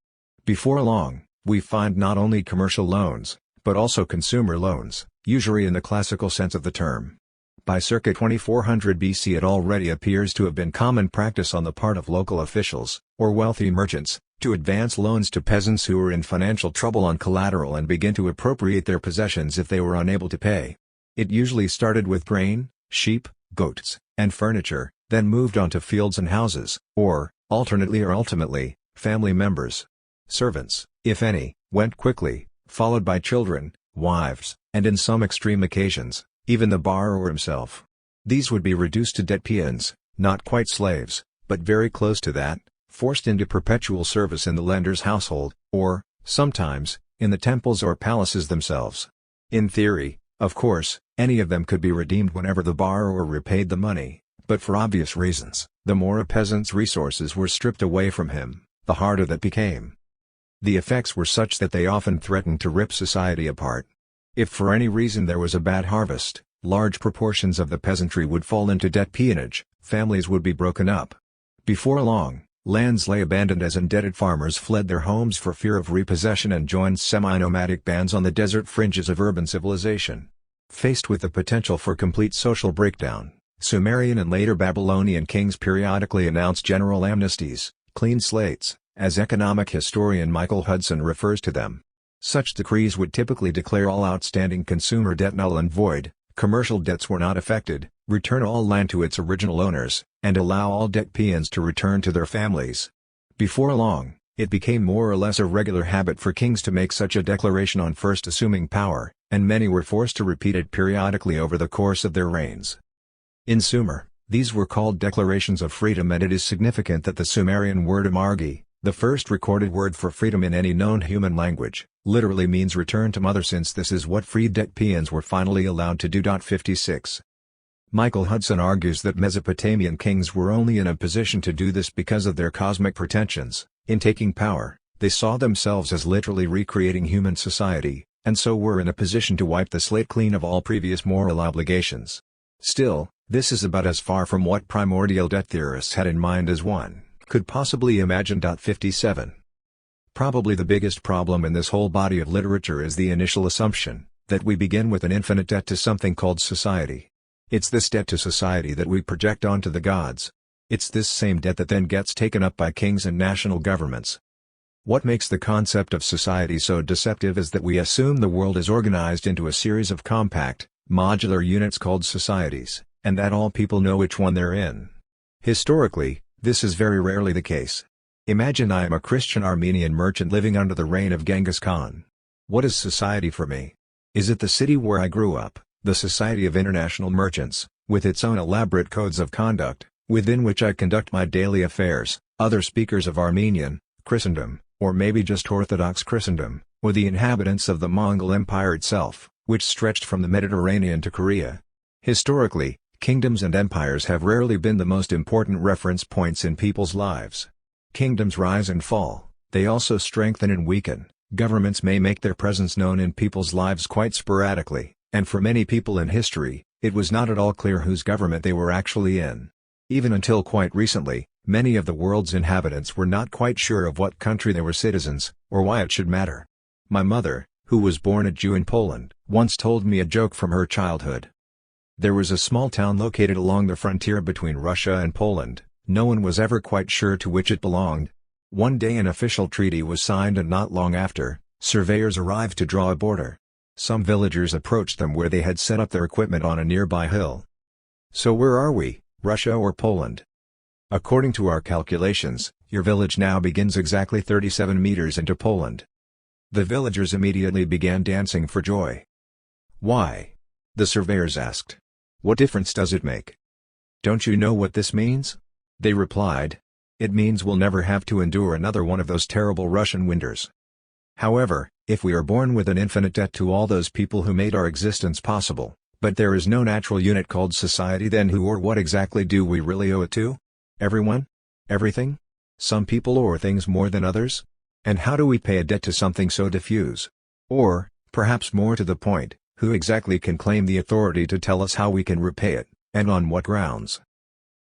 Before long, we find not only commercial loans, but also consumer loans, usually in the classical sense of the term. By circa 2400 BC it already appears to have been common practice on the part of local officials, or wealthy merchants, to advance loans to peasants who were in financial trouble on collateral and begin to appropriate their possessions if they were unable to pay. It usually started with grain, sheep, goats, and furniture, then moved on to fields and houses, or, alternately or ultimately, family members. Servants, if any, went quickly, followed by children, wives, and in some extreme occasions, even the borrower himself. These would be reduced to debt peons, not quite slaves, but very close to that, forced into perpetual service in the lender's household, or, sometimes, in the temples or palaces themselves. In theory, of course, any of them could be redeemed whenever the borrower repaid the money, but for obvious reasons, the more a peasant's resources were stripped away from him, the harder that became. The effects were such that they often threatened to rip society apart. If for any reason there was a bad harvest, large proportions of the peasantry would fall into debt peonage, families would be broken up. Before long, lands lay abandoned as indebted farmers fled their homes for fear of repossession and joined semi-nomadic bands on the desert fringes of urban civilization. Faced with the potential for complete social breakdown, Sumerian and later Babylonian kings periodically announced general amnesties, clean slates, as economic historian Michael Hudson refers to them. Such decrees would typically declare all outstanding consumer debt null and void, commercial debts were not affected, return all land to its original owners, and allow all debt peons to return to their families. Before long, it became more or less a regular habit for kings to make such a declaration on first assuming power, and many were forced to repeat it periodically over the course of their reigns. In Sumer, these were called declarations of freedom, and it is significant that the Sumerian word amargi, the first recorded word for freedom in any known human language, literally means return to mother, since this is what freed debt peons were finally allowed to do. 56. Michael Hudson argues that Mesopotamian kings were only in a position to do this because of their cosmic pretensions. In taking power, they saw themselves as literally recreating human society, and so were in a position to wipe the slate clean of all previous moral obligations. Still, this is about as far from what primordial debt theorists had in mind as one could possibly imagine. 57. Probably the biggest problem in this whole body of literature is the initial assumption that we begin with an infinite debt to something called society. It's this debt to society that we project onto the gods. It's this same debt that then gets taken up by kings and national governments. What makes the concept of society so deceptive is that we assume the world is organized into a series of compact, modular units called societies, and that all people know which one they're in. Historically, this is very rarely the case. Imagine I am a Christian Armenian merchant living under the reign of Genghis Khan. What is society for me? Is it the city where I grew up, the Society of International Merchants, with its own elaborate codes of conduct, within which I conduct my daily affairs, other speakers of Armenian, Christendom, or maybe just Orthodox Christendom, or the inhabitants of the Mongol Empire itself, which stretched from the Mediterranean to Korea? Historically, kingdoms and empires have rarely been the most important reference points in people's lives. Kingdoms rise and fall, they also strengthen and weaken. Governments may make their presence known in people's lives quite sporadically, and for many people in history, it was not at all clear whose government they were actually in. Even until quite recently, many of the world's inhabitants were not quite sure of what country they were citizens, or why it should matter. My mother, who was born a Jew in Poland, once told me a joke from her childhood. There was a small town located along the frontier between Russia and Poland, No one was ever quite sure to which it belonged. One day an official treaty was signed and not long after, surveyors arrived to draw a border. Some villagers approached them where they had set up their equipment on a nearby hill. "So where are we, Russia or Poland?" "According to our calculations, your village now begins exactly 37 meters into Poland." The villagers immediately began dancing for joy. "Why?" the surveyors asked. "What difference does it make?" "Don't you know what this means?" They replied. "It means we'll never have to endure another one of those terrible Russian winters." However, if we are born with an infinite debt to all those people who made our existence possible, but there is no natural unit called society, then who or what exactly do we really owe it to? Everyone? Everything? Some people or things more than others? And how do we pay a debt to something so diffuse? Or, perhaps more to the point, who exactly can claim the authority to tell us how we can repay it, and on what grounds?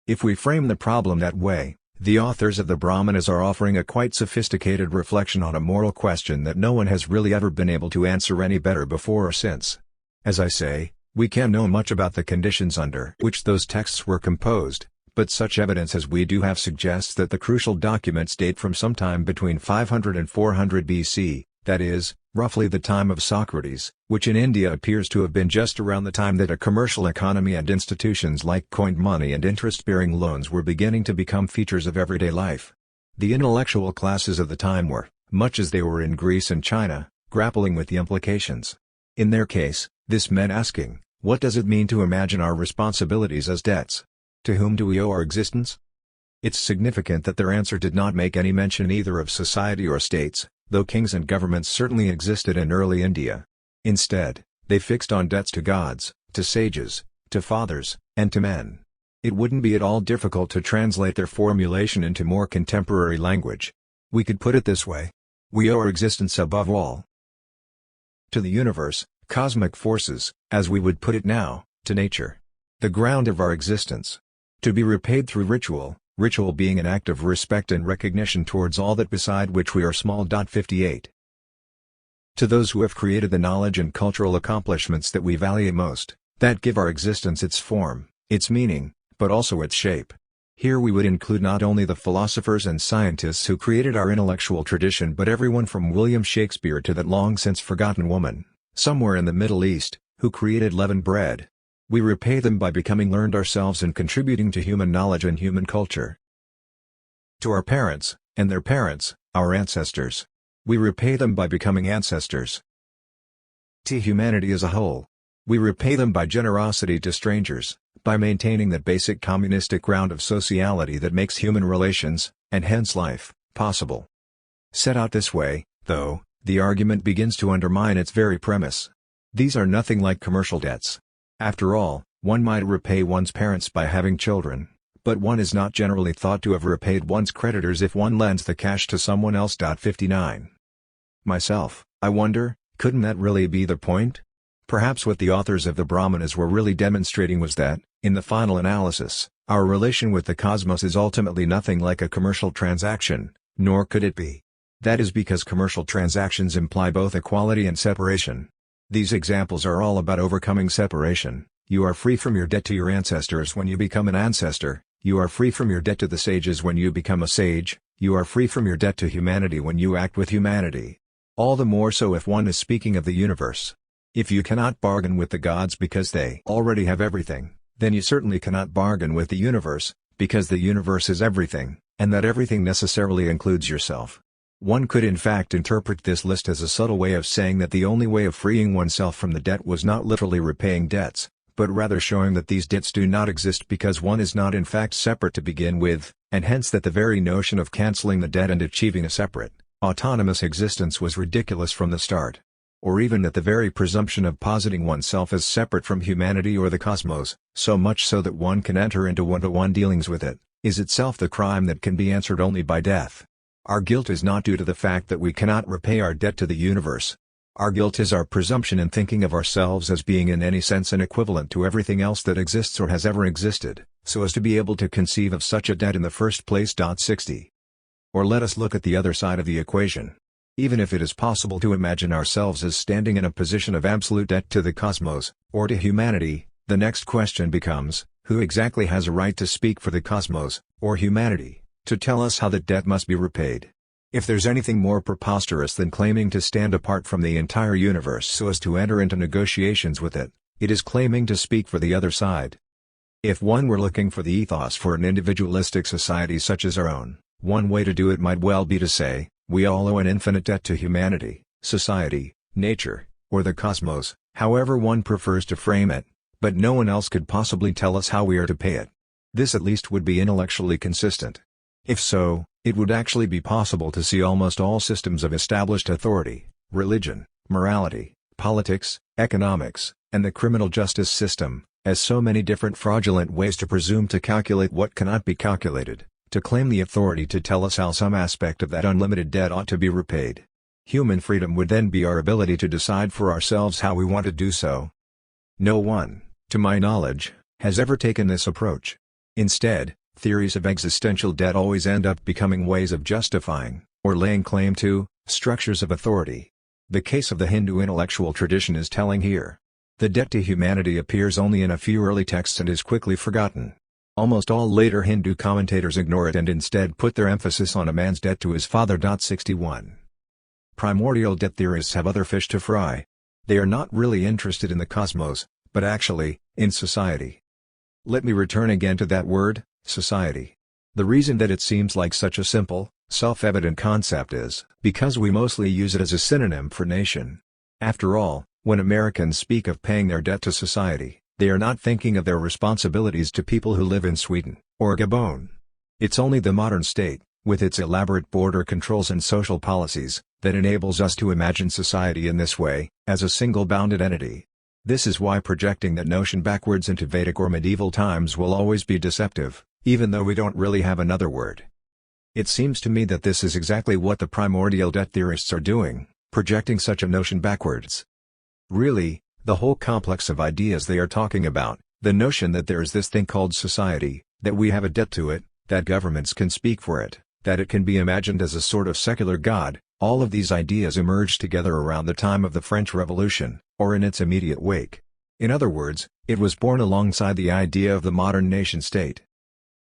If we frame the problem that way, the authors of the Brahmanas are offering a quite sophisticated reflection on a moral question that no one has really ever been able to answer any better before or since. As I say, we can't know much about the conditions under which those texts were composed, but such evidence as we do have suggests that the crucial documents date from sometime between 500 and 400 BC, that is, roughly the time of Socrates, which in India appears to have been just around the time that a commercial economy and institutions like coined money and interest-bearing loans were beginning to become features of everyday life. The intellectual classes of the time were, much as they were in Greece and China, grappling with the implications. In their case, this meant asking, what does it mean to imagine our responsibilities as debts? To whom do we owe our existence? It's significant that their answer did not make any mention either of society or states, though kings and governments certainly existed in early India. Instead, they fixed on debts to gods, to sages, to fathers, and to men. It wouldn't be at all difficult to translate their formulation into more contemporary language. We could put it this way. We owe our existence above all to the universe, cosmic forces, as we would put it now, to nature. The ground of our existence. To be repaid through ritual, ritual being an act of respect and recognition towards all that beside which we are small. 58. To those who have created the knowledge and cultural accomplishments that we value most, that give our existence its form, its meaning, but also its shape. Here we would include not only the philosophers and scientists who created our intellectual tradition but everyone from William Shakespeare to that long-since forgotten woman, somewhere in the Middle East, who created leavened bread. We repay them by becoming learned ourselves and contributing to human knowledge and human culture. To our parents, and their parents, our ancestors. We repay them by becoming ancestors. To humanity as a whole. We repay them by generosity to strangers, by maintaining that basic communistic ground of sociality that makes human relations, and hence life, possible. Set out this way, though, the argument begins to undermine its very premise. These are nothing like commercial debts. After all, one might repay one's parents by having children, but one is not generally thought to have repaid one's creditors if one lends the cash to someone else. 59. Myself, I wonder, couldn't that really be the point? Perhaps what the authors of the Brahmanas were really demonstrating was that, in the final analysis, our relation with the cosmos is ultimately nothing like a commercial transaction, nor could it be. That is because commercial transactions imply both equality and separation. These examples are all about overcoming separation. You are free from your debt to your ancestors when you become an ancestor, you are free from your debt to the sages when you become a sage, you are free from your debt to humanity when you act with humanity. All the more so if one is speaking of the universe. If you cannot bargain with the gods because they already have everything, then you certainly cannot bargain with the universe, because the universe is everything, and that everything necessarily includes yourself. One could in fact interpret this list as a subtle way of saying that the only way of freeing oneself from the debt was not literally repaying debts, but rather showing that these debts do not exist because one is not in fact separate to begin with, and hence that the very notion of cancelling the debt and achieving a separate, autonomous existence was ridiculous from the start. Or even that the very presumption of positing oneself as separate from humanity or the cosmos, so much so that one can enter into one-to-one dealings with it, is itself the crime that can be answered only by death. Our guilt is not due to the fact that we cannot repay our debt to the universe. Our guilt is our presumption in thinking of ourselves as being in any sense an equivalent to everything else that exists or has ever existed, so as to be able to conceive of such a debt in the first place. 60. Or let us look at the other side of the equation. Even if it is possible to imagine ourselves as standing in a position of absolute debt to the cosmos, or to humanity, the next question becomes, Who exactly has a right to speak for the cosmos, or humanity, to tell us how that debt must be repaid? If there's anything more preposterous than claiming to stand apart from the entire universe so as to enter into negotiations with it, it is claiming to speak for the other side. If one were looking for the ethos for an individualistic society such as our own, one way to do it might well be to say, we all owe an infinite debt to humanity, society, nature, or the cosmos, however one prefers to frame it, but no one else could possibly tell us how we are to pay it. This at least would be intellectually consistent. If so, it would actually be possible to see almost all systems of established authority, religion, morality, politics, economics, and the criminal justice system, as so many different fraudulent ways to presume to calculate what cannot be calculated, to claim the authority to tell us how some aspect of that unlimited debt ought to be repaid. Human freedom would then be our ability to decide for ourselves how we want to do so. No one, to my knowledge, has ever taken this approach. Instead, theories of existential debt always end up becoming ways of justifying, or laying claim to, structures of authority. The case of the Hindu intellectual tradition is telling here. The debt to humanity appears only in a few early texts and is quickly forgotten. Almost all later Hindu commentators ignore it and instead put their emphasis on a man's debt to his father. 61. Primordial debt theorists have other fish to fry. They are not really interested in the cosmos, but actually, in society. Let me return again to that word, society. The reason that it seems like such a simple, self-evident concept is because we mostly use it as a synonym for nation. After all, when Americans speak of paying their debt to society, they are not thinking of their responsibilities to people who live in Sweden, or Gabon. It's only the modern state, with its elaborate border controls and social policies, that enables us to imagine society in this way, as a single bounded entity. This is why projecting that notion backwards into Vedic or medieval times will always be deceptive, even though we don't really have another word. It seems to me that this is exactly what the primordial debt theorists are doing, projecting such a notion backwards. Really, the whole complex of ideas they are talking about, the notion that there is this thing called society, that we have a debt to it, that governments can speak for it, that it can be imagined as a sort of secular god, all of these ideas emerged together around the time of the French Revolution, or in its immediate wake. In other words, it was born alongside the idea of the modern nation-state.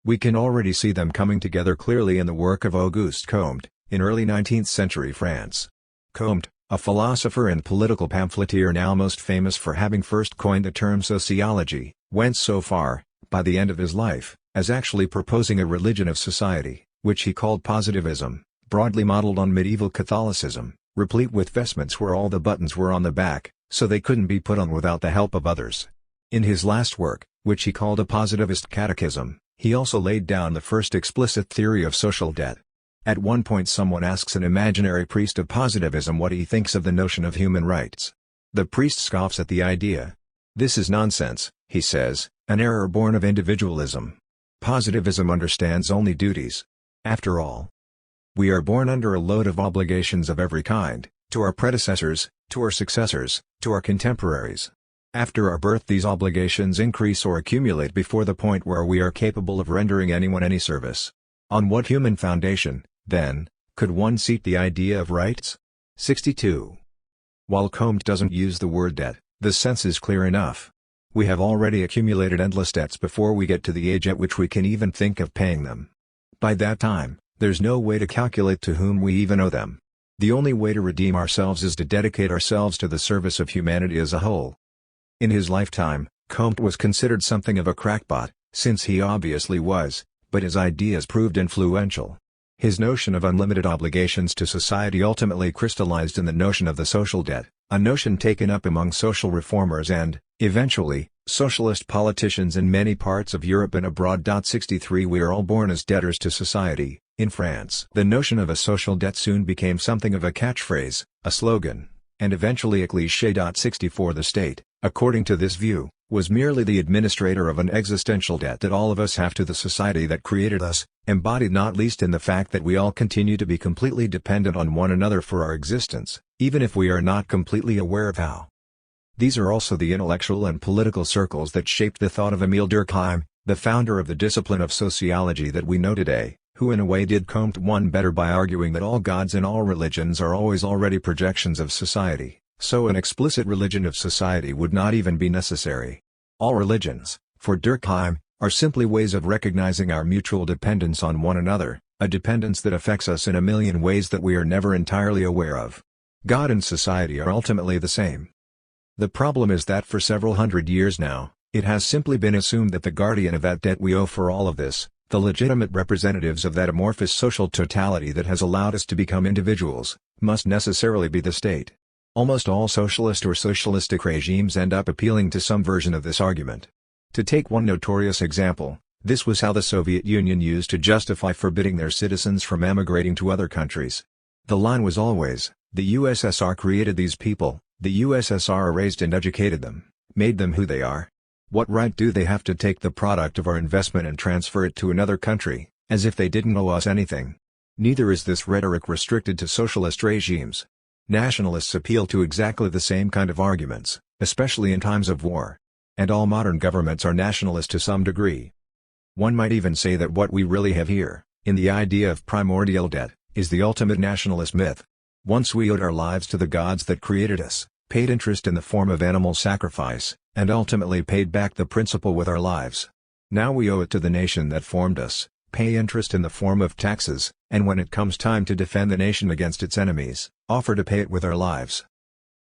We can already see them coming together clearly in the work of Auguste Comte, in early 19th century France. Comte, a philosopher and political pamphleteer now most famous for having first coined the term sociology, went so far, by the end of his life, as actually proposing a religion of society, which he called positivism, broadly modeled on medieval Catholicism, replete with vestments where all the buttons were on the back, so they couldn't be put on without the help of others. In his last work, which he called a positivist catechism, he also laid down the first explicit theory of social debt. At one point someone asks an imaginary priest of positivism what he thinks of the notion of human rights. The priest scoffs at the idea. This is nonsense, he says, an error born of individualism. Positivism understands only duties. After all, we are born under a load of obligations of every kind, to our predecessors, to our successors, to our contemporaries. After our birth these obligations increase or accumulate before the point where we are capable of rendering anyone any service. On what human foundation, then, could one seat the idea of rights? 62. While Comte doesn't use the word debt, the sense is clear enough. We have already accumulated endless debts before we get to the age at which we can even think of paying them. By that time, there's no way to calculate to whom we even owe them. The only way to redeem ourselves is to dedicate ourselves to the service of humanity as a whole. In his lifetime, Comte was considered something of a crackpot, since he obviously was, but his ideas proved influential. His notion of unlimited obligations to society ultimately crystallized in the notion of the social debt, a notion taken up among social reformers and, eventually, socialist politicians in many parts of Europe and abroad. 63 We are all born as debtors to society. In France, the notion of a social debt soon became something of a catchphrase, a slogan, and eventually a cliché. 64 The state, according to this view, was merely the administrator of an existential debt that all of us have to the society that created us, embodied not least in the fact that we all continue to be completely dependent on one another for our existence, even if we are not completely aware of how. These are also the intellectual and political circles that shaped the thought of Émile Durkheim, the founder of the discipline of sociology that we know today, who in a way did Comte one better by arguing that all gods and all religions are always already projections of society, so an explicit religion of society would not even be necessary. All religions, for Durkheim, are simply ways of recognizing our mutual dependence on one another, a dependence that affects us in a million ways that we are never entirely aware of. God and society are ultimately the same. The problem is that for several hundred years now, it has simply been assumed that the guardian of that debt we owe for all of this, the legitimate representatives of that amorphous social totality that has allowed us to become individuals, must necessarily be the state. Almost all socialist or socialistic regimes end up appealing to some version of this argument. To take one notorious example, this was how the Soviet Union used to justify forbidding their citizens from emigrating to other countries. The line was always, the USSR created these people, the USSR raised and educated them, made them who they are. What right do they have to take the product of our investment and transfer it to another country, as if they didn't owe us anything? Neither is this rhetoric restricted to socialist regimes. Nationalists appeal to exactly the same kind of arguments, especially in times of war. And all modern governments are nationalist to some degree. One might even say that what we really have here, in the idea of primordial debt, is the ultimate nationalist myth. Once we owed our lives to the gods that created us, paid interest in the form of animal sacrifice, and ultimately paid back the principal with our lives. Now we owe it to the nation that formed us, pay interest in the form of taxes, and when it comes time to defend the nation against its enemies, offer to pay it with our lives.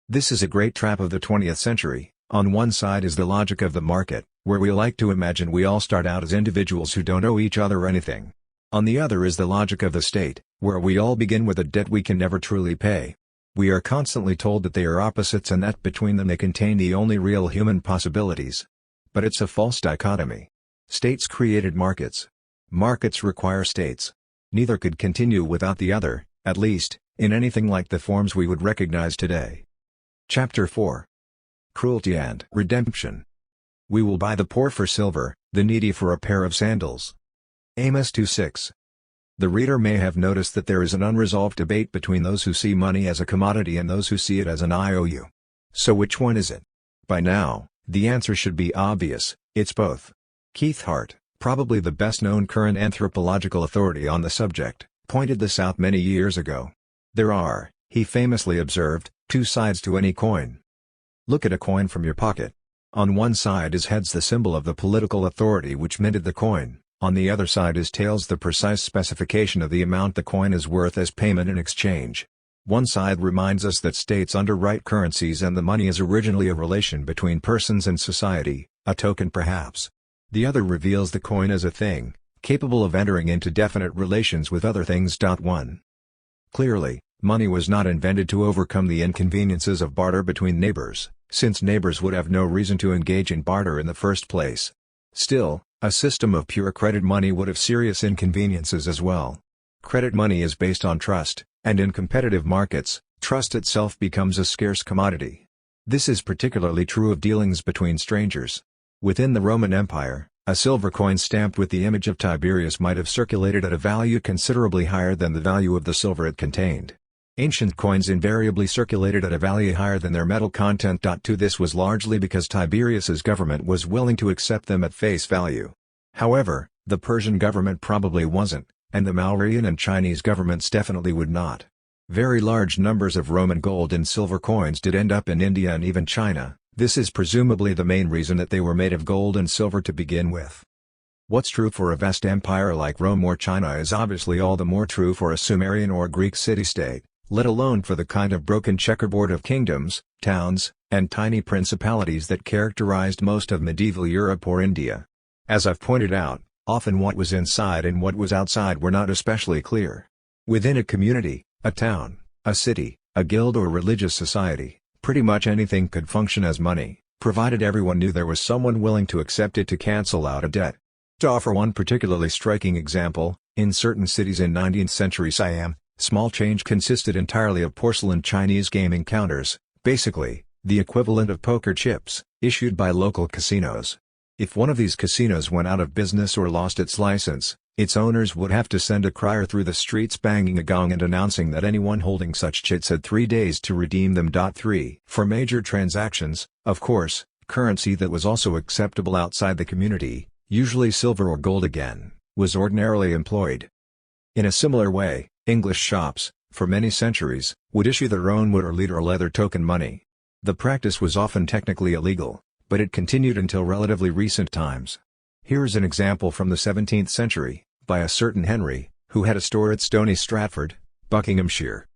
This is a great trap of the 20th century. On one side is the logic of the market, where we like to imagine we all start out as individuals who don't owe each other anything. On the other is the logic of the state, where we all begin with a debt we can never truly pay. We are constantly told that they are opposites and that between them they contain the only real human possibilities. But it's a false dichotomy. States created markets. Markets require states. Neither could continue without the other, at least, in anything like the forms we would recognize today. Chapter 4. Cruelty and Redemption. We will buy the poor for silver, the needy for a pair of sandals. Amos 2:6. The reader may have noticed that there is an unresolved debate between those who see money as a commodity and those who see it as an IOU. So which one is it? By now, the answer should be obvious, it's both. Keith Hart, probably the best-known current anthropological authority on the subject, pointed this out many years ago. There are, he famously observed, two sides to any coin. Look at a coin from your pocket. On one side is heads, the symbol of the political authority which minted the coin, on the other side is tails, the precise specification of the amount the coin is worth as payment in exchange. One side reminds us that states underwrite currencies and the money is originally a relation between persons and society, a token perhaps. The other reveals the coin as a thing, capable of entering into definite relations with other things. 1. Clearly, money was not invented to overcome the inconveniences of barter between neighbors, since neighbors would have no reason to engage in barter in the first place. Still, a system of pure credit money would have serious inconveniences as well. Credit money is based on trust, and in competitive markets, trust itself becomes a scarce commodity. This is particularly true of dealings between strangers. Within the Roman Empire, a silver coin stamped with the image of Tiberius might have circulated at a value considerably higher than the value of the silver it contained. Ancient coins invariably circulated at a value higher than their metal content. This was largely because Tiberius's government was willing to accept them at face value. However, the Persian government probably wasn't, and the Mauryan and Chinese governments definitely would not. Very large numbers of Roman gold and silver coins did end up in India and even China. This is presumably the main reason that they were made of gold and silver to begin with. What's true for a vast empire like Rome or China is obviously all the more true for a Sumerian or Greek city-state, let alone for the kind of broken checkerboard of kingdoms, towns, and tiny principalities that characterized most of medieval Europe or India. As I've pointed out, often what was inside and what was outside were not especially clear. Within a community, a town, a city, a guild or religious society, pretty much anything could function as money, provided everyone knew there was someone willing to accept it to cancel out a debt. To offer one particularly striking example, in certain cities in 19th century Siam, small change consisted entirely of porcelain Chinese gaming counters, basically, the equivalent of poker chips, issued by local casinos. If one of these casinos went out of business or lost its license, its owners would have to send a crier through the streets banging a gong and announcing that anyone holding such chits had 3 days to redeem them. 3. For major transactions, of course, currency that was also acceptable outside the community, usually silver or gold again, was ordinarily employed. In a similar way, English shops, for many centuries, would issue their own wood or lead or leather token money. The practice was often technically illegal, but it continued until relatively recent times. Here is an example from the 17th century, by a certain Henry, who had a store at Stony Stratford, Buckinghamshire.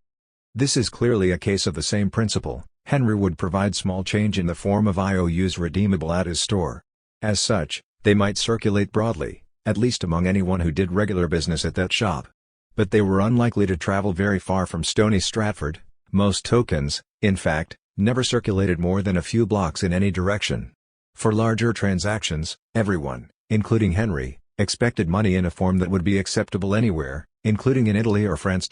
This is clearly a case of the same principle. Henry would provide small change in the form of IOUs redeemable at his store. As such, they might circulate broadly, at least among anyone who did regular business at that shop. But they were unlikely to travel very far from Stony Stratford. Most tokens, in fact, never circulated more than a few blocks in any direction. For larger transactions, everyone, including Henry, expected money in a form that would be acceptable anywhere, including in Italy or France.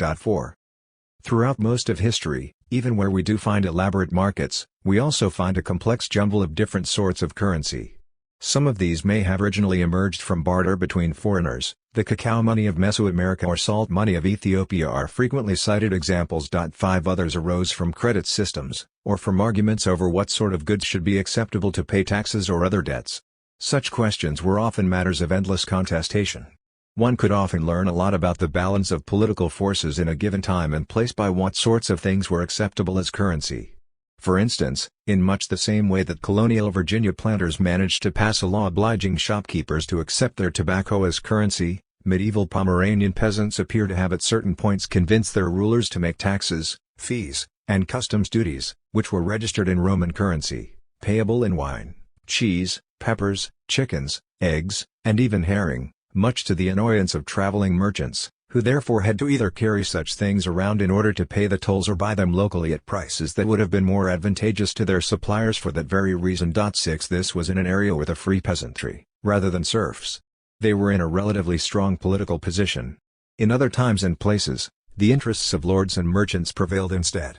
Throughout most of history, even where we do find elaborate markets, we also find a complex jumble of different sorts of currency. Some of these may have originally emerged from barter between foreigners. The cacao money of Mesoamerica or salt money of Ethiopia are frequently cited examples. 5 Others arose from credit systems, or from arguments over what sort of goods should be acceptable to pay taxes or other debts. Such questions were often matters of endless contestation. One could often learn a lot about the balance of political forces in a given time and place by what sorts of things were acceptable as currency. For instance, in much the same way that colonial Virginia planters managed to pass a law obliging shopkeepers to accept their tobacco as currency, medieval Pomeranian peasants appear to have at certain points convinced their rulers to make taxes, fees, and customs duties, which were registered in Roman currency, payable in wine, cheese, peppers, chickens, eggs, and even herring, much to the annoyance of traveling merchants, who therefore had to either carry such things around in order to pay the tolls or buy them locally at prices that would have been more advantageous to their suppliers for that very reason. 6 This was in an area with a free peasantry, rather than serfs. They were in a relatively strong political position. In other times and places, the interests of lords and merchants prevailed instead.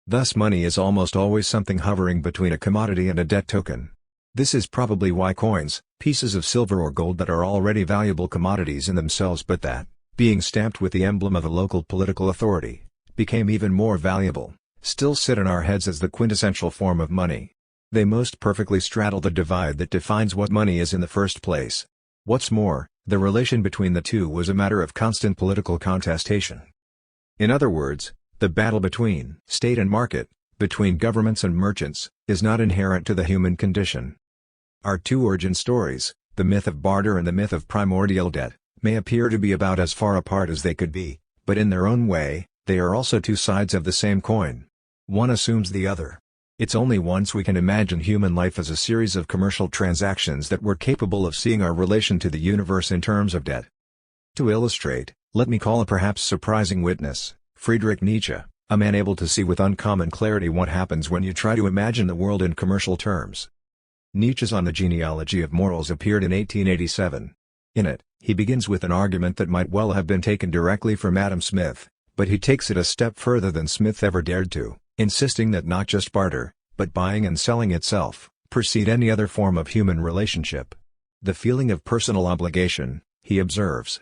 Thus money is almost always something hovering between a commodity and a debt token. This is probably why coins, pieces of silver or gold that are already valuable commodities in themselves but that, being stamped with the emblem of a local political authority, became even more valuable, still sit in our heads as the quintessential form of money. They most perfectly straddle the divide that defines what money is in the first place. What's more, the relation between the two was a matter of constant political contestation. In other words, the battle between state and market, between governments and merchants, is not inherent to the human condition. Our 2 origin stories, the myth of barter and the myth of primordial debt, may appear to be about as far apart as they could be, but in their own way, they are also 2 sides of the same coin. One assumes the other. It's only once we can imagine human life as a series of commercial transactions that we're capable of seeing our relation to the universe in terms of debt. To illustrate, let me call a perhaps surprising witness, Friedrich Nietzsche, a man able to see with uncommon clarity what happens when you try to imagine the world in commercial terms. Nietzsche's On the Genealogy of Morals appeared in 1887. In it, he begins with an argument that might well have been taken directly from Adam Smith, but he takes it a step further than Smith ever dared to, insisting that not just barter, but buying and selling itself, precede any other form of human relationship. The feeling of personal obligation, he observes,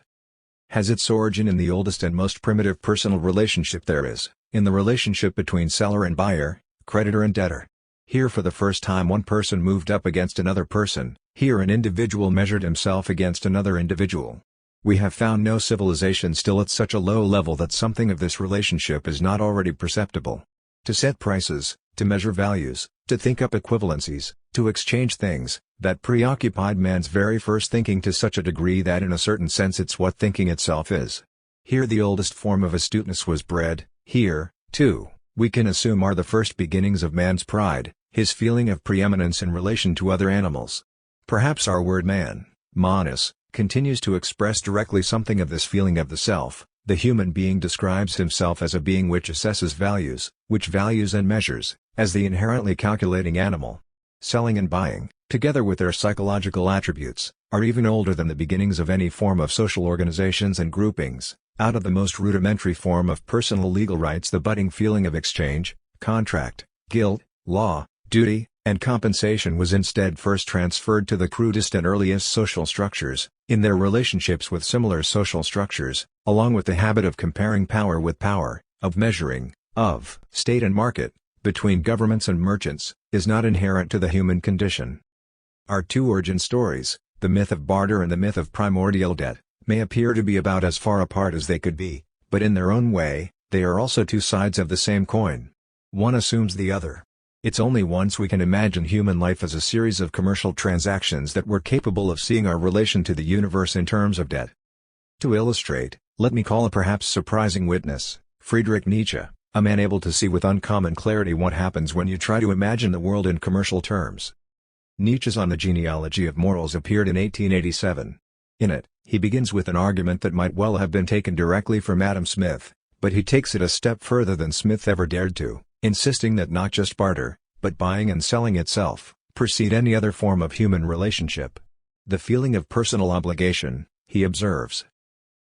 has its origin in the oldest and most primitive personal relationship there is, in the relationship between seller and buyer, creditor and debtor. Here for the first time one person moved up against another person, here an individual measured himself against another individual. We have found no civilization still at such a low level that something of this relationship is not already perceptible. To set prices, to measure values, to think up equivalencies, to exchange things, that preoccupied man's very first thinking to such a degree that in a certain sense it's what thinking itself is. Here the oldest form of astuteness was bred, here, too, we can assume are the first beginnings of man's pride, his feeling of preeminence in relation to other animals. Perhaps our word man, manus, continues to express directly something of this feeling of the self. The human being describes himself as a being which assesses values, which values and measures, as the inherently calculating animal. Selling and buying, together with their psychological attributes, are even older than the beginnings of any form of social organizations and groupings. Out of the most rudimentary form of personal legal rights the budding feeling of exchange, contract, guilt, law, duty, and compensation was instead first transferred to the crudest and earliest social structures, in their relationships with similar social structures, along with the habit of comparing power with power, of measuring, of state and market, between governments and merchants, is not inherent to the human condition. Our 2 origin stories, the myth of barter and the myth of primordial debt, may appear to be about as far apart as they could be, but in their own way, they are also 2 sides of the same coin. One assumes the other. It's only once we can imagine human life as a series of commercial transactions that we're capable of seeing our relation to the universe in terms of debt. To illustrate, let me call a perhaps surprising witness, Friedrich Nietzsche, a man able to see with uncommon clarity what happens when you try to imagine the world in commercial terms. Nietzsche's On the Genealogy of Morals appeared in 1887. In it, he begins with an argument that might well have been taken directly from Adam Smith, but he takes it a step further than Smith ever dared to, insisting that not just barter, but buying and selling itself, precede any other form of human relationship. The feeling of personal obligation, he observes,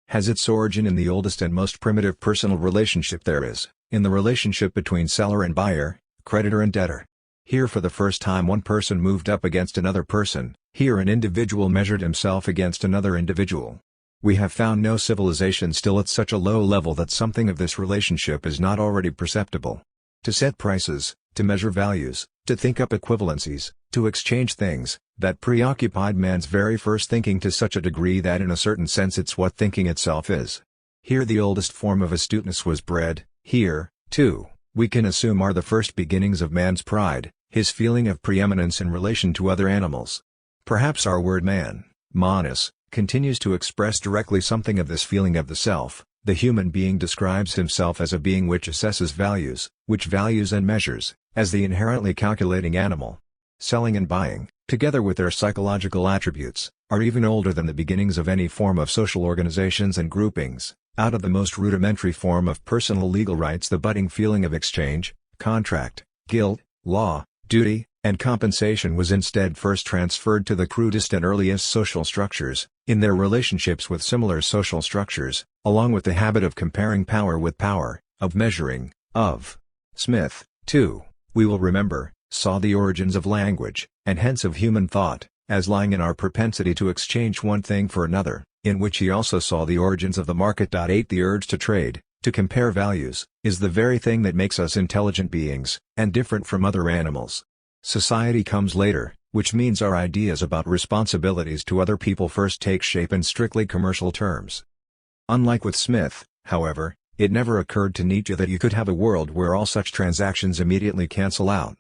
has its origin in the oldest and most primitive personal relationship there is, in the relationship between seller and buyer, creditor and debtor. Here for the first time one person moved up against another person, here an individual measured himself against another individual. We have found no civilization still at such a low level that something of this relationship is not already perceptible. To set prices, to measure values, to think up equivalencies, to exchange things, that preoccupied man's very first thinking to such a degree that in a certain sense it's what thinking itself is. Here the oldest form of astuteness was bred, here, too, we can assume are the first beginnings of man's pride, his feeling of preeminence in relation to other animals. Perhaps our word man, manus, continues to express directly something of this feeling of the self. The human being describes himself as a being which assesses values, which values and measures, as the inherently calculating animal. Selling and buying, together with their psychological attributes, are even older than the beginnings of any form of social organizations and groupings. Out of the most rudimentary form of personal legal rights the budding feeling of exchange, contract, guilt, law, duty, and compensation was instead first transferred to the crudest and earliest social structures, in their relationships with similar social structures, along with the habit of comparing power with power, of measuring, of. Smith, too, we will remember, saw the origins of language, and hence of human thought, as lying in our propensity to exchange one thing for another, in which he also saw the origins of the market. 8 The urge to trade, to compare values, is the very thing that makes us intelligent beings, and different from other animals. Society comes later, which means our ideas about responsibilities to other people first take shape in strictly commercial terms. Unlike with Smith, however, it never occurred to Nietzsche that you could have a world where all such transactions immediately cancel out.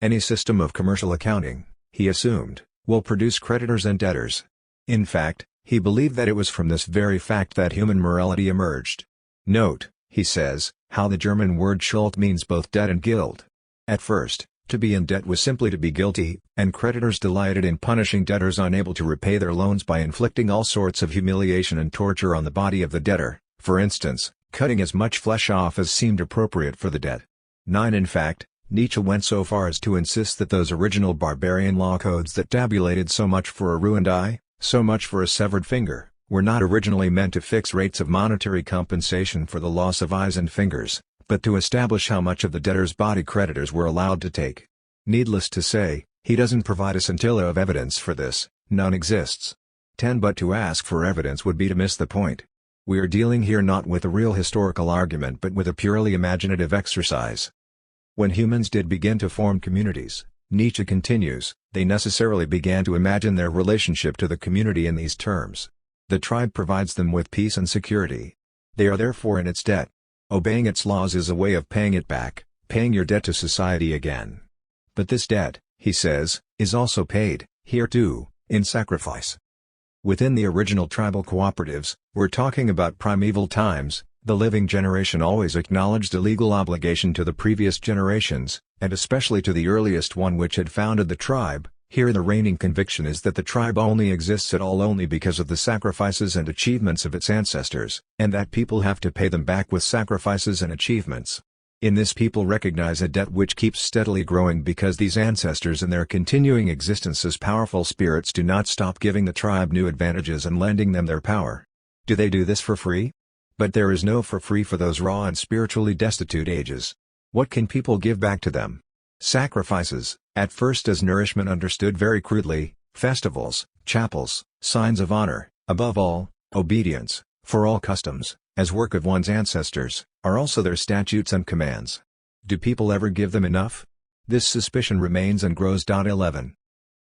Any system of commercial accounting, he assumed, will produce creditors and debtors. In fact, he believed that it was from this very fact that human morality emerged. Note, he says, how the German word Schuld means both debt and guilt. At first, to be in debt was simply to be guilty, and creditors delighted in punishing debtors unable to repay their loans by inflicting all sorts of humiliation and torture on the body of the debtor, for instance, cutting as much flesh off as seemed appropriate for the debt. 9 In fact, Nietzsche went so far as to insist that those original barbarian law codes that tabulated so much for a ruined eye, so much for a severed finger, were not originally meant to fix rates of monetary compensation for the loss of eyes and fingers, but to establish how much of the debtor's body creditors were allowed to take. Needless to say, he doesn't provide a scintilla of evidence for this, none exists. 10 But to ask for evidence would be to miss the point. We are dealing here not with a real historical argument but with a purely imaginative exercise. When humans did begin to form communities, Nietzsche continues, they necessarily began to imagine their relationship to the community in these terms. The tribe provides them with peace and security. They are therefore in its debt. Obeying its laws is a way of paying it back, paying your debt to society again. But this debt, he says, is also paid, here too, in sacrifice. Within the original tribal cooperatives, we're talking about primeval times, the living generation always acknowledged a legal obligation to the previous generations, and especially to the earliest one which had founded the tribe. Here the reigning conviction is that the tribe only exists at all only because of the sacrifices and achievements of its ancestors, and that people have to pay them back with sacrifices and achievements. In this people recognize a debt which keeps steadily growing because these ancestors in their continuing existence as powerful spirits do not stop giving the tribe new advantages and lending them their power. Do they do this for free? But there is no for free for those raw and spiritually destitute ages. What can people give back to them? Sacrifices, at first as nourishment understood very crudely, festivals, chapels, signs of honor, above all, obedience, for all customs, as work of one's ancestors, are also their statutes and commands. Do people ever give them enough? This suspicion remains and grows. 11.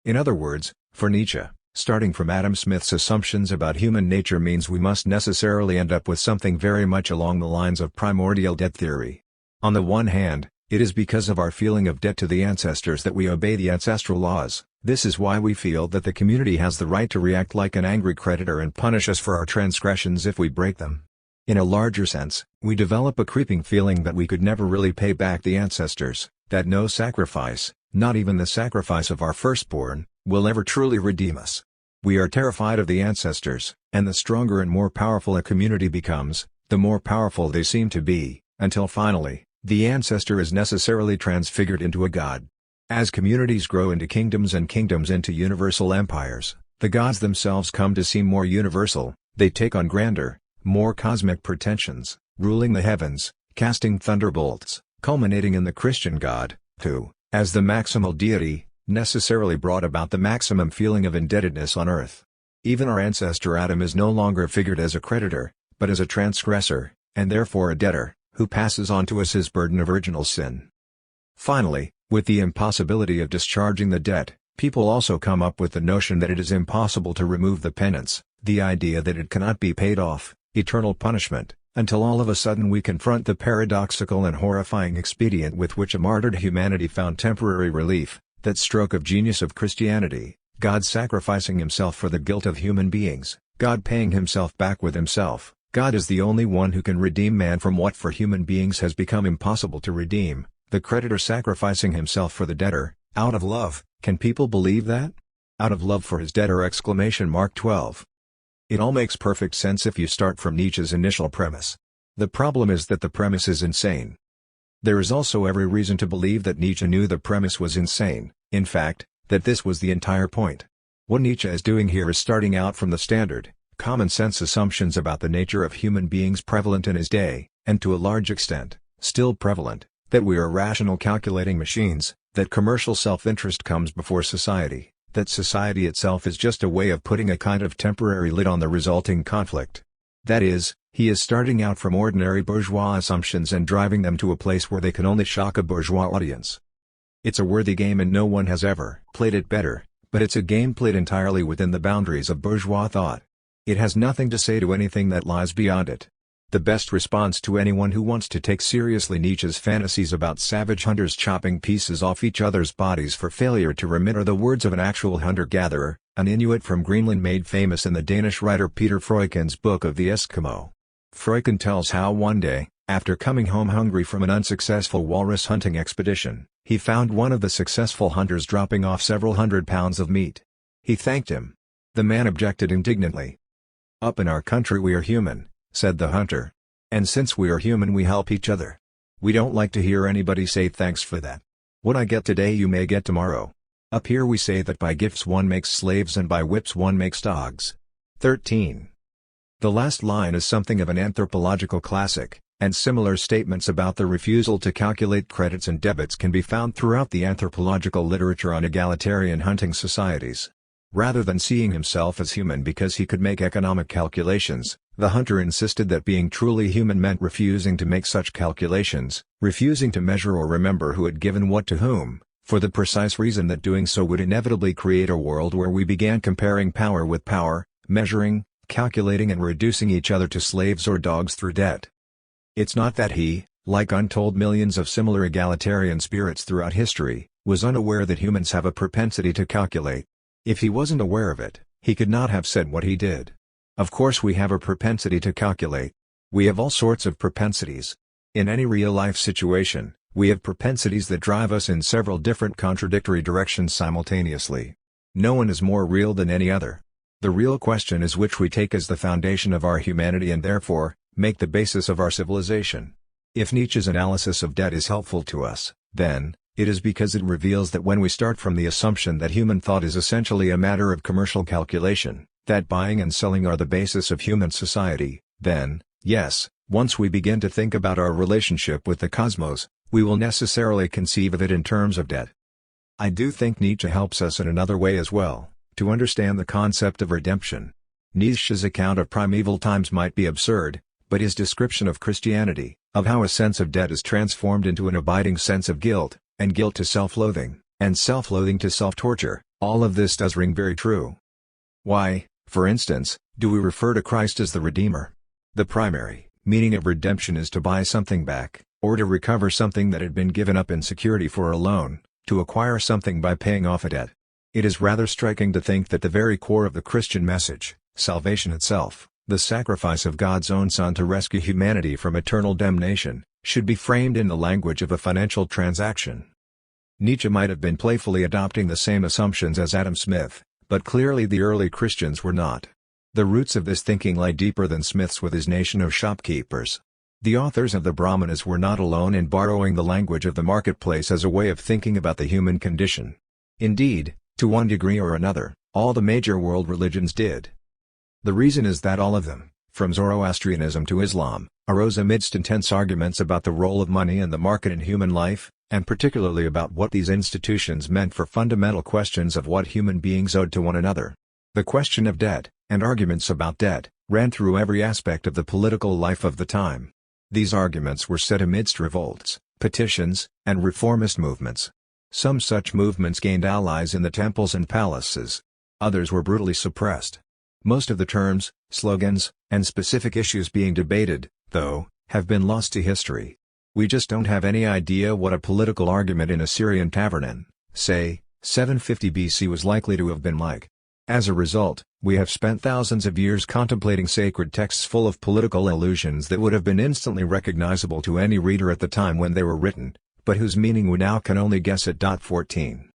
In other words, for Nietzsche, starting from Adam Smith's assumptions about human nature means we must necessarily end up with something very much along the lines of primordial debt theory. On the one hand, It is because of our feeling of debt to the ancestors that we obey the ancestral laws. This is why we feel that the community has the right to react like an angry creditor and punish us for our transgressions if we break them. In a larger sense, we develop a creeping feeling that we could never really pay back the ancestors, that no sacrifice, not even the sacrifice of our firstborn, will ever truly redeem us. We are terrified of the ancestors, and the stronger and more powerful a community becomes, the more powerful they seem to be, until finally, the ancestor is necessarily transfigured into a god. As communities grow into kingdoms and kingdoms into universal empires, the gods themselves come to seem more universal, they take on grander, more cosmic pretensions, ruling the heavens, casting thunderbolts, culminating in the Christian God, who, as the maximal deity, necessarily brought about the maximum feeling of indebtedness on earth. Even our ancestor Adam is no longer figured as a creditor, but as a transgressor, and therefore a debtor, who passes on to us his burden of original sin. Finally, with the impossibility of discharging the debt, people also come up with the notion that it is impossible to remove the penance, the idea that it cannot be paid off, eternal punishment, until all of a sudden we confront the paradoxical and horrifying expedient with which a martyred humanity found temporary relief, that stroke of genius of Christianity, God sacrificing himself for the guilt of human beings, God paying himself back with himself. God is the only one who can redeem man from what for human beings has become impossible to redeem, the creditor sacrificing himself for the debtor, out of love. Can people believe that? Out of love for his debtor! 12. It all makes perfect sense if you start from Nietzsche's initial premise. The problem is that the premise is insane. There is also every reason to believe that Nietzsche knew the premise was insane, in fact, that this was the entire point. What Nietzsche is doing here is starting out from the standard, common-sense assumptions about the nature of human beings prevalent in his day, and to a large extent, still prevalent, that we are rational calculating machines, that commercial self-interest comes before society, that society itself is just a way of putting a kind of temporary lid on the resulting conflict. That is, he is starting out from ordinary bourgeois assumptions and driving them to a place where they can only shock a bourgeois audience. It's a worthy game and no one has ever played it better, but it's a game played entirely within the boundaries of bourgeois thought. It has nothing to say to anything that lies beyond it. The best response to anyone who wants to take seriously Nietzsche's fantasies about savage hunters chopping pieces off each other's bodies for failure to remit are the words of an actual hunter-gatherer, an Inuit from Greenland made famous in the Danish writer Peter Freuchen's Book of the Eskimo. Freuchen tells how one day, after coming home hungry from an unsuccessful walrus hunting expedition, he found one of the successful hunters dropping off several hundred pounds of meat. He thanked him. The man objected indignantly. "Up in our country we are human," said the hunter. "And since we are human we help each other. We don't like to hear anybody say thanks for that. What I get today you may get tomorrow. Up here we say that by gifts one makes slaves and by whips one makes dogs." 13. The last line is something of an anthropological classic, and similar statements about the refusal to calculate credits and debits can be found throughout the anthropological literature on egalitarian hunting societies. Rather than seeing himself as human because he could make economic calculations, the hunter insisted that being truly human meant refusing to make such calculations, refusing to measure or remember who had given what to whom, for the precise reason that doing so would inevitably create a world where we began comparing power with power, measuring, calculating and reducing each other to slaves or dogs through debt. It's not that he, like untold millions of similar egalitarian spirits throughout history, was unaware that humans have a propensity to calculate. If he wasn't aware of it, he could not have said what he did. Of course we have a propensity to calculate. We have all sorts of propensities. In any real-life situation, we have propensities that drive us in several different contradictory directions simultaneously. No one is more real than any other. The real question is which we take as the foundation of our humanity and therefore, make the basis of our civilization. If Nietzsche's analysis of debt is helpful to us, then, it is because it reveals that when we start from the assumption that human thought is essentially a matter of commercial calculation, that buying and selling are the basis of human society, then, yes, once we begin to think about our relationship with the cosmos, we will necessarily conceive of it in terms of debt. I do think Nietzsche helps us in another way as well, to understand the concept of redemption. Nietzsche's account of primeval times might be absurd, but his description of Christianity, of how a sense of debt is transformed into an abiding sense of guilt, and guilt to self-loathing, and self-loathing to self-torture, all of this does ring very true. Why, for instance, do we refer to Christ as the Redeemer? The primary, meaning of redemption is to buy something back, or to recover something that had been given up in security for a loan, to acquire something by paying off a debt. It is rather striking to think that the very core of the Christian message, salvation itself, the sacrifice of God's own Son to rescue humanity from eternal damnation, should be framed in the language of a financial transaction. Nietzsche might have been playfully adopting the same assumptions as Adam Smith, but clearly the early Christians were not. The roots of this thinking lie deeper than Smith's with his nation of shopkeepers. The authors of the Brahmanas were not alone in borrowing the language of the marketplace as a way of thinking about the human condition. Indeed, to one degree or another, all the major world religions did. The reason is that all of them, from Zoroastrianism to Islam, arose amidst intense arguments about the role of money and the market in human life, and particularly about what these institutions meant for fundamental questions of what human beings owed to one another. The question of debt, and arguments about debt, ran through every aspect of the political life of the time. These arguments were set amidst revolts, petitions, and reformist movements. Some such movements gained allies in the temples and palaces. Others were brutally suppressed. Most of the terms, slogans, and specific issues being debated, though, have been lost to history. We just don't have any idea what a political argument in a Syrian tavern in, say, 750 BC was likely to have been like. As a result, we have spent thousands of years contemplating sacred texts full of political allusions that would have been instantly recognizable to any reader at the time when they were written, but whose meaning we now can only guess at. 14.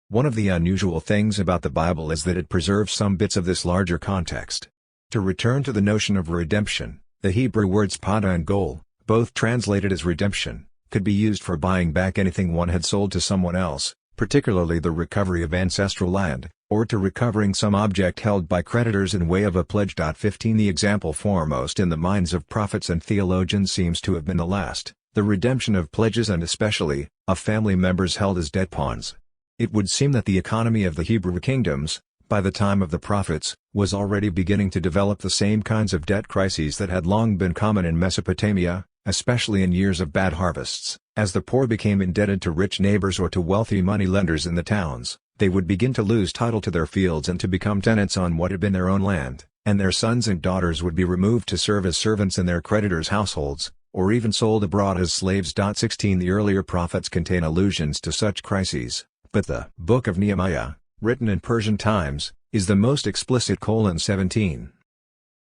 One of the unusual things about the Bible is that it preserves some bits of this larger context. To return to the notion of redemption, the Hebrew words pada and gol, both translated as redemption, could be used for buying back anything one had sold to someone else, particularly the recovery of ancestral land, or to recovering some object held by creditors in way of a pledge. 15 The example foremost in the minds of prophets and theologians seems to have been the last, the redemption of pledges and especially, of family members held as debt pawns. It would seem that the economy of the Hebrew kingdoms, by the time of the prophets, was already beginning to develop the same kinds of debt crises that had long been common in Mesopotamia, especially in years of bad harvests. As the poor became indebted to rich neighbors or to wealthy money lenders in the towns, they would begin to lose title to their fields and to become tenants on what had been their own land, and their sons and daughters would be removed to serve as servants in their creditors' households, or even sold abroad as slaves. 16 The earlier prophets contain allusions to such crises, but the Book of Nehemiah, written in Persian times, is the most explicit. 17.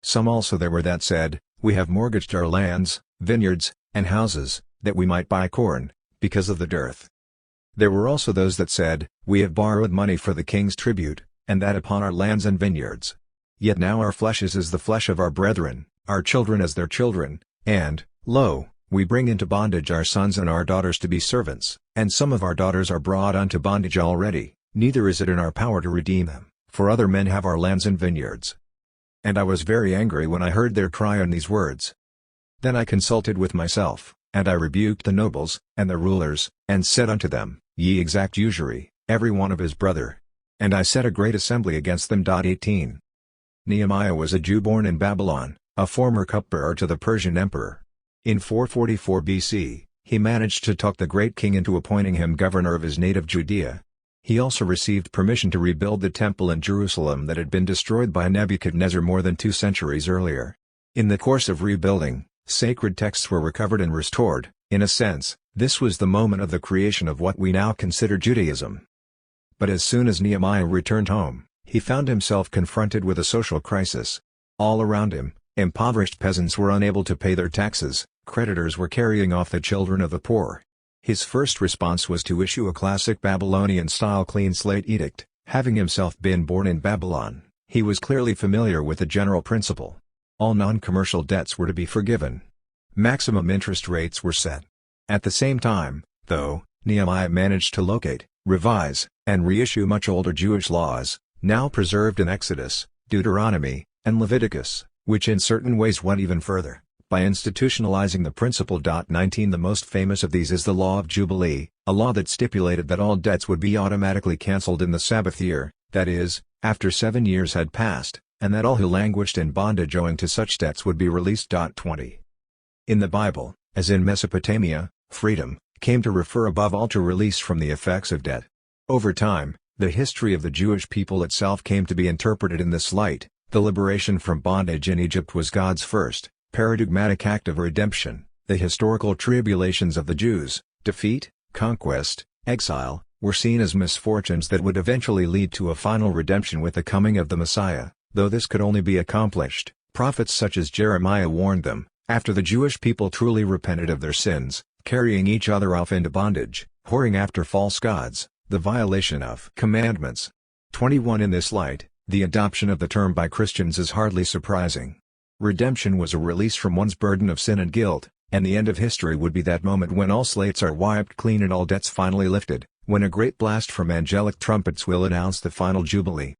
Some also there were that said, "We have mortgaged our lands, vineyards, and houses, that we might buy corn, because of the dearth." There were also those that said, "We have borrowed money for the king's tribute, and that upon our lands and vineyards. Yet now our flesh is as the flesh of our brethren, our children as their children, and, lo, we bring into bondage our sons and our daughters to be servants, and some of our daughters are brought unto bondage already, neither is it in our power to redeem them, for other men have our lands and vineyards." And I was very angry when I heard their cry on these words. Then I consulted with myself, and I rebuked the nobles, and the rulers, and said unto them, "Ye exact usury, every one of his brother." And I set a great assembly against them. 18. Nehemiah was a Jew born in Babylon, a former cupbearer to the Persian emperor. In 444 BC, he managed to talk the great king into appointing him governor of his native Judea. He also received permission to rebuild the temple in Jerusalem that had been destroyed by Nebuchadnezzar more than 2 centuries earlier. In the course of rebuilding, sacred texts were recovered and restored. In a sense, this was the moment of the creation of what we now consider Judaism. But as soon as Nehemiah returned home, he found himself confronted with a social crisis. All around him, impoverished peasants were unable to pay their taxes, creditors were carrying off the children of the poor. His first response was to issue a classic Babylonian-style clean slate edict. Having himself been born in Babylon, he was clearly familiar with the general principle. All non-commercial debts were to be forgiven. Maximum interest rates were set. At the same time, though, Nehemiah managed to locate, revise, and reissue much older Jewish laws, now preserved in Exodus, Deuteronomy, and Leviticus, which in certain ways went even further, by institutionalizing the principle. 19 The most famous of these is the Law of Jubilee, a law that stipulated that all debts would be automatically cancelled in the Sabbath year, that is, after 7 years had passed, and that all who languished in bondage owing to such debts would be released. 20. In the Bible, as in Mesopotamia, freedom came to refer above all to release from the effects of debt. Over time, the history of the Jewish people itself came to be interpreted in this light. The liberation from bondage in Egypt was God's first, paradigmatic act of redemption. The historical tribulations of the Jews, defeat, conquest, exile, were seen as misfortunes that would eventually lead to a final redemption with the coming of the Messiah. Though this could only be accomplished, prophets such as Jeremiah warned them, after the Jewish people truly repented of their sins, carrying each other off into bondage, whoring after false gods, the violation of commandments. 21 In this light, the adoption of the term by Christians is hardly surprising. Redemption was a release from one's burden of sin and guilt, and the end of history would be that moment when all slates are wiped clean and all debts finally lifted, when a great blast from angelic trumpets will announce the final jubilee.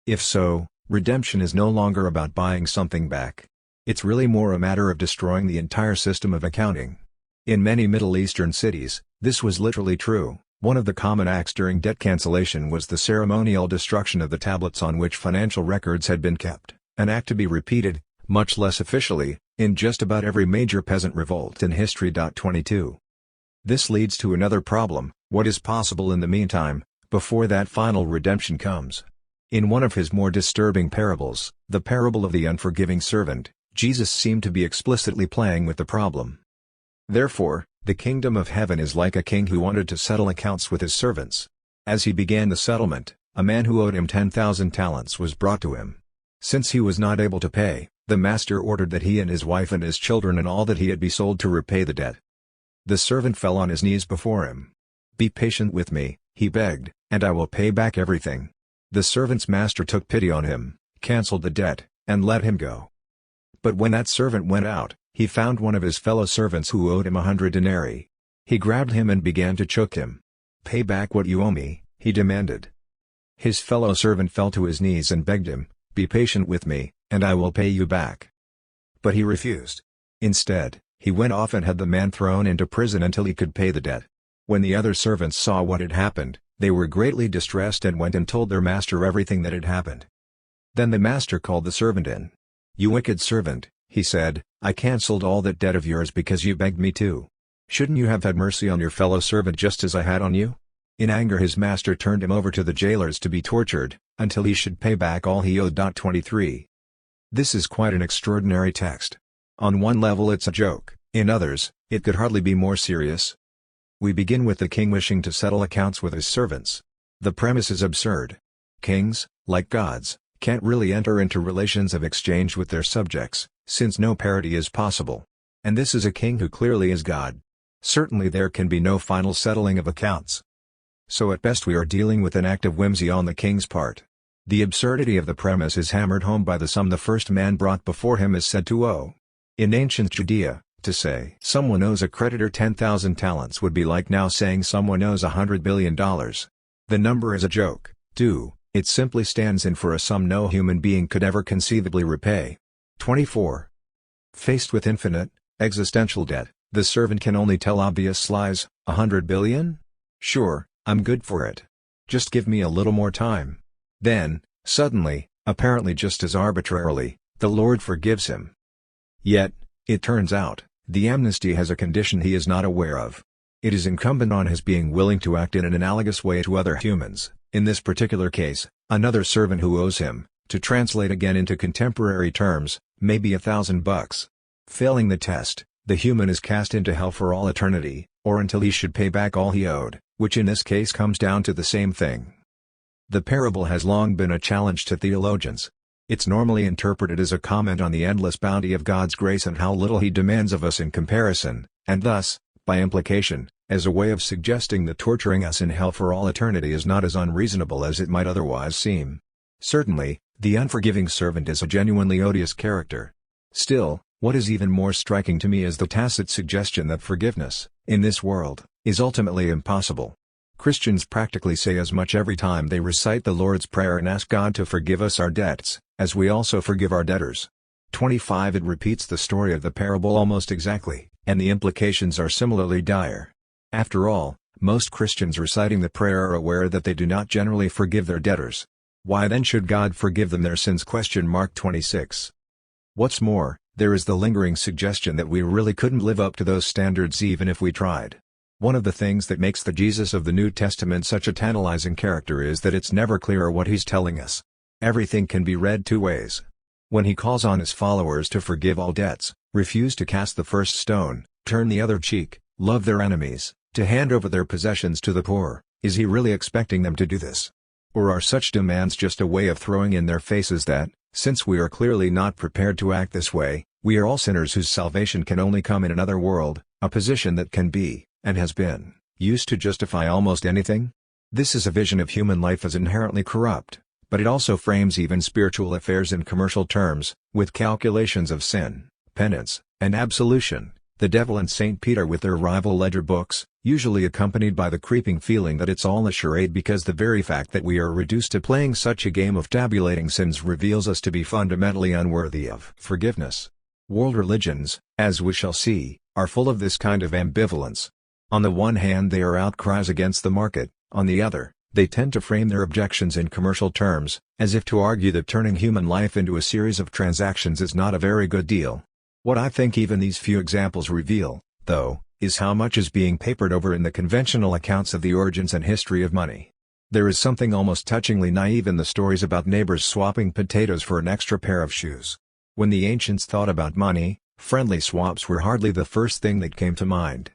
If so, redemption is no longer about buying something back. It's really more a matter of destroying the entire system of accounting. In many Middle Eastern cities, this was literally true. One of the common acts during debt cancellation was the ceremonial destruction of the tablets on which financial records had been kept, an act to be repeated, much less officially, in just about every major peasant revolt in history. 22. This leads to another problem: what is possible in the meantime, before that final redemption comes? In one of his more disturbing parables, the parable of the unforgiving servant, Jesus seemed to be explicitly playing with the problem. Therefore, the kingdom of heaven is like a king who wanted to settle accounts with his servants. As he began the settlement, a man who owed him 10,000 talents was brought to him. Since he was not able to pay, the master ordered that he and his wife and his children and all that he had be sold to repay the debt. The servant fell on his knees before him. "Be patient with me," he begged, "and I will pay back everything." The servant's master took pity on him, cancelled the debt, and let him go. But when that servant went out, he found one of his fellow servants who owed him 100 denarii. He grabbed him and began to choke him. "Pay back what you owe me," he demanded. His fellow servant fell to his knees and begged him, "Be patient with me, and I will pay you back." But he refused. Instead, he went off and had the man thrown into prison until he could pay the debt. When the other servants saw what had happened, they were greatly distressed and went and told their master everything that had happened. Then the master called the servant in. "You wicked servant," he said, "I cancelled all that debt of yours because you begged me to. Shouldn't you have had mercy on your fellow servant just as I had on you?" In anger his master turned him over to the jailers to be tortured, until he should pay back all he owed. 23. This is quite an extraordinary text. On one level it's a joke, in others, it could hardly be more serious. We begin with the king wishing to settle accounts with his servants. The premise is absurd. Kings, like gods, can't really enter into relations of exchange with their subjects, since no parity is possible. And this is a king who clearly is God. Certainly there can be no final settling of accounts. So at best we are dealing with an act of whimsy on the king's part. The absurdity of the premise is hammered home by the sum the first man brought before him is said to owe. In ancient Judea, to say someone owes a creditor 10,000 talents would be like now saying someone owes $100 billion. The number is a joke, too. It simply stands in for a sum no human being could ever conceivably repay. 24. Faced with infinite, existential debt, the servant can only tell obvious lies. 100 billion? Sure, I'm good for it. Just give me a little more time. Then, suddenly, apparently just as arbitrarily, the Lord forgives him. Yet, it turns out, the amnesty has a condition he is not aware of. It is incumbent on his being willing to act in an analogous way to other humans, in this particular case, another servant who owes him, to translate again into contemporary terms, maybe $1,000. Failing the test, the human is cast into hell for all eternity, or until he should pay back all he owed, which in this case comes down to the same thing. The parable has long been a challenge to theologians. It's normally interpreted as a comment on the endless bounty of God's grace and how little He demands of us in comparison, and thus, by implication, as a way of suggesting that torturing us in hell for all eternity is not as unreasonable as it might otherwise seem. Certainly, the unforgiving servant is a genuinely odious character. Still, what is even more striking to me is the tacit suggestion that forgiveness, in this world, is ultimately impossible. Christians practically say as much every time they recite the Lord's Prayer and ask God to forgive us our debts, as we also forgive our debtors. 25 It repeats the story of the parable almost exactly, and the implications are similarly dire. After all, most Christians reciting the prayer are aware that they do not generally forgive their debtors. Why then should God forgive them their sins? 26. What's more, there is the lingering suggestion that we really couldn't live up to those standards even if we tried. One of the things that makes the Jesus of the New Testament such a tantalizing character is that it's never clear what he's telling us. Everything can be read two ways. When he calls on his followers to forgive all debts, refuse to cast the first stone, turn the other cheek, love their enemies, to hand over their possessions to the poor, is he really expecting them to do this? Or are such demands just a way of throwing in their faces that, since we are clearly not prepared to act this way, we are all sinners whose salvation can only come in another world, a position that can be, and has been, used to justify almost anything? This is a vision of human life as inherently corrupt, but it also frames even spiritual affairs in commercial terms, with calculations of sin, penance, and absolution. The devil and St. Peter with their rival ledger books, usually accompanied by the creeping feeling that it's all a charade because the very fact that we are reduced to playing such a game of tabulating sins reveals us to be fundamentally unworthy of forgiveness. World religions, as we shall see, are full of this kind of ambivalence. On the one hand they are outcries against the market, on the other, they tend to frame their objections in commercial terms, as if to argue that turning human life into a series of transactions is not a very good deal. What I think even these few examples reveal, though, is how much is being papered over in the conventional accounts of the origins and history of money. There is something almost touchingly naive in the stories about neighbors swapping potatoes for an extra pair of shoes. When the ancients thought about money, friendly swaps were hardly the first thing that came to mind.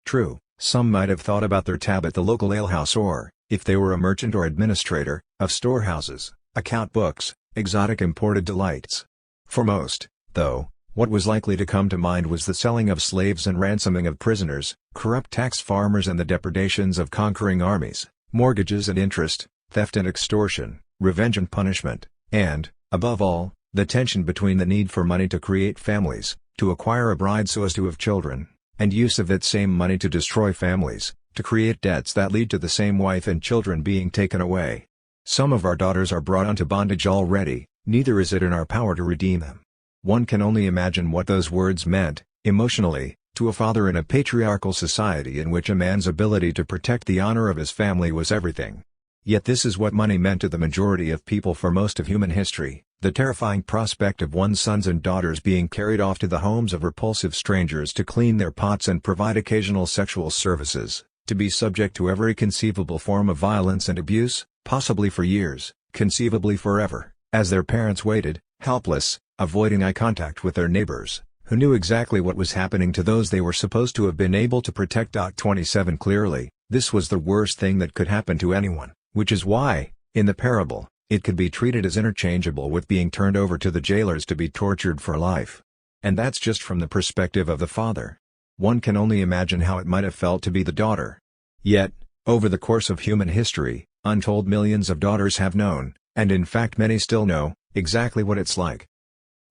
True, some might have thought about their tab at the local alehouse or, if they were a merchant or administrator, of storehouses, account books, exotic imported delights. For most, though, what was likely to come to mind was the selling of slaves and ransoming of prisoners, corrupt tax farmers and the depredations of conquering armies, mortgages and interest, theft and extortion, revenge and punishment, and, above all, the tension between the need for money to create families, to acquire a bride so as to have children, and use of that same money to destroy families, to create debts that lead to the same wife and children being taken away. Some of our daughters are brought into bondage already, neither is it in our power to redeem them. One can only imagine what those words meant, emotionally, to a father in a patriarchal society in which a man's ability to protect the honor of his family was everything. Yet this is what money meant to the majority of people for most of human history, the terrifying prospect of one's sons and daughters being carried off to the homes of repulsive strangers to clean their pots and provide occasional sexual services, to be subject to every conceivable form of violence and abuse, possibly for years, conceivably forever, as their parents waited, helpless, avoiding eye contact with their neighbors, who knew exactly what was happening to those they were supposed to have been able to protect. 27 Clearly, this was the worst thing that could happen to anyone, which is why, in the parable, it could be treated as interchangeable with being turned over to the jailers to be tortured for life. And that's just from the perspective of the father. One can only imagine how it might have felt to be the daughter. Yet, over the course of human history, untold millions of daughters have known, and in fact many still know, exactly what it's like.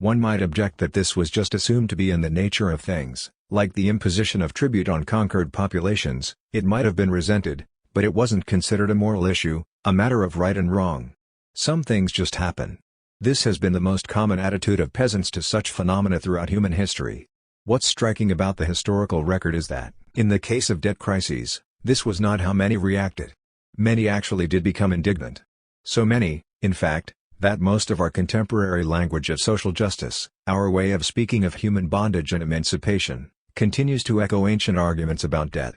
One might object that this was just assumed to be in the nature of things, like the imposition of tribute on conquered populations. It might have been resented, but it wasn't considered a moral issue, a matter of right and wrong. Some things just happen. This has been the most common attitude of peasants to such phenomena throughout human history. What's striking about the historical record is that, in the case of debt crises, this was not how many reacted. Many actually did become indignant. So many, in fact, that most of our contemporary language of social justice, our way of speaking of human bondage and emancipation, continues to echo ancient arguments about debt.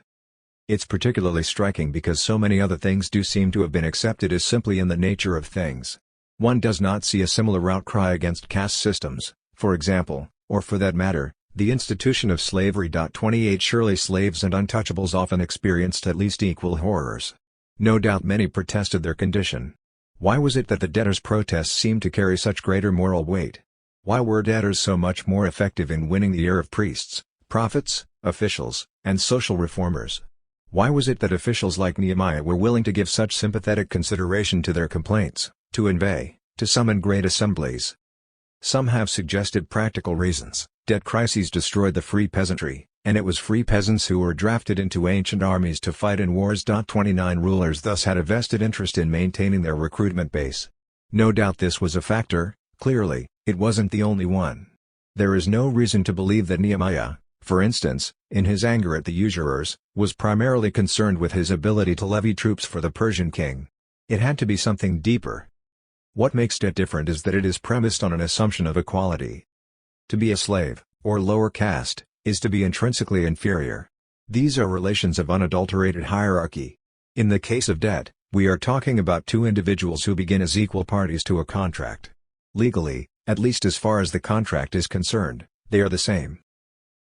It's particularly striking because so many other things do seem to have been accepted as simply in the nature of things. One does not see a similar outcry against caste systems, for example, or for that matter, the institution of slavery. 28 Surely slaves and untouchables often experienced at least equal horrors. No doubt many protested their condition. Why was it that the debtors' protests seemed to carry such greater moral weight? Why were debtors so much more effective in winning the ear of priests, prophets, officials, and social reformers? Why was it that officials like Nehemiah were willing to give such sympathetic consideration to their complaints, to inveigh, to summon great assemblies? Some have suggested practical reasons. Debt crises destroyed the free peasantry, and it was free peasants who were drafted into ancient armies to fight in wars. 29 Rulers thus had a vested interest in maintaining their recruitment base. No doubt this was a factor. Clearly, it wasn't the only one. There is no reason to believe that Nehemiah, for instance, in his anger at the usurers, was primarily concerned with his ability to levy troops for the Persian king. It had to be something deeper. What makes debt different is that it is premised on an assumption of equality. To be a slave, or lower caste, is to be intrinsically inferior. These are relations of unadulterated hierarchy. In the case of debt, we are talking about two individuals who begin as equal parties to a contract. Legally, at least as far as the contract is concerned, they are the same.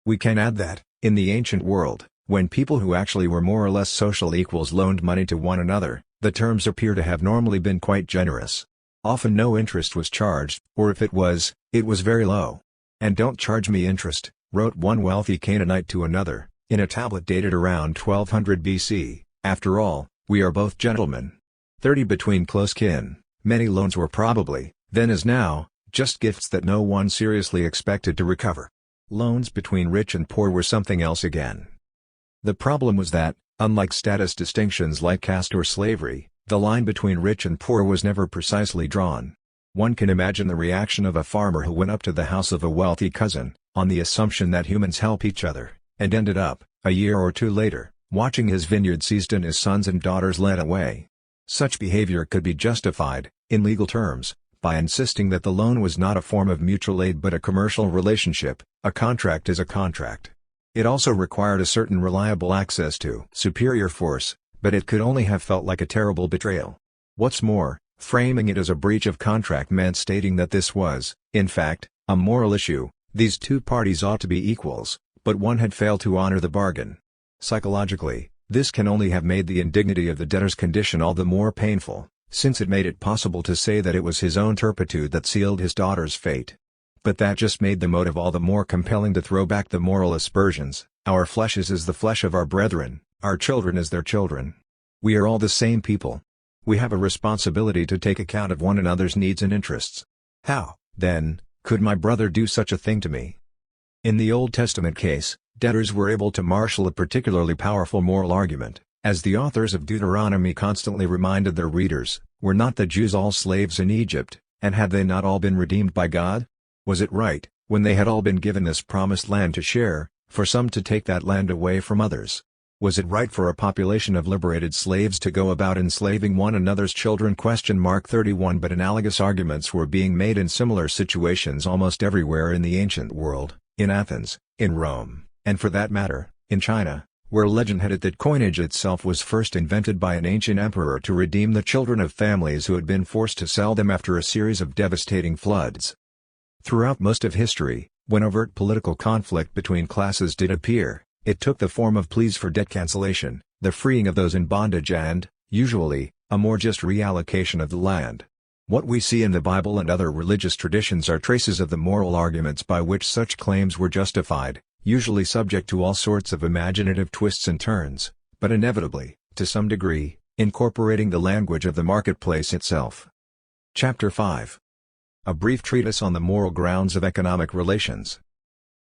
We can add that, in the ancient world, when people who actually were more or less social equals loaned money to one another, the terms appear to have normally been quite generous. Often no interest was charged, or if it was very low. "And don't charge me interest," wrote one wealthy Canaanite to another, in a tablet dated around 1200 BC, "after all, we are both gentlemen." 30 Between close kin, many loans were probably, then as now, just gifts that no one seriously expected to recover. Loans between rich and poor were something else again. The problem was that, unlike status distinctions like caste or slavery, the line between rich and poor was never precisely drawn. One can imagine the reaction of a farmer who went up to the house of a wealthy cousin, on the assumption that humans help each other, and ended up, a year or two later, watching his vineyard seized and his sons and daughters led away. Such behavior could be justified, in legal terms, by insisting that the loan was not a form of mutual aid but a commercial relationship. A contract is a contract. It also required a certain reliable access to superior force, but it could only have felt like a terrible betrayal. What's more, framing it as a breach of contract meant stating that this was, in fact, a moral issue. These two parties ought to be equals, but one had failed to honor the bargain. Psychologically, this can only have made the indignity of the debtor's condition all the more painful, since it made it possible to say that it was his own turpitude that sealed his daughter's fate. But that just made the motive all the more compelling to throw back the moral aspersions. Our flesh is as the flesh of our brethren, our children as their children. We are all the same people. We have a responsibility to take account of one another's needs and interests. How, then, could my brother do such a thing to me? In the Old Testament case, debtors were able to marshal a particularly powerful moral argument, as the authors of Deuteronomy constantly reminded their readers. Were not the Jews all slaves in Egypt, and had they not all been redeemed by God? Was it right, when they had all been given this promised land to share, for some to take that land away from others? Was it right for a population of liberated slaves to go about enslaving one another's children? 31 But analogous arguments were being made in similar situations almost everywhere in the ancient world, in Athens, in Rome, and for that matter, in China, where legend had it that coinage itself was first invented by an ancient emperor to redeem the children of families who had been forced to sell them after a series of devastating floods. Throughout most of history, when overt political conflict between classes did appear, it took the form of pleas for debt cancellation, the freeing of those in bondage and, usually, a more just reallocation of the land. What we see in the Bible and other religious traditions are traces of the moral arguments by which such claims were justified, usually subject to all sorts of imaginative twists and turns, but inevitably, to some degree, incorporating the language of the marketplace itself. Chapter 5. A brief treatise on the moral grounds of economic relations.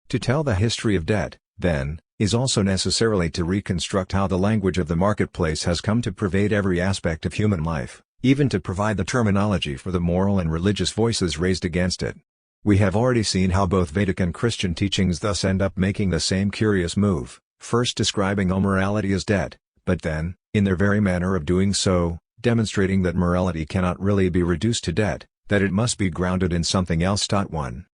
To tell the history of debt, then, is also necessarily to reconstruct how the language of the marketplace has come to pervade every aspect of human life, even to provide the terminology for the moral and religious voices raised against it. We have already seen how both Vedic and Christian teachings thus end up making the same curious move, first describing all morality as debt, but then, in their very manner of doing so, demonstrating that morality cannot really be reduced to debt, that it must be grounded in something else. 1.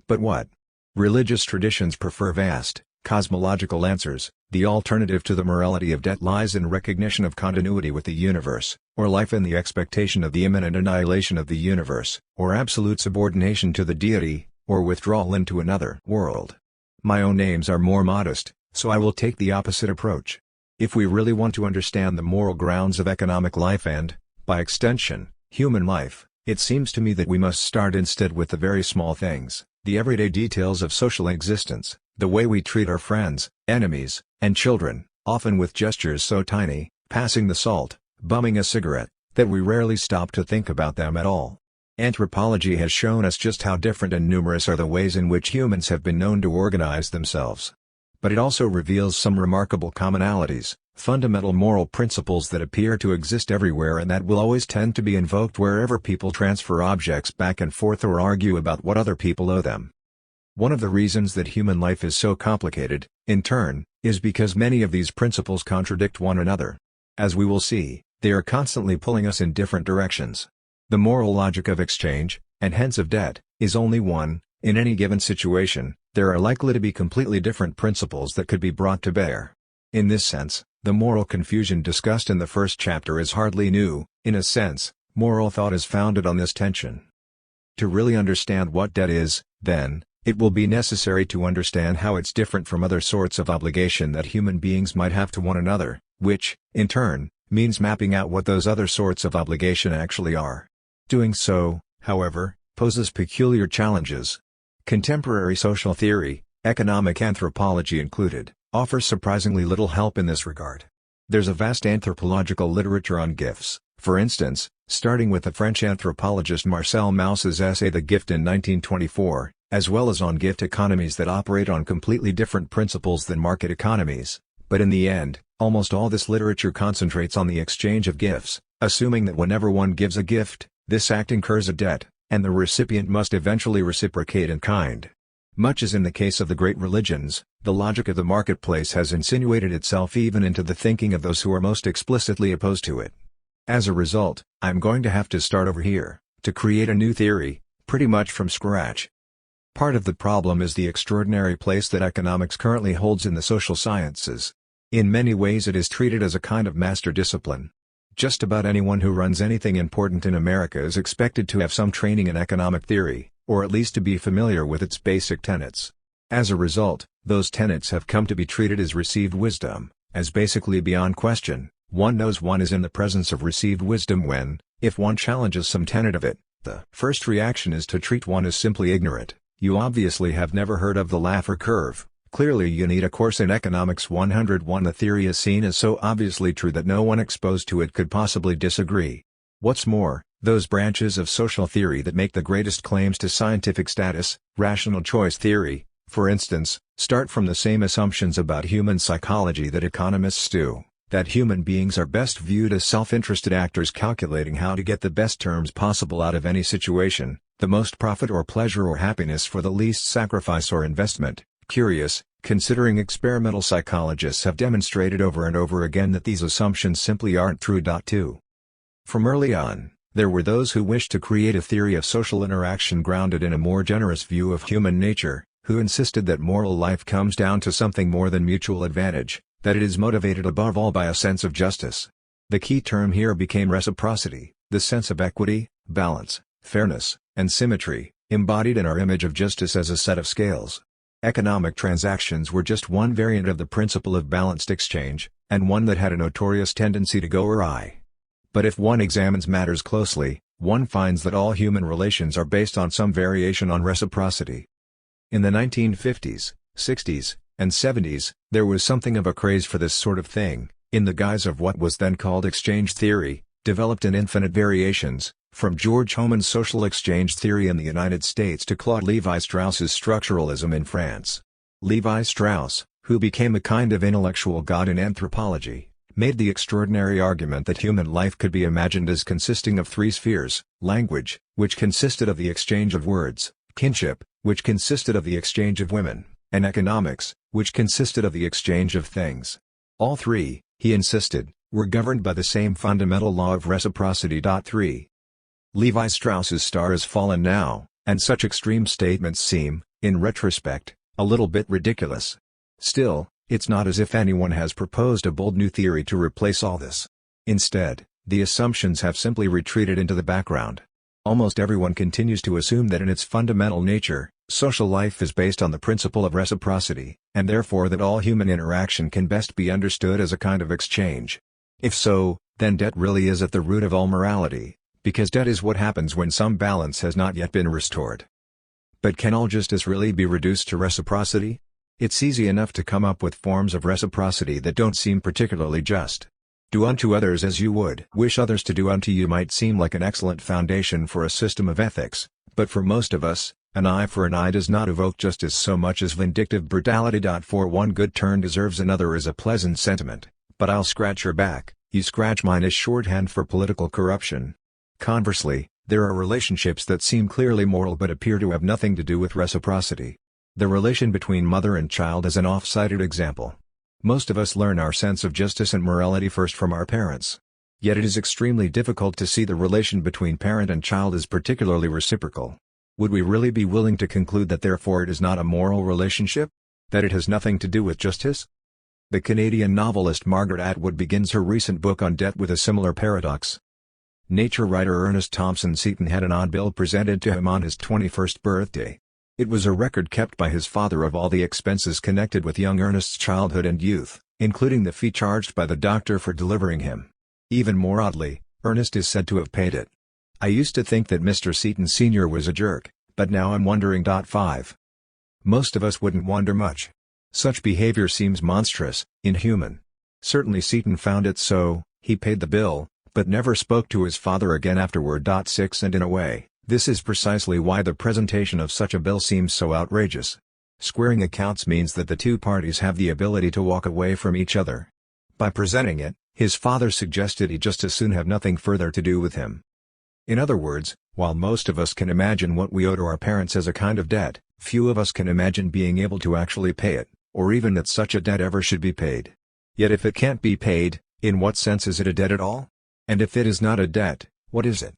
But what? Religious traditions prefer vast, cosmological answers. The alternative to the morality of debt lies in recognition of continuity with the universe, or life in the expectation of the imminent annihilation of the universe, or absolute subordination to the deity, or withdrawal into another world. My own aims are more modest, so I will take the opposite approach. If we really want to understand the moral grounds of economic life and, by extension, human life, it seems to me that we must start instead with the very small things, the everyday details of social existence, the way we treat our friends, enemies, and children, often with gestures so tiny, passing the salt, bumming a cigarette, that we rarely stop to think about them at all. Anthropology has shown us just how different and numerous are the ways in which humans have been known to organize themselves. But it also reveals some remarkable commonalities, fundamental moral principles that appear to exist everywhere and that will always tend to be invoked wherever people transfer objects back and forth or argue about what other people owe them. One of the reasons that human life is so complicated, in turn, is because many of these principles contradict one another. As we will see, they are constantly pulling us in different directions. The moral logic of exchange, and hence of debt, is only one. In any given situation, there are likely to be completely different principles that could be brought to bear. In this sense, the moral confusion discussed in the first chapter is hardly new. In a sense, moral thought is founded on this tension. To really understand what debt is, then, It will be necessary to understand how it's different from other sorts of obligation that human beings might have to one another, which, in turn, means mapping out what those other sorts of obligation actually are. Doing so, however, poses peculiar challenges. Contemporary social theory, economic anthropology included, offers surprisingly little help in this regard. There's a vast anthropological literature on gifts, for instance, starting with the French anthropologist Marcel Maus's essay The Gift in 1924, as well as on gift economies that operate on completely different principles than market economies, but in the end, almost all this literature concentrates on the exchange of gifts, assuming that whenever one gives a gift, this act incurs a debt, and the recipient must eventually reciprocate in kind. Much as in the case of the great religions, the logic of the marketplace has insinuated itself even into the thinking of those who are most explicitly opposed to it. As a result, I'm going to have to start over here, to create a new theory, pretty much from scratch. Part of the problem is the extraordinary place that economics currently holds in the social sciences. In many ways it is treated as a kind of master discipline. Just about anyone who runs anything important in America is expected to have some training in economic theory, or at least to be familiar with its basic tenets. As a result, those tenets have come to be treated as received wisdom, as basically beyond question. One knows one is in the presence of received wisdom when, if one challenges some tenet of it, the first reaction is to treat one as simply ignorant. You obviously have never heard of the Laffer curve. Clearly you need a course in Economics 101. The theory is seen as so obviously true that no one exposed to it could possibly disagree. What's more, those branches of social theory that make the greatest claims to scientific status, rational choice theory, for instance, start from the same assumptions about human psychology that economists do, that human beings are best viewed as self-interested actors calculating how to get the best terms possible out of any situation, the most profit or pleasure or happiness for the least sacrifice or investment. Curious, considering experimental psychologists have demonstrated over and over again that these assumptions simply aren't true. 2. From early on, there were those who wished to create a theory of social interaction grounded in a more generous view of human nature, who insisted that moral life comes down to something more than mutual advantage, that it is motivated above all by a sense of justice. The key term here became reciprocity, the sense of equity, balance, fairness, and symmetry, embodied in our image of justice as a set of scales. Economic transactions were just one variant of the principle of balanced exchange, and one that had a notorious tendency to go awry. But if one examines matters closely, one finds that all human relations are based on some variation on reciprocity. In the 1950s, 60s, and 70s, there was something of a craze for this sort of thing, in the guise of what was then called exchange theory, developed in infinite variations, from George Hohmann's social exchange theory in the United States to Claude Lévi-Strauss's structuralism in France. Lévi-Strauss, who became a kind of intellectual god in anthropology, made the extraordinary argument that human life could be imagined as consisting of three spheres: language, which consisted of the exchange of words; kinship, which consisted of the exchange of women; and economics, which consisted of the exchange of things. All three, he insisted, were governed by the same fundamental law of reciprocity. 3. Lévi-Strauss's star has fallen now, and such extreme statements seem, in retrospect, a little bit ridiculous. Still, it's not as if anyone has proposed a bold new theory to replace all this. Instead, the assumptions have simply retreated into the background. Almost everyone continues to assume that in its fundamental nature, social life is based on the principle of reciprocity, and therefore that all human interaction can best be understood as a kind of exchange. If so, then debt really is at the root of all morality, because debt is what happens when some balance has not yet been restored. But can all justice really be reduced to reciprocity? It's easy enough to come up with forms of reciprocity that don't seem particularly just. Do unto others as you would wish others to do unto you might seem like an excellent foundation for a system of ethics, but for most of us, an eye for an eye does not evoke justice so much as vindictive brutality. For one good turn deserves another is a pleasant sentiment, but I'll scratch your back, you scratch mine is shorthand for political corruption. Conversely, there are relationships that seem clearly moral but appear to have nothing to do with reciprocity. The relation between mother and child is an oft-cited example. Most of us learn our sense of justice and morality first from our parents. Yet it is extremely difficult to see the relation between parent and child as particularly reciprocal. Would we really be willing to conclude that therefore it is not a moral relationship? That it has nothing to do with justice? The Canadian novelist Margaret Atwood begins her recent book on debt with a similar paradox. Nature writer Ernest Thompson Seton had an odd bill presented to him on his 21st birthday. It was a record kept by his father of all the expenses connected with young Ernest's childhood and youth, including the fee charged by the doctor for delivering him. Even more oddly, Ernest is said to have paid it. I used to think that Mr. Seton Sr. was a jerk, but now I'm wondering. 5. Most of us wouldn't wonder much. Such behavior seems monstrous, inhuman. Certainly Seton found it so. He paid the bill, but never spoke to his father again afterward. 6. And in a way, this is precisely why the presentation of such a bill seems so outrageous. Squaring accounts means that the two parties have the ability to walk away from each other. By presenting it, his father suggested he'd just as soon have nothing further to do with him. In other words, while most of us can imagine what we owe to our parents as a kind of debt, few of us can imagine being able to actually pay it, or even that such a debt ever should be paid. Yet if it can't be paid, in what sense is it a debt at all? And if it is not a debt, what is it?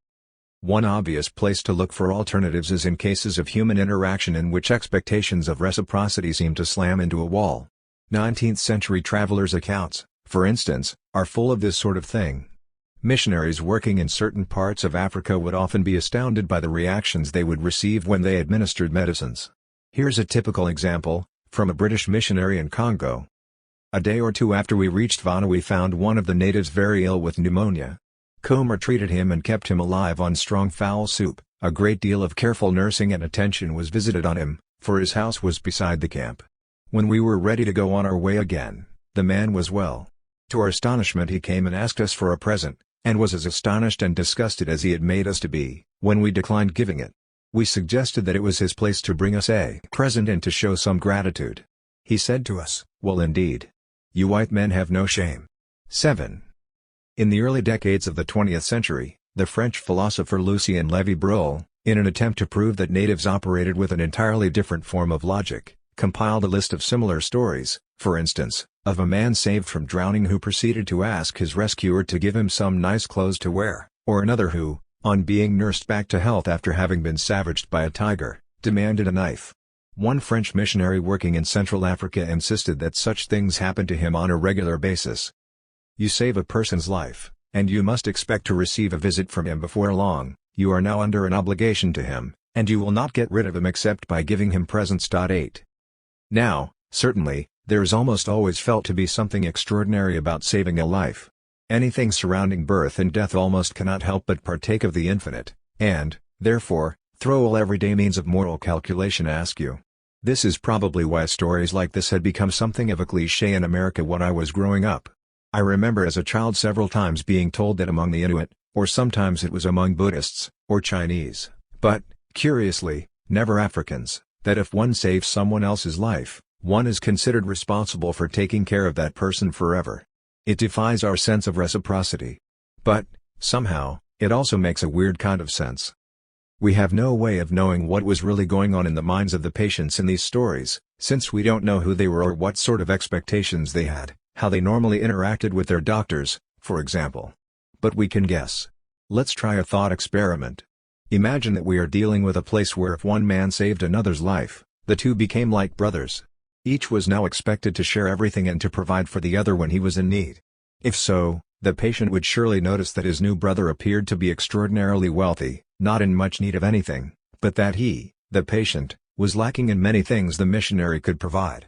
One obvious place to look for alternatives is in cases of human interaction in which expectations of reciprocity seem to slam into a wall. 19th-century travelers' accounts, for instance, are full of this sort of thing. Missionaries working in certain parts of Africa would often be astounded by the reactions they would receive when they administered medicines. Here's a typical example, from a British missionary in Congo. A day or two after we reached Vana, we found one of the natives very ill with pneumonia. Comer treated him and kept him alive on strong fowl soup. A great deal of careful nursing and attention was visited on him, for his house was beside the camp. When we were ready to go on our way again, the man was well. To our astonishment, he came and asked us for a present, and was as astonished and disgusted as he had made us to be, when we declined giving it. We suggested that it was his place to bring us a present and to show some gratitude. He said to us, "Well, indeed. You white men have no shame." 7. In the early decades of the 20th century, the French philosopher Lucien Lévy-Bruhl, in an attempt to prove that natives operated with an entirely different form of logic, compiled a list of similar stories, for instance, of a man saved from drowning who proceeded to ask his rescuer to give him some nice clothes to wear, or another who, on being nursed back to health after having been savaged by a tiger, demanded a knife. One French missionary working in Central Africa insisted that such things happened to him on a regular basis. You save a person's life, and you must expect to receive a visit from him before long. You are now under an obligation to him, and you will not get rid of him except by giving him presents. 8. Now, certainly, there is almost always felt to be something extraordinary about saving a life. Anything surrounding birth and death almost cannot help but partake of the infinite, and, therefore, throw all everyday means of moral calculation askew. This is probably why stories like this had become something of a cliché in America when I was growing up. I remember as a child several times being told that among the Inuit, or sometimes it was among Buddhists, or Chinese, but, curiously, never Africans, that if one saves someone else's life, one is considered responsible for taking care of that person forever. It defies our sense of reciprocity. But, somehow, it also makes a weird kind of sense. We have no way of knowing what was really going on in the minds of the patients in these stories, since we don't know who they were or what sort of expectations they had, how they normally interacted with their doctors, for example. But we can guess. Let's try a thought experiment. Imagine that we are dealing with a place where if one man saved another's life, the two became like brothers. Each was now expected to share everything and to provide for the other when he was in need. If so, the patient would surely notice that his new brother appeared to be extraordinarily wealthy, not in much need of anything, but that he, the patient, was lacking in many things the missionary could provide.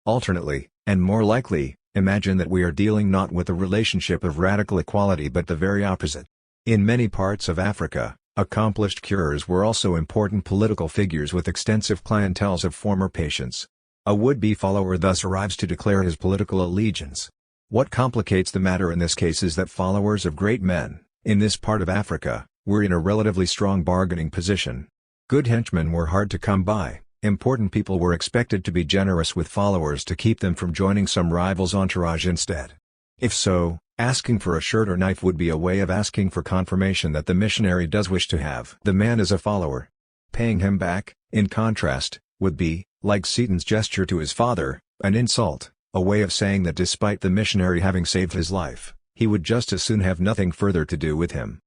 Alternately, and more likely, imagine that we are dealing not with a relationship of radical equality but the very opposite. In many parts of Africa, accomplished curers were also important political figures with extensive clienteles of former patients. A would-be follower thus arrives to declare his political allegiance. What complicates the matter in this case is that followers of great men, in this part of Africa, were in a relatively strong bargaining position. Good henchmen were hard to come by. Important people were expected to be generous with followers to keep them from joining some rival's entourage instead. If so, asking for a shirt or knife would be a way of asking for confirmation that the missionary does wish to have the man as a follower. Paying him back, in contrast, would be, like Seton's gesture to his father, an insult, a way of saying that despite the missionary having saved his life, he would just as soon have nothing further to do with him.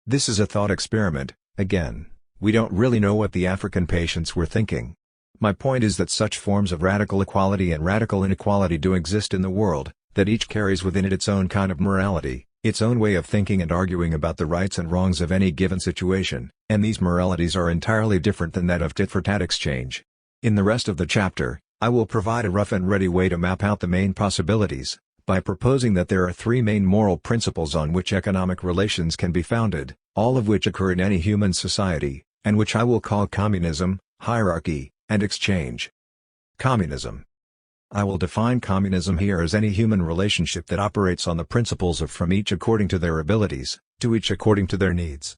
This is a thought experiment. Again, we don't really know what the African patients were thinking. My point is that such forms of radical equality and radical inequality do exist in the world, that each carries within it its own kind of morality, its own way of thinking and arguing about the rights and wrongs of any given situation, and these moralities are entirely different than that of tit-for-tat exchange. In the rest of the chapter, I will provide a rough and ready way to map out the main possibilities, by proposing that there are three main moral principles on which economic relations can be founded, all of which occur in any human society, and which I will call communism, hierarchy, and exchange. Communism. I will define communism here as any human relationship that operates on the principles of from each according to their abilities, to each according to their needs.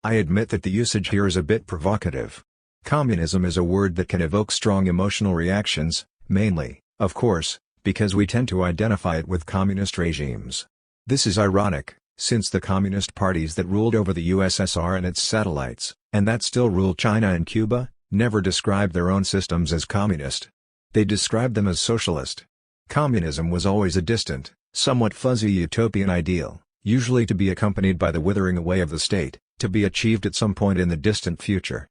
I admit that the usage here is a bit provocative. Communism is a word that can evoke strong emotional reactions, mainly, of course, because we tend to identify it with communist regimes. This is ironic, since the communist parties that ruled over the USSR and its satellites, and that still rule China and Cuba, never described their own systems as communist. They described them as socialist. Communism was always a distant, somewhat fuzzy utopian ideal, usually to be accompanied by the withering away of the state, to be achieved at some point in the distant future.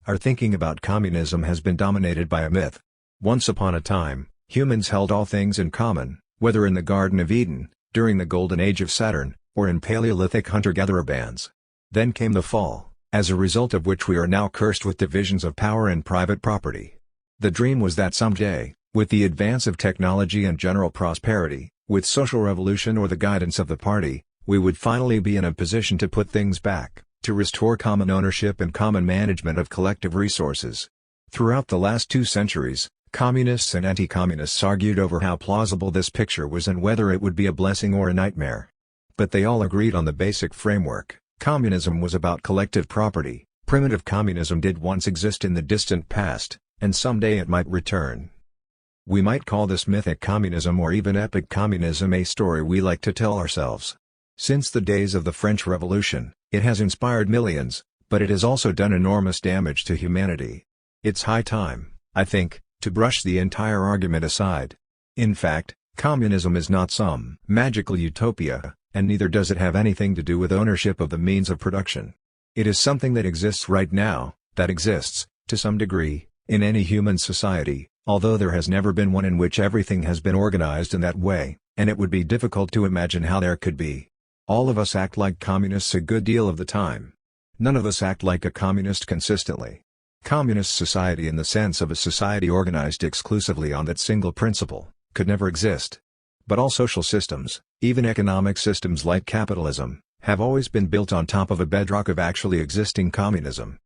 Our thinking about communism has been dominated by a myth. Once upon a time, humans held all things in common, whether in the Garden of Eden, during the Golden Age of Saturn, or in Paleolithic hunter-gatherer bands. Then came the fall, as a result of which we are now cursed with divisions of power and private property. The dream was that someday, with the advance of technology and general prosperity, with social revolution or the guidance of the party, we would finally be in a position to put things back, to restore common ownership and common management of collective resources. Throughout the last 2 centuries, communists and anti-communists argued over how plausible this picture was and whether it would be a blessing or a nightmare. But they all agreed on the basic framework. Communism was about collective property. Primitive communism did once exist in the distant past, and someday it might return. We might call this mythic communism or even epic communism a story we like to tell ourselves. Since the days of the French Revolution, it has inspired millions, but it has also done enormous damage to humanity. It's high time, I think, to brush the entire argument aside. In fact, communism is not some magical utopia, and neither does it have anything to do with ownership of the means of production. It is something that exists right now, that exists, to some degree, in any human society, although there has never been one in which everything has been organized in that way, and it would be difficult to imagine how there could be. All of us act like communists a good deal of the time. None of us act like a communist consistently. Communist society in the sense of a society organized exclusively on that single principle, could never exist. But all social systems, even economic systems like capitalism, have always been built on top of a bedrock of actually existing communism.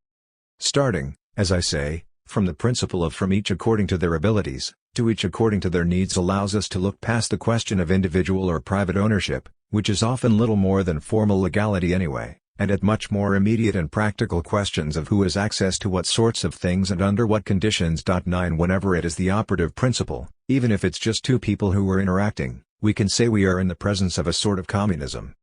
Starting, as I say, from the principle of from each according to their abilities, to each according to their needs allows us to look past the question of individual or private ownership, which is often little more than formal legality anyway, and at much more immediate and practical questions of who has access to what sorts of things and under what conditions. 9 Whenever it is the operative principle, even if it's just 2 people who are interacting, we can say we are in the presence of a sort of communism.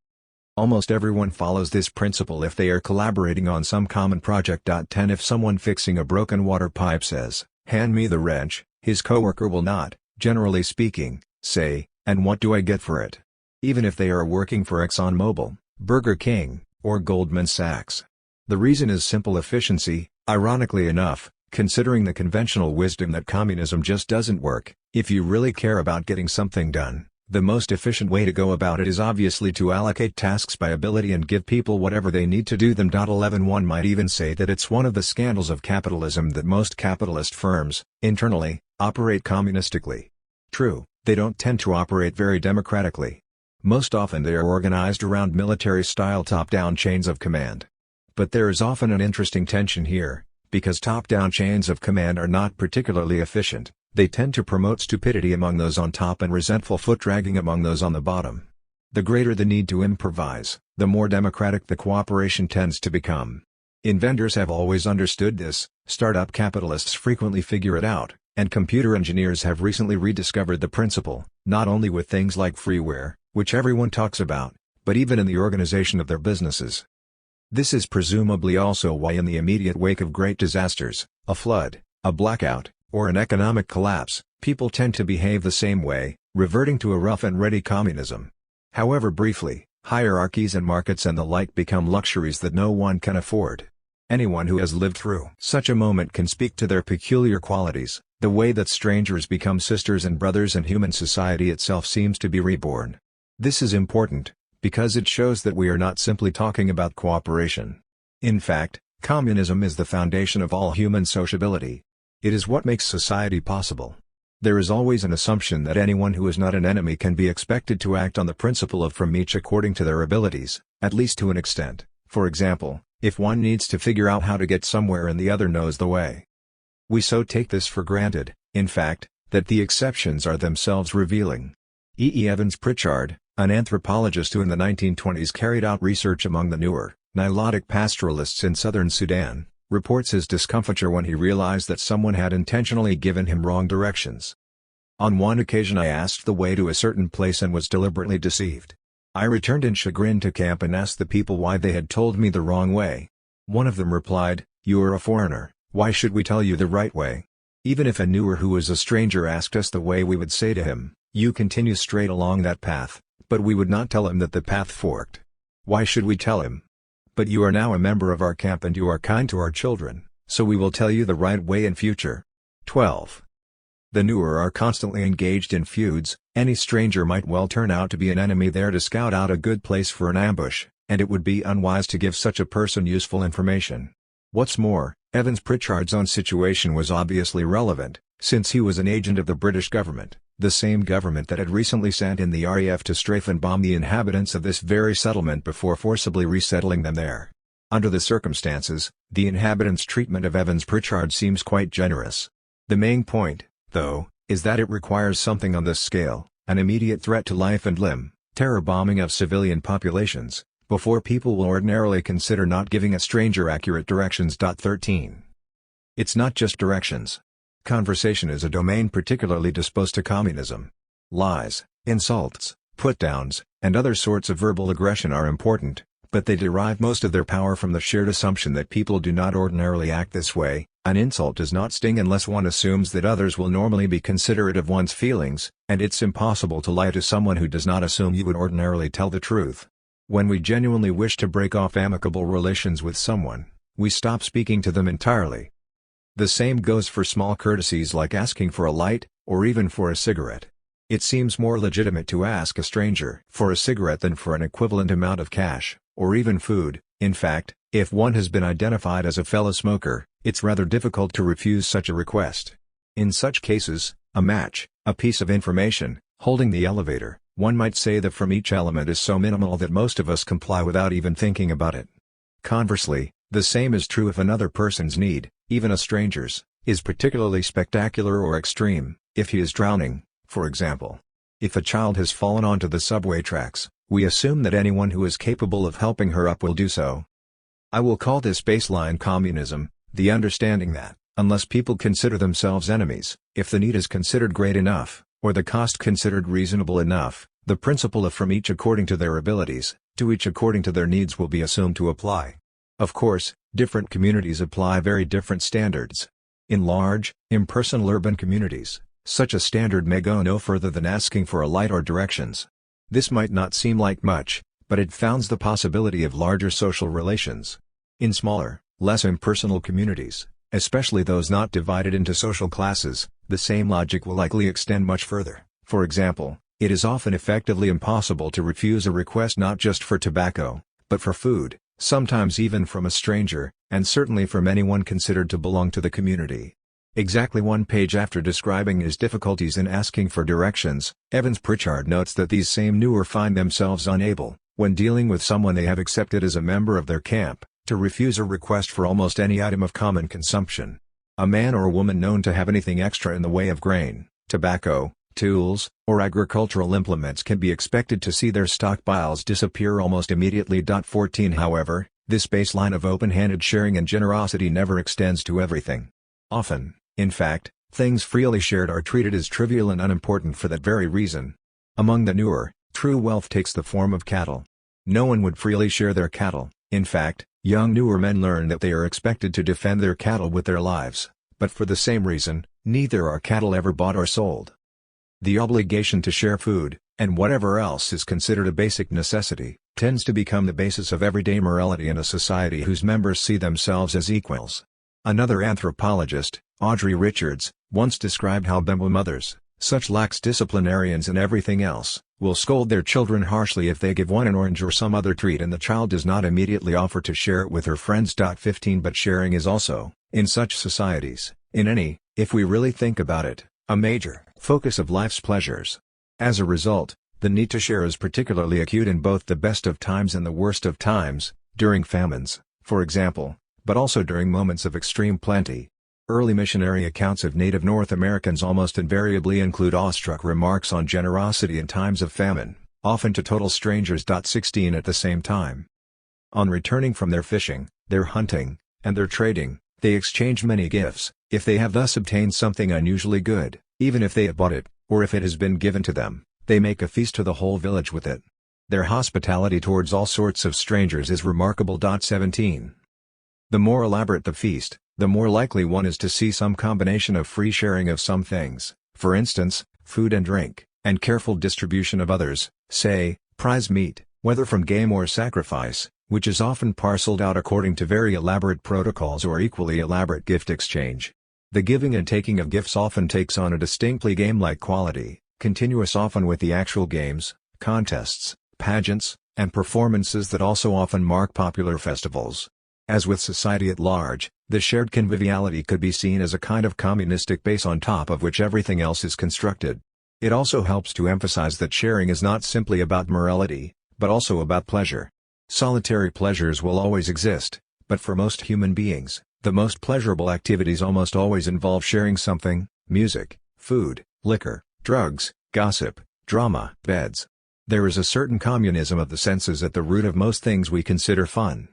Almost everyone follows this principle if they are collaborating on some common project. 10 If someone fixing a broken water pipe says, "Hand me the wrench," his coworker will not, generally speaking, say, "And what do I get for it?" Even if they are working for ExxonMobil, Burger King, or Goldman Sachs. The reason is simple efficiency, ironically enough, considering the conventional wisdom that communism just doesn't work. If you really care about getting something done, the most efficient way to go about it is obviously to allocate tasks by ability and give people whatever they need to do them. 11 One might even say that it's one of the scandals of capitalism that most capitalist firms, internally, operate communistically. True, they don't tend to operate very democratically. Most often they are organized around military-style top-down chains of command. But there is often an interesting tension here, because top-down chains of command are not particularly efficient. They tend to promote stupidity among those on top and resentful foot-dragging among those on the bottom. The greater the need to improvise, the more democratic the cooperation tends to become. Inventors have always understood this, startup capitalists frequently figure it out, and computer engineers have recently rediscovered the principle, not only with things like freeware, which everyone talks about, but even in the organization of their businesses. This is presumably also why in the immediate wake of great disasters, a flood, a blackout, or an economic collapse, people tend to behave the same way, reverting to a rough and ready communism. However briefly, hierarchies and markets and the like become luxuries that no one can afford. Anyone who has lived through such a moment can speak to their peculiar qualities, the way that strangers become sisters and brothers and human society itself seems to be reborn. This is important, because it shows that we are not simply talking about cooperation. In fact, communism is the foundation of all human sociability. It is what makes society possible. There is always an assumption that anyone who is not an enemy can be expected to act on the principle of from each according to their abilities, at least to an extent. For example, if one needs to figure out how to get somewhere and the other knows the way. We so take this for granted, in fact, that the exceptions are themselves revealing. E. Evans Pritchard, an anthropologist who in the 1920s carried out research among the newer, Nilotic pastoralists in southern Sudan, reports his discomfiture when he realized that someone had intentionally given him wrong directions. On one occasion I asked the way to a certain place and was deliberately deceived. I returned in chagrin to camp and asked the people why they had told me the wrong way. One of them replied, "You are a foreigner, why should we tell you the right way?" Even if a newer who was a stranger asked us the way, we would say to him, "You continue straight along that path," but we would not tell him that the path forked. Why should we tell him? "But you are now a member of our camp and you are kind to our children, so we will tell you the right way in future." 12. The newer are constantly engaged in feuds. Any stranger might well turn out to be an enemy there to scout out a good place for an ambush, and it would be unwise to give such a person useful information. What's more, Evans Pritchard's own situation was obviously relevant, since he was an agent of the British government, the same government that had recently sent in the RAF to strafe and bomb the inhabitants of this very settlement before forcibly resettling them there. Under the circumstances, the inhabitants' treatment of Evans Pritchard seems quite generous. The main point, though, is that it requires something on this scale, an immediate threat to life and limb, terror bombing of civilian populations, before people will ordinarily consider not giving a stranger accurate directions. 13. It's not just directions. Conversation is a domain particularly disposed to communism. Lies, insults, put-downs, and other sorts of verbal aggression are important, but they derive most of their power from the shared assumption that people do not ordinarily act this way. An insult does not sting unless one assumes that others will normally be considerate of one's feelings, and it's impossible to lie to someone who does not assume you would ordinarily tell the truth. When we genuinely wish to break off amicable relations with someone, we stop speaking to them entirely. The same goes for small courtesies like asking for a light, or even for a cigarette. It seems more legitimate to ask a stranger for a cigarette than for an equivalent amount of cash, or even food. In fact, if one has been identified as a fellow smoker, it's rather difficult to refuse such a request. In such cases, a match, a piece of information, holding the elevator, one might say that from each element is so minimal that most of us comply without even thinking about it. Conversely, the same is true if another person's need, even a stranger's, is particularly spectacular or extreme. If he is drowning, for example. If a child has fallen onto the subway tracks, we assume that anyone who is capable of helping her up will do so. I will call this baseline communism, the understanding that, unless people consider themselves enemies, if the need is considered great enough, or the cost considered reasonable enough, the principle of from each according to their abilities, to each according to their needs will be assumed to apply. Of course, different communities apply very different standards. In large, impersonal urban communities, such a standard may go no further than asking for a light or directions. This might not seem like much, but it founds the possibility of larger social relations. In smaller, less impersonal communities, especially those not divided into social classes, the same logic will likely extend much further. For example, it is often effectively impossible to refuse a request not just for tobacco, but for food, sometimes even from a stranger, and certainly from anyone considered to belong to the community. Exactly one page after describing his difficulties in asking for directions, Evans Pritchard notes that these same newer find themselves unable, when dealing with someone they have accepted as a member of their camp, to refuse a request for almost any item of common consumption. A man or woman known to have anything extra in the way of grain, tobacco, tools, or agricultural implements can be expected to see their stockpiles disappear almost immediately. 14 However, this baseline of open-handed sharing and generosity never extends to everything. Often, in fact, things freely shared are treated as trivial and unimportant for that very reason. Among the newer, true wealth takes the form of cattle. No one would freely share their cattle. In fact, young newer men learn that they are expected to defend their cattle with their lives, but for the same reason, neither are cattle ever bought or sold. The obligation to share food, and whatever else is considered a basic necessity, tends to become the basis of everyday morality in a society whose members see themselves as equals. Another anthropologist, Audrey Richards, once described how Bembo mothers, such lax disciplinarians and everything else, will scold their children harshly if they give one an orange or some other treat and the child does not immediately offer to share it with her friends. 15 But sharing is also, in such societies, if we really think about it, a major focus of life's pleasures. As a result, the need to share is particularly acute in both the best of times and the worst of times, during famines, for example, but also during moments of extreme plenty. Early missionary accounts of native North Americans almost invariably include awestruck remarks on generosity in times of famine, often to total strangers. 16 At the same time, on returning from their fishing, their hunting, and their trading, they exchange many gifts, if they have thus obtained something unusually good, even if they have bought it, or if it has been given to them, they make a feast to the whole village with it. Their hospitality towards all sorts of strangers is remarkable. 17 The more elaborate the feast, the more likely one is to see some combination of free sharing of some things, for instance, food and drink, and careful distribution of others, say, prize meat, whether from game or sacrifice, which is often parceled out according to very elaborate protocols or equally elaborate gift exchange. The giving and taking of gifts often takes on a distinctly game-like quality, continuous often with the actual games, contests, pageants, and performances that also often mark popular festivals. As with society at large, the shared conviviality could be seen as a kind of communistic base on top of which everything else is constructed. It also helps to emphasize that sharing is not simply about morality, but also about pleasure. Solitary pleasures will always exist, but for most human beings, the most pleasurable activities almost always involve sharing something: music, food, liquor, drugs, gossip, drama, beds. There is a certain communism of the senses at the root of most things we consider fun.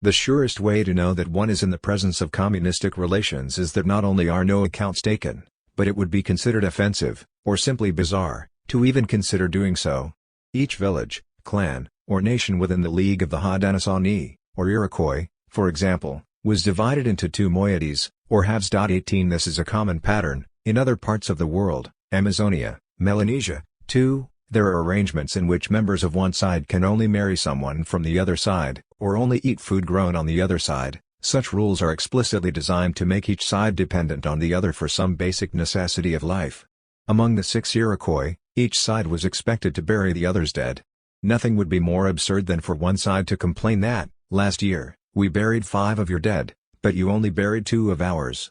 The surest way to know that one is in the presence of communistic relations is that not only are no accounts taken, but it would be considered offensive, or simply bizarre, to even consider doing so. Each village, clan, or nation within the League of the Haudenosaunee, or Iroquois, for example, was divided into two moieties, or halves. 18 This is a common pattern, in other parts of the world, Amazonia, Melanesia, too. There are arrangements in which members of one side can only marry someone from the other side, or only eat food grown on the other side. Such rules are explicitly designed to make each side dependent on the other for some basic necessity of life. Among the 6 Iroquois, each side was expected to bury the other's dead. Nothing would be more absurd than for one side to complain that, last year, we buried 5 of your dead, but you only buried 2 of ours.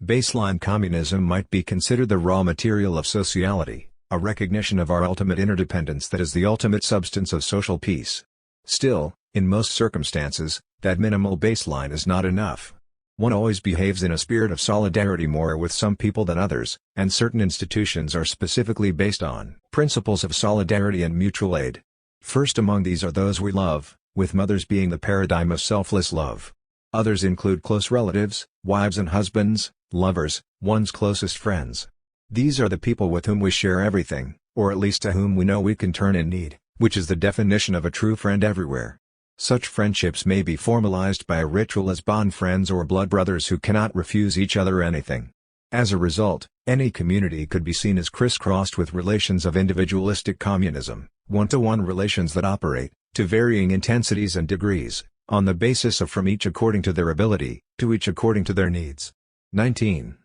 Baseline communism might be considered the raw material of sociality, a recognition of our ultimate interdependence that is the ultimate substance of social peace. Still, in most circumstances, that minimal baseline is not enough. One always behaves in a spirit of solidarity more with some people than others, and certain institutions are specifically based on principles of solidarity and mutual aid. First among these are those we love, with mothers being the paradigm of selfless love. Others include close relatives, wives and husbands, lovers, one's closest friends. These are the people with whom we share everything, or at least to whom we know we can turn in need, which is the definition of a true friend everywhere. Such friendships may be formalized by a ritual as bond friends or blood brothers who cannot refuse each other anything. As a result, any community could be seen as crisscrossed with relations of individualistic communism, one-to-one relations that operate, to varying intensities and degrees, on the basis of from each according to their ability, to each according to their needs. 19.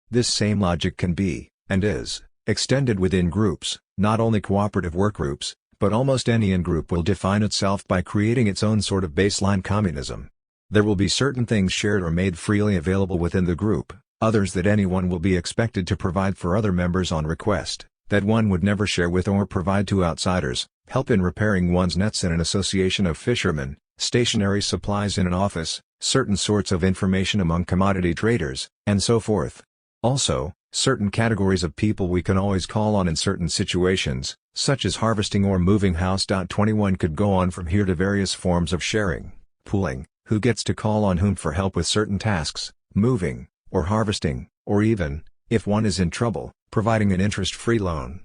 This same logic can be, and is, extended within groups, not only cooperative work groups, but almost any in-group will define itself by creating its own sort of baseline communism. There will be certain things shared or made freely available within the group, others that anyone will be expected to provide for other members on request, that one would never share with or provide to outsiders, help in repairing one's nets in an association of fishermen, stationery supplies in an office, certain sorts of information among commodity traders, and so forth. Also, certain categories of people we can always call on in certain situations, such as harvesting or moving house. 21 Could go on from here to various forms of sharing, pooling, who gets to call on whom for help with certain tasks, moving, or harvesting, or even, if one is in trouble, providing an interest-free loan.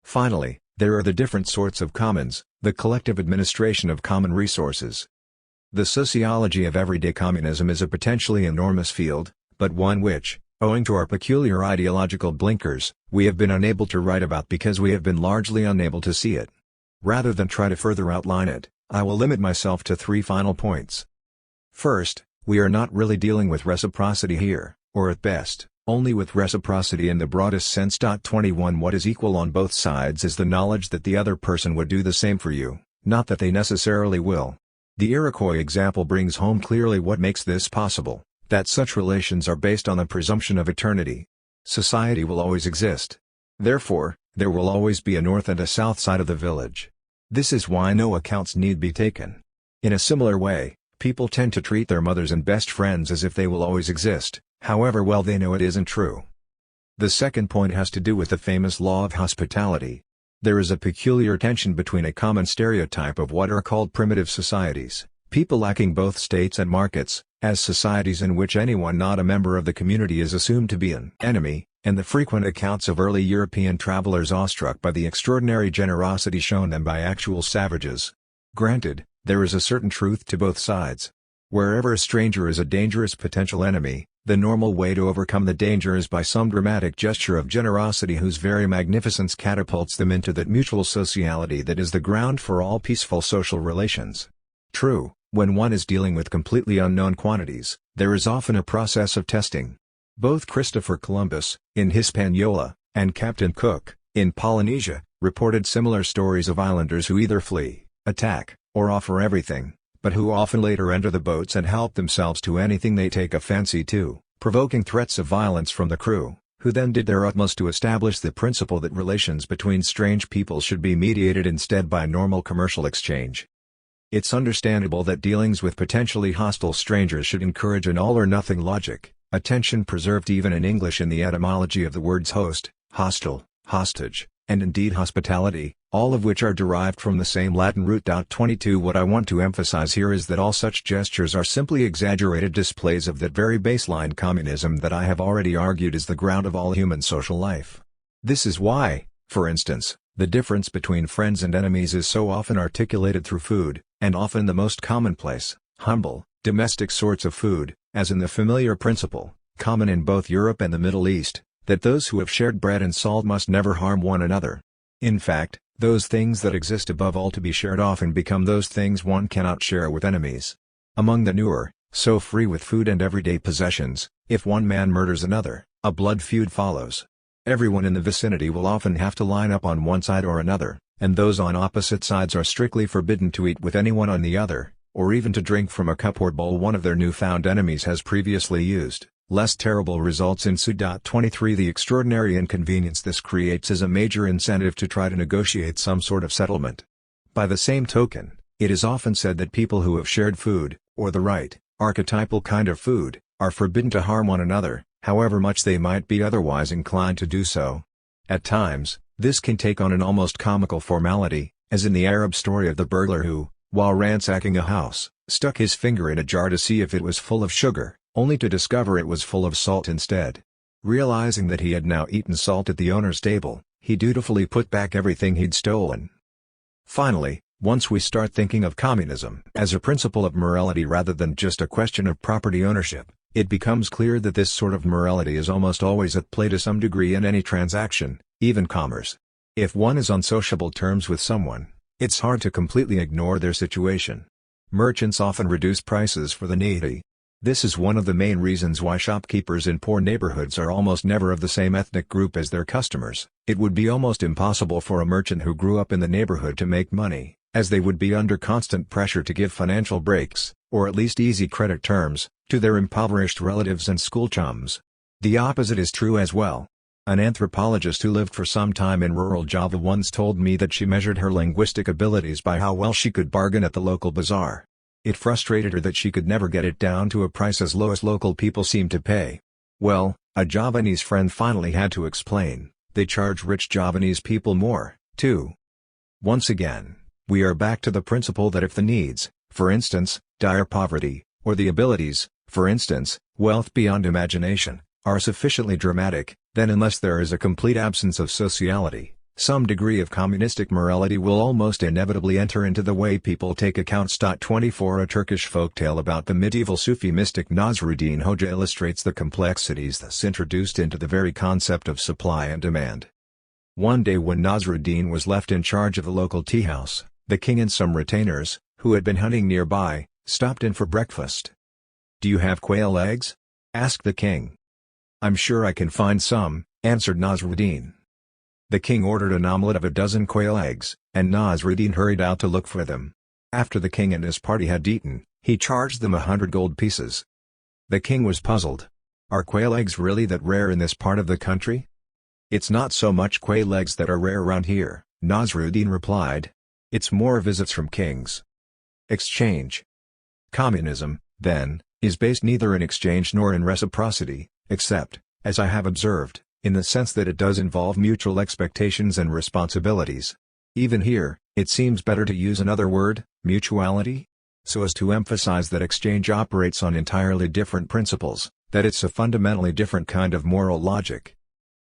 Finally, there are the different sorts of commons, the collective administration of common resources. The sociology of everyday communism is a potentially enormous field, but one which, owing to our peculiar ideological blinkers, we have been unable to write about because we have been largely unable to see it. Rather than try to further outline it, I will limit myself to 3 final points. First, we are not really dealing with reciprocity here, or at best, only with reciprocity in the broadest sense. 21 What is equal on both sides is the knowledge that the other person would do the same for you, not that they necessarily will. The Iroquois example brings home clearly what makes this possible, that such relations are based on the presumption of eternity. Society will always exist. Therefore, there will always be a north and a south side of the village. This is why no accounts need be taken. In a similar way, people tend to treat their mothers and best friends as if they will always exist, however well they know it isn't true. The second point has to do with the famous law of hospitality. There is a peculiar tension between a common stereotype of what are called primitive societies, people lacking both states and markets, as societies in which anyone not a member of the community is assumed to be an enemy, and the frequent accounts of early European travelers awestruck by the extraordinary generosity shown them by actual savages. Granted, there is a certain truth to both sides. Wherever a stranger is a dangerous potential enemy, the normal way to overcome the danger is by some dramatic gesture of generosity whose very magnificence catapults them into that mutual sociality that is the ground for all peaceful social relations. True, when one is dealing with completely unknown quantities, there is often a process of testing. Both Christopher Columbus, in Hispaniola, and Captain Cook, in Polynesia, reported similar stories of islanders who either flee, attack, or offer everything, but who often later enter the boats and help themselves to anything they take a fancy to, provoking threats of violence from the crew, who then did their utmost to establish the principle that relations between strange people should be mediated instead by normal commercial exchange. It's understandable that dealings with potentially hostile strangers should encourage an all-or-nothing logic, a tension preserved even in English in the etymology of the words host, hostile, hostage, and indeed hospitality, all of which are derived from the same Latin root. 22 What I want to emphasize here is that all such gestures are simply exaggerated displays of that very baseline communism that I have already argued is the ground of all human social life. This is why, for instance, the difference between friends and enemies is so often articulated through food, and often the most commonplace, humble, domestic sorts of food, as in the familiar principle, common in both Europe and the Middle East, that those who have shared bread and salt must never harm one another. In fact, those things that exist above all to be shared often become those things one cannot share with enemies. Among the newer, so free with food and everyday possessions, if one man murders another, a blood feud follows. Everyone in the vicinity will often have to line up on one side or another, and those on opposite sides are strictly forbidden to eat with anyone on the other, or even to drink from a cup or bowl one of their newfound enemies has previously used. Less terrible results ensue. 23 The extraordinary inconvenience this creates is a major incentive to try to negotiate some sort of settlement. By the same token, it is often said that people who have shared food, or the right, archetypal kind of food, are forbidden to harm one another, however much they might be otherwise inclined to do so. At times, this can take on an almost comical formality, as in the Arab story of the burglar who, while ransacking a house, stuck his finger in a jar to see if it was full of sugar, only to discover it was full of salt instead. Realizing that he had now eaten salt at the owner's table, he dutifully put back everything he'd stolen. Finally, once we start thinking of communism as a principle of morality rather than just a question of property ownership, it becomes clear that this sort of morality is almost always at play to some degree in any transaction, even commerce. If one is on sociable terms with someone, it's hard to completely ignore their situation. Merchants often reduce prices for the needy. This is one of the main reasons why shopkeepers in poor neighborhoods are almost never of the same ethnic group as their customers. It would be almost impossible for a merchant who grew up in the neighborhood to make money, as they would be under constant pressure to give financial breaks, or at least easy credit terms, to their impoverished relatives and school chums. The opposite is true as well. An anthropologist who lived for some time in rural Java once told me that she measured her linguistic abilities by how well she could bargain at the local bazaar. It frustrated her that she could never get it down to a price as low as local people seemed to pay. Well, a Javanese friend finally had to explain, they charge rich Javanese people more, too. Once again, we are back to the principle that if the needs, for instance, dire poverty, or the abilities, for instance, wealth beyond imagination, are sufficiently dramatic, then unless there is a complete absence of sociality, some degree of communistic morality will almost inevitably enter into the way people take accounts. 24 A Turkish folktale about the medieval Sufi mystic Nasruddin Hoca illustrates the complexities thus introduced into the very concept of supply and demand. One day when Nasruddin was left in charge of the local tea house, the king and some retainers, who had been hunting nearby, stopped in for breakfast. "Do you have quail eggs?" asked the king. "I'm sure I can find some," answered Nasruddin. The king ordered an omelette of a dozen quail eggs, and Nasruddin hurried out to look for them. After the king and his party had eaten, he charged them 100 gold pieces. The king was puzzled. Are quail eggs really that rare in this part of the country? It's not so much quail eggs that are rare around here, Nasruddin replied. It's more visits from kings. Exchange. Communism, then, is based neither in exchange nor in reciprocity, except, as I have observed, in the sense that it does involve mutual expectations and responsibilities. Even here, it seems better to use another word, mutuality, so as to emphasize that exchange operates on entirely different principles, that it's a fundamentally different kind of moral logic.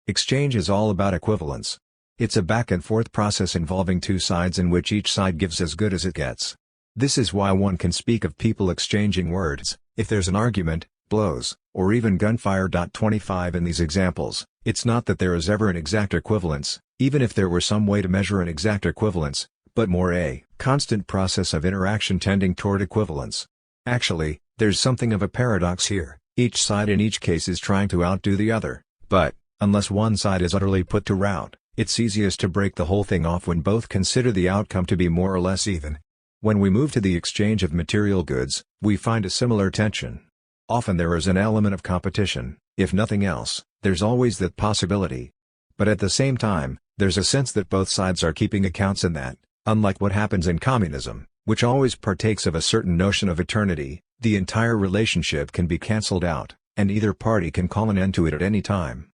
Exchange is all about equivalence. It's a back-and-forth process involving two sides in which each side gives as good as it gets. This is why one can speak of people exchanging words, if there's an argument, blows, or even gunfire. 25 In these examples, it's not that there is ever an exact equivalence, even if there were some way to measure an exact equivalence, but more a constant process of interaction tending toward equivalence. Actually, there's something of a paradox here. Each side in each case is trying to outdo the other, but, unless one side is utterly put to rout, it's easiest to break the whole thing off when both consider the outcome to be more or less even. When we move to the exchange of material goods, we find a similar tension. Often there is an element of competition, if nothing else, there's always that possibility. But at the same time, there's a sense that both sides are keeping accounts and that, unlike what happens in communism, which always partakes of a certain notion of eternity, the entire relationship can be cancelled out, and either party can call an end to it at any time.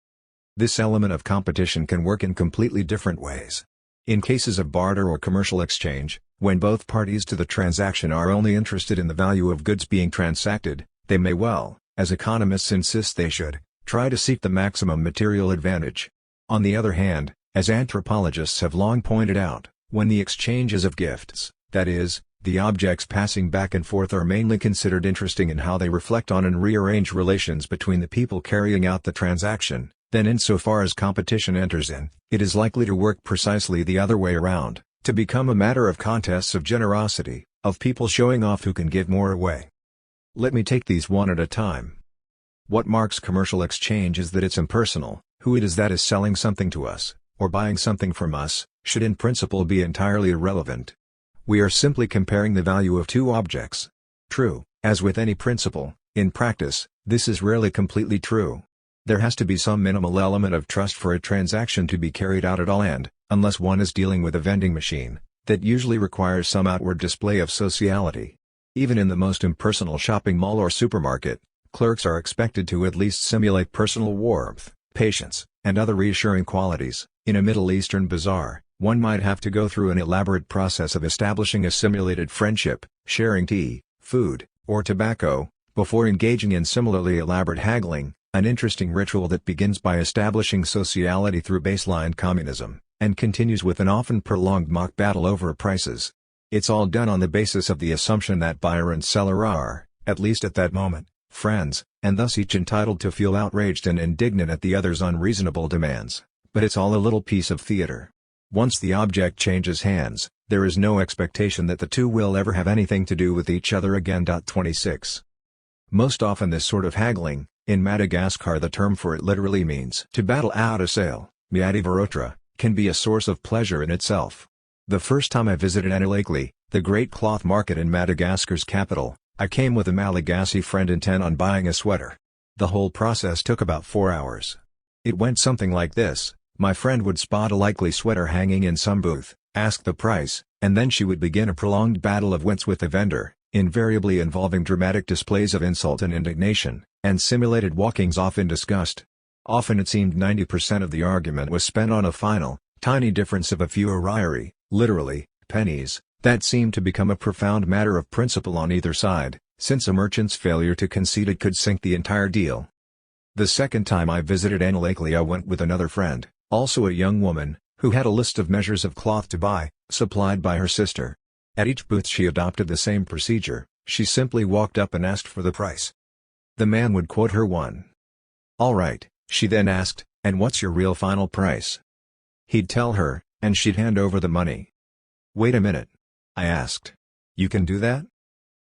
This element of competition can work in completely different ways. In cases of barter or commercial exchange, when both parties to the transaction are only interested in the value of goods being transacted, they may well, as economists insist they should, try to seek the maximum material advantage. On the other hand, as anthropologists have long pointed out, when the exchange is of gifts, that is, the objects passing back and forth are mainly considered interesting in how they reflect on and rearrange relations between the people carrying out the transaction, then insofar as competition enters in, it is likely to work precisely the other way around, to become a matter of contests of generosity, of people showing off who can give more away. Let me take these one at a time. What marks commercial exchange is that it's impersonal. Who it is that is selling something to us, or buying something from us, should in principle be entirely irrelevant. We are simply comparing the value of two objects. True, as with any principle, in practice, this is rarely completely true. There has to be some minimal element of trust for a transaction to be carried out at all, and, unless one is dealing with a vending machine, that usually requires some outward display of sociality. Even in the most impersonal shopping mall or supermarket, clerks are expected to at least simulate personal warmth, patience, and other reassuring qualities. In a Middle Eastern bazaar, one might have to go through an elaborate process of establishing a simulated friendship, sharing tea, food, or tobacco, before engaging in similarly elaborate haggling, an interesting ritual that begins by establishing sociality through baseline communism, and continues with an often prolonged mock battle over prices. It's all done on the basis of the assumption that buyer and seller are, at least at that moment, friends, and thus each entitled to feel outraged and indignant at the other's unreasonable demands. But it's all a little piece of theater. Once the object changes hands, there is no expectation that the two will ever have anything to do with each other again. 26. Most often this sort of haggling, in Madagascar the term for it literally means to battle out a sale, miadi varotra, can be a source of pleasure in itself. The first time I visited Annalakely, the great cloth market in Madagascar's capital, I came with a Malagasy friend intent on buying a sweater. The whole process took about 4 hours. It went something like this. My friend would spot a likely sweater hanging in some booth, ask the price, and then she would begin a prolonged battle of wits with the vendor, invariably involving dramatic displays of insult and indignation, and simulated walkings off in disgust. Often it seemed 90% of the argument was spent on a final, tiny difference of a few aurei, literally, pennies, that seemed to become a profound matter of principle on either side, since a merchant's failure to concede it could sink the entire deal. The second time I visited Annalakely I went with another friend, also a young woman, who had a list of measures of cloth to buy, supplied by her sister. At each booth she adopted the same procedure. She simply walked up and asked for the price. The man would quote her one. "All right," she then asked, "and what's your real final price?" He'd tell her, and she'd hand over the money. "Wait a minute," I asked. "You can do that?"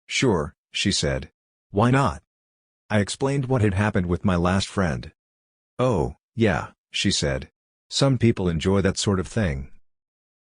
"Sure," she said. "Why not?" I explained what had happened with my last friend. "Oh, yeah," she said. "Some people enjoy that sort of thing.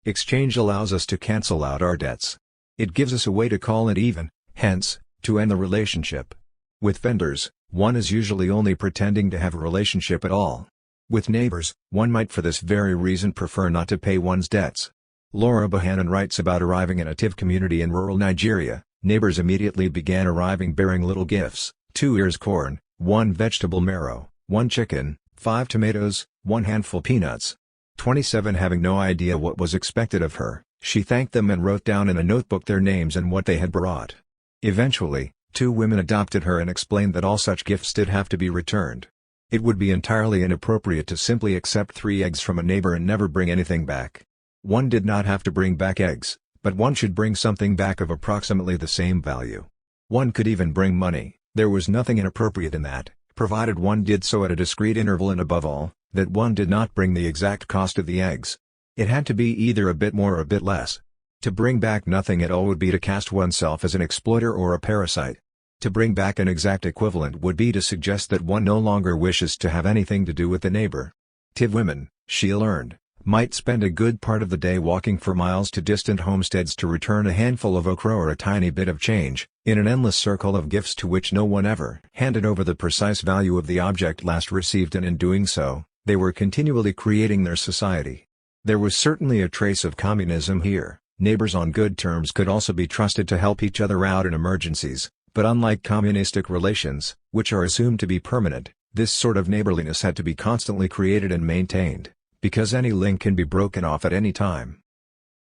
Exchange allows us to cancel out our debts. It gives us a way to call it even, hence, to end the relationship. With vendors, one is usually only pretending to have a relationship at all. With neighbors, one might for this very reason prefer not to pay one's debts." Laura Bohannon writes about arriving in a TIV community in rural Nigeria. Neighbors immediately began arriving bearing little gifts: 2 ears corn, 1 vegetable marrow, 1 chicken, 5 tomatoes, 1 handful peanuts. 27 Having no idea what was expected of her, she thanked them and wrote down in a notebook their names and what they had brought. Eventually, 2 women adopted her and explained that all such gifts did have to be returned. It would be entirely inappropriate to simply accept 3 eggs from a neighbor and never bring anything back. One did not have to bring back eggs, but one should bring something back of approximately the same value. One could even bring money. There was nothing inappropriate in that, provided one did so at a discrete interval and above all, that one did not bring the exact cost of the eggs. It had to be either a bit more or a bit less. To bring back nothing at all would be to cast oneself as an exploiter or a parasite. To bring back an exact equivalent would be to suggest that one no longer wishes to have anything to do with the neighbor. TIV women, she learned, might spend a good part of the day walking for miles to distant homesteads to return a handful of okra or a tiny bit of change, in an endless circle of gifts to which no one ever handed over the precise value of the object last received, and in doing so, they were continually creating their society. There was certainly a trace of communism here. Neighbors on good terms could also be trusted to help each other out in emergencies. But unlike communistic relations, which are assumed to be permanent, this sort of neighborliness had to be constantly created and maintained, because any link can be broken off at any time.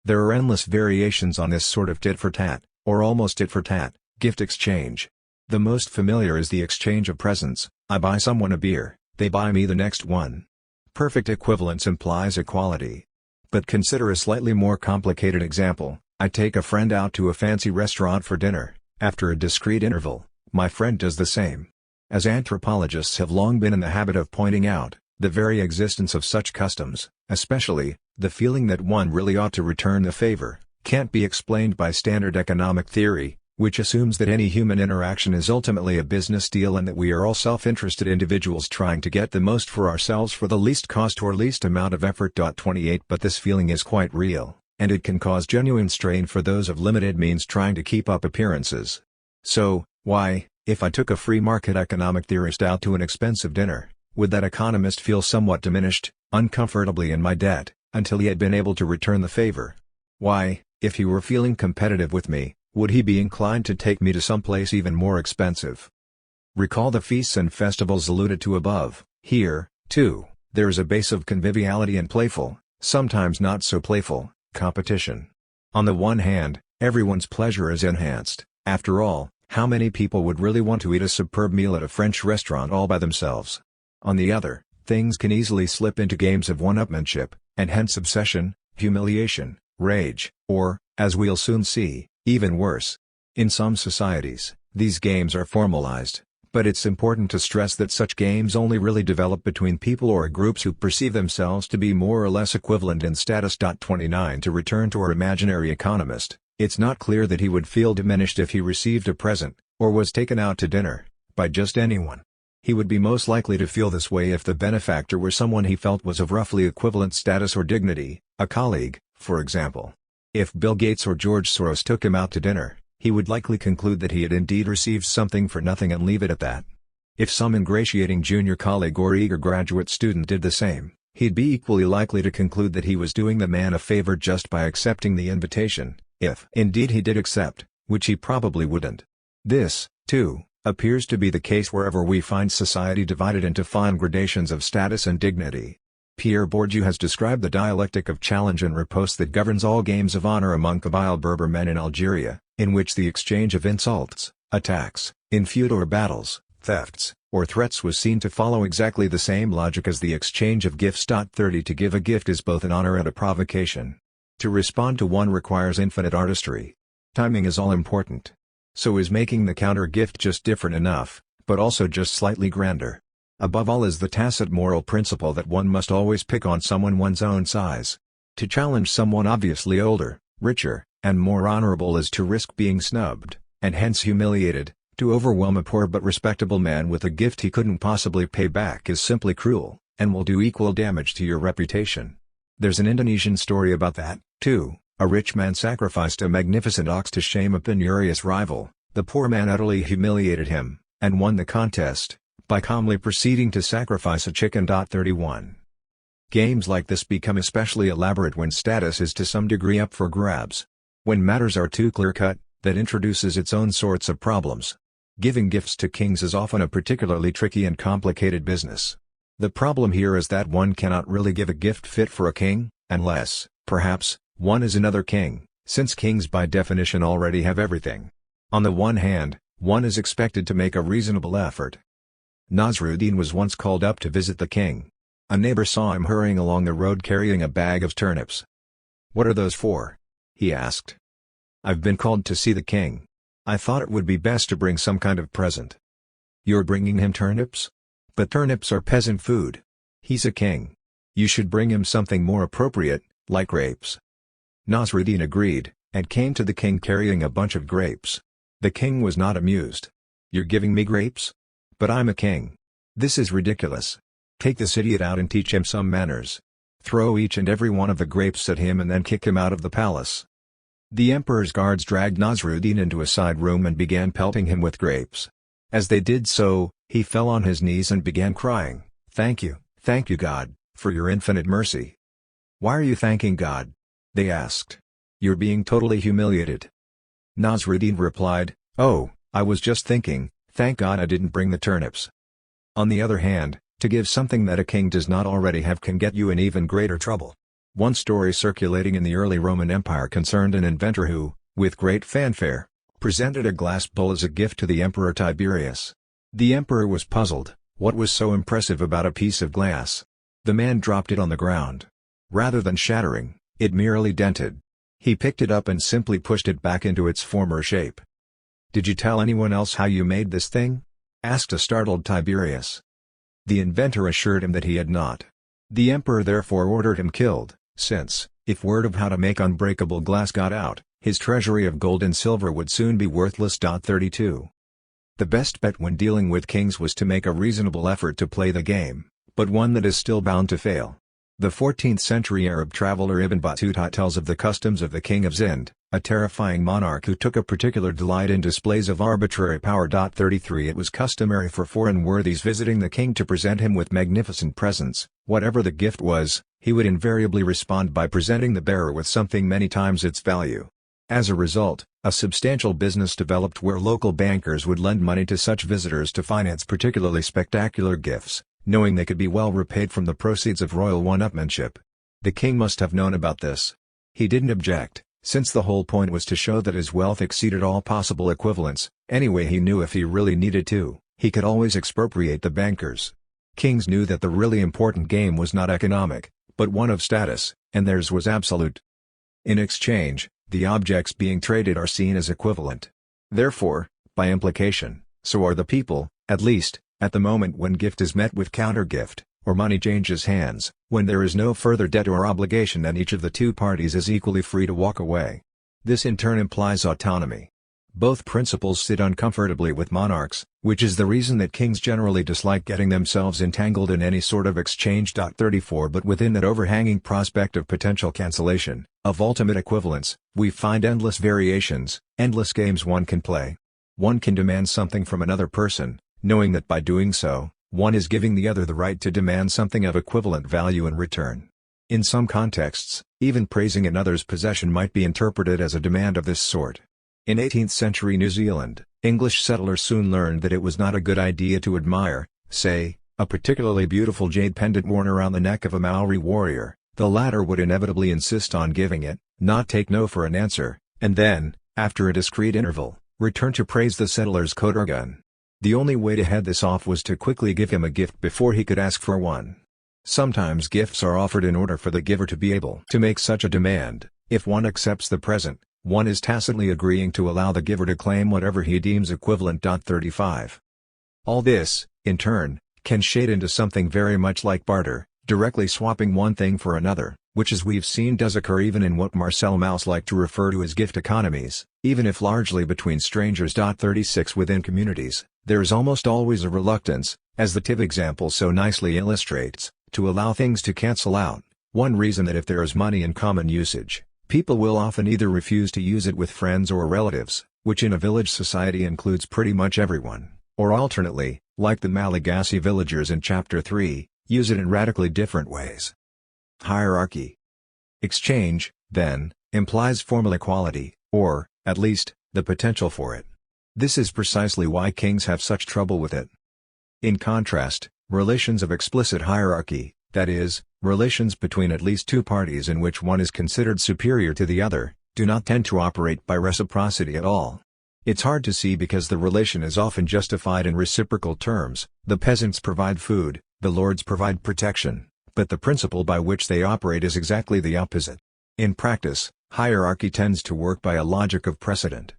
There are endless variations on this sort of tit-for-tat, or almost tit-for-tat, gift exchange. The most familiar is the exchange of presents. I buy someone a beer, they buy me the next one. Perfect equivalence implies equality. But consider a slightly more complicated example. I take a friend out to a fancy restaurant for dinner. After a discrete interval, my friend does the same. As anthropologists have long been in the habit of pointing out, the very existence of such customs, especially, the feeling that one really ought to return the favor, can't be explained by standard economic theory, which assumes that any human interaction is ultimately a business deal and that we are all self-interested individuals trying to get the most for ourselves for the least cost or least amount of effort. 28 But this feeling is quite real, and it can cause genuine strain for those of limited means trying to keep up appearances. So, why, if I took a free market economic theorist out to an expensive dinner, would that economist feel somewhat diminished, uncomfortably in my debt, until he had been able to return the favor? Why, if he were feeling competitive with me, would he be inclined to take me to some place even more expensive? Recall the feasts and festivals alluded to above. Here, too, there is a base of conviviality and playful, sometimes not so playful, competition. On the one hand, everyone's pleasure is enhanced. After all, how many people would really want to eat a superb meal at a French restaurant all by themselves? On the other, things can easily slip into games of one-upmanship, and hence obsession, humiliation, rage, or, as we'll soon see, even worse. In some societies, these games are formalized, but it's important to stress that such games only really develop between people or groups who perceive themselves to be more or less equivalent in status. 29 To return to our imaginary economist, it's not clear that he would feel diminished if he received a present, or was taken out to dinner, by just anyone. He would be most likely to feel this way if the benefactor were someone he felt was of roughly equivalent status or dignity, a colleague, for example. If Bill Gates or George Soros took him out to dinner, he would likely conclude that he had indeed received something for nothing and leave it at that. If some ingratiating junior colleague or eager graduate student did the same, he'd be equally likely to conclude that he was doing the man a favor just by accepting the invitation, if indeed he did accept, which he probably wouldn't. This, too, appears to be the case wherever we find society divided into fine gradations of status and dignity. Pierre Bourdieu has described the dialectic of challenge and riposte that governs all games of honor among Kabyle Berber men in Algeria, in which the exchange of insults, attacks, in feud or battles, thefts, or threats was seen to follow exactly the same logic as the exchange of gifts. 30 To give a gift is both an honor and a provocation. To respond to one requires infinite artistry. Timing is all important. So is making the counter gift just different enough, but also just slightly grander. Above all is the tacit moral principle that one must always pick on someone one's own size. To challenge someone obviously older, richer, and more honorable is to risk being snubbed, and hence humiliated. To overwhelm a poor but respectable man with a gift he couldn't possibly pay back is simply cruel. and will do equal damage to your reputation. There's an Indonesian story about that, too. A rich man sacrificed a magnificent ox to shame a penurious rival. The poor man utterly humiliated him, and won the contest, by calmly proceeding to sacrifice a chicken. 31. Games like this become especially elaborate when status is to some degree up for grabs. When matters are too clear-cut, that introduces its own sorts of problems. Giving gifts to kings is often a particularly tricky and complicated business. The problem here is that one cannot really give a gift fit for a king, unless, perhaps, one is another king, since kings by definition already have everything. On the one hand, one is expected to make a reasonable effort. Nasruddin was once called up to visit the king. A neighbor saw him hurrying along the road carrying a bag of turnips. "What are those for?" he asked. "I've been called to see the king. I thought it would be best to bring some kind of present." "You're bringing him turnips? But turnips are peasant food. He's a king. You should bring him something more appropriate, like grapes." Nasruddin agreed, and came to the king carrying a bunch of grapes. The king was not amused. "You're giving me grapes? But I'm a king. This is ridiculous. Take this idiot out and teach him some manners. Throw each and every one of the grapes at him and then kick him out of the palace." The emperor's guards dragged Nasruddin into a side room and began pelting him with grapes. As they did so, he fell on his knees and began crying, thank you, God, for your infinite mercy." "Why are you thanking God?" they asked. "You're being totally humiliated." Nasruddin replied, "Oh, I was just thinking, thank God I didn't bring the turnips." On the other hand, to give something that a king does not already have can get you in even greater trouble. One story circulating in the early Roman Empire concerned an inventor who, with great fanfare, presented a glass bowl as a gift to the Emperor Tiberius. The emperor was puzzled. What was so impressive about a piece of glass? The man dropped it on the ground. Rather than shattering, it merely dented. He picked it up and simply pushed it back into its former shape. "Did you tell anyone else how you made this thing?" asked a startled Tiberius. The inventor assured him that he had not. The emperor therefore ordered him killed, since, if word of how to make unbreakable glass got out, his treasury of gold and silver would soon be worthless. 32. The best bet when dealing with kings was to make a reasonable effort to play the game, but one that is still bound to fail. The 14th-century Arab traveler Ibn Battuta tells of the customs of the king of Sind, a terrifying monarch who took a particular delight in displays of arbitrary power. 33 It was customary for foreign worthies visiting the king to present him with magnificent presents. Whatever the gift was, he would invariably respond by presenting the bearer with something many times its value. As a result, a substantial business developed where local bankers would lend money to such visitors to finance particularly spectacular gifts, knowing they could be well repaid from the proceeds of royal one-upmanship. The king must have known about this. He didn't object, since the whole point was to show that his wealth exceeded all possible equivalents. Anyway, he knew if he really needed to, he could always expropriate the bankers. Kings knew that the really important game was not economic, but one of status, and theirs was absolute. In exchange, the objects being traded are seen as equivalent. Therefore, by implication, so are the people, at least, at the moment when gift is met with counter-gift, or money changes hands, when there is no further debt or obligation and each of the two parties is equally free to walk away. This in turn implies autonomy. Both principles sit uncomfortably with monarchs, which is the reason that kings generally dislike getting themselves entangled in any sort of exchange. 34 But within that overhanging prospect of potential cancellation, of ultimate equivalence, we find endless variations, endless games one can play. One can demand something from another person, knowing that by doing so, one is giving the other the right to demand something of equivalent value in return. In some contexts, even praising another's possession might be interpreted as a demand of this sort. In 18th-century New Zealand, English settlers soon learned that it was not a good idea to admire, say, a particularly beautiful jade pendant worn around the neck of a Maori warrior. The latter would inevitably insist on giving it, not take no for an answer, and then, after a discreet interval, return to praise the settler's kotorgan. The only way to head this off was to quickly give him a gift before he could ask for one. Sometimes gifts are offered in order for the giver to be able to make such a demand. If one accepts the present, one is tacitly agreeing to allow the giver to claim whatever he deems equivalent. 35. All this, in turn, can shade into something very much like barter, directly swapping one thing for another, which as we've seen does occur even in what Marcel Mauss liked to refer to as gift economies, even if largely between strangers. 36 Within communities, there is almost always a reluctance, as the TIV example so nicely illustrates, to allow things to cancel out. One reason that if there is money in common usage, people will often either refuse to use it with friends or relatives, which in a village society includes pretty much everyone, or alternately, like the Malagasy villagers in Chapter 3, use it in radically different ways. Hierarchy. Exchange, then, implies formal equality, or, at least, the potential for it. This is precisely why kings have such trouble with it. In contrast, relations of explicit hierarchy, that is, relations between at least two parties in which one is considered superior to the other, do not tend to operate by reciprocity at all. It's hard to see because the relation is often justified in reciprocal terms. The peasants provide food, the lords provide protection, but the principle by which they operate is exactly the opposite. In practice, hierarchy tends to work by a logic of precedent.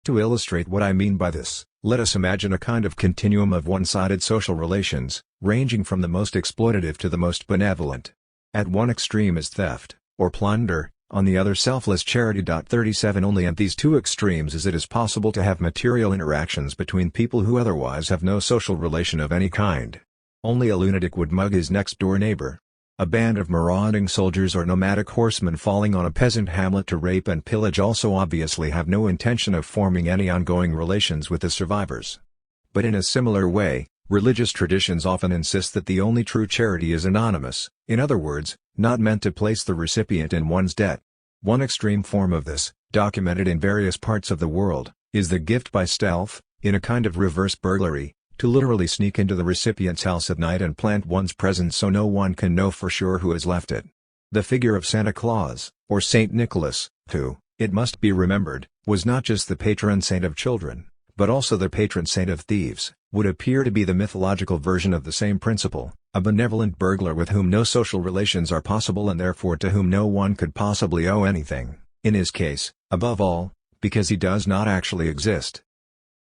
To illustrate what I mean by this, let us imagine a kind of continuum of one-sided social relations, ranging from the most exploitative to the most benevolent. At one extreme is theft, or plunder, on the other selfless charity. 37 Only at these two extremes is it possible to have material interactions between people who otherwise have no social relation of any kind. Only a lunatic would mug his next-door neighbor. A band of marauding soldiers or nomadic horsemen falling on a peasant hamlet to rape and pillage also obviously have no intention of forming any ongoing relations with the survivors. But in a similar way, religious traditions often insist that the only true charity is anonymous, in other words, not meant to place the recipient in one's debt. One extreme form of this, documented in various parts of the world, is the gift by stealth, in a kind of reverse burglary, to literally sneak into the recipient's house at night and plant one's present so no one can know for sure who has left it. The figure of Santa Claus, or Saint Nicholas, who, it must be remembered, was not just the patron saint of children, but also the patron saint of thieves, would appear to be the mythological version of the same principle, a benevolent burglar with whom no social relations are possible and therefore to whom no one could possibly owe anything, in his case, above all, because he does not actually exist.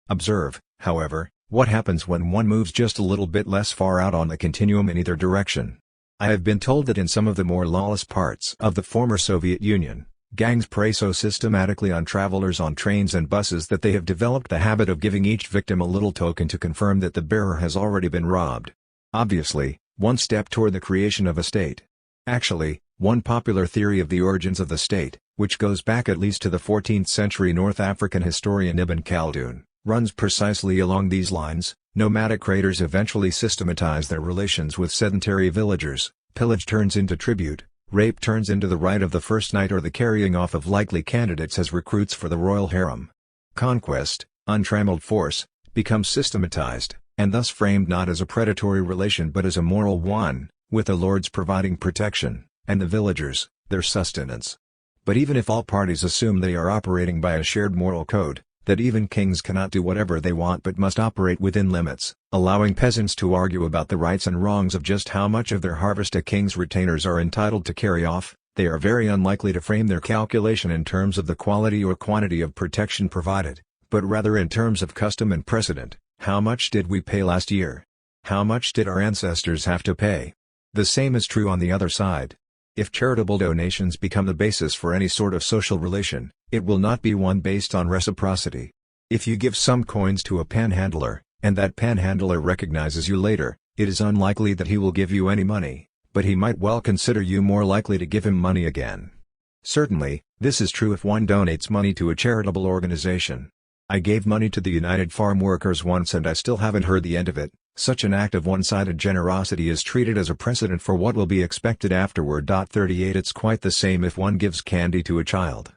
Observe, however, what happens when one moves just a little bit less far out on the continuum in either direction. I have been told that in some of the more lawless parts of the former Soviet Union, gangs prey so systematically on travelers on trains and buses that they have developed the habit of giving each victim a little token to confirm that the bearer has already been robbed. Obviously, one step toward the creation of a state. Actually, one popular theory of the origins of the state, which goes back at least to the 14th century North African historian Ibn Khaldun, runs precisely along these lines. Nomadic raiders eventually systematize their relations with sedentary villagers, pillage turns into tribute, rape turns into the right of the first night or the carrying off of likely candidates as recruits for the royal harem. Conquest, untrammeled force, becomes systematized, and thus framed not as a predatory relation but as a moral one, with the lords providing protection, and the villagers, their sustenance. But even if all parties assume they are operating by a shared moral code, that even kings cannot do whatever they want but must operate within limits, allowing peasants to argue about the rights and wrongs of just how much of their harvest a king's retainers are entitled to carry off, they are very unlikely to frame their calculation in terms of the quality or quantity of protection provided, but rather in terms of custom and precedent. How much did we pay last year? How much did our ancestors have to pay? The same is true on the other side. If charitable donations become the basis for any sort of social relation, it will not be one based on reciprocity. If you give some coins to a panhandler, and that panhandler recognizes you later, it is unlikely that he will give you any money, but he might well consider you more likely to give him money again. Certainly, this is true if one donates money to a charitable organization. I gave money to the United Farm Workers once and I still haven't heard the end of it. Such an act of one-sided generosity is treated as a precedent for what will be expected afterward. 38 It's quite the same if one gives candy to a child.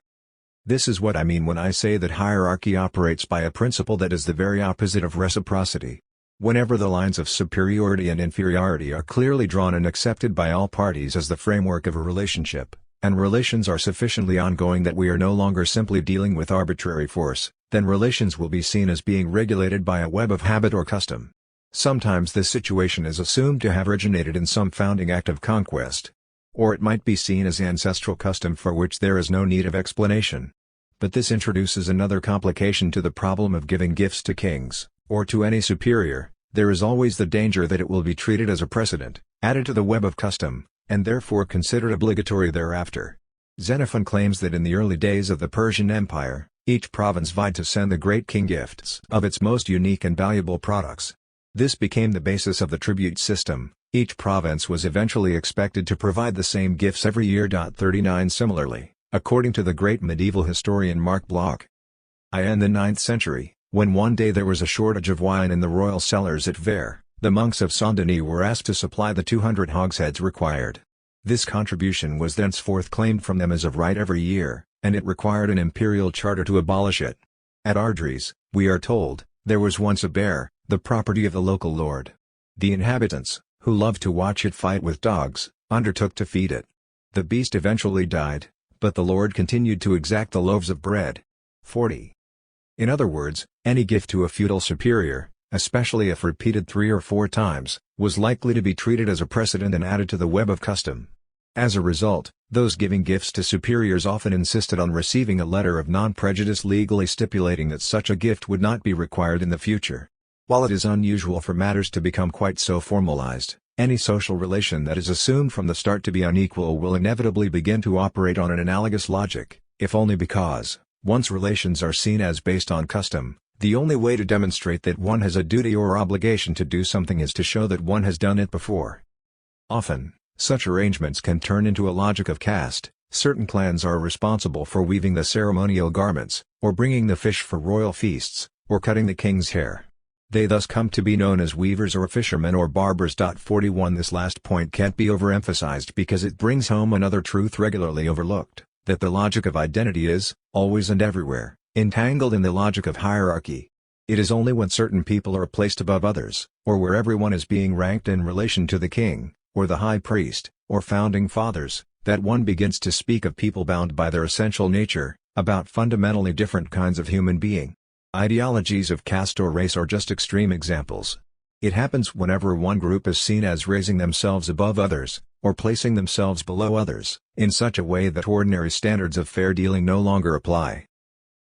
This is what I mean when I say that hierarchy operates by a principle that is the very opposite of reciprocity. Whenever the lines of superiority and inferiority are clearly drawn and accepted by all parties as the framework of a relationship, and relations are sufficiently ongoing that we are no longer simply dealing with arbitrary force, then relations will be seen as being regulated by a web of habit or custom. Sometimes this situation is assumed to have originated in some founding act of conquest. Or it might be seen as ancestral custom for which there is no need of explanation. But this introduces another complication to the problem of giving gifts to kings, or to any superior. There is always the danger that it will be treated as a precedent, added to the web of custom, and therefore considered obligatory thereafter. Xenophon claims that in the early days of the Persian Empire, each province vied to send the great king gifts of its most unique and valuable products. This became the basis of the tribute system, Each province was eventually expected to provide the same gifts every year. 39 Similarly, according to the great medieval historian Mark Bloch, in the 9th century, when one day there was a shortage of wine in the royal cellars at Vers, the monks of Saint-Denis were asked to supply the 200 hogsheads required. This contribution was thenceforth claimed from them as of right every year, and it required an imperial charter to abolish it. At Ardres, we are told, there was once a bear, the property of the local lord. The inhabitants, who loved to watch it fight with dogs, undertook to feed it. The beast eventually died, but the lord continued to exact the loaves of bread. 40. In other words, any gift to a feudal superior, especially if repeated 3 or 4 times, was likely to be treated as a precedent and added to the web of custom. As a result, those giving gifts to superiors often insisted on receiving a letter of non-prejudice legally stipulating that such a gift would not be required in the future. While it is unusual for matters to become quite so formalized, any social relation that is assumed from the start to be unequal will inevitably begin to operate on an analogous logic, if only because, once relations are seen as based on custom, the only way to demonstrate that one has a duty or obligation to do something is to show that one has done it before. Often, such arrangements can turn into a logic of caste. Certain clans are responsible for weaving the ceremonial garments, or bringing the fish for royal feasts, or cutting the king's hair. They thus come to be known as weavers or fishermen or barbers. 41 This last point can't be overemphasized because it brings home another truth regularly overlooked, that the logic of identity is, always and everywhere, entangled in the logic of hierarchy. It is only when certain people are placed above others, or where everyone is being ranked in relation to the king, or the high priest, or founding fathers, that one begins to speak of people bound by their essential nature, about fundamentally different kinds of human being. Ideologies of caste or race are just extreme examples. It happens whenever one group is seen as raising themselves above others, or placing themselves below others, in such a way that ordinary standards of fair dealing no longer apply.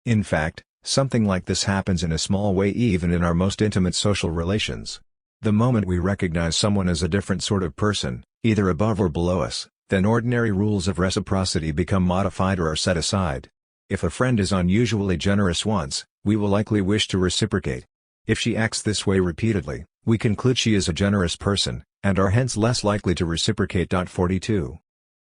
In fact, something like this happens in a small way even in our most intimate social relations. The moment we recognize someone as a different sort of person, either above or below us, then ordinary rules of reciprocity become modified or are set aside. If a friend is unusually generous once, we will likely wish to reciprocate. If she acts this way repeatedly, we conclude she is a generous person, and are hence less likely to reciprocate. 42.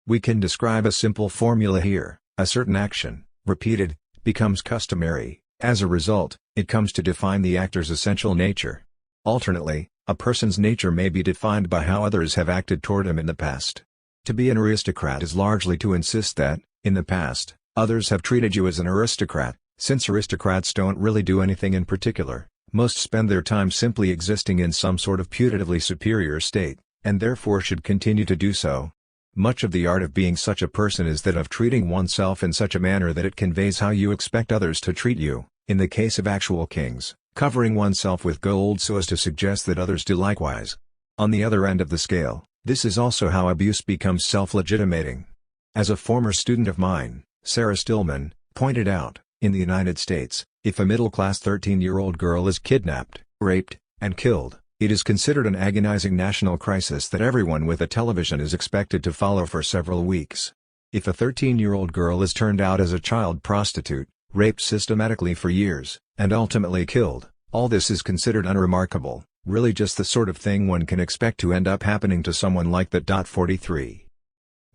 We can describe a simple formula here: a certain action, repeated, becomes customary. As a result, it comes to define the actor's essential nature. Alternately, a person's nature may be defined by how others have acted toward him in the past. To be an aristocrat is largely to insist that, in the past, others have treated you as an aristocrat. Since aristocrats don't really do anything in particular, most spend their time simply existing in some sort of putatively superior state, and therefore should continue to do so. Much of the art of being such a person is that of treating oneself in such a manner that it conveys how you expect others to treat you, in the case of actual kings, covering oneself with gold so as to suggest that others do likewise. On the other end of the scale, this is also how abuse becomes self-legitimating. As a former student of mine, Sarah Stillman, pointed out, in the United States, if a middle-class 13-year-old girl is kidnapped, raped, and killed, it is considered an agonizing national crisis that everyone with a television is expected to follow for several weeks. If a 13-year-old girl is turned out as a child prostitute, raped systematically for years, and ultimately killed, all this is considered unremarkable, really just the sort of thing one can expect to end up happening to someone like that. 43.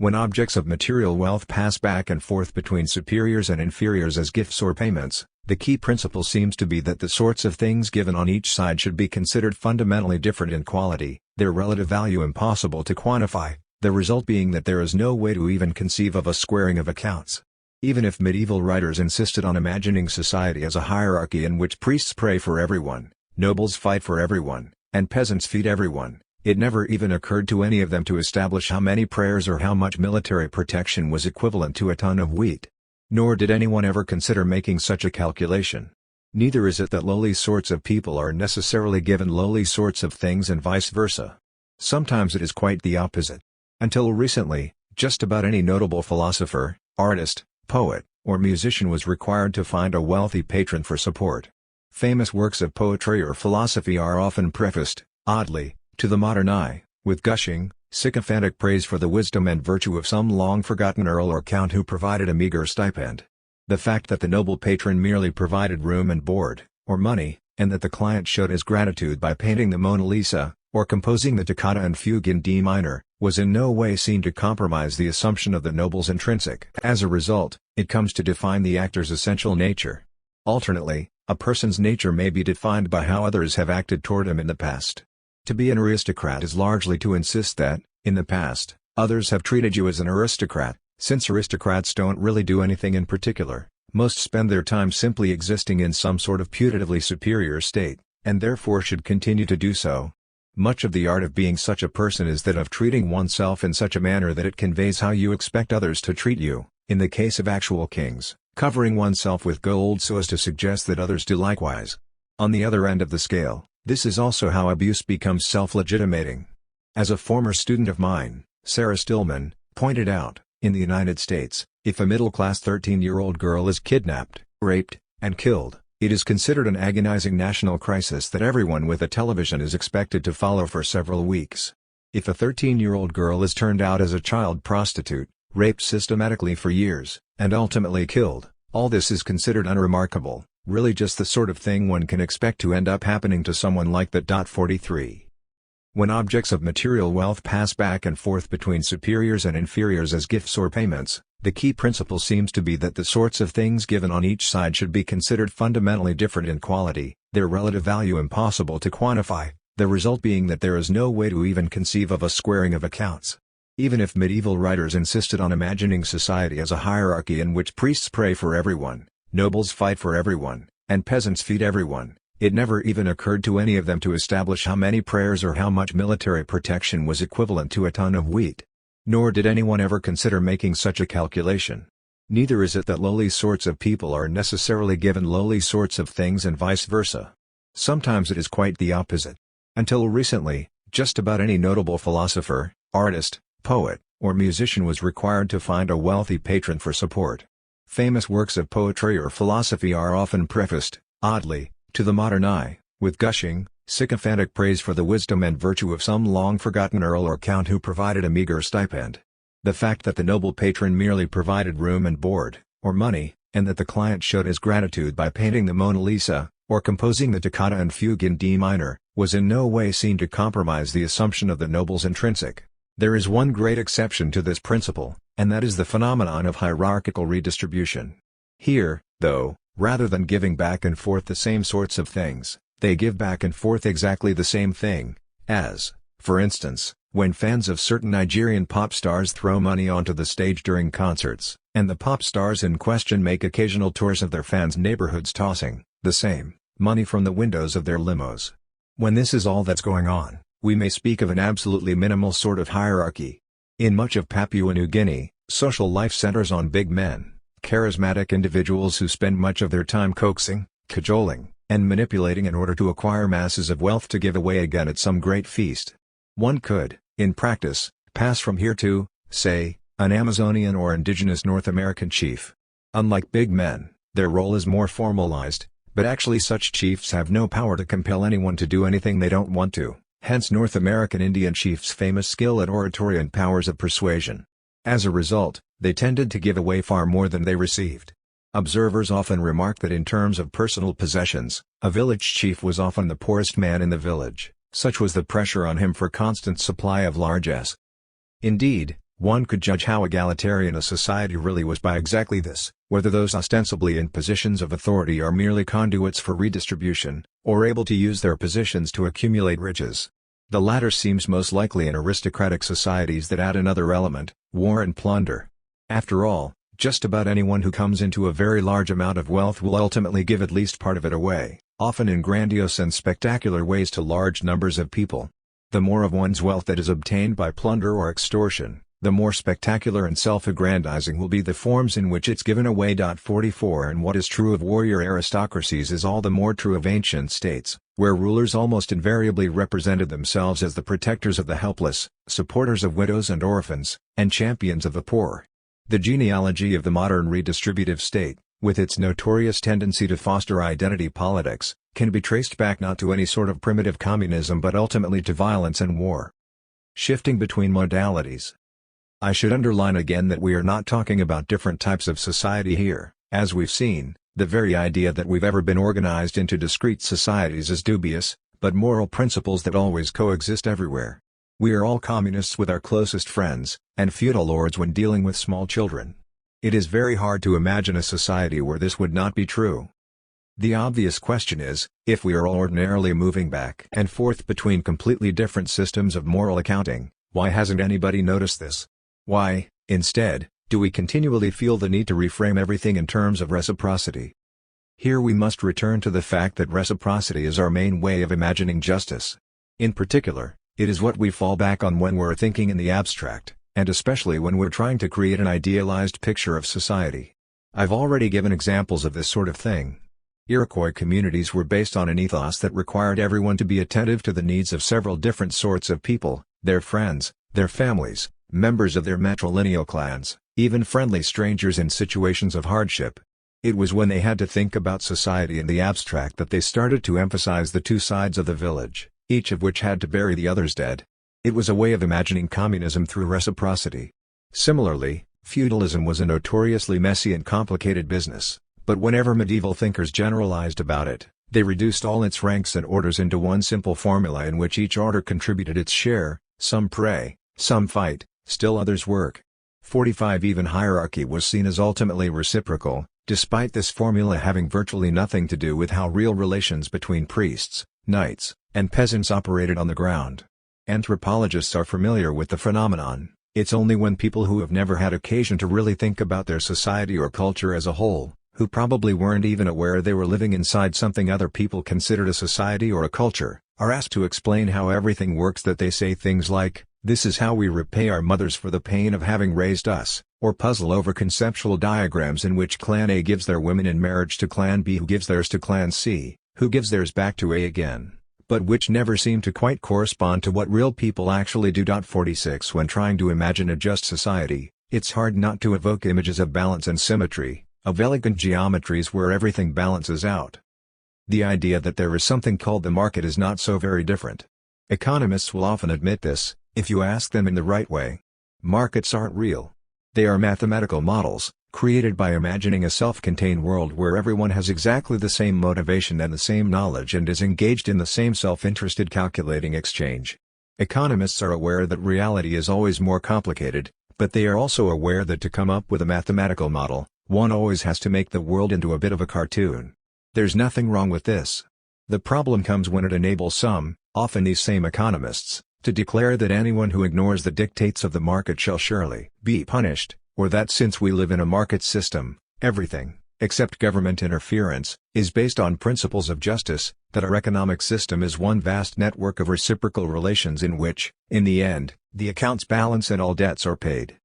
When objects of material wealth pass back and forth between superiors and inferiors as gifts or payments, the key principle seems to be that the sorts of things given on each side should be considered fundamentally different in quality, their relative value impossible to quantify, the result being that there is no way to even conceive of a squaring of accounts. Even if medieval writers insisted on imagining society as a hierarchy in which priests pray for everyone, nobles fight for everyone, and peasants feed everyone, it never even occurred to any of them to establish how many prayers or how much military protection was equivalent to a ton of wheat. Nor did anyone ever consider making such a calculation. Neither is it that lowly sorts of people are necessarily given lowly sorts of things and vice versa. Sometimes it is quite the opposite. Until recently, just about any notable philosopher, artist, poet, or musician was required to find a wealthy patron for support. Famous works of poetry or philosophy are often prefaced, oddly, to the modern eye, with gushing, sycophantic praise for the wisdom and virtue of some long-forgotten earl or count who provided a meager stipend. The fact that the noble patron merely provided room and board, or money, and that the client showed his gratitude by painting the Mona Lisa, or composing the toccata and fugue in D minor, was in no way seen to compromise the assumption of the noble's intrinsic. As a result, it comes to define the actor's essential nature. Alternately, a person's nature may be defined by how others have acted toward him in the past. To be an aristocrat is largely to insist that, in the past, others have treated you as an aristocrat. Since aristocrats don't really do anything in particular, most spend their time simply existing in some sort of putatively superior state, and therefore should continue to do so. Much of the art of being such a person is that of treating oneself in such a manner that it conveys how you expect others to treat you, in the case of actual kings, covering oneself with gold so as to suggest that others do likewise. On the other end of the scale, this is also how abuse becomes self-legitimating. As a former student of mine, Sarah Stillman, pointed out, in the United States, if a middle-class 13-year-old girl is kidnapped, raped, and killed, it is considered an agonizing national crisis that everyone with a television is expected to follow for several weeks. If a 13-year-old girl is turned out as a child prostitute, raped systematically for years, and ultimately killed, all this is considered unremarkable, really just the sort of thing one can expect to end up happening to someone like that. 43. When objects of material wealth pass back and forth between superiors and inferiors as gifts or payments, the key principle seems to be that the sorts of things given on each side should be considered fundamentally different in quality, their relative value impossible to quantify, the result being that there is no way to even conceive of a squaring of accounts. Even if medieval writers insisted on imagining society as a hierarchy in which priests pray for everyone, nobles fight for everyone, and peasants feed everyone, it never even occurred to any of them to establish how many prayers or how much military protection was equivalent to a ton of wheat. Nor did anyone ever consider making such a calculation. Neither is it that lowly sorts of people are necessarily given lowly sorts of things and vice versa. Sometimes it is quite the opposite. Until recently, just about any notable philosopher, artist, poet, or musician was required to find a wealthy patron for support. Famous works of poetry or philosophy are often prefaced, oddly, to the modern eye, with gushing, sycophantic praise for the wisdom and virtue of some long-forgotten earl or count who provided a meager stipend. The fact that the noble patron merely provided room and board, or money, and that the client showed his gratitude by painting the Mona Lisa, or composing the toccata and fugue in D minor, was in no way seen to compromise the assumption of the noble's intrinsic. There is one great exception to this principle, and that is the phenomenon of hierarchical redistribution. Here, though, rather than giving back and forth the same sorts of things, they give back and forth exactly the same thing, as, for instance, when fans of certain Nigerian pop stars throw money onto the stage during concerts, and the pop stars in question make occasional tours of their fans' neighborhoods tossing the same money from the windows of their limos. When this is all that's going on, we may speak of an absolutely minimal sort of hierarchy. In much of Papua New Guinea, social life centers on big men, charismatic individuals who spend much of their time coaxing, cajoling, and manipulating in order to acquire masses of wealth to give away again at some great feast. One could, in practice, pass from here to, say, an Amazonian or indigenous North American chief. Unlike big men, their role is more formalized, but actually such chiefs have no power to compel anyone to do anything they don't want to, hence North American Indian chiefs' famous skill at oratory and powers of persuasion. As a result, they tended to give away far more than they received. Observers often remark that in terms of personal possessions, a village chief was often the poorest man in the village, such was the pressure on him for constant supply of largesse. Indeed, one could judge how egalitarian a society really was by exactly this, whether those ostensibly in positions of authority are merely conduits for redistribution, or able to use their positions to accumulate riches. The latter seems most likely in aristocratic societies that add another element, war and plunder. After all, just about anyone who comes into a very large amount of wealth will ultimately give at least part of it away, often in grandiose and spectacular ways to large numbers of people. The more of one's wealth that is obtained by plunder or extortion, the more spectacular and self-aggrandizing will be the forms in which it's given away. 44 And what is true of warrior aristocracies is all the more true of ancient states, where rulers almost invariably represented themselves as the protectors of the helpless, supporters of widows and orphans, and champions of the poor. The genealogy of the modern redistributive state, with its notorious tendency to foster identity politics, can be traced back not to any sort of primitive communism but ultimately to violence and war. Shifting between modalities. I should underline again that we are not talking about different types of society here. As we've seen, the very idea that we've ever been organized into discrete societies is dubious, but moral principles that always coexist everywhere. We are all communists with our closest friends, and feudal lords when dealing with small children. It is very hard to imagine a society where this would not be true. The obvious question is, if we are all ordinarily moving back and forth between completely different systems of moral accounting, why hasn't anybody noticed this? Why, instead, do we continually feel the need to reframe everything in terms of reciprocity? Here we must return to the fact that reciprocity is our main way of imagining justice. In particular, it is what we fall back on when we're thinking in the abstract, and especially when we're trying to create an idealized picture of society. I've already given examples of this sort of thing. Iroquois communities were based on an ethos that required everyone to be attentive to the needs of several different sorts of people, their friends, their families, members of their matrilineal clans, even friendly strangers in situations of hardship. It was when they had to think about society in the abstract that they started to emphasize the two sides of the village, each of which had to bury the other's dead. It was a way of imagining communism through reciprocity. Similarly, feudalism was a notoriously messy and complicated business, but whenever medieval thinkers generalized about it, they reduced all its ranks and orders into one simple formula in which each order contributed its share: some pray, some fight, still others work. 45 Even hierarchy was seen as ultimately reciprocal, despite this formula having virtually nothing to do with how real relations between priests, knights, and peasants operated on the ground. Anthropologists are familiar with the phenomenon. It's only when people who have never had occasion to really think about their society or culture as a whole, who probably weren't even aware they were living inside something other people considered a society or a culture, are asked to explain how everything works, that they say things like, "This is how we repay our mothers for the pain of having raised us," or puzzle over conceptual diagrams in which Clan A gives their women in marriage to Clan B, who gives theirs to Clan C, who gives theirs back to A again, but which never seem to quite correspond to what real people actually do. 46 When trying to imagine a just society, it's hard not to evoke images of balance and symmetry, of elegant geometries where everything balances out. The idea that there is something called the market is not so very different. Economists will often admit this, if you ask them in the right way. Markets aren't real. They are mathematical models, created by imagining a self-contained world where everyone has exactly the same motivation and the same knowledge and is engaged in the same self-interested calculating exchange. Economists are aware that reality is always more complicated, but they are also aware that to come up with a mathematical model, one always has to make the world into a bit of a cartoon. There's nothing wrong with this. The problem comes when it enables some, often these same economists, to declare that anyone who ignores the dictates of the market shall surely be punished, or that since we live in a market system, everything, except government interference, is based on principles of justice, that our economic system is one vast network of reciprocal relations in which, in the end, the accounts balance and all debts are paid.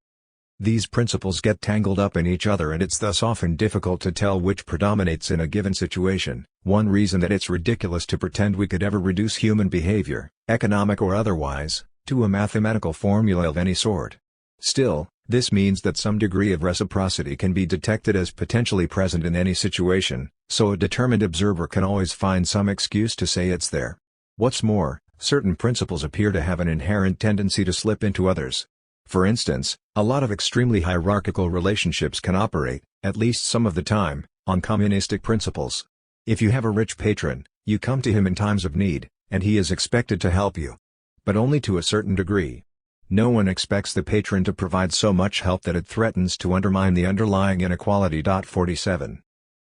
These principles get tangled up in each other, and it's thus often difficult to tell which predominates in a given situation. One reason that it's ridiculous to pretend we could ever reduce human behavior, economic or otherwise, to a mathematical formula of any sort. Still, this means that some degree of reciprocity can be detected as potentially present in any situation, so a determined observer can always find some excuse to say it's there. What's more, certain principles appear to have an inherent tendency to slip into others. For instance, a lot of extremely hierarchical relationships can operate, at least some of the time, on communistic principles. If you have a rich patron, you come to him in times of need, and he is expected to help you. But only to a certain degree. No one expects the patron to provide so much help that it threatens to undermine the underlying inequality. 47.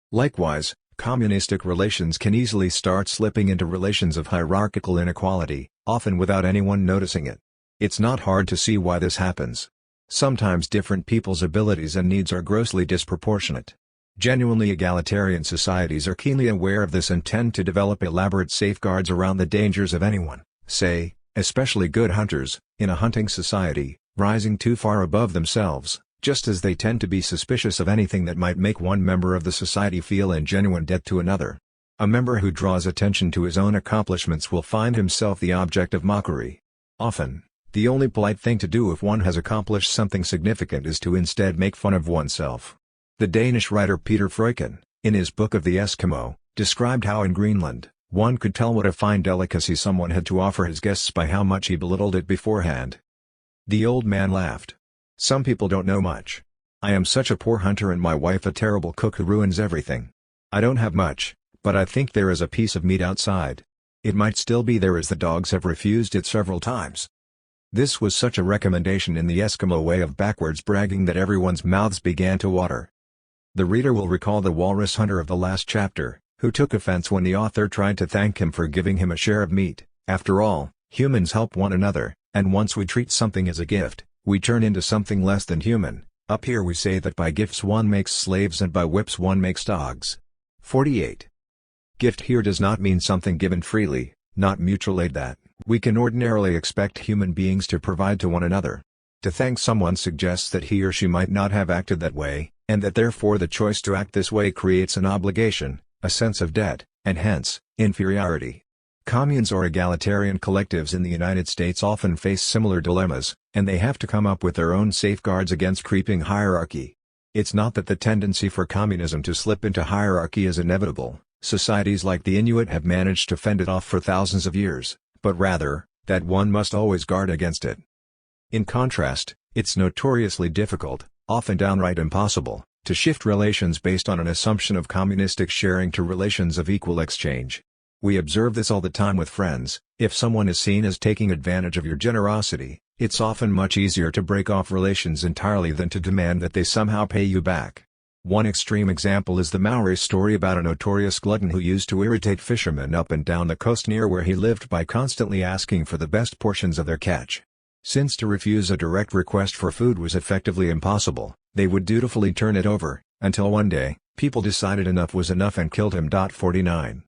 Likewise, communistic relations can easily start slipping into relations of hierarchical inequality, often without anyone noticing it. It's not hard to see why this happens. Sometimes different people's abilities and needs are grossly disproportionate. Genuinely egalitarian societies are keenly aware of this and tend to develop elaborate safeguards around the dangers of anyone, say, especially good hunters, in a hunting society, rising too far above themselves, just as they tend to be suspicious of anything that might make one member of the society feel in genuine debt to another. A member who draws attention to his own accomplishments will find himself the object of mockery. Often, the only polite thing to do if one has accomplished something significant is to instead make fun of oneself. The Danish writer Peter Freuchen, in his book of the Eskimo, described how in Greenland, one could tell what a fine delicacy someone had to offer his guests by how much he belittled it beforehand. The old man laughed. "Some people don't know much. I am such a poor hunter and my wife a terrible cook who ruins everything. I don't have much, but I think there is a piece of meat outside. it might still be there as the dogs have refused it several times. This was such a recommendation in the Eskimo way of backwards bragging that everyone's mouths began to water. The reader will recall the walrus hunter of the last chapter, who took offense when the author tried to thank him for giving him a share of meat. After all, humans help one another, and once we treat something as a gift, we turn into something less than human. Up here we say that by gifts one makes slaves and by whips one makes dogs. 48. Gift here does not mean something given freely, not mutual aid that we can ordinarily expect human beings to provide to one another. To thank someone suggests that he or she might not have acted that way, and that therefore the choice to act this way creates an obligation, a sense of debt, and hence, inferiority. Communes or egalitarian collectives in the United States often face similar dilemmas, and they have to come up with their own safeguards against creeping hierarchy. It's not that the tendency for communism to slip into hierarchy is inevitable. Societies like the Inuit have managed to fend it off for thousands of years, but rather, that one must always guard against it. In contrast, it's notoriously difficult, often downright impossible, to shift relations based on an assumption of communistic sharing to relations of equal exchange. We observe this all the time with friends. If someone is seen as taking advantage of your generosity, it's often much easier to break off relations entirely than to demand that they somehow pay you back. One extreme example is the Maori story about a notorious glutton who used to irritate fishermen up and down the coast near where he lived by constantly asking for the best portions of their catch. Since to refuse a direct request for food was effectively impossible, they would dutifully turn it over, until one day, people decided enough was enough and killed him. 49.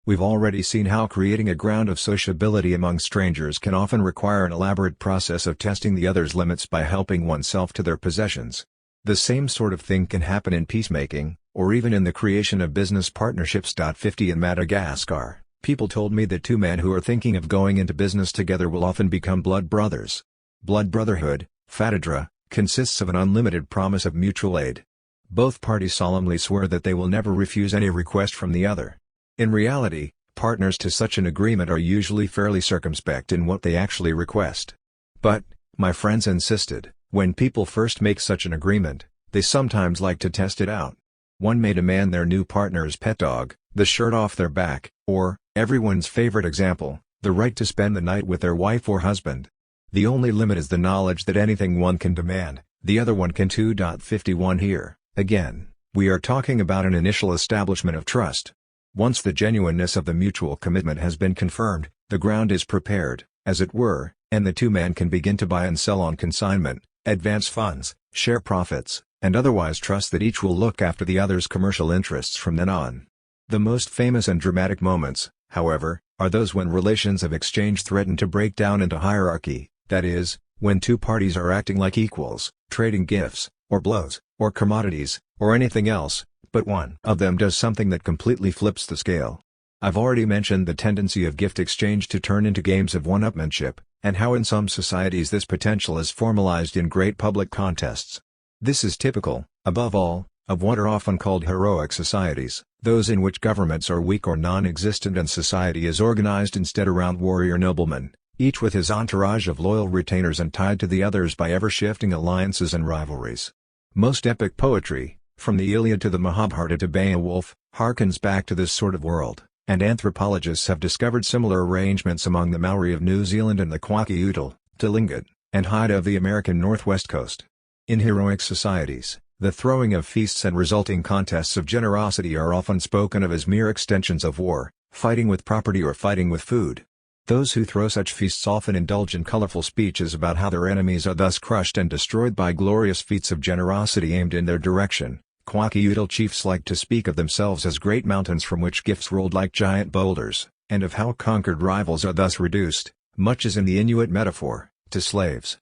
We've already seen how creating a ground of sociability among strangers can often require an elaborate process of testing the other's limits by helping oneself to their possessions. The same sort of thing can happen in peacemaking, or even in the creation of business partnerships. 50 In Madagascar, people told me that two men who are thinking of going into business together will often become blood brothers. Blood brotherhood, fatadra, consists of an unlimited promise of mutual aid. Both parties solemnly swear that they will never refuse any request from the other. In reality, partners to such an agreement are usually fairly circumspect in what they actually request. But, my friends insisted, when people first make such an agreement, they sometimes like to test it out. One may demand their new partner's pet dog, the shirt off their back, or, everyone's favorite example, the right to spend the night with their wife or husband. The only limit is the knowledge that anything one can demand, the other one can too. 51 Here, again, we are talking about an initial establishment of trust. Once the genuineness of the mutual commitment has been confirmed, the ground is prepared, as it were, and the two men can begin to buy and sell on consignment, advance funds, share profits, and otherwise trust that each will look after the other's commercial interests from then on. The most famous and dramatic moments, however, are those when relations of exchange threaten to break down into hierarchy, that is, when two parties are acting like equals, trading gifts, or blows, or commodities, or anything else, but one of them does something that completely flips the scale. I've already mentioned the tendency of gift exchange to turn into games of one-upmanship, and how in some societies this potential is formalized in great public contests. This is typical, above all, of what are often called heroic societies, those in which governments are weak or non-existent and society is organized instead around warrior noblemen, each with his entourage of loyal retainers and tied to the others by ever-shifting alliances and rivalries. Most epic poetry, from the Iliad to the Mahabharata to Beowulf, harkens back to this sort of world, and anthropologists have discovered similar arrangements among the Maori of New Zealand and the Kwakiutl, Tlingit, and Haida of the American Northwest Coast. In heroic societies, the throwing of feasts and resulting contests of generosity are often spoken of as mere extensions of war, fighting with property or fighting with food. Those who throw such feasts often indulge in colorful speeches about how their enemies are thus crushed and destroyed by glorious feats of generosity aimed in their direction. Kwakiutl chiefs like to speak of themselves as great mountains from which gifts rolled like giant boulders, and of how conquered rivals are thus reduced, much as in the Inuit metaphor, to slaves.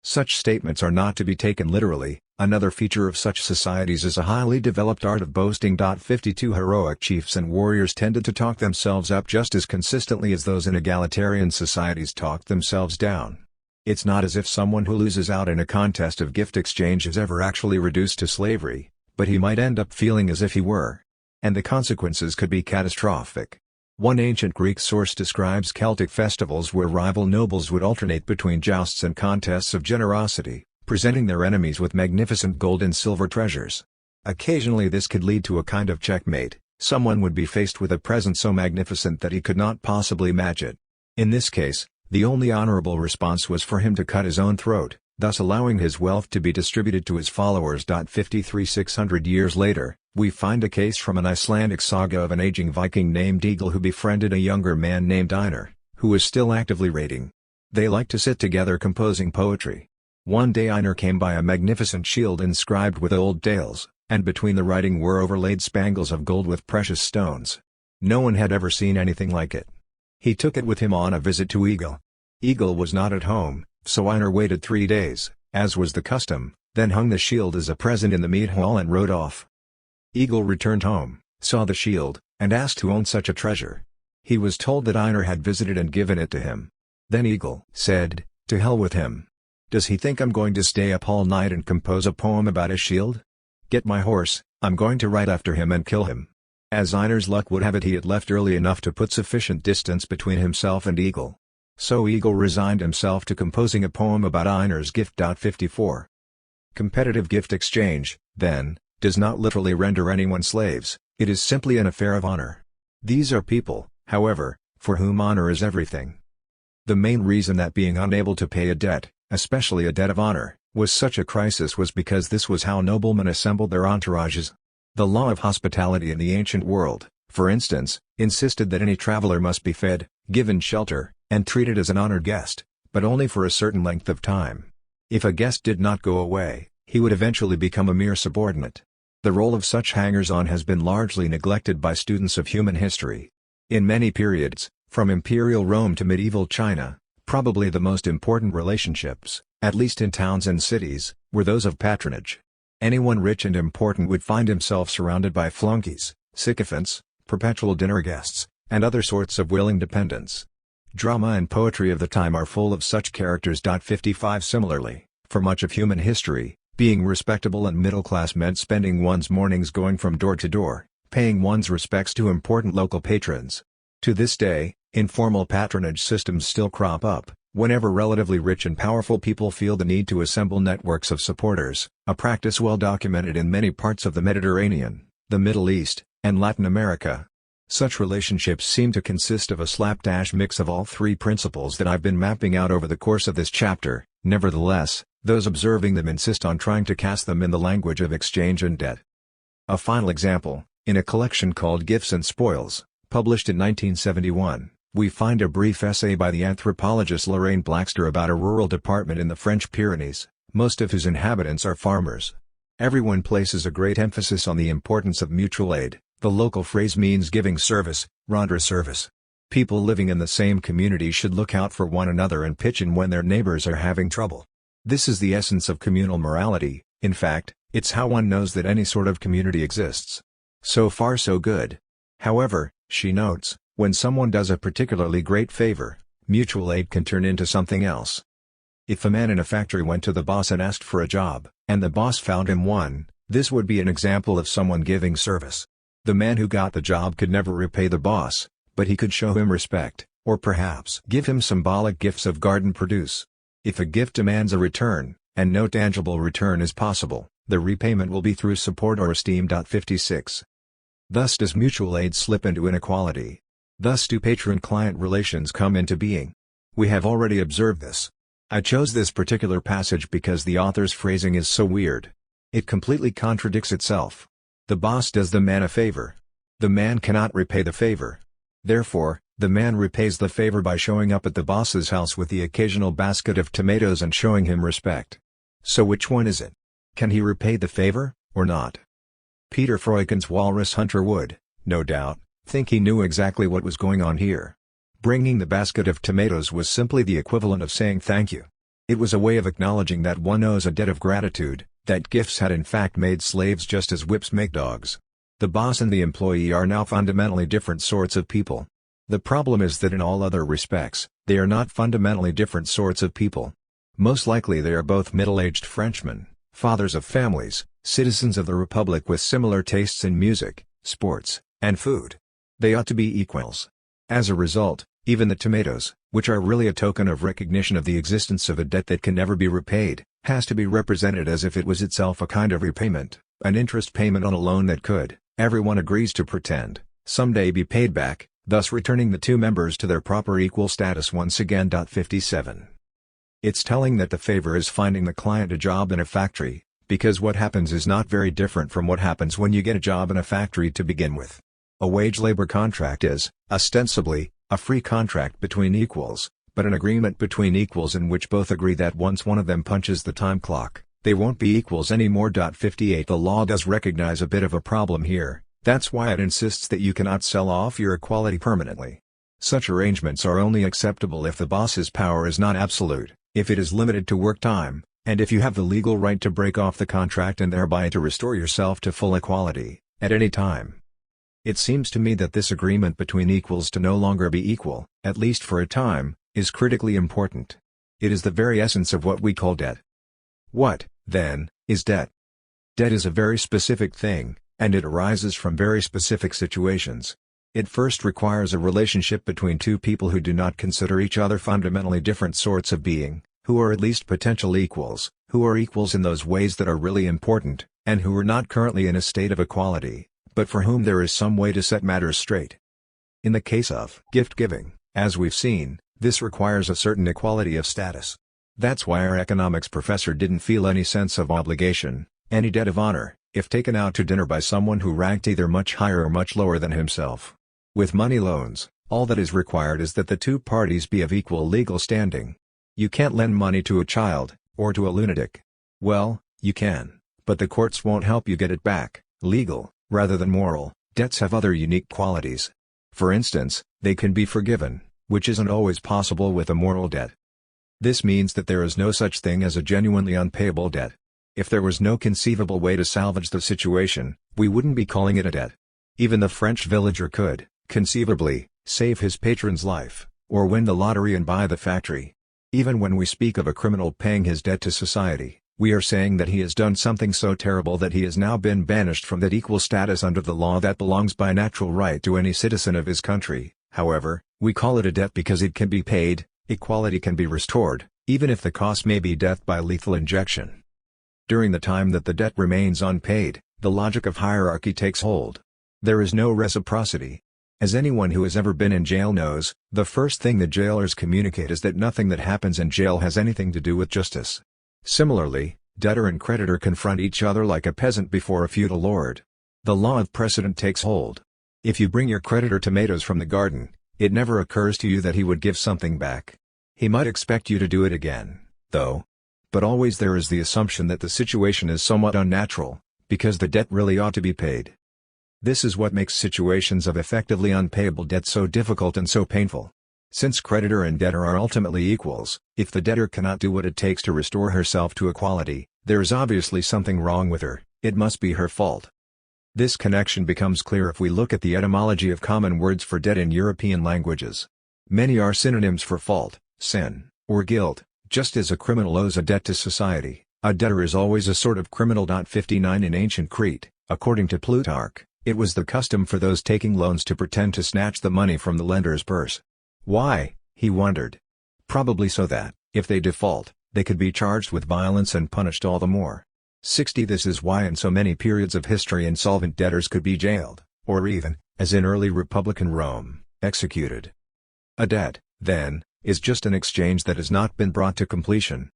Such statements are not to be taken literally. Another feature of such societies is a highly developed art of boasting. 52 Heroic chiefs and warriors tended to talk themselves up just as consistently as those in egalitarian societies talked themselves down. It's not as if someone who loses out in a contest of gift exchange is ever actually reduced to slavery, but he might end up feeling as if he were. And the consequences could be catastrophic. One ancient Greek source describes Celtic festivals where rival nobles would alternate between jousts and contests of generosity, presenting their enemies with magnificent gold and silver treasures. Occasionally this could lead to a kind of checkmate, Someone would be faced with a present so magnificent that he could not possibly match it. In this case, the only honorable response was for him to cut his own throat, thus allowing his wealth to be distributed to his followers. 600 years later, we find a case from an Icelandic saga of an aging Viking named Egil who befriended a younger man named Einar, who was still actively raiding. They liked to sit together composing poetry. One day Einar came by a magnificent shield inscribed with old tales, and between the writing were overlaid spangles of gold with precious stones. No one had ever seen anything like it. He took it with him on a visit to Egil. Egil was not at home, so Einar waited 3 days, as was the custom, then hung the shield as a present in the mead hall and rode off. Egil returned home, saw the shield, and asked who owned such a treasure. He was told that Einar had visited and given it to him. Then Egil said, "To hell with him. Does he think I'm going to stay up all night and compose a poem about his shield? Get my horse, I'm going to ride after him and kill him." As Einar's luck would have it, he had left early enough to put sufficient distance between himself and Egil. So Egil resigned himself to composing a poem about Einar's gift. 54. Competitive gift exchange, then, does not literally render anyone slaves, it is simply an affair of honor. These are people, however, for whom honor is everything. The main reason that being unable to pay a debt, especially a debt of honor, was such a crisis was because this was how noblemen assembled their entourages. The law of hospitality in the ancient world, for instance, insisted that any traveler must be fed, given shelter, and treated as an honored guest, but only for a certain length of time. If a guest did not go away, he would eventually become a mere subordinate. The role of such hangers-on has been largely neglected by students of human history. In many periods, from imperial Rome to medieval China, probably the most important relationships, at least in towns and cities, were those of patronage. Anyone rich and important would find himself surrounded by flunkies, sycophants, perpetual dinner guests, and other sorts of willing dependents. Drama and poetry of the time are full of such characters. 55 Similarly, for much of human history, being respectable and middle-class meant spending one's mornings going from door to door, paying one's respects to important local patrons. To this day, informal patronage systems still crop up, whenever relatively rich and powerful people feel the need to assemble networks of supporters, a practice well documented in many parts of the Mediterranean, the Middle East, and Latin America. Such relationships seem to consist of a slapdash mix of all three principles that I've been mapping out over the course of this chapter. Nevertheless, those observing them insist on trying to cast them in the language of exchange and debt. A final example, in a collection called Gifts and Spoils, published in 1971, we find a brief essay by the anthropologist Lorraine Blackster about a rural department in the French Pyrenees, most of whose inhabitants are farmers. Everyone places a great emphasis on the importance of mutual aid. The local phrase means giving service, rendre service. People living in the same community should look out for one another and pitch in when their neighbors are having trouble. This is the essence of communal morality. In fact, it's how one knows that any sort of community exists. So far so good. However, she notes, when someone does a particularly great favor, mutual aid can turn into something else. If a man in a factory went to the boss and asked for a job, and the boss found him one, this would be an example of someone giving service. The man who got the job could never repay the boss, but he could show him respect, or perhaps give him symbolic gifts of garden produce. If a gift demands a return, and no tangible return is possible, the repayment will be through support or esteem. 56. Thus does mutual aid slip into inequality. Thus do patron-client relations come into being. We have already observed this. I chose this particular passage because the author's phrasing is so weird. It completely contradicts itself. The boss does the man a favor. The man cannot repay the favor. Therefore, the man repays the favor by showing up at the boss's house with the occasional basket of tomatoes and showing him respect. So which one is it? Can he repay the favor, or not? Peter Freuchen's walrus hunter would, no doubt, think he knew exactly what was going on here. Bringing the basket of tomatoes was simply the equivalent of saying thank you. It was a way of acknowledging that one owes a debt of gratitude, that gifts had in fact made slaves just as whips make dogs. The boss and the employee are now fundamentally different sorts of people. The problem is that in all other respects, they are not fundamentally different sorts of people. Most likely they are both middle-aged Frenchmen, fathers of families, citizens of the Republic with similar tastes in music, sports, and food. They ought to be equals. As a result, even the tomatoes, which are really a token of recognition of the existence of a debt that can never be repaid, has to be represented as if it was itself a kind of repayment, an interest payment on a loan that could, Everyone agrees to pretend, someday be paid back, thus returning the two members to their proper equal status once again. 57. It's telling that the favor is finding the client a job in a factory, because what happens is not very different from what happens when you get a job in a factory to begin with. A wage labor contract is, ostensibly, a free contract between equals, but an agreement between equals in which both agree that once one of them punches the time clock, they won't be equals anymore. 58. The law does recognize a bit of a problem here, that's why it insists that you cannot sell off your equality permanently. Such arrangements are only acceptable if the boss's power is not absolute, if it is limited to work time, and if you have the legal right to break off the contract and thereby to restore yourself to full equality, at any time. It seems to me that this agreement between equals to no longer be equal, at least for a time, is critically important. It is the very essence of what we call debt. What, then, is debt? Debt is a very specific thing, and it arises from very specific situations. It first requires a relationship between two people who do not consider each other fundamentally different sorts of being, who are at least potential equals, who are equals in those ways that are really important, and who are not currently in a state of equality, but for whom there is some way to set matters straight. In the case of gift-giving, as we've seen, this requires a certain equality of status. That's why our economics professor didn't feel any sense of obligation, any debt of honor, if taken out to dinner by someone who ranked either much higher or much lower than himself. With money loans, all that is required is that the two parties be of equal legal standing. You can't lend money to a child, or to a lunatic. Well, you can, but the courts won't help you get it back. Legal, rather than moral, debts have other unique qualities. For instance, they can be forgiven, which isn't always possible with a moral debt. This means that there is no such thing as a genuinely unpayable debt. If there was no conceivable way to salvage the situation, we wouldn't be calling it a debt. Even the French villager could, conceivably, save his patron's life, or win the lottery and buy the factory. Even when we speak of a criminal paying his debt to society, we are saying that he has done something so terrible that he has now been banished from that equal status under the law that belongs by natural right to any citizen of his country. However, we call it a debt because it can be paid, equality can be restored, even if the cost may be death by lethal injection. During the time that the debt remains unpaid, the logic of hierarchy takes hold. There is no reciprocity. As anyone who has ever been in jail knows, the first thing the jailers communicate is that nothing that happens in jail has anything to do with justice. Similarly, debtor and creditor confront each other like a peasant before a feudal lord. The law of precedent takes hold. If you bring your creditor tomatoes from the garden, it never occurs to you that he would give something back. He might expect you to do it again, though. But always there is the assumption that the situation is somewhat unnatural, because the debt really ought to be paid. This is what makes situations of effectively unpayable debt so difficult and so painful. Since creditor and debtor are ultimately equals, if the debtor cannot do what it takes to restore herself to equality, there is obviously something wrong with her, it must be her fault. This connection becomes clear if we look at the etymology of common words for debt in European languages. Many are synonyms for fault, sin, or guilt. Just as a criminal owes a debt to society, a debtor is always a sort of criminal. 59 In ancient Crete, according to Plutarch, it was the custom for those taking loans to pretend to snatch the money from the lender's purse. Why, he wondered. Probably so that, if they default, they could be charged with violence and punished all the more. 60 This is why in so many periods of history insolvent debtors could be jailed, or even, as in early Republican Rome, executed. A debt, then, is just an exchange that has not been brought to completion.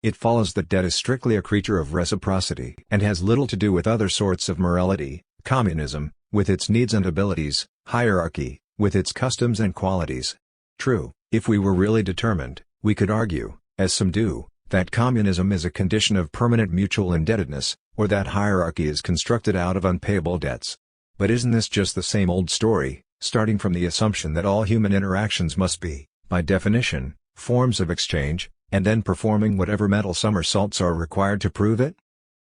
It follows that debt is strictly a creature of reciprocity and has little to do with other sorts of morality, communism, with its needs and abilities, hierarchy, with its customs and qualities. True, if we were really determined, we could argue, as some do, that communism is a condition of permanent mutual indebtedness, or that hierarchy is constructed out of unpayable debts. But isn't this just the same old story, starting from the assumption that all human interactions must be, by definition, forms of exchange, and then performing whatever mental somersaults are required to prove it?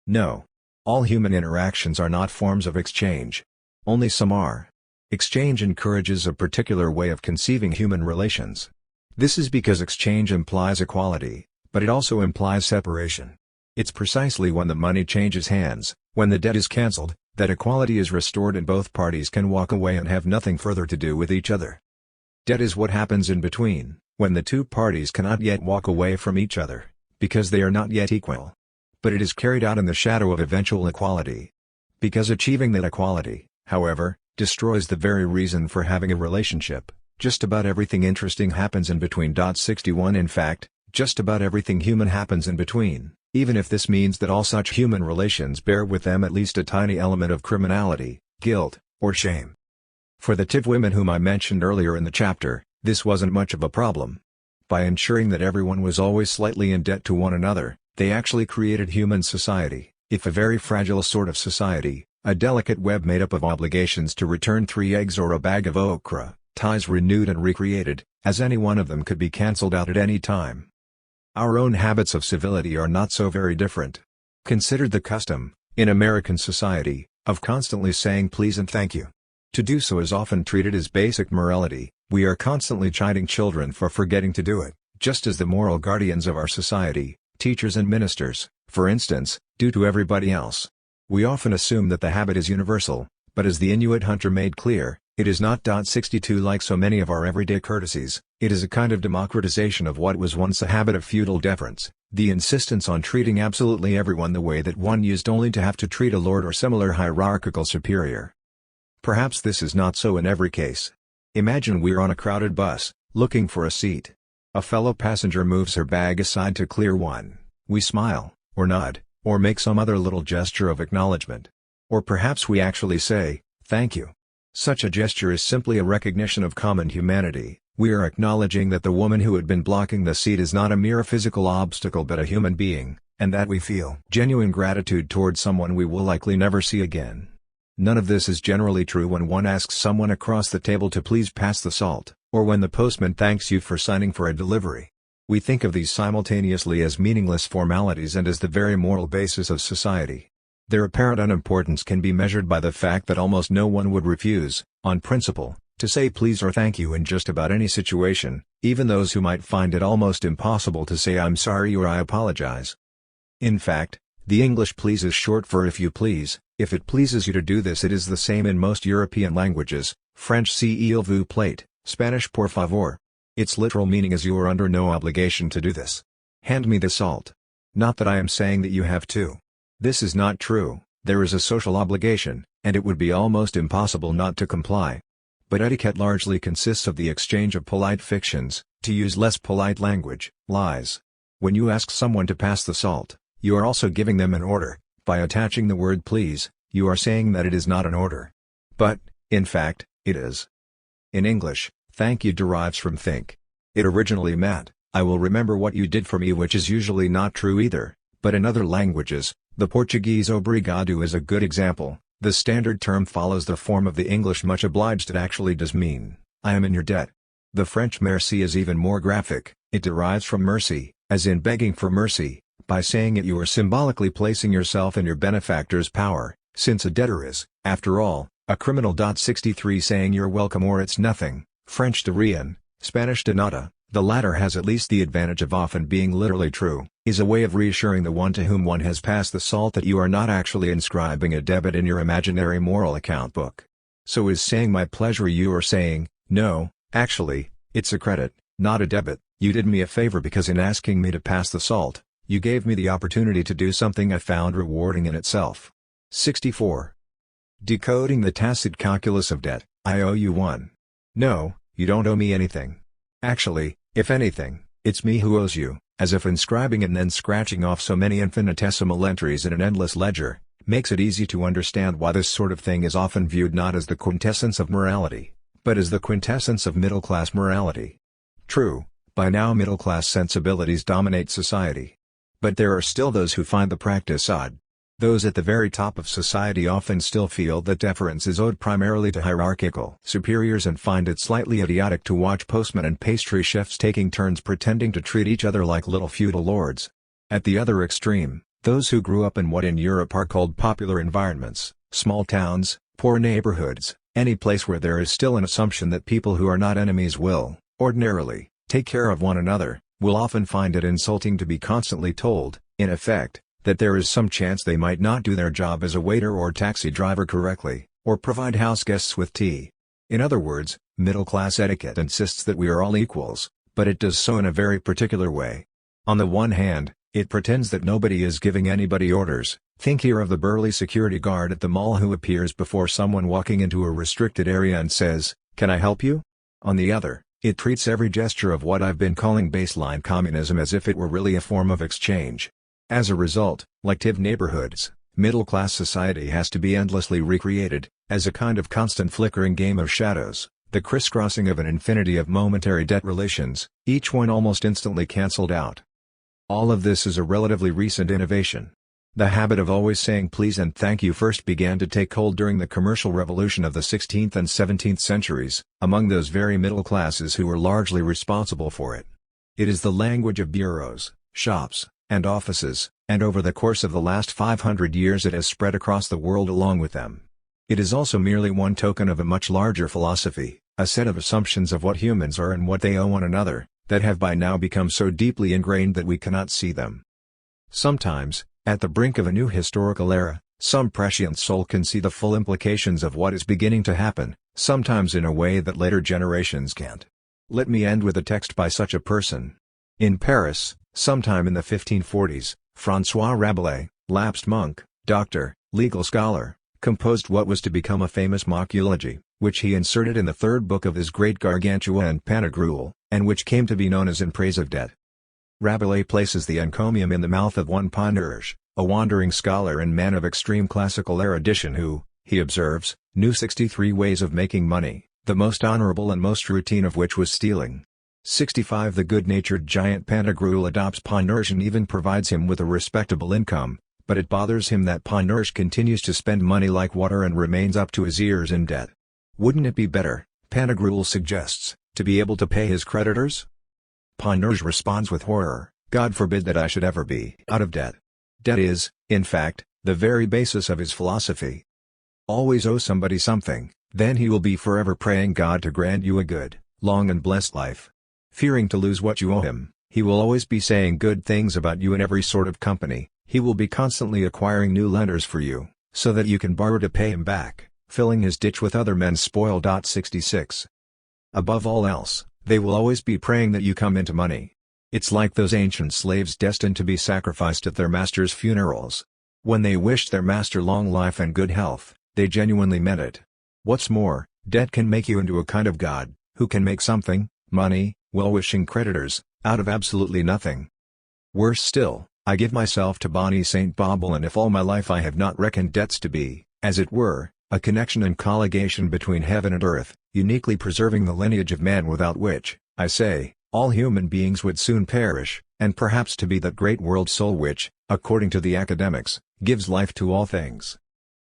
No. All human interactions are not forms of exchange. Only some are. Exchange encourages a particular way of conceiving human relations. This is because exchange implies equality, but it also implies separation. It's precisely when the money changes hands, when the debt is cancelled, that equality is restored and both parties can walk away and have nothing further to do with each other. Debt is what happens in between, when the two parties cannot yet walk away from each other, because they are not yet equal. But it is carried out in the shadow of eventual equality. Because achieving that equality, however, destroys the very reason for having a relationship. Just about everything interesting happens in between. 61 In fact, just about everything human happens in between, even if this means that all such human relations bear with them at least a tiny element of criminality, guilt, or shame. For the TIV women whom I mentioned earlier in the chapter, this wasn't much of a problem. By ensuring that everyone was always slightly in debt to one another, they actually created human society, if a very fragile sort of society, a delicate web made up of obligations to return 3 eggs or a bag of okra, ties renewed and recreated, as any one of them could be cancelled out at any time. Our own habits of civility are not so very different. Consider the custom, in American society, of constantly saying please and thank you. To do so is often treated as basic morality. We are constantly chiding children for forgetting to do it, just as the moral guardians of our society, teachers and ministers, for instance, do to everybody else. We often assume that the habit is universal, but as the Inuit hunter made clear, it is not. 62 Like so many of our everyday courtesies, it is a kind of democratization of what was once a habit of feudal deference, the insistence on treating absolutely everyone the way that one used only to have to treat a lord or similar hierarchical superior. Perhaps this is not so in every case. Imagine we're on a crowded bus, looking for a seat. A fellow passenger moves her bag aside to clear one. We smile, or nod, or make some other little gesture of acknowledgement. Or perhaps we actually say, "Thank you." Such a gesture is simply a recognition of common humanity. We are acknowledging that the woman who had been blocking the seat is not a mere physical obstacle but a human being, and that we feel genuine gratitude towards someone we will likely never see again. None of this is generally true when one asks someone across the table to please pass the salt, or when the postman thanks you for signing for a delivery. We think of these simultaneously as meaningless formalities and as the very moral basis of society. Their apparent unimportance can be measured by the fact that almost no one would refuse, on principle, to say please or thank you in just about any situation, even those who might find it almost impossible to say I'm sorry or I apologize. In fact, the English please is short for if you please. If it pleases you to do this, it is the same in most European languages, French s'il vous plaît, Spanish por favor. Its literal meaning is you are under no obligation to do this. Hand me the salt. Not that I am saying that you have to. This is not true. There is a social obligation, and it would be almost impossible not to comply. But etiquette largely consists of the exchange of polite fictions, to use less polite language, lies. When you ask someone to pass the salt, you are also giving them an order. By attaching the word please, you are saying that it is not an order. But, in fact, it is. In English, thank you derives from think. It originally meant, I will remember what you did for me, which is usually not true either, but in other languages, the Portuguese obrigado is a good example. The standard term follows the form of the English much obliged. It actually does mean, I am in your debt. The French merci is even more graphic. It derives from mercy, as in begging for mercy. By saying it you are symbolically placing yourself in your benefactor's power, since a debtor is, after all, a criminal. 63 Saying you're welcome or it's nothing, French de rien, Spanish de nada, the latter has at least the advantage of often being literally true, is a way of reassuring the one to whom one has passed the salt that you are not actually inscribing a debit in your imaginary moral account book. So is saying my pleasure you are saying, no, actually, it's a credit, not a debit. You did me a favor because in asking me to pass the salt, you gave me the opportunity to do something I found rewarding in itself. 64. Decoding the tacit calculus of debt. I owe you one. No, you don't owe me anything. Actually, if anything, it's me who owes you, as if inscribing and then scratching off so many infinitesimal entries in an endless ledger, makes it easy to understand why this sort of thing is often viewed not as the quintessence of morality, but as the quintessence of middle-class morality. True, by now middle-class sensibilities dominate society. But there are still those who find the practice odd. Those at the very top of society often still feel that deference is owed primarily to hierarchical superiors and find it slightly idiotic to watch postmen and pastry chefs taking turns pretending to treat each other like little feudal lords. At the other extreme, those who grew up in what in Europe are called popular environments, small towns, poor neighborhoods, any place where there is still an assumption that people who are not enemies will, ordinarily, take care of one another, will often find it insulting to be constantly told, in effect, that there is some chance they might not do their job as a waiter or taxi driver correctly, or provide house guests with tea. In other words, middle-class etiquette insists that we are all equals, but it does so in a very particular way. On the one hand, It pretends that nobody is giving anybody orders. Think here of the burly security guard at the mall who appears before someone walking into a restricted area and says, "Can I help you?" On the other, it treats every gesture of what I've been calling baseline communism as if it were really a form of exchange. As a result, like THIRD neighborhoods, middle-class society has to be endlessly recreated, as a kind of constant flickering game of shadows, the crisscrossing of an infinity of momentary debt relations, each one almost instantly cancelled out. All of this is a relatively recent innovation. The habit of always saying please and thank you first began to take hold during the commercial revolution of the 16th and 17th centuries, among those very middle classes who were largely responsible for it. It is the language of bureaus, shops, and offices, and over the course of the last 500 years it has spread across the world along with them. It is also merely one token of a much larger philosophy, a set of assumptions of what humans are and what they owe one another, that have by now become so deeply ingrained that we cannot see them. Sometimes, at the brink of a new historical era, some prescient soul can see the full implications of what is beginning to happen, sometimes in a way that later generations can't. Let me end with a text by such a person. In Paris, sometime in the 1540s, François Rabelais, lapsed monk, doctor, legal scholar, composed what was to become a famous mock eulogy, which he inserted in the third book of his great Gargantua and Pantagruel, and which came to be known as In Praise of Debt. Rabelais places the encomium in the mouth of one Panurge, a wandering scholar and man of extreme classical erudition who, he observes, knew 63 ways of making money, the most honorable and most routine of which was stealing. 65 The good-natured giant Pantagruel adopts Panurge and even provides him with a respectable income, but it bothers him that Panurge continues to spend money like water and remains up to his ears in debt. Wouldn't it be better, Pantagruel suggests, to be able to pay his creditors? Panurge responds with horror, "God forbid that I should ever be out of debt." Debt is, in fact, the very basis of his philosophy. Always owe somebody something, then he will be forever praying God to grant you a good, long and blessed life. Fearing to lose what you owe him, he will always be saying good things about you in every sort of company, he will be constantly acquiring new lenders for you, so that you can borrow to pay him back, filling his ditch with other men's spoil. 66. Above all else, they will always be praying that you come into money. It's like those ancient slaves destined to be sacrificed at their master's funerals. When they wished their master long life and good health, they genuinely meant it. What's more, debt can make you into a kind of god, who can make something, money, well-wishing creditors, out of absolutely nothing. Worse still, I give myself to Bonnie St. Bauble, and if all my life I have not reckoned debts to be, as it were, a connection and colligation between heaven and earth, uniquely preserving the lineage of man without which, I say, all human beings would soon perish, and perhaps to be that great world soul which, according to the academics, gives life to all things.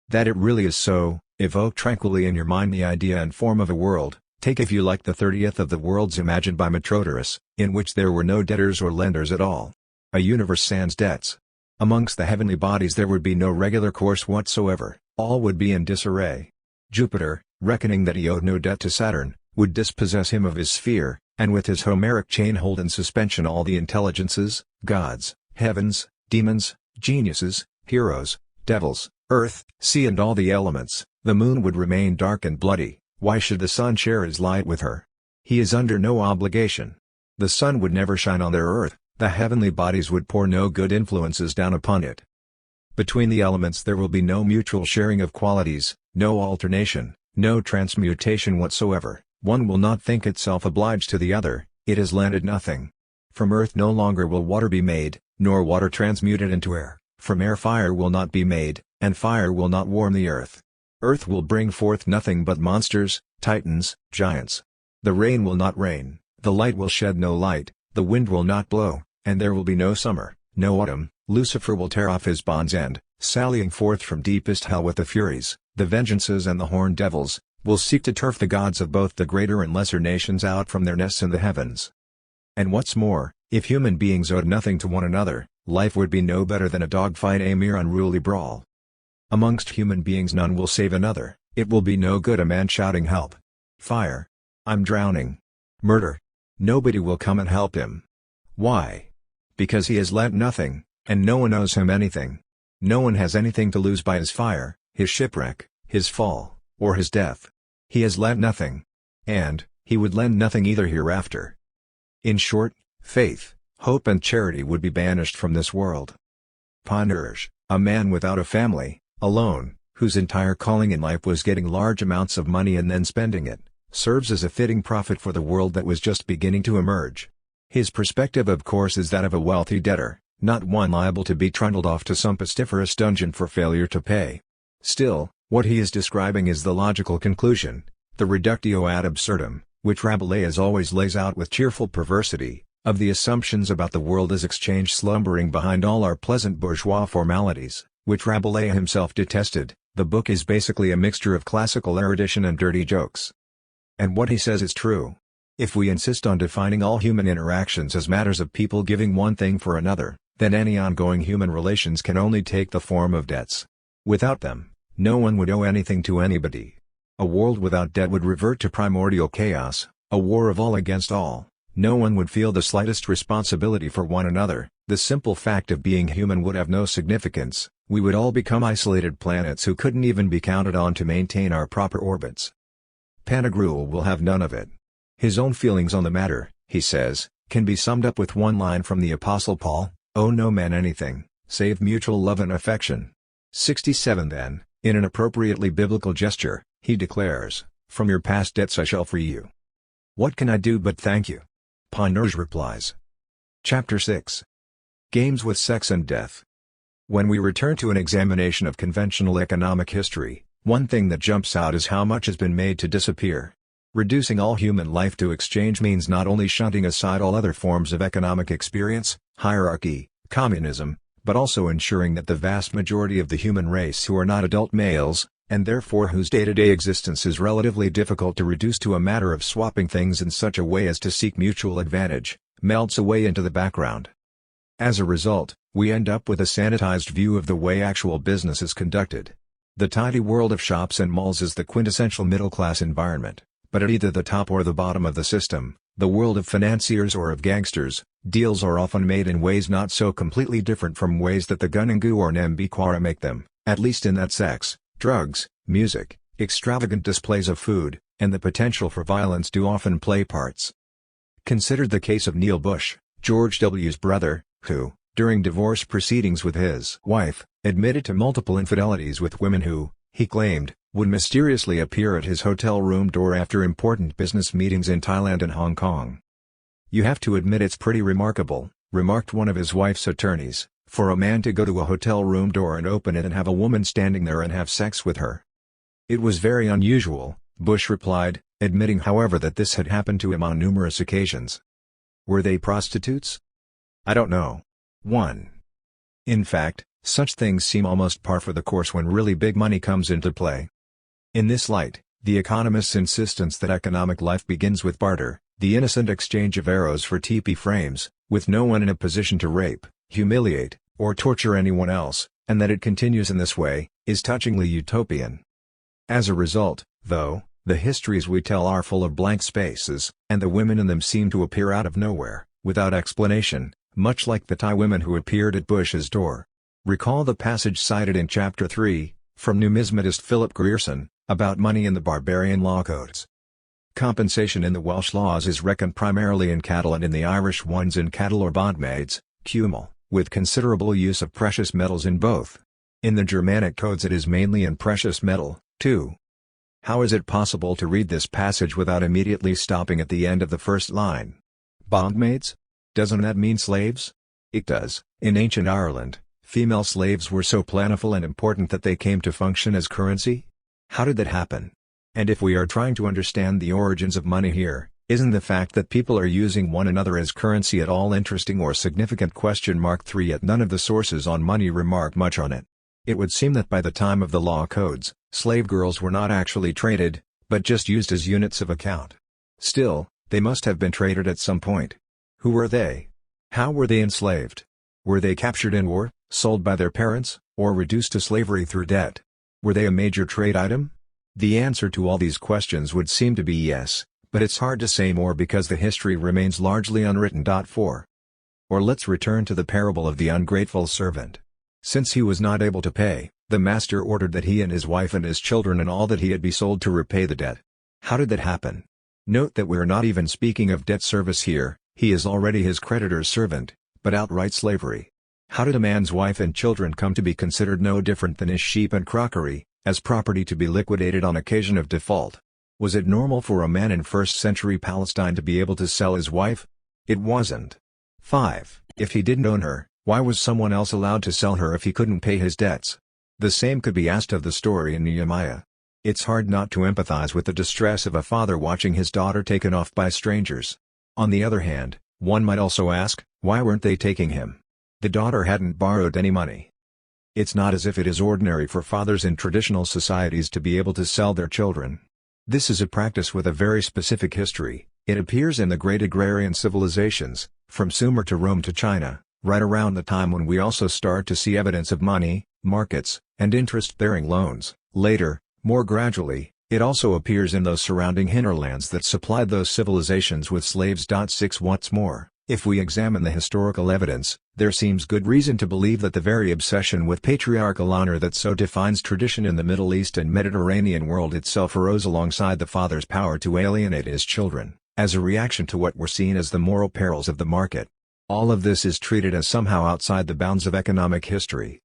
That it really is so, evoke tranquilly in your mind the idea and form of a world, take if you like the 30th of the worlds imagined by Metrodorus, in which there were no debtors or lenders at all. A universe sans debts. Amongst the heavenly bodies there would be no regular course whatsoever, all would be in disarray. Jupiter, reckoning that he owed no debt to Saturn, would dispossess him of his sphere, and with his Homeric chain hold in suspension all the intelligences, gods, heavens, demons, geniuses, heroes, devils, earth, sea and all the elements. The moon would remain dark and bloody. Why should the sun share his light with her? He is under no obligation. The sun would never shine on their earth, the heavenly bodies would pour no good influences down upon it. Between the elements there will be no mutual sharing of qualities, no alternation, no transmutation whatsoever. One will not think itself obliged to the other, it has landed nothing. From earth no longer will water be made, nor water transmuted into air. From air fire will not be made, and fire will not warm the earth. Earth will bring forth nothing but monsters, titans, giants. The rain will not rain, the light will shed no light, the wind will not blow, and there will be no summer, no autumn. Lucifer will tear off his bonds and, sallying forth from deepest hell with the Furies, the Vengeances and the Horned Devils, will seek to turf the gods of both the greater and lesser nations out from their nests in the heavens. And what's more, if human beings owed nothing to one another, life would be no better than a dogfight, a mere unruly brawl. Amongst human beings none will save another, it will be no good a man shouting help. Fire! I'm drowning. Murder! Nobody will come and help him. Why? Because he has lent nothing, and no one owes him anything. No one has anything to lose by his fire, his shipwreck, his fall, or his death. He has lent nothing. And, he would lend nothing either hereafter. In short, faith, Hope and charity would be banished from this world. Panurge, a man without a family, alone, whose entire calling in life was getting large amounts of money and then spending it, serves as a fitting prophet for the world that was just beginning to emerge. His perspective of course is that of a wealthy debtor, not one liable to be trundled off to some pestiferous dungeon for failure to pay. Still, what he is describing is the logical conclusion, the reductio ad absurdum, which Rabelais always lays out with cheerful perversity, of the assumptions about the world as exchange slumbering behind all our pleasant bourgeois formalities, which Rabelais himself detested. The book is basically a mixture of classical erudition and dirty jokes. And what he says is true. If we insist on defining all human interactions as matters of people giving one thing for another, then any ongoing human relations can only take the form of debts. Without them, no one would owe anything to anybody. A world without debt would revert to primordial chaos, a war of all against all. No one would feel the slightest responsibility for one another, the simple fact of being human would have no significance, we would all become isolated planets who couldn't even be counted on to maintain our proper orbits. Pantagruel will have none of it. His own feelings on the matter, he says, can be summed up with one line from the Apostle Paul, "Owe no man anything, save mutual love and affection." 67 Then, in an appropriately biblical gesture, he declares, "From your past debts I shall free you." What can I do but thank you? Panurge replies. Chapter 6. Games with Sex and Death. When we return to an examination of conventional economic history, one thing that jumps out is how much has been made to disappear. Reducing all human life to exchange means not only shunting aside all other forms of economic experience, hierarchy, communism, but also ensuring that the vast majority of the human race who are not adult males, and therefore whose day-to-day existence is relatively difficult to reduce to a matter of swapping things in such a way as to seek mutual advantage, melts away into the background. As a result, we end up with a sanitized view of the way actual business is conducted. The tidy world of shops and malls is the quintessential middle-class environment, but at either the top or the bottom of the system, the world of financiers or of gangsters, deals are often made in ways not so completely different from ways that the Gunungu or Nembiquara make them, at least in that sex, drugs, music, extravagant displays of food, and the potential for violence do often play parts. Consider the case of Neil Bush, George W.'s brother, who, during divorce proceedings with his wife, admitted to multiple infidelities with women who, he claimed, would mysteriously appear at his hotel room door after important business meetings in Thailand and Hong Kong. "You have to admit it's pretty remarkable," remarked one of his wife's attorneys, "for a man to go to a hotel room door and open it and have a woman standing there and have sex with her." It was very unusual, Bush replied, admitting however that this had happened to him on numerous occasions. Were they prostitutes? I don't know. 1. In fact, such things seem almost par for the course when really big money comes into play. In this light, the economist's insistence that economic life begins with barter, the innocent exchange of arrows for teepee frames, with no one in a position to rape, humiliate, or torture anyone else, and that it continues in this way, is touchingly utopian. As a result, though, the histories we tell are full of blank spaces, and the women in them seem to appear out of nowhere, without explanation, much like the Thai women who appeared at Bush's door. Recall the passage cited in Chapter 3, from numismatist Philip Grierson, about money in the barbarian law codes. Compensation in the Welsh laws is reckoned primarily in cattle and in the Irish ones in cattle or bondmaids, cumul, with considerable use of precious metals in both. In the Germanic codes it is mainly in precious metal, too. How is it possible to read this passage without immediately stopping at the end of the first line? Bondmaids? Doesn't that mean slaves? It does. In ancient Ireland, female slaves were so plentiful and important that they came to function as currency? How did that happen? And if we are trying to understand the origins of money here, isn't the fact that people are using one another as currency at all interesting or significant? 3 Yet none of the sources on money remark much on it. It would seem that by the time of the law codes, slave girls were not actually traded, but just used as units of account. Still, they must have been traded at some point. Who were they? How were they enslaved? Were they captured in war, sold by their parents, or reduced to slavery through debt? Were they a major trade item? The answer to all these questions would seem to be yes, but it's hard to say more because the history remains largely unwritten. 4. Or let's return to the parable of the ungrateful servant. Since he was not able to pay, the master ordered that he and his wife and his children and all that he had be sold to repay the debt. How did that happen? Note that we are not even speaking of debt service here, He is already his creditor's servant, but outright slavery. How did a man's wife and children come to be considered no different than his sheep and crockery, as property to be liquidated on occasion of default? Was it normal for a man in first-century Palestine to be able to sell his wife? It wasn't. 5. If he didn't own her, why was someone else allowed to sell her if he couldn't pay his debts? The same could be asked of the story in Nehemiah. It's hard not to empathize with the distress of a father watching his daughter taken off by strangers. On the other hand, one might also ask, why weren't they taking him? The daughter hadn't borrowed any money. It's not as if it is ordinary for fathers in traditional societies to be able to sell their children. This is a practice with a very specific history. It appears in the great agrarian civilizations, from Sumer to Rome to China, right around the time when we also start to see evidence of money, markets, and interest-bearing loans. Later, more gradually, it also appears in those surrounding hinterlands that supplied those civilizations with slaves. 6 What's more, if we examine the historical evidence, there seems good reason to believe that the very obsession with patriarchal honor that so defines tradition in the Middle East and Mediterranean world itself arose alongside the father's power to alienate his children, as a reaction to what were seen as the moral perils of the market. All of this is treated as somehow outside the bounds of economic history.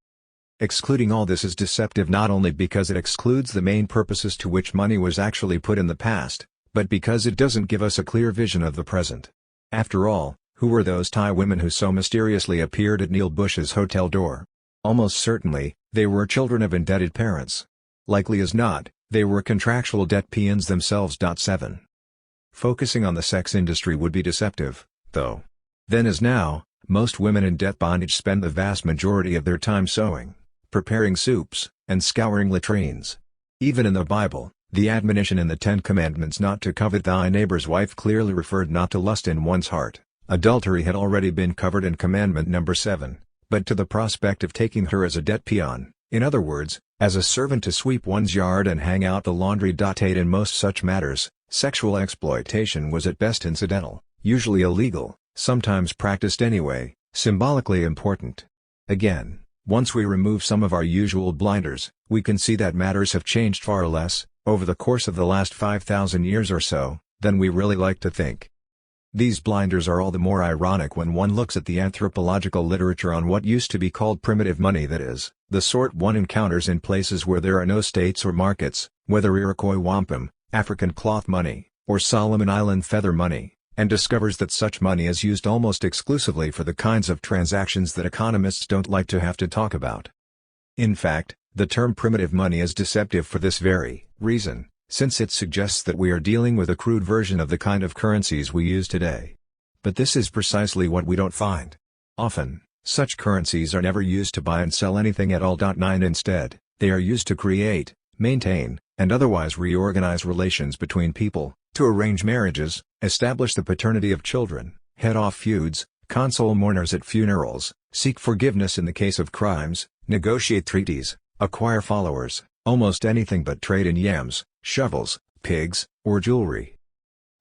Excluding all this is deceptive not only because it excludes the main purposes to which money was actually put in the past, but because it doesn't give us a clear vision of the present. After all, who were those Thai women who so mysteriously appeared at Neil Bush's hotel door? Almost certainly, they were children of indebted parents. Likely as not, they were contractual debt peons themselves. 7. Focusing on the sex industry would be deceptive, though. Then as now, most women in debt bondage spend the vast majority of their time sewing, preparing soups, and scouring latrines. Even in the Bible, the admonition in the Ten Commandments not to covet thy neighbor's wife clearly referred not to lust in one's heart. Adultery had already been covered in commandment number 7, but to the prospect of taking her as a debt peon, in other words, as a servant to sweep one's yard and hang out the laundry. 8 In most such matters, sexual exploitation was at best incidental, usually illegal, sometimes practiced anyway, symbolically important. Again, once we remove some of our usual blinders, we can see that matters have changed far less, over the course of the last 5,000 years or so, than we really like to think. These blinders are all the more ironic when one looks at the anthropological literature on what used to be called primitive money, that is, the sort one encounters in places where there are no states or markets, whether Iroquois wampum, African cloth money, or Solomon Island feather money, and discovers that such money is used almost exclusively for the kinds of transactions that economists don't like to have to talk about. In fact, the term primitive money is deceptive for this very reason, since it suggests that we are dealing with a crude version of the kind of currencies we use today. But this is precisely what we don't find. Often, such currencies are never used to buy and sell anything at all. 9 Instead, they are used to create, maintain, and otherwise reorganize relations between people, to arrange marriages, establish the paternity of children, head off feuds, console mourners at funerals, seek forgiveness in the case of crimes, negotiate treaties, acquire followers, almost anything but trade in yams, shovels, pigs, or jewelry.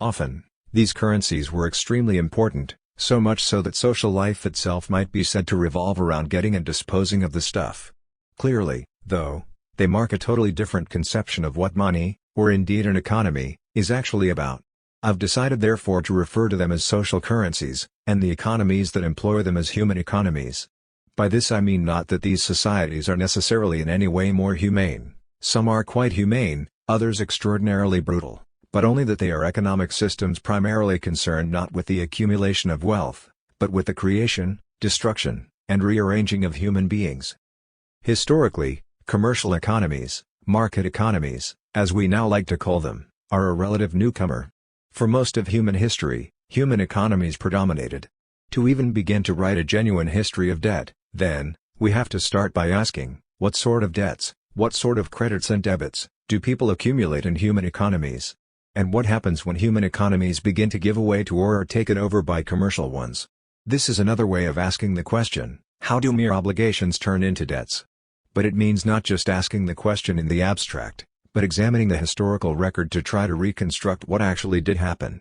Often, these currencies were extremely important, so much so that social life itself might be said to revolve around getting and disposing of the stuff. Clearly, though, they mark a totally different conception of what money, or indeed an economy, is actually about. I've decided therefore to refer to them as social currencies, and the economies that employ them as human economies. By this I mean not that these societies are necessarily in any way more humane. Some are quite humane, others extraordinarily brutal, but only that they are economic systems primarily concerned not with the accumulation of wealth, but with the creation, destruction, and rearranging of human beings. Historically, commercial economies, market economies, as we now like to call them, are a relative newcomer. For most of human history, human economies predominated. To even begin to write a genuine history of debt, then, we have to start by asking, what sort of debts, what sort of credits and debits, do people accumulate in human economies? And what happens when human economies begin to give way to or are taken over by commercial ones? This is another way of asking the question, how do mere obligations turn into debts? But it means not just asking the question in the abstract, but examining the historical record to try to reconstruct what actually did happen.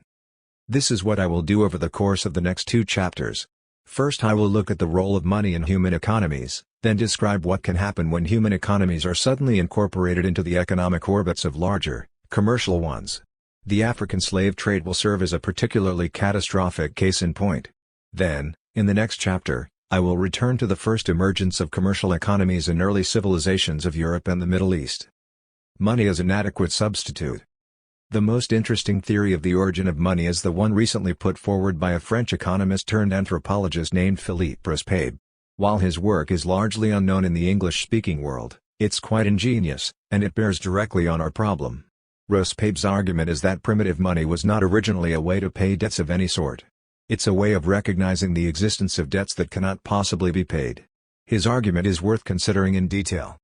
This is what I will do over the course of the next 2 chapters. First I will look at the role of money in human economies, then describe what can happen when human economies are suddenly incorporated into the economic orbits of larger, commercial ones. The African slave trade will serve as a particularly catastrophic case in point. Then, in the next chapter, I will return to the first emergence of commercial economies in early civilizations of Europe and the Middle East. Money as an adequate substitute. The most interesting theory of the origin of money is the one recently put forward by a French economist turned anthropologist named Philippe Rospebe. While his work is largely unknown in the English-speaking world, it's quite ingenious, and it bears directly on our problem. Rospebe's argument is that primitive money was not originally a way to pay debts of any sort. It's a way of recognizing the existence of debts that cannot possibly be paid. His argument is worth considering in detail.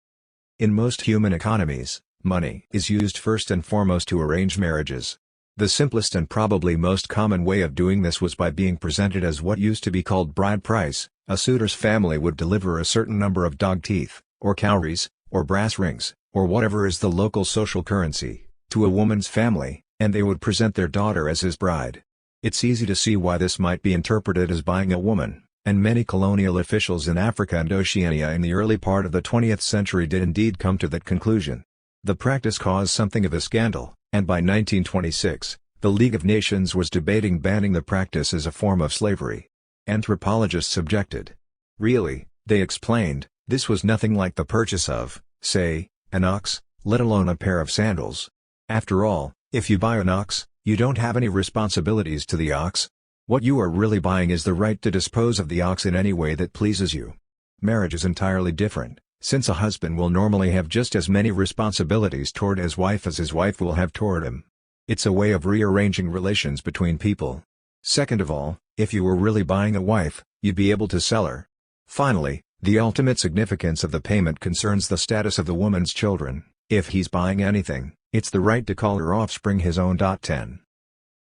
In most human economies, money is used first and foremost to arrange marriages. The simplest and probably most common way of doing this was by being presented as what used to be called bride price. A suitor's family would deliver a certain number of dog teeth, or cowries, or brass rings, or whatever is the local social currency, to a woman's family, and they would present their daughter as his bride. It's easy to see why this might be interpreted as buying a woman, and many colonial officials in Africa and Oceania in the early part of the 20th century did indeed come to that conclusion. The practice caused something of a scandal, and by 1926, the League of Nations was debating banning the practice as a form of slavery. Anthropologists objected. Really, they explained, this was nothing like the purchase of, say, an ox, let alone a pair of sandals. After all, if you buy an ox, you don't have any responsibilities to the ox. What you are really buying is the right to dispose of the ox in any way that pleases you. Marriage is entirely different, since a husband will normally have just as many responsibilities toward his wife as his wife will have toward him. It's a way of rearranging relations between people. Second of all, if you were really buying a wife, you'd be able to sell her. Finally, the ultimate significance of the payment concerns the status of the woman's children. If he's buying anything, it's the right to call her offspring his own. 10.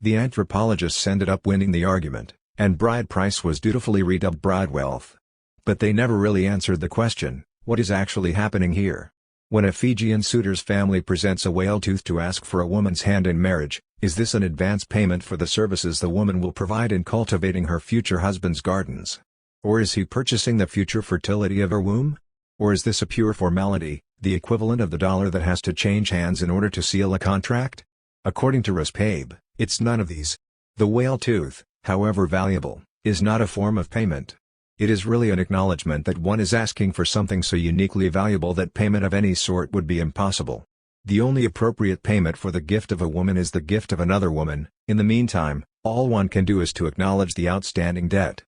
The anthropologists ended up winning the argument, and bride price was dutifully redubbed bride wealth. But they never really answered the question, what is actually happening here? When a Fijian suitor's family presents a whale tooth to ask for a woman's hand in marriage, is this an advance payment for the services the woman will provide in cultivating her future husband's gardens? Or is he purchasing the future fertility of her womb? Or is this a pure formality, the equivalent of the dollar that has to change hands in order to seal a contract? According to Rospebe, it's none of these. The whale tooth, however valuable, is not a form of payment. It is really an acknowledgement that one is asking for something so uniquely valuable that payment of any sort would be impossible. The only appropriate payment for the gift of a woman is the gift of another woman. In the meantime, all one can do is to acknowledge the outstanding debt.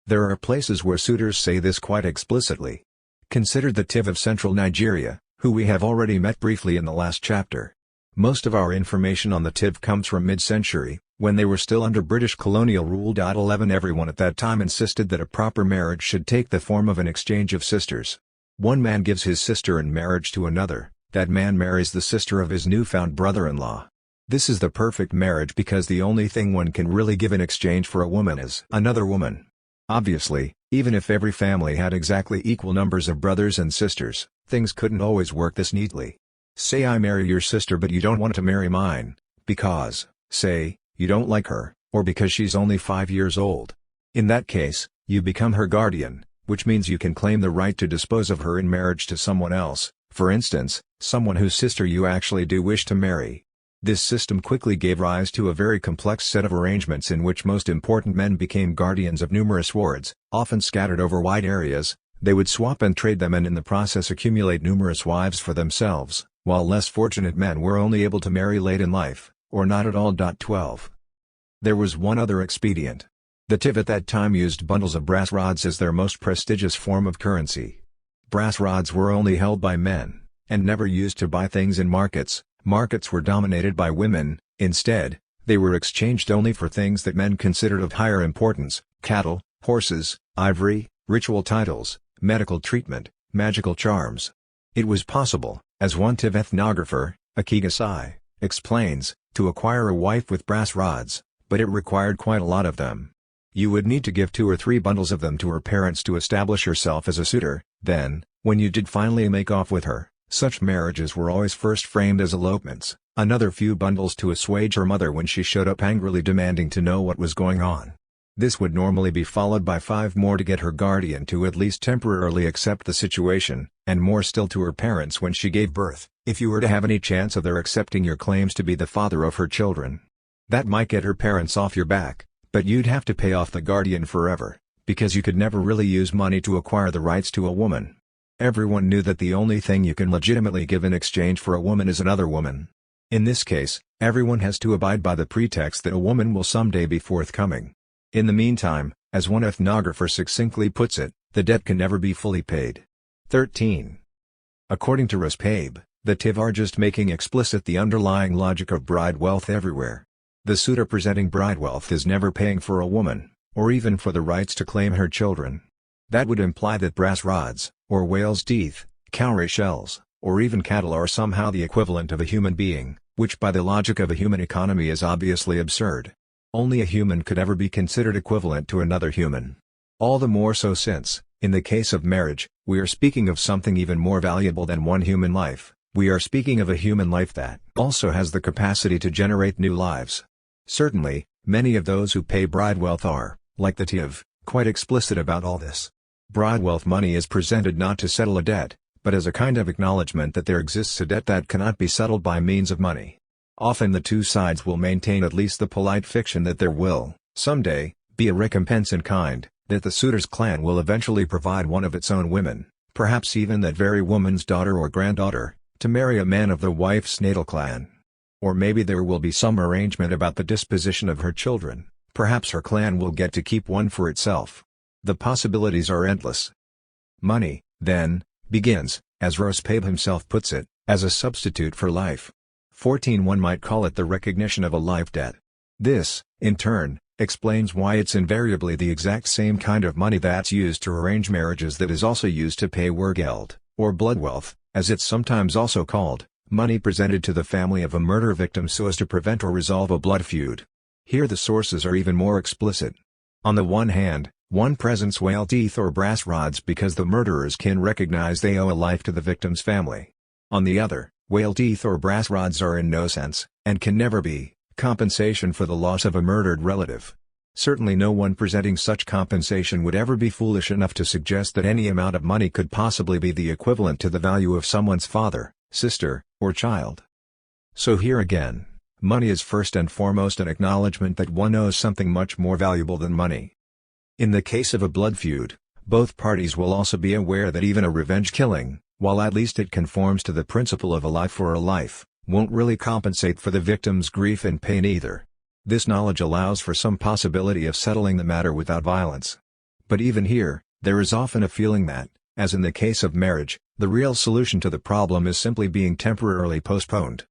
There are places where suitors say this quite explicitly. Consider the Tiv of central Nigeria, who we have already met briefly in the last chapter. Most of our information on the Tiv comes from mid-century, when they were still under British colonial rule. 11 Everyone at that time insisted that a proper marriage should take the form of an exchange of sisters. One man gives his sister in marriage to another, that man marries the sister of his newfound brother-in-law. This is the perfect marriage because the only thing one can really give in exchange for a woman is another woman. Obviously, even if every family had exactly equal numbers of brothers and sisters, things couldn't always work this neatly. Say I marry your sister but you don't want to marry mine, because, say, you don't like her, or because she's only 5 years old. In that case, you become her guardian, which means you can claim the right to dispose of her in marriage to someone else, for instance, someone whose sister you actually do wish to marry. This system quickly gave rise to a very complex set of arrangements in which most important men became guardians of numerous wards, often scattered over wide areas. They would swap and trade them and in the process accumulate numerous wives for themselves, while less fortunate men were only able to marry late in life, or not at all. 12. There was one other expedient. The Tiv at that time used bundles of brass rods as their most prestigious form of currency. Brass rods were only held by men, and never used to buy things in markets. Markets were dominated by women. Instead, they were exchanged only for things that men considered of higher importance: cattle, horses, ivory, ritual titles, medical treatment, magical charms. It was possible, as one Tiv ethnographer, Akigasai, explains, to acquire a wife with brass rods, but it required quite a lot of them. You would need to give 2 or 3 bundles of them to her parents to establish yourself as a suitor. Then, when you did finally make off with her, such marriages were always first framed as elopements, another few bundles to assuage her mother when she showed up angrily demanding to know what was going on. This would normally be followed by 5 more to get her guardian to at least temporarily accept the situation, and more still to her parents when she gave birth, if you were to have any chance of their accepting your claims to be the father of her children. That might get her parents off your back, but you'd have to pay off the guardian forever, because you could never really use money to acquire the rights to a woman. Everyone knew that the only thing you can legitimately give in exchange for a woman is another woman. In this case, everyone has to abide by the pretext that a woman will someday be forthcoming. In the meantime, as one ethnographer succinctly puts it, the debt can never be fully paid. 13. According to Ruspabe, the TIV are just making explicit the underlying logic of bride wealth everywhere. The suitor presenting bride wealth is never paying for a woman, or even for the rights to claim her children. That would imply that brass rods, or whale's teeth, cowrie shells, or even cattle are somehow the equivalent of a human being, which by the logic of a human economy is obviously absurd. Only a human could ever be considered equivalent to another human. All the more so since, in the case of marriage, we are speaking of something even more valuable than one human life. We are speaking of a human life that also has the capacity to generate new lives. Certainly, many of those who pay bride wealth are, like the TIV, quite explicit about all this. Bride wealth money is presented not to settle a debt, but as a kind of acknowledgement that there exists a debt that cannot be settled by means of money. Often the two sides will maintain at least the polite fiction that there will, someday, be a recompense in kind, that the suitor's clan will eventually provide one of its own women, perhaps even that very woman's daughter or granddaughter, to marry a man of the wife's natal clan. Or maybe there will be some arrangement about the disposition of her children, perhaps her clan will get to keep one for itself. The possibilities are endless. Money, then, begins, as Ruspabe himself puts it, as a substitute for life. 14. One might call it the recognition of a life debt. This, in turn, explains why it's invariably the exact same kind of money that's used to arrange marriages that is also used to pay wergeld, or blood wealth, as it's sometimes also called, money presented to the family of a murder victim so as to prevent or resolve a blood feud. Here the sources are even more explicit. On the one hand, one presents whale teeth or brass rods because the murderer's kin recognize they owe a life to the victim's family. On the other, whale teeth or brass rods are in no sense, and can never be, compensation for the loss of a murdered relative. Certainly no one presenting such compensation would ever be foolish enough to suggest that any amount of money could possibly be the equivalent to the value of someone's father, sister, or child. So here again, money is first and foremost an acknowledgement that one owes something much more valuable than money. In the case of a blood feud, both parties will also be aware that even a revenge killing, while at least it conforms to the principle of a life for a life, won't really compensate for the victim's grief and pain either. This knowledge allows for some possibility of settling the matter without violence. But even here, there is often a feeling that, as in the case of marriage, the real solution to the problem is simply being temporarily postponed.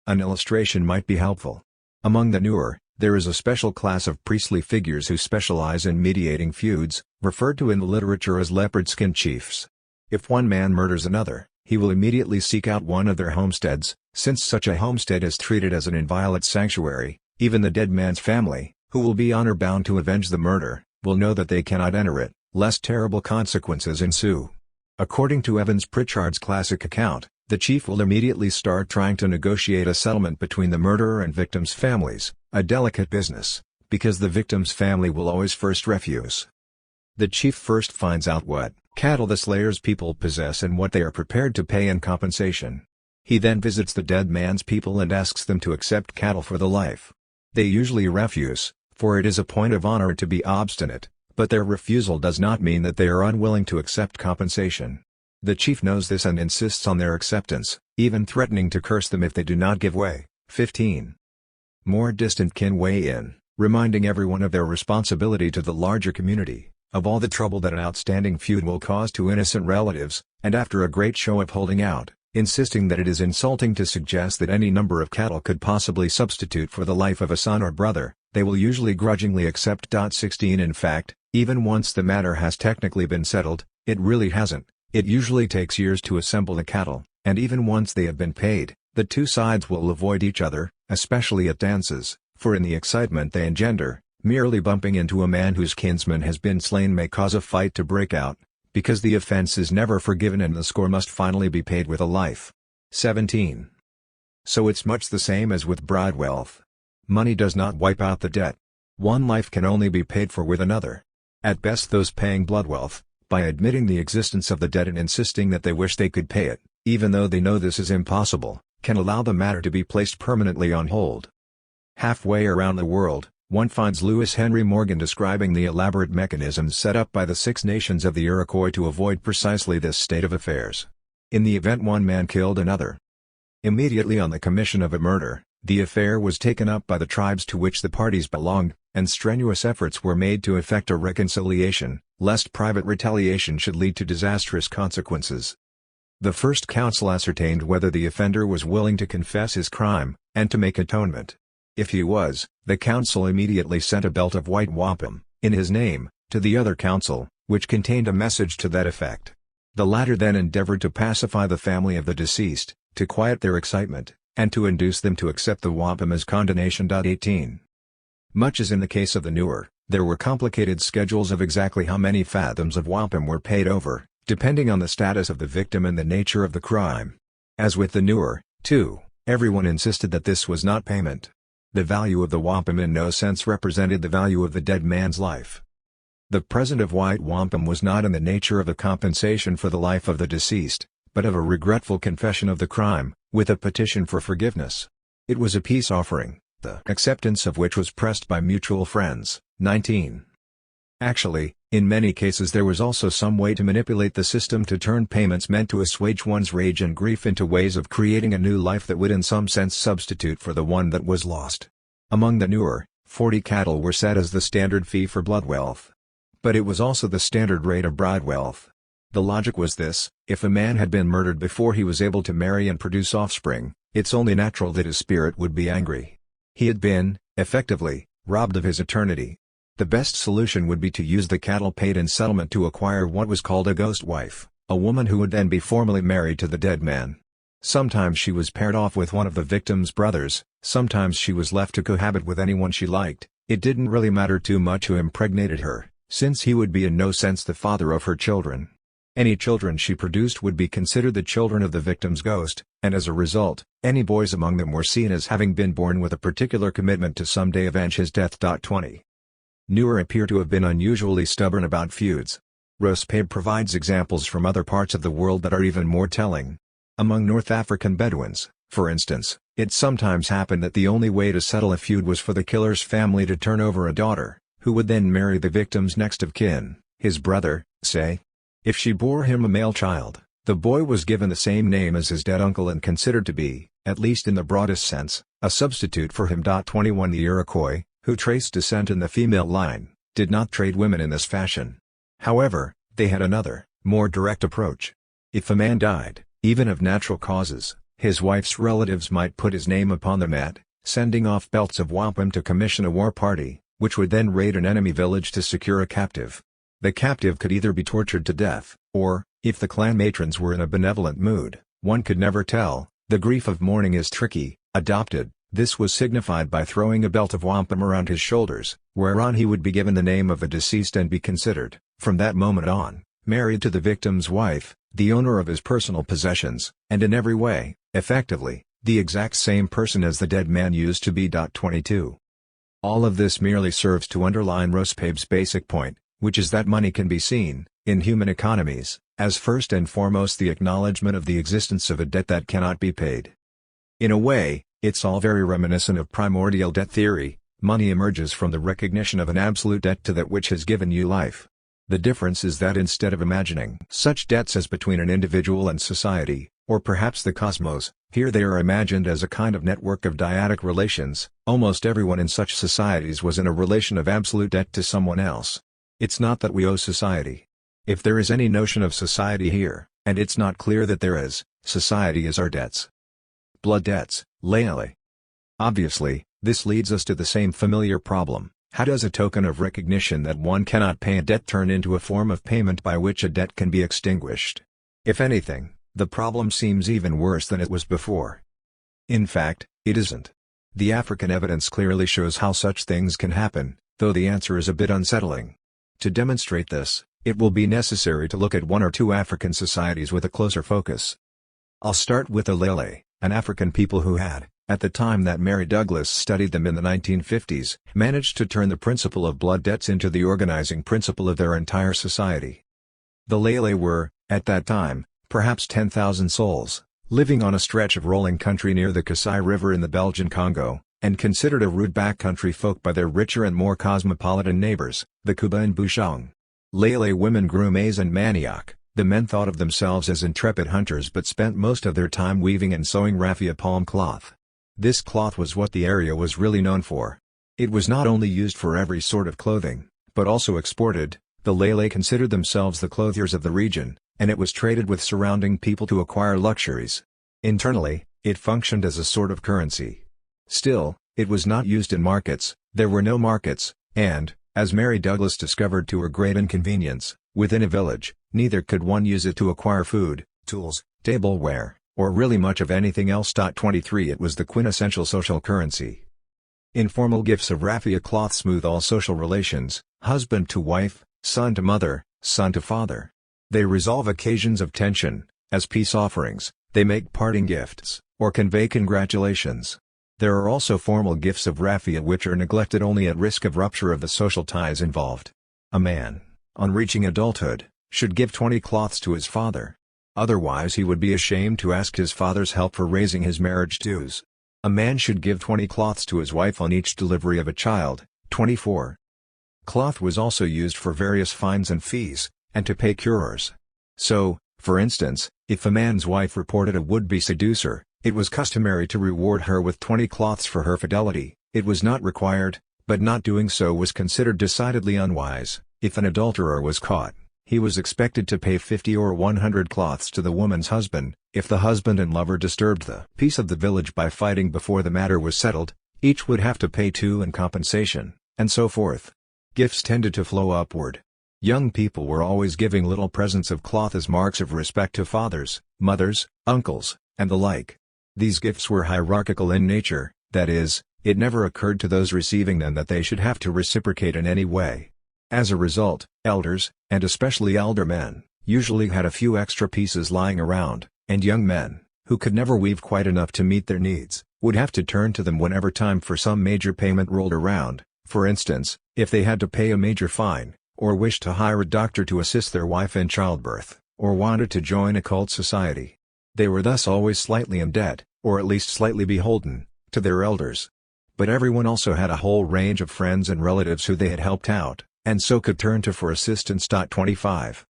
An illustration might be helpful. Among the newer, there is a special class of priestly figures who specialize in mediating feuds, referred to in the literature as leopard skin chiefs. If one man murders another, he will immediately seek out one of their homesteads. Since such a homestead is treated as an inviolate sanctuary, even the dead man's family, who will be honor-bound to avenge the murder, will know that they cannot enter it, lest terrible consequences ensue. According to Evans Pritchard's classic account, the chief will immediately start trying to negotiate a settlement between the murderer and victim's families, a delicate business, because the victim's family will always first refuse. The chief first finds out what cattle the slayer's people possess and what they are prepared to pay in compensation. He then visits the dead man's people and asks them to accept cattle for the life. They usually refuse, for it is a point of honor to be obstinate, but their refusal does not mean that they are unwilling to accept compensation. The chief knows this and insists on their acceptance, even threatening to curse them if they do not give way. 15. More distant kin weigh in, reminding everyone of their responsibility to the larger community, of all the trouble that an outstanding feud will cause to innocent relatives, and after a great show of holding out, insisting that it is insulting to suggest that any number of cattle could possibly substitute for the life of a son or brother, they will usually grudgingly accept. 16 In fact, even once the matter has technically been settled, it really hasn't. It usually takes years to assemble the cattle, and even once they have been paid, the two sides will avoid each other, especially at dances, for in the excitement they engender, merely bumping into a man whose kinsman has been slain may cause a fight to break out, because the offense is never forgiven and the score must finally be paid with a life. 17. So it's much the same as with bride wealth. Money does not wipe out the debt. One life can only be paid for with another. At best those paying blood wealth, by admitting the existence of the debt and insisting that they wish they could pay it, even though they know this is impossible, can allow the matter to be placed permanently on hold. Halfway around the world, one finds Lewis Henry Morgan describing the elaborate mechanisms set up by the Six Nations of the Iroquois to avoid precisely this state of affairs. In the event one man killed another, immediately on the commission of a murder, the affair was taken up by the tribes to which the parties belonged, and strenuous efforts were made to effect a reconciliation, lest private retaliation should lead to disastrous consequences. The first council ascertained whether the offender was willing to confess his crime, and to make atonement. If he was, the council immediately sent a belt of white wampum, in his name, to the other council, which contained a message to that effect. The latter then endeavored to pacify the family of the deceased, to quiet their excitement, and to induce them to accept the wampum as condonation. 18. Much as in the case of the Newer, there were complicated schedules of exactly how many fathoms of wampum were paid over, depending on the status of the victim and the nature of the crime. As with the Newer, too, everyone insisted that this was not payment. The value of the wampum in no sense represented the value of the dead man's life. The present of white wampum was not in the nature of a compensation for the life of the deceased, but of a regretful confession of the crime, with a petition for forgiveness. It was a peace offering, the acceptance of which was pressed by mutual friends. 19. Actually, in many cases there was also some way to manipulate the system to turn payments meant to assuage one's rage and grief into ways of creating a new life that would in some sense substitute for the one that was lost. Among the Newer, 40 cattle were set as the standard fee for blood wealth. But it was also the standard rate of bride wealth. The logic was this: if a man had been murdered before he was able to marry and produce offspring, it's only natural that his spirit would be angry. He had been, effectively, robbed of his eternity. The best solution would be to use the cattle paid in settlement to acquire what was called a ghost wife, a woman who would then be formally married to the dead man. Sometimes she was paired off with one of the victim's brothers, sometimes she was left to cohabit with anyone she liked. It didn't really matter too much who impregnated her, since he would be in no sense the father of her children. Any children she produced would be considered the children of the victim's ghost, and as a result, any boys among them were seen as having been born with a particular commitment to someday avenge his death. 20. Newer appear to have been unusually stubborn about feuds. Rosepabe provides examples from other parts of the world that are even more telling. Among North African Bedouins, for instance, it sometimes happened that the only way to settle a feud was for the killer's family to turn over a daughter, who would then marry the victim's next of kin, his brother, say. If she bore him a male child, the boy was given the same name as his dead uncle and considered to be, at least in the broadest sense, a substitute for him. 21. The Iroquois, who traced descent in the female line, did not trade women in this fashion. However, they had another, more direct approach. If a man died, even of natural causes, his wife's relatives might put his name upon the mat, sending off belts of wampum to commission a war party, which would then raid an enemy village to secure a captive. The captive could either be tortured to death, or, if the clan matrons were in a benevolent mood, one could never tell. The grief of mourning is tricky, adopted. This was signified by throwing a belt of wampum around his shoulders, whereon he would be given the name of the deceased and be considered, from that moment on, married to the victim's wife, the owner of his personal possessions, and in every way, effectively, the exact same person as the dead man used to be. 22. All of this merely serves to underline Rosepabe's basic point, which is that money can be seen, in human economies, as first and foremost the acknowledgement of the existence of a debt that cannot be paid. In a way, it's all very reminiscent of primordial debt theory. Money emerges from the recognition of an absolute debt to that which has given you life. The difference is that instead of imagining such debts as between an individual and society, or perhaps the cosmos, here they are imagined as a kind of network of dyadic relations. Almost everyone in such societies was in a relation of absolute debt to someone else. It's not that we owe society. If there is any notion of society here, and it's not clear that there is, society is our debts. Blood debts, Leale. Obviously, this leads us to the same familiar problem: how does a token of recognition that one cannot pay a debt turn into a form of payment by which a debt can be extinguished? If anything, the problem seems even worse than it was before. In fact, it isn't. The African evidence clearly shows how such things can happen, though the answer is a bit unsettling. To demonstrate this, it will be necessary to look at one or two African societies with a closer focus. I'll start with the Lele, an African people who had, at the time that Mary Douglas studied them in the 1950s, managed to turn the principle of blood debts into the organizing principle of their entire society. The Lele were, at that time, perhaps 10,000 souls, living on a stretch of rolling country near the Kasai River in the Belgian Congo, and considered a rude backcountry folk by their richer and more cosmopolitan neighbors, the Kuba and Bushong. Lele women grew maize and manioc. The men thought of themselves as intrepid hunters but spent most of their time weaving and sewing raffia palm cloth. This cloth was what the area was really known for. It was not only used for every sort of clothing, but also exported. The Lele considered themselves the clothiers of the region, and it was traded with surrounding people to acquire luxuries. Internally, it functioned as a sort of currency. Still, it was not used in markets, there were no markets, and, as Mary Douglas discovered to her great inconvenience, within a village, neither could one use it to acquire food, tools, tableware, or really much of anything else. 23 It was the quintessential social currency. Informal gifts of raffia cloth smooth all social relations, husband to wife, son to mother, son to father. They resolve occasions of tension, as peace offerings, they make parting gifts, or convey congratulations. There are also formal gifts of raffia which are neglected only at risk of rupture of the social ties involved. A man, on reaching adulthood, should give 20 cloths to his father. Otherwise he would be ashamed to ask his father's help for raising his marriage dues. A man should give 20 cloths to his wife on each delivery of a child. 24. Cloth was also used for various fines and fees, and to pay curors. So, for instance, if a man's wife reported a would-be seducer, it was customary to reward her with 20 cloths for her fidelity. It was not required, but not doing so was considered decidedly unwise. If an adulterer was caught, he was expected to pay 50 or 100 cloths to the woman's husband. If the husband and lover disturbed the peace of the village by fighting before the matter was settled, each would have to pay 2 in compensation, and so forth. Gifts tended to flow upward. Young people were always giving little presents of cloth as marks of respect to fathers, mothers, uncles, and the like. These gifts were hierarchical in nature, that is, it never occurred to those receiving them that they should have to reciprocate in any way. As a result, elders, and especially elder men, usually had a few extra pieces lying around, and young men, who could never weave quite enough to meet their needs, would have to turn to them whenever time for some major payment rolled around. For instance, if they had to pay a major fine, or wished to hire a doctor to assist their wife in childbirth, or wanted to join a cult society. They were thus always slightly in debt, or at least slightly beholden, to their elders. But everyone also had a whole range of friends and relatives who they had helped out, and so could turn to for assistance. 25.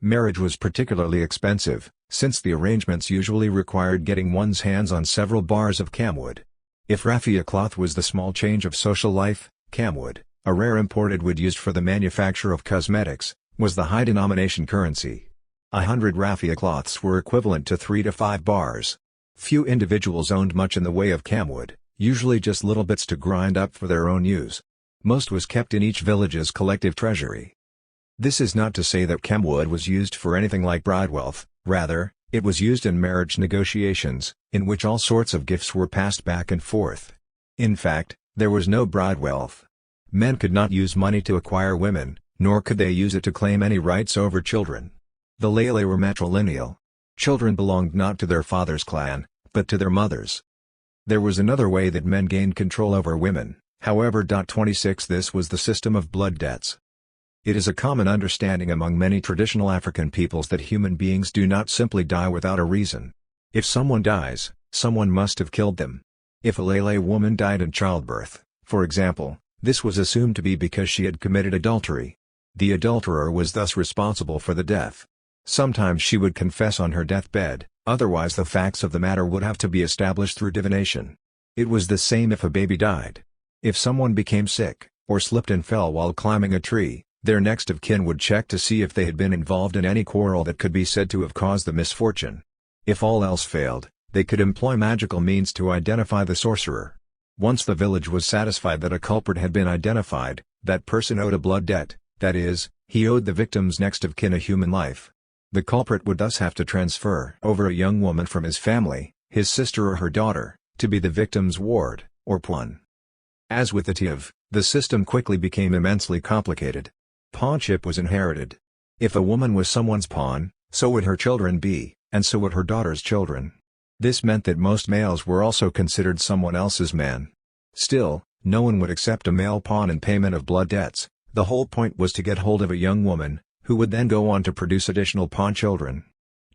Marriage was particularly expensive, since the arrangements usually required getting one's hands on several bars of camwood. If raffia cloth was the small change of social life, camwood, a rare imported wood used for the manufacture of cosmetics, was the high-denomination currency. 100 raffia cloths were equivalent to 3 to 5 bars. Few individuals owned much in the way of camwood, usually just little bits to grind up for their own use. Most was kept in each village's collective treasury. This is not to say that camwood was used for anything like bride wealth, rather, it was used in marriage negotiations, in which all sorts of gifts were passed back and forth. In fact, there was no bride wealth. Men could not use money to acquire women, nor could they use it to claim any rights over children. The Lele were matrilineal. Children belonged not to their father's clan, but to their mothers. There was another way that men gained control over women, however. 26 This was the system of blood debts. It is a common understanding among many traditional African peoples that human beings do not simply die without a reason. If someone dies, someone must have killed them. If a Lele woman died in childbirth, for example, this was assumed to be because she had committed adultery. The adulterer was thus responsible for the death. Sometimes she would confess on her deathbed, otherwise the facts of the matter would have to be established through divination. It was the same if a baby died. If someone became sick, or slipped and fell while climbing a tree, their next of kin would check to see if they had been involved in any quarrel that could be said to have caused the misfortune. If all else failed, they could employ magical means to identify the sorcerer. Once the village was satisfied that a culprit had been identified, that person owed a blood debt, that is, he owed the victim's next of kin a human life. The culprit would thus have to transfer over a young woman from his family, his sister or her daughter, to be the victim's ward, or pawn. As with the tiv, the system quickly became immensely complicated. Pawnship was inherited. If a woman was someone's pawn, so would her children be, and so would her daughter's children. This meant that most males were also considered someone else's man. Still, no one would accept a male pawn in payment of blood debts. The whole point was to get hold of a young woman, who would then go on to produce additional pawn children.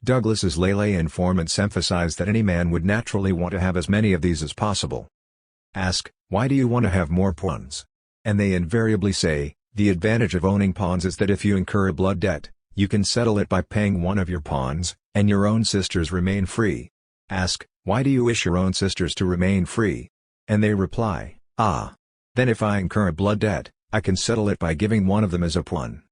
Douglas's Lele informants emphasize that any man would naturally want to have as many of these as possible. Ask, why do you want to have more pawns? And they invariably say, the advantage of owning pawns is that if you incur a blood debt, you can settle it by paying one of your pawns, and your own sisters remain free. Ask, why do you wish your own sisters to remain free? And they reply, then if I incur a blood debt, I can settle it by giving one of them as a pawn.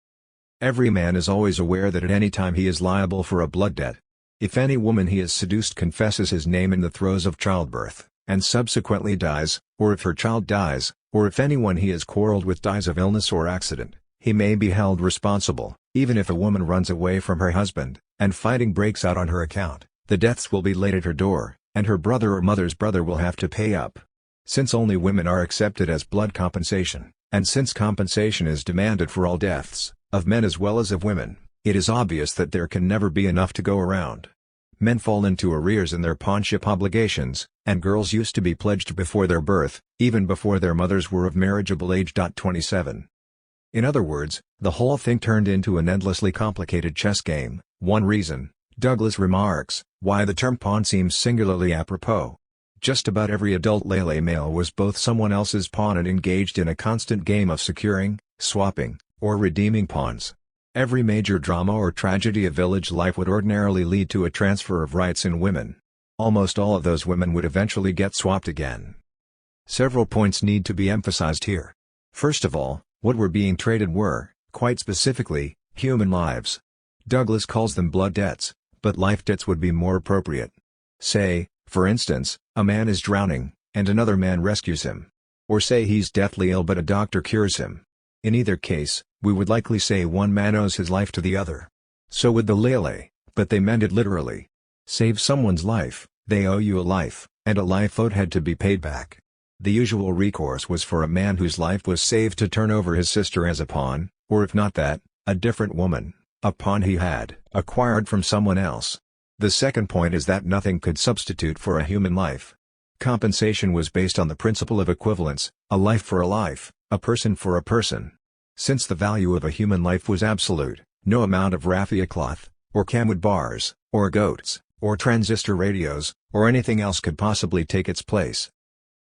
Every man is always aware that at any time he is liable for a blood debt. If any woman he has seduced confesses his name in the throes of childbirth, and subsequently dies, or if her child dies, or if anyone he has quarreled with dies of illness or accident, he may be held responsible. Even if a woman runs away from her husband, and fighting breaks out on her account, the deaths will be laid at her door, and her brother or mother's brother will have to pay up. Since only women are accepted as blood compensation, and since compensation is demanded for all deaths, of men as well as of women, it is obvious that there can never be enough to go around. Men fall into arrears in their pawnship obligations, and girls used to be pledged before their birth, even before their mothers were of marriageable age. 27. In other words, the whole thing turned into an endlessly complicated chess game. One reason, Douglas remarks, why the term pawn seems singularly apropos. Just about every adult Lele male was both someone else's pawn and engaged in a constant game of securing, swapping, or redeeming pawns. Every major drama or tragedy of village life would ordinarily lead to a transfer of rights in women. Almost all of those women would eventually get swapped again. Several points need to be emphasized here. First of all, what were being traded were, quite specifically, human lives. Douglas calls them blood debts, but life debts would be more appropriate. Say, for instance, a man is drowning, and another man rescues him. Or say he's deathly ill but a doctor cures him. In either case, we would likely say one man owes his life to the other. So would the Lele, but they meant it literally. Save someone's life, they owe you a life, and a life owed had to be paid back. The usual recourse was for a man whose life was saved to turn over his sister as a pawn, or if not that, a different woman, a pawn he had acquired from someone else. The second point is that nothing could substitute for a human life. Compensation was based on the principle of equivalence, a life for a life, a person for a person. Since the value of a human life was absolute, no amount of raffia cloth, or camwood bars, or goats, or transistor radios, or anything else could possibly take its place.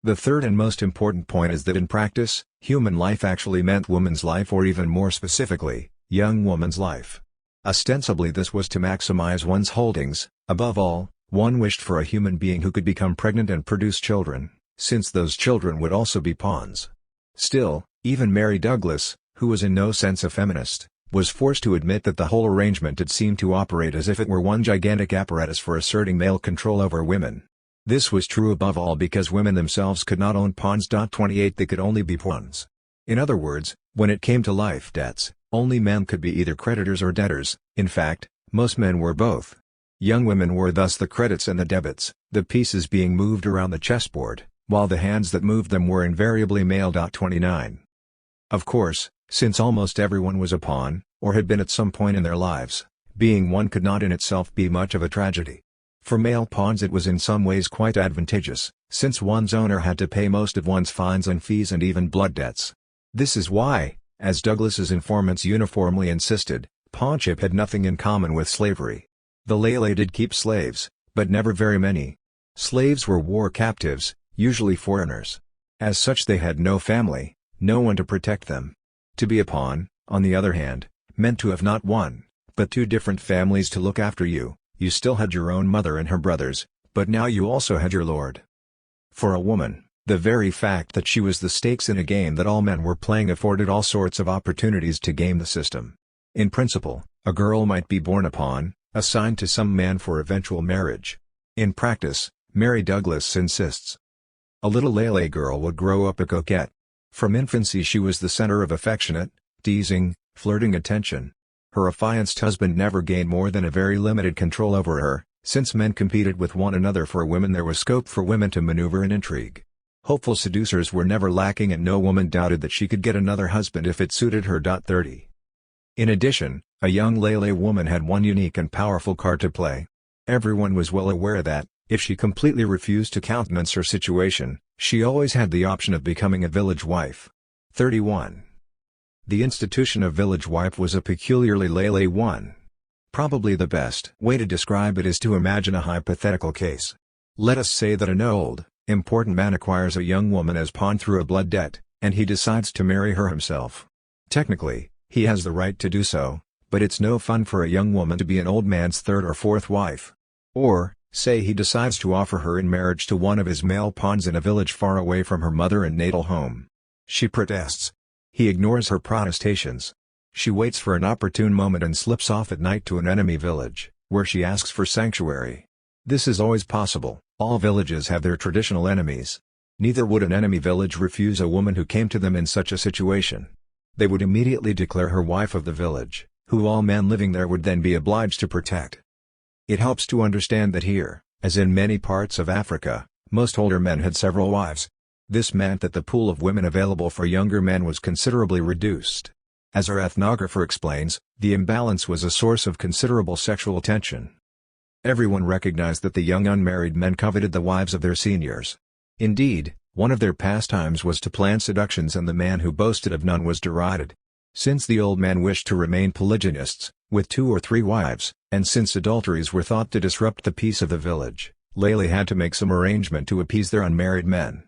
The third and most important point is that in practice, human life actually meant woman's life, or even more specifically, young woman's life. Ostensibly this was to maximize one's holdings. Above all, one wished for a human being who could become pregnant and produce children, since those children would also be pawns. Still, even Mary Douglas, who was in no sense a feminist, was forced to admit that the whole arrangement did seem to operate as if it were one gigantic apparatus for asserting male control over women. This was true above all because women themselves could not own pawns. 28 They could only be pawns. In other words, when it came to life debts, only men could be either creditors or debtors. In fact, most men were both. Young women were thus the credits and the debits, the pieces being moved around the chessboard, while the hands that moved them were invariably male. 29. Of course, since almost everyone was a pawn, or had been at some point in their lives, being one could not in itself be much of a tragedy. For male pawns it was in some ways quite advantageous, since one's owner had to pay most of one's fines and fees and even blood debts. This is why, as Douglas's informants uniformly insisted, pawnship had nothing in common with slavery. The Lele did keep slaves, but never very many. Slaves were war captives, usually foreigners. As such they had no family, no one to protect them. To be a pawn, on the other hand, meant to have not one, but two different families to look after you. You still had your own mother and her brothers, but now you also had your lord. For a woman, the very fact that she was the stakes in a game that all men were playing afforded all sorts of opportunities to game the system. In principle, a girl might be born a pawn, assigned to some man for eventual marriage. In practice, Mary Douglas insists, a little Lele girl would grow up a coquette. From infancy she was the center of affectionate, teasing, flirting attention. Her affianced husband never gained more than a very limited control over her. Since men competed with one another for women, there was scope for women to maneuver and intrigue. Hopeful seducers were never lacking, and no woman doubted that she could get another husband if it suited her. 30. In addition, a young Lele woman had one unique and powerful card to play. Everyone was well aware that, if she completely refused to countenance her situation, she always had the option of becoming a village wife. 31. The institution of village wife was a peculiarly Lele one. Probably the best way to describe it is to imagine a hypothetical case. Let us say that an old, important man acquires a young woman as pawn through a blood debt, and he decides to marry her himself. Technically, he has the right to do so, but it's no fun for a young woman to be an old man's third or fourth wife. Or, say he decides to offer her in marriage to one of his male pawns in a village far away from her mother and natal home. She protests. He ignores her protestations. She waits for an opportune moment and slips off at night to an enemy village, where she asks for sanctuary. This is always possible. All villages have their traditional enemies. Neither would an enemy village refuse a woman who came to them in such a situation. They would immediately declare her wife of the village, who all men living there would then be obliged to protect. It helps to understand that here, as in many parts of Africa, most older men had several wives. This meant that the pool of women available for younger men was considerably reduced. As our ethnographer explains, the imbalance was a source of considerable sexual tension. Everyone recognized that the young unmarried men coveted the wives of their seniors. Indeed, one of their pastimes was to plan seductions, and the man who boasted of none was derided. Since the old men wished to remain polygynists, with 2 or 3 wives, and since adulteries were thought to disrupt the peace of the village, Lele had to make some arrangement to appease their unmarried men.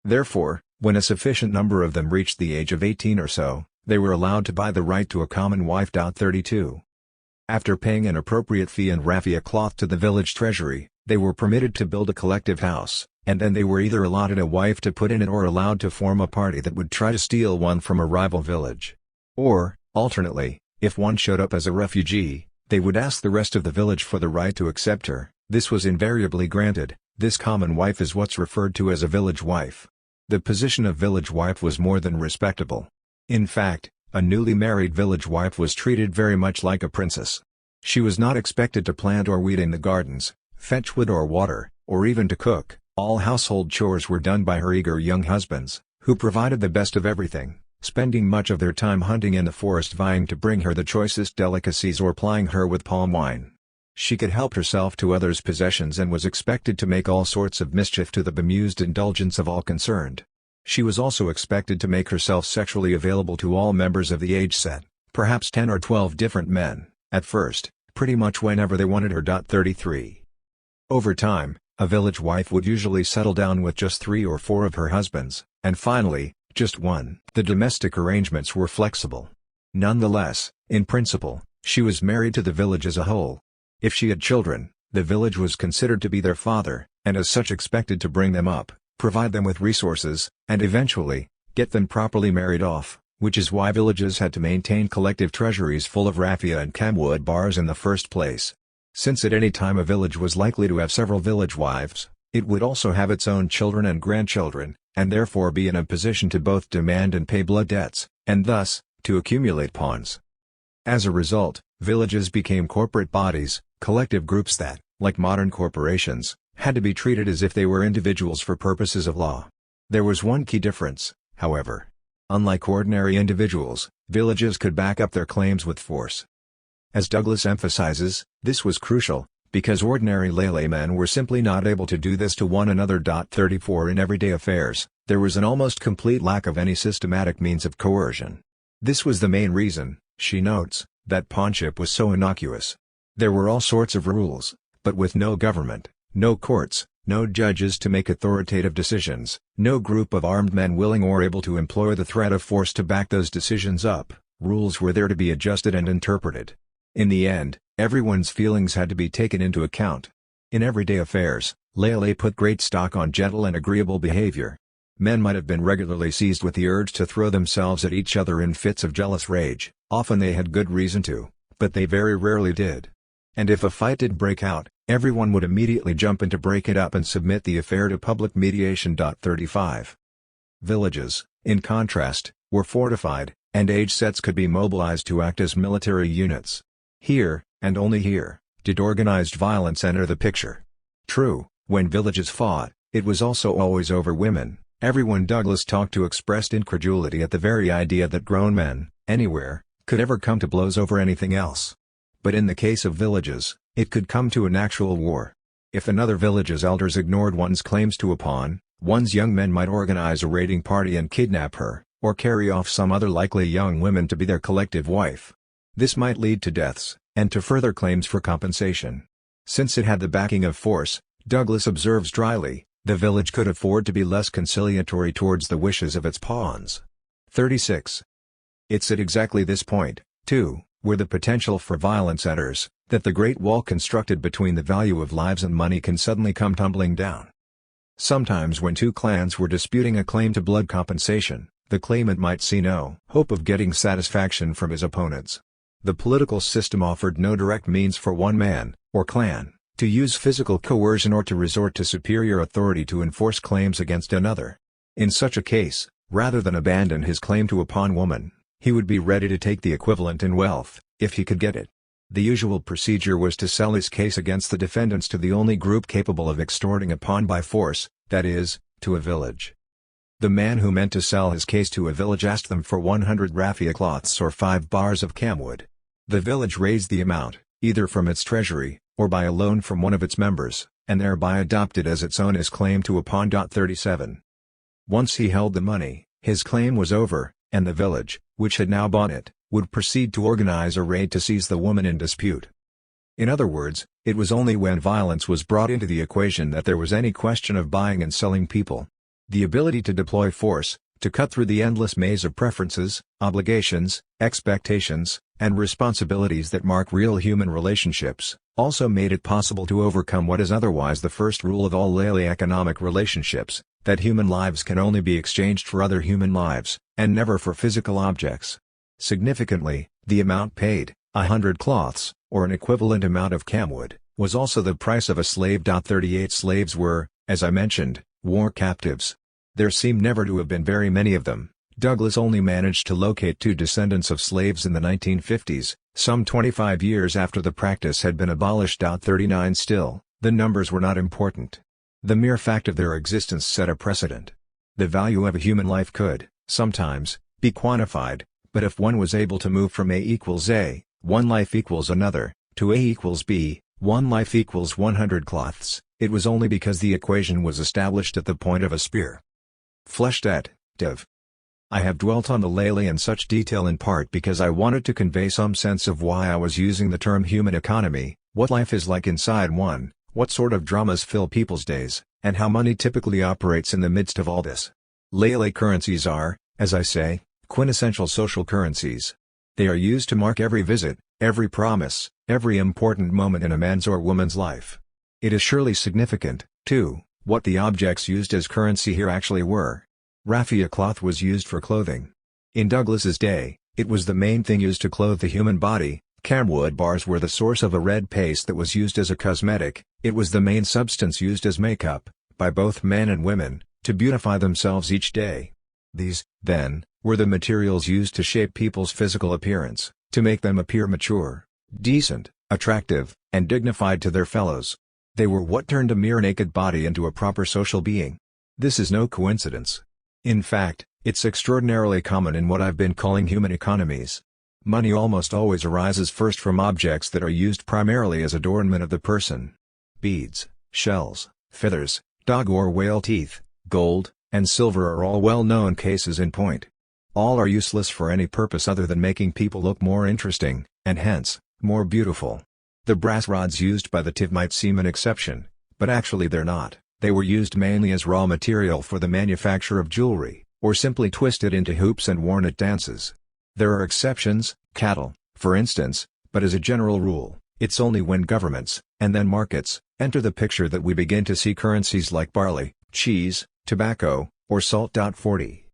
Therefore, when a sufficient number of them reached the age of 18 or so, they were allowed to buy the right to a common wife. 32. After paying an appropriate fee and raffia cloth to the village treasury, they were permitted to build a collective house, and then they were either allotted a wife to put in it or allowed to form a party that would try to steal one from a rival village. Or, alternately, if one showed up as a refugee, they would ask the rest of the village for the right to accept her. This was invariably granted. This common wife is what's referred to as a village wife. The position of village wife was more than respectable. In fact, a newly married village wife was treated very much like a princess. She was not expected to plant or weed in the gardens, fetch wood or water, or even to cook. All household chores were done by her eager young husbands, who provided the best of everything, spending much of their time hunting in the forest, vying to bring her the choicest delicacies or plying her with palm wine. She could help herself to others' possessions and was expected to make all sorts of mischief to the bemused indulgence of all concerned. She was also expected to make herself sexually available to all members of the age set, perhaps 10 or 12 different men, at first, pretty much whenever they wanted her. 33. Over time, a village wife would usually settle down with just 3 or 4 of her husbands, and finally, just one. The domestic arrangements were flexible. Nonetheless, in principle, she was married to the village as a whole. If she had children, the village was considered to be their father, and as such expected to bring them up, provide them with resources, and eventually, get them properly married off, which is why villages had to maintain collective treasuries full of raffia and camwood bars in the first place. Since at any time a village was likely to have several village wives, it would also have its own children and grandchildren, and therefore be in a position to both demand and pay blood debts, and thus, to accumulate pawns. As a result, villages became corporate bodies, collective groups that, like modern corporations, had to be treated as if they were individuals for purposes of law. There was one key difference, however. Unlike ordinary individuals, villages could back up their claims with force. As Douglas emphasizes, this was crucial, because ordinary Lele men were simply not able to do this to one another. 34 In everyday affairs, there was an almost complete lack of any systematic means of coercion. This was the main reason, she notes, that pawnship was so innocuous. There were all sorts of rules, but with no government, no courts, no judges to make authoritative decisions, no group of armed men willing or able to employ the threat of force to back those decisions up, rules were there to be adjusted and interpreted. In the end, everyone's feelings had to be taken into account. In everyday affairs, Lele put great stock on gentle and agreeable behavior. Men might have been regularly seized with the urge to throw themselves at each other in fits of jealous rage. Often they had good reason to, but they very rarely did. And if a fight did break out, everyone would immediately jump in to break it up and submit the affair to public mediation. 35. Villages, in contrast, were fortified, and age sets could be mobilized to act as military units. Here, and only here, did organized violence enter the picture. True, when villages fought, it was also always over women. Everyone Douglas talked to expressed incredulity at the very idea that grown men, anywhere, could ever come to blows over anything else. But in the case of villages, it could come to an actual war. If another village's elders ignored one's claims to a pawn, one's young men might organize a raiding party and kidnap her, or carry off some other likely young woman to be their collective wife. This might lead to deaths, and to further claims for compensation. Since it had the backing of force, Douglas observes dryly, the village could afford to be less conciliatory towards the wishes of its pawns. 36. It's at exactly this point, too, where the potential for violence enters, that the Great Wall constructed between the value of lives and money can suddenly come tumbling down. Sometimes when two clans were disputing a claim to blood compensation, the claimant might see no hope of getting satisfaction from his opponents. The political system offered no direct means for one man, or clan, to use physical coercion or to resort to superior authority to enforce claims against another. In such a case, rather than abandon his claim to a pawn woman, he would be ready to take the equivalent in wealth, if he could get it. The usual procedure was to sell his case against the defendants to the only group capable of extorting a pawn by force, that is, to a village. The man who meant to sell his case to a village asked them for 100 raffia cloths or 5 bars of camwood. The village raised the amount, either from its treasury, or by a loan from one of its members, and thereby adopted as its own his claim to a pawn. 37. Once he held the money, his claim was over, and the village, which had now bought it, would proceed to organize a raid to seize the woman in dispute. In other words, it was only when violence was brought into the equation that there was any question of buying and selling people. The ability to deploy force, to cut through the endless maze of preferences, obligations, expectations, and responsibilities that mark real human relationships, also made it possible to overcome what is otherwise the first rule of all lay economic relationships, that human lives can only be exchanged for other human lives, and never for physical objects. Significantly, the amount paid, 100 cloths, or an equivalent amount of camwood, was also the price of a slave. 38 slaves were, as I mentioned, war captives. There seem never to have been very many of them. Douglas only managed to locate 2 descendants of slaves in the 1950s, some 25 years after the practice had been abolished. 39 Still, the numbers were not important. The mere fact of their existence set a precedent. The value of a human life could, sometimes, be quantified, but if one was able to move from A equals A, one life equals another, to A equals B, one life equals 100 cloths, it was only because the equation was established at the point of a spear. Fleshed at, div. I have dwelt on the lele in such detail in part because I wanted to convey some sense of why I was using the term human economy, what life is like inside one, what sort of dramas fill people's days, and how money typically operates in the midst of all this. Lele currencies are, as I say, quintessential social currencies. They are used to mark every visit, every promise, every important moment in a man's or woman's life. It is surely significant, too, what the objects used as currency here actually were. Raffia cloth was used for clothing. In Douglas's day, it was the main thing used to clothe the human body. Camwood bars were the source of a red paste that was used as a cosmetic. It was the main substance used as makeup, by both men and women, to beautify themselves each day. These, then, were the materials used to shape people's physical appearance, to make them appear mature, decent, attractive, and dignified to their fellows. They were what turned a mere naked body into a proper social being. This is no coincidence. In fact, it's extraordinarily common in what I've been calling human economies. Money almost always arises first from objects that are used primarily as adornment of the person. Beads, shells, feathers, dog or whale teeth, gold, and silver are all well-known cases in point. All are useless for any purpose other than making people look more interesting, and hence, more beautiful. The brass rods used by the Tiv might seem an exception, but actually they're not. They were used mainly as raw material for the manufacture of jewelry, or simply twisted into hoops and worn at dances. There are exceptions, cattle, for instance, but as a general rule, it's only when governments, and then markets, enter the picture that we begin to see currencies like barley, cheese, tobacco, or salt. 40.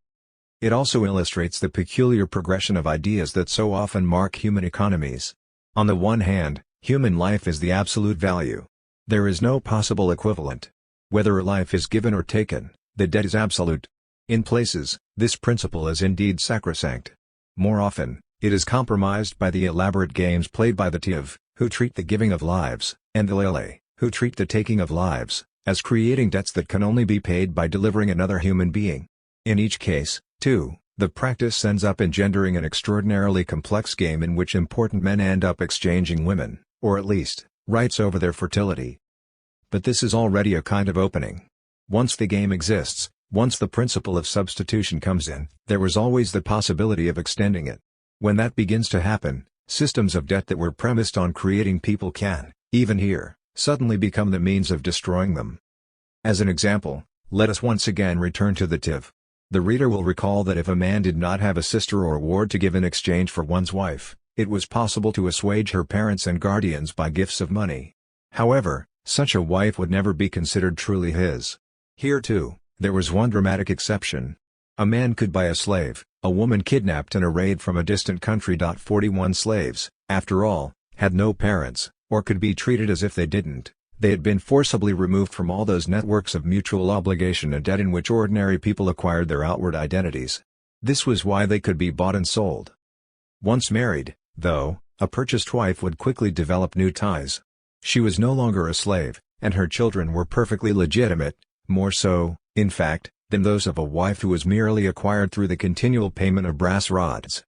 It also illustrates the peculiar progression of ideas that so often mark human economies. On the one hand, human life is the absolute value. There is no possible equivalent. Whether a life is given or taken, the debt is absolute. In places, this principle is indeed sacrosanct. More often, it is compromised by the elaborate games played by the Tiv, who treat the giving of lives, and the Lele, who treat the taking of lives, as creating debts that can only be paid by delivering another human being. In each case, too, the practice ends up engendering an extraordinarily complex game in which important men end up exchanging women, or at least, rights over their fertility. But this is already a kind of opening. Once the game exists, Once the principle of substitution comes in, there was always the possibility of extending it. When that begins to happen, systems of debt that were premised on creating people can, even here, suddenly become the means of destroying them. As an example, let us once again return to the TIV. The reader will recall that if a man did not have a sister or ward to give in exchange for one's wife, it was possible to assuage her parents and guardians by gifts of money. However, such a wife would never be considered truly his. Here too, there was one dramatic exception. A man could buy a slave, a woman kidnapped in a raid from a distant country. 41 slaves, after all, had no parents, or could be treated as if they didn't. They had been forcibly removed from all those networks of mutual obligation and debt in which ordinary people acquired their outward identities. This was why they could be bought and sold. Once married, though, a purchased wife would quickly develop new ties. She was no longer a slave, and her children were perfectly legitimate, more so, in fact, than those of a wife who was merely acquired through the continual payment of brass rods.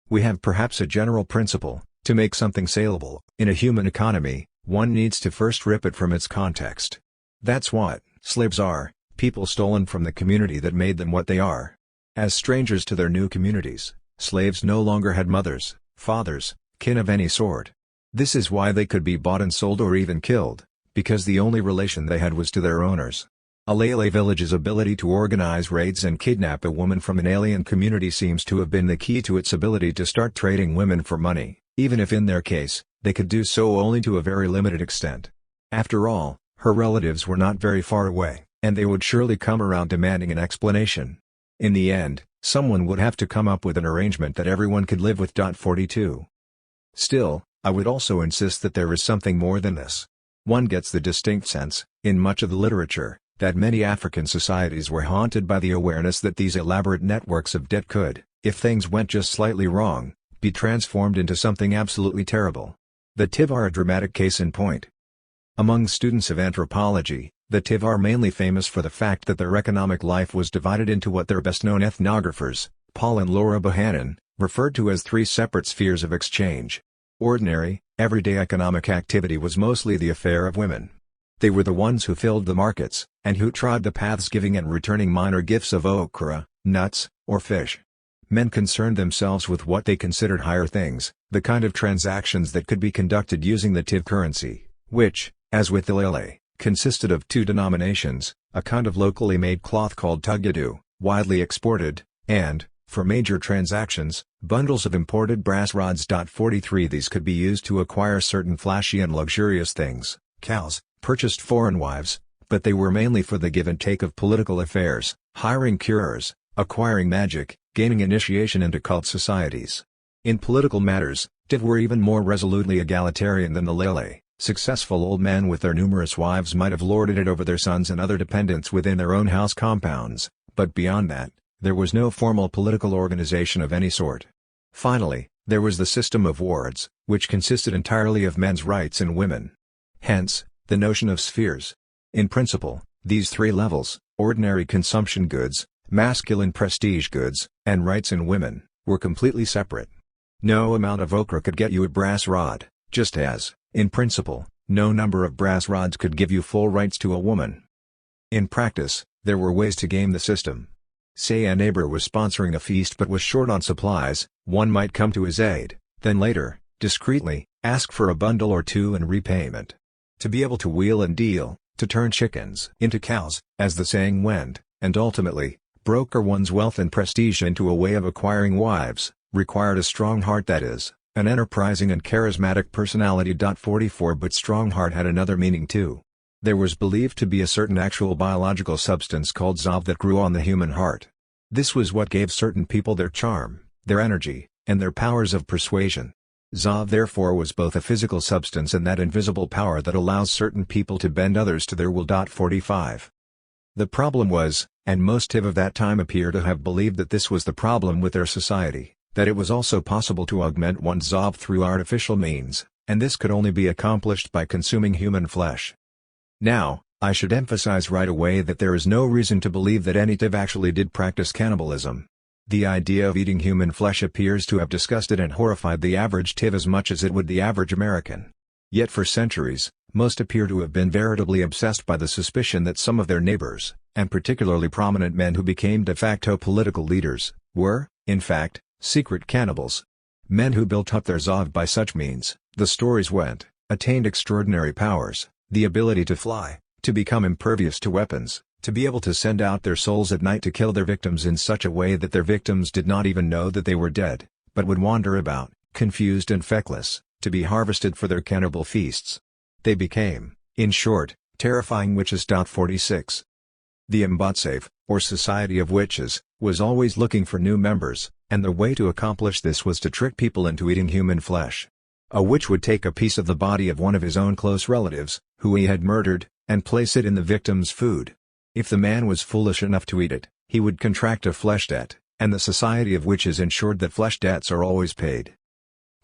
We have perhaps a general principle: to make something saleable, in a human economy, one needs to first rip it from its context. That's what slaves are, people stolen from the community that made them what they are. As strangers to their new communities, slaves no longer had mothers, fathers, kin of any sort. This is why they could be bought and sold or even killed, because the only relation they had was to their owners. A Lele village's ability to organize raids and kidnap a woman from an alien community seems to have been the key to its ability to start trading women for money, even if in their case, they could do so only to a very limited extent. After all, her relatives were not very far away, and they would surely come around demanding an explanation. In the end, someone would have to come up with an arrangement that everyone could live with. 42. Still, I would also insist that there is something more than this. One gets the distinct sense, in much of the literature, that many African societies were haunted by the awareness that these elaborate networks of debt could, if things went just slightly wrong, be transformed into something absolutely terrible. The TIV are a dramatic case in point. Among students of anthropology, the TIV are mainly famous for the fact that their economic life was divided into what their best-known ethnographers, Paul and Laura Bohannon, referred to as three separate spheres of exchange. Ordinary, everyday economic activity was mostly the affair of women. They were the ones who filled the markets, and who trod the paths giving and returning minor gifts of okra, nuts, or fish. Men concerned themselves with what they considered higher things, the kind of transactions that could be conducted using the TIV currency, which, as with the lele, consisted of two denominations, a kind of locally made cloth called tuggedu, widely exported, and, for major transactions, bundles of imported brass rods. 43 These could be used to acquire certain flashy and luxurious things, cows, purchased foreign wives, but they were mainly for the give and take of political affairs, hiring curers, acquiring magic, gaining initiation into cult societies. In political matters, TIV were even more resolutely egalitarian than the lele. Successful old men with their numerous wives might have lorded it over their sons and other dependents within their own house compounds, but beyond that, there was no formal political organization of any sort. Finally, there was the system of wards, which consisted entirely of men's rights and women. Hence, the notion of spheres. In principle, these three levels, ordinary consumption goods, masculine prestige goods, and rights in women, were completely separate. No amount of okra could get you a brass rod, just as, in principle, no number of brass rods could give you full rights to a woman. In practice, there were ways to game the system. Say a neighbor was sponsoring a feast but was short on supplies, one might come to his aid, then later, discreetly, ask for a bundle or two in repayment. To be able to wheel and deal, to turn chickens into cows, as the saying went, and ultimately, broker one's wealth and prestige into a way of acquiring wives, required a strong heart, that is, an enterprising and charismatic personality. 44 But strong heart had another meaning too. There was believed to be a certain actual biological substance called zav that grew on the human heart. This was what gave certain people their charm, their energy, and their powers of persuasion. Zav therefore was both a physical substance and that invisible power that allows certain people to bend others to their will. 45. The problem was, and most TIV of that time appear to have believed that this was the problem with their society, that it was also possible to augment one's zav through artificial means, and this could only be accomplished by consuming human flesh. Now, I should emphasize right away that there is no reason to believe that any TIV actually did practice cannibalism. The idea of eating human flesh appears to have disgusted and horrified the average TIV as much as it would the average American. Yet for centuries, most appear to have been veritably obsessed by the suspicion that some of their neighbors, and particularly prominent men who became de facto political leaders, were, in fact, secret cannibals. Men who built up their Zov by such means, the stories went, attained extraordinary powers, the ability to fly, to become impervious to weapons, to be able to send out their souls at night to kill their victims in such a way that their victims did not even know that they were dead, but would wander about, confused and feckless, to be harvested for their cannibal feasts. They became, in short, terrifying witches. 46. The Imbatsev, or Society of Witches, was always looking for new members, and the way to accomplish this was to trick people into eating human flesh. A witch would take a piece of the body of one of his own close relatives, who he had murdered, and place it in the victim's food. If the man was foolish enough to eat it, he would contract a flesh debt, and the Society of Witches ensured that flesh debts are always paid.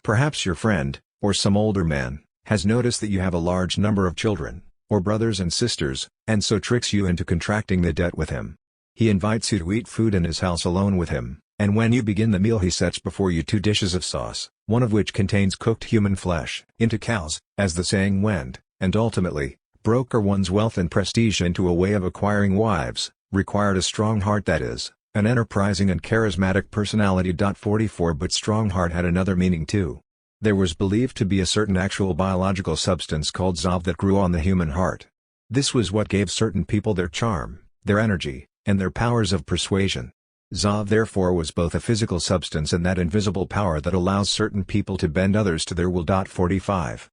Perhaps your friend, or some older man, has noticed that you have a large number of children, or brothers and sisters, and so tricks you into contracting the debt with him. He invites you to eat food in his house alone with him, and when you begin the meal he sets before you 2 dishes of sauce, one of which contains cooked human flesh, into cows, as the saying went, and ultimately, broker one's wealth and prestige into a way of acquiring wives, required a strong heart, that is, an enterprising and charismatic personality. 44 But strong heart had another meaning too. There was believed to be a certain actual biological substance called Zov that grew on the human heart. This was what gave certain people their charm, their energy, and their powers of persuasion. Zov therefore was both a physical substance and that invisible power that allows certain people to bend others to their will. 45.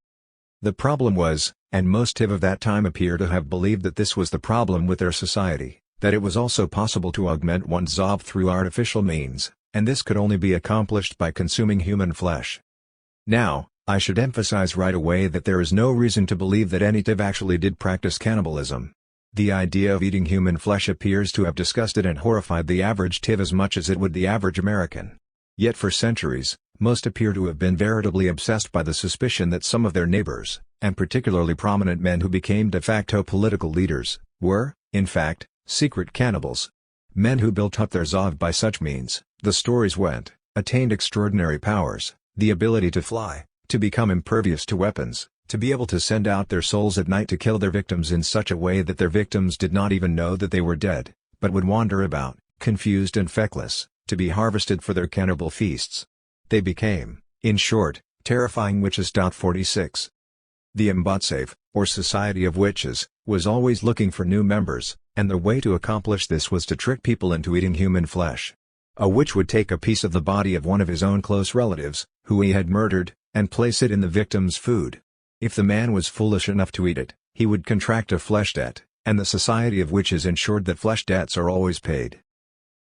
The problem was, and most of that time appear to have believed that this was the problem with their society, that it was also possible to augment one's Zov through artificial means, and this could only be accomplished by consuming human flesh. Now, I should emphasize right away that there is no reason to believe that any Tiv actually did practice cannibalism. The idea of eating human flesh appears to have disgusted and horrified the average Tiv as much as it would the average American. Yet for centuries, most appear to have been veritably obsessed by the suspicion that some of their neighbors, and particularly prominent men who became de facto political leaders, were, in fact, secret cannibals. Men who built up their Zov by such means, the stories went, attained extraordinary powers, the ability to fly, to become impervious to weapons, to be able to send out their souls at night to kill their victims in such a way that their victims did not even know that they were dead, but would wander about, confused and feckless, to be harvested for their cannibal feasts. They became, in short, terrifying witches. 46. The Imbatsev, or Society of Witches, was always looking for new members, and the way to accomplish this was to trick people into eating human flesh. A witch would take a piece of the body of one of his own close relatives, who he had murdered, and place it in the victim's food. If the man was foolish enough to eat it, he would contract a flesh debt, and the Society of Witches ensured that flesh debts are always paid.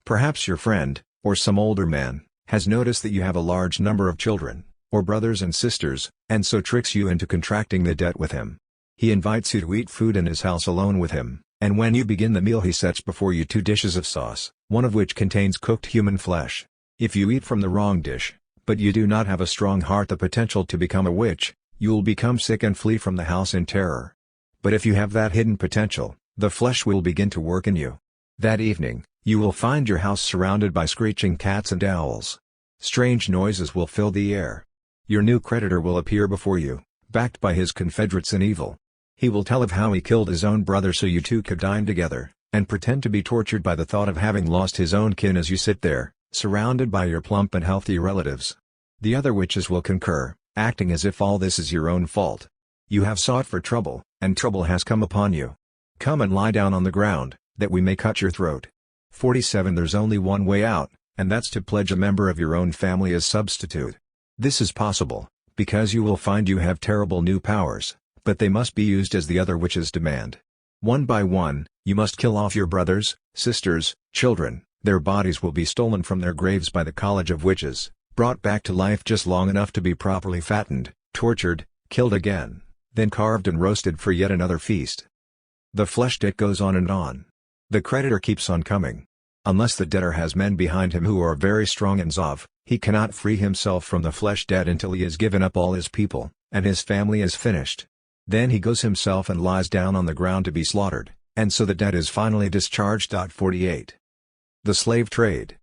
Perhaps your friend, or some older man, has noticed that you have a large number of children, or brothers and sisters, and so tricks you into contracting the debt with him. He invites you to eat food in his house alone with him, and when you begin the meal he sets before you 2 dishes of sauce, one of which contains cooked human flesh. If you eat from the wrong dish, but you do not have a strong heart, the potential to become a witch, you will become sick and flee from the house in terror. But if you have that hidden potential, the flesh will begin to work in you. That evening, you will find your house surrounded by screeching cats and owls. Strange noises will fill the air. Your new creditor will appear before you, backed by his confederates in evil. He will tell of how he killed his own brother so you two could dine together, and pretend to be tortured by the thought of having lost his own kin as you sit there, surrounded by your plump and healthy relatives. The other witches will concur, acting as if all this is your own fault. You have sought for trouble, and trouble has come upon you. Come and lie down on the ground, that we may cut your throat. 47 There's only one way out, and that's to pledge a member of your own family as substitute. This is possible, because you will find you have terrible new powers, but they must be used as the other witches demand. One by one, you must kill off your brothers, sisters, children. Their bodies will be stolen from their graves by the College of Witches, brought back to life just long enough to be properly fattened, tortured, killed again, then carved and roasted for yet another feast. The flesh debt goes on and on. The creditor keeps on coming. Unless the debtor has men behind him who are very strong in Zov, he cannot free himself from the flesh debt until he has given up all his people, and his family is finished. Then he goes himself and lies down on the ground to be slaughtered, and so the debt is finally discharged. 48. The slave trade.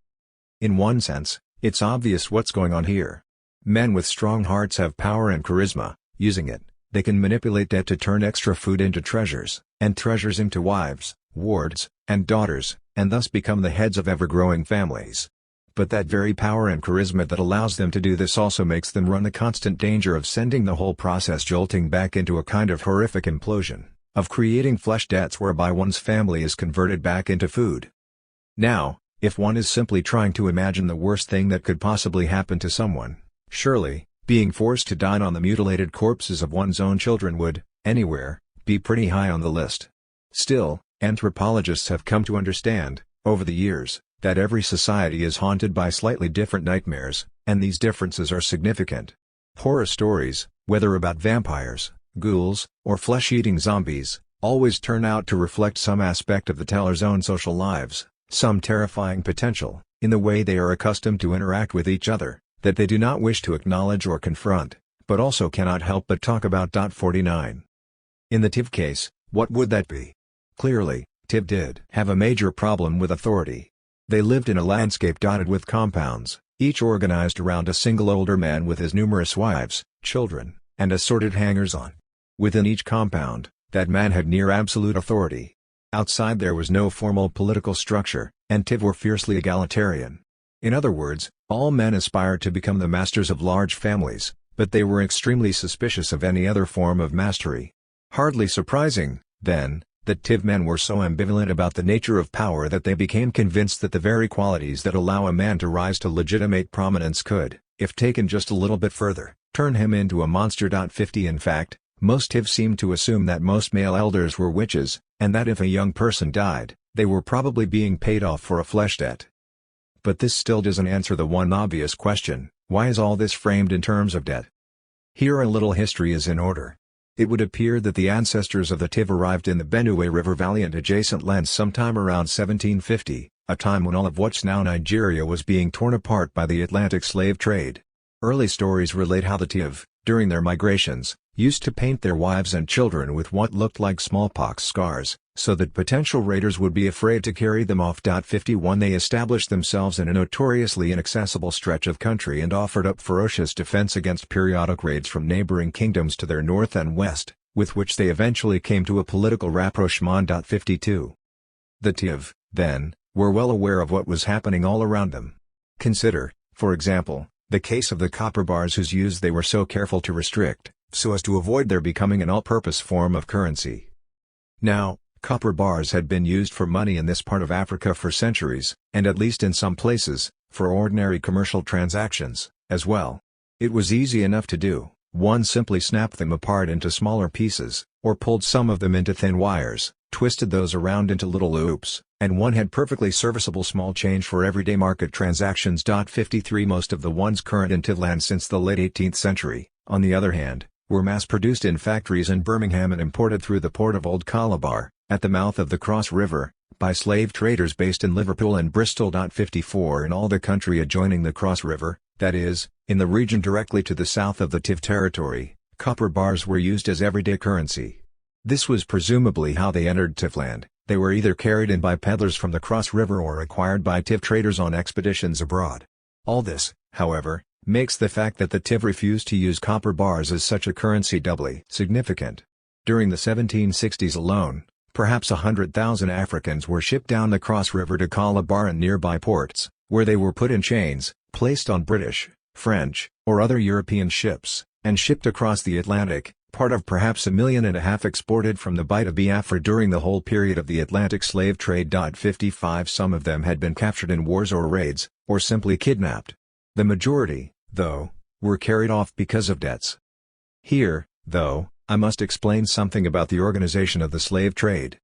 In one sense, it's obvious what's going on here. Men with strong hearts have power and charisma. Using it, they can manipulate debt to turn extra food into treasures, and treasures into wives, wards, and daughters, and thus become the heads of ever-growing families. But that very power and charisma that allows them to do this also makes them run a constant danger of sending the whole process jolting back into a kind of horrific implosion, of creating flesh debts whereby one's family is converted back into food. Now, if one is simply trying to imagine the worst thing that could possibly happen to someone, surely, being forced to dine on the mutilated corpses of one's own children would, anywhere, be pretty high on the list. Still, anthropologists have come to understand, over the years, that every society is haunted by slightly different nightmares, and these differences are significant. Horror stories, whether about vampires, ghouls, or flesh-eating zombies, always turn out to reflect some aspect of the teller's own social lives, some terrifying potential, in the way they are accustomed to interact with each other, that they do not wish to acknowledge or confront, but also cannot help but talk about. 49. In the TIV case, what would that be? Clearly, TIV did have a major problem with authority. They lived in a landscape dotted with compounds, each organized around a single older man with his numerous wives, children, and assorted hangers-on. Within each compound, that man had near absolute authority. Outside there was no formal political structure, and TIV were fiercely egalitarian. In other words, all men aspired to become the masters of large families, but they were extremely suspicious of any other form of mastery. Hardly surprising, then, that TIV men were so ambivalent about the nature of power that they became convinced that the very qualities that allow a man to rise to legitimate prominence could, if taken just a little bit further, turn him into a monster. 50. In fact, most TIV seemed to assume that most male elders were witches, and that if a young person died, they were probably being paid off for a flesh debt. But this still doesn't answer the one obvious question: why is all this framed in terms of debt? Here a little history is in order. It would appear that the ancestors of the TIV arrived in the Benue River Valley and adjacent lands sometime around 1750, a time when all of what's now Nigeria was being torn apart by the Atlantic slave trade. Early stories relate how the TIV, during their migrations, used to paint their wives and children with what looked like smallpox scars, so that potential raiders would be afraid to carry them off. 51 They established themselves in a notoriously inaccessible stretch of country and offered up ferocious defense against periodic raids from neighboring kingdoms to their north and west, with which they eventually came to a political rapprochement. 52 The TIV, then, were well aware of what was happening all around them. Consider, for example, the case of the copper bars whose use they were so careful to restrict, so as to avoid their becoming an all-purpose form of currency. Now, copper bars had been used for money in this part of Africa for centuries, and at least in some places, for ordinary commercial transactions, as well. It was easy enough to do. One simply snapped them apart into smaller pieces, or pulled some of them into thin wires, twisted those around into little loops, and one had perfectly serviceable small change for everyday market transactions. 53 Most of the ones current in TIV land since the late 18th century, on the other hand, were mass-produced in factories in Birmingham and imported through the port of Old Calabar, at the mouth of the Cross River, by slave traders based in Liverpool and Bristol. 54 In all the country adjoining the Cross River, that is, in the region directly to the south of the TIV territory, copper bars were used as everyday currency. This was presumably how they entered TIV land. They were either carried in by peddlers from the Cross River or acquired by TIV traders on expeditions abroad. All this, however, makes the fact that the TIV refused to use copper bars as such a currency doubly significant. During the 1760s alone, perhaps 100,000 Africans were shipped down the Cross River to Calabar and nearby ports, where they were put in chains, placed on British, French, or other European ships, and shipped across the Atlantic, part of perhaps 1.5 million exported from the Bight of Biafra during the whole period of the Atlantic slave trade. 55 Some of them had been captured in wars or raids, or simply kidnapped. The majority, though, were carried off because of debts. Here, though, I must explain something about the organization of the slave trade.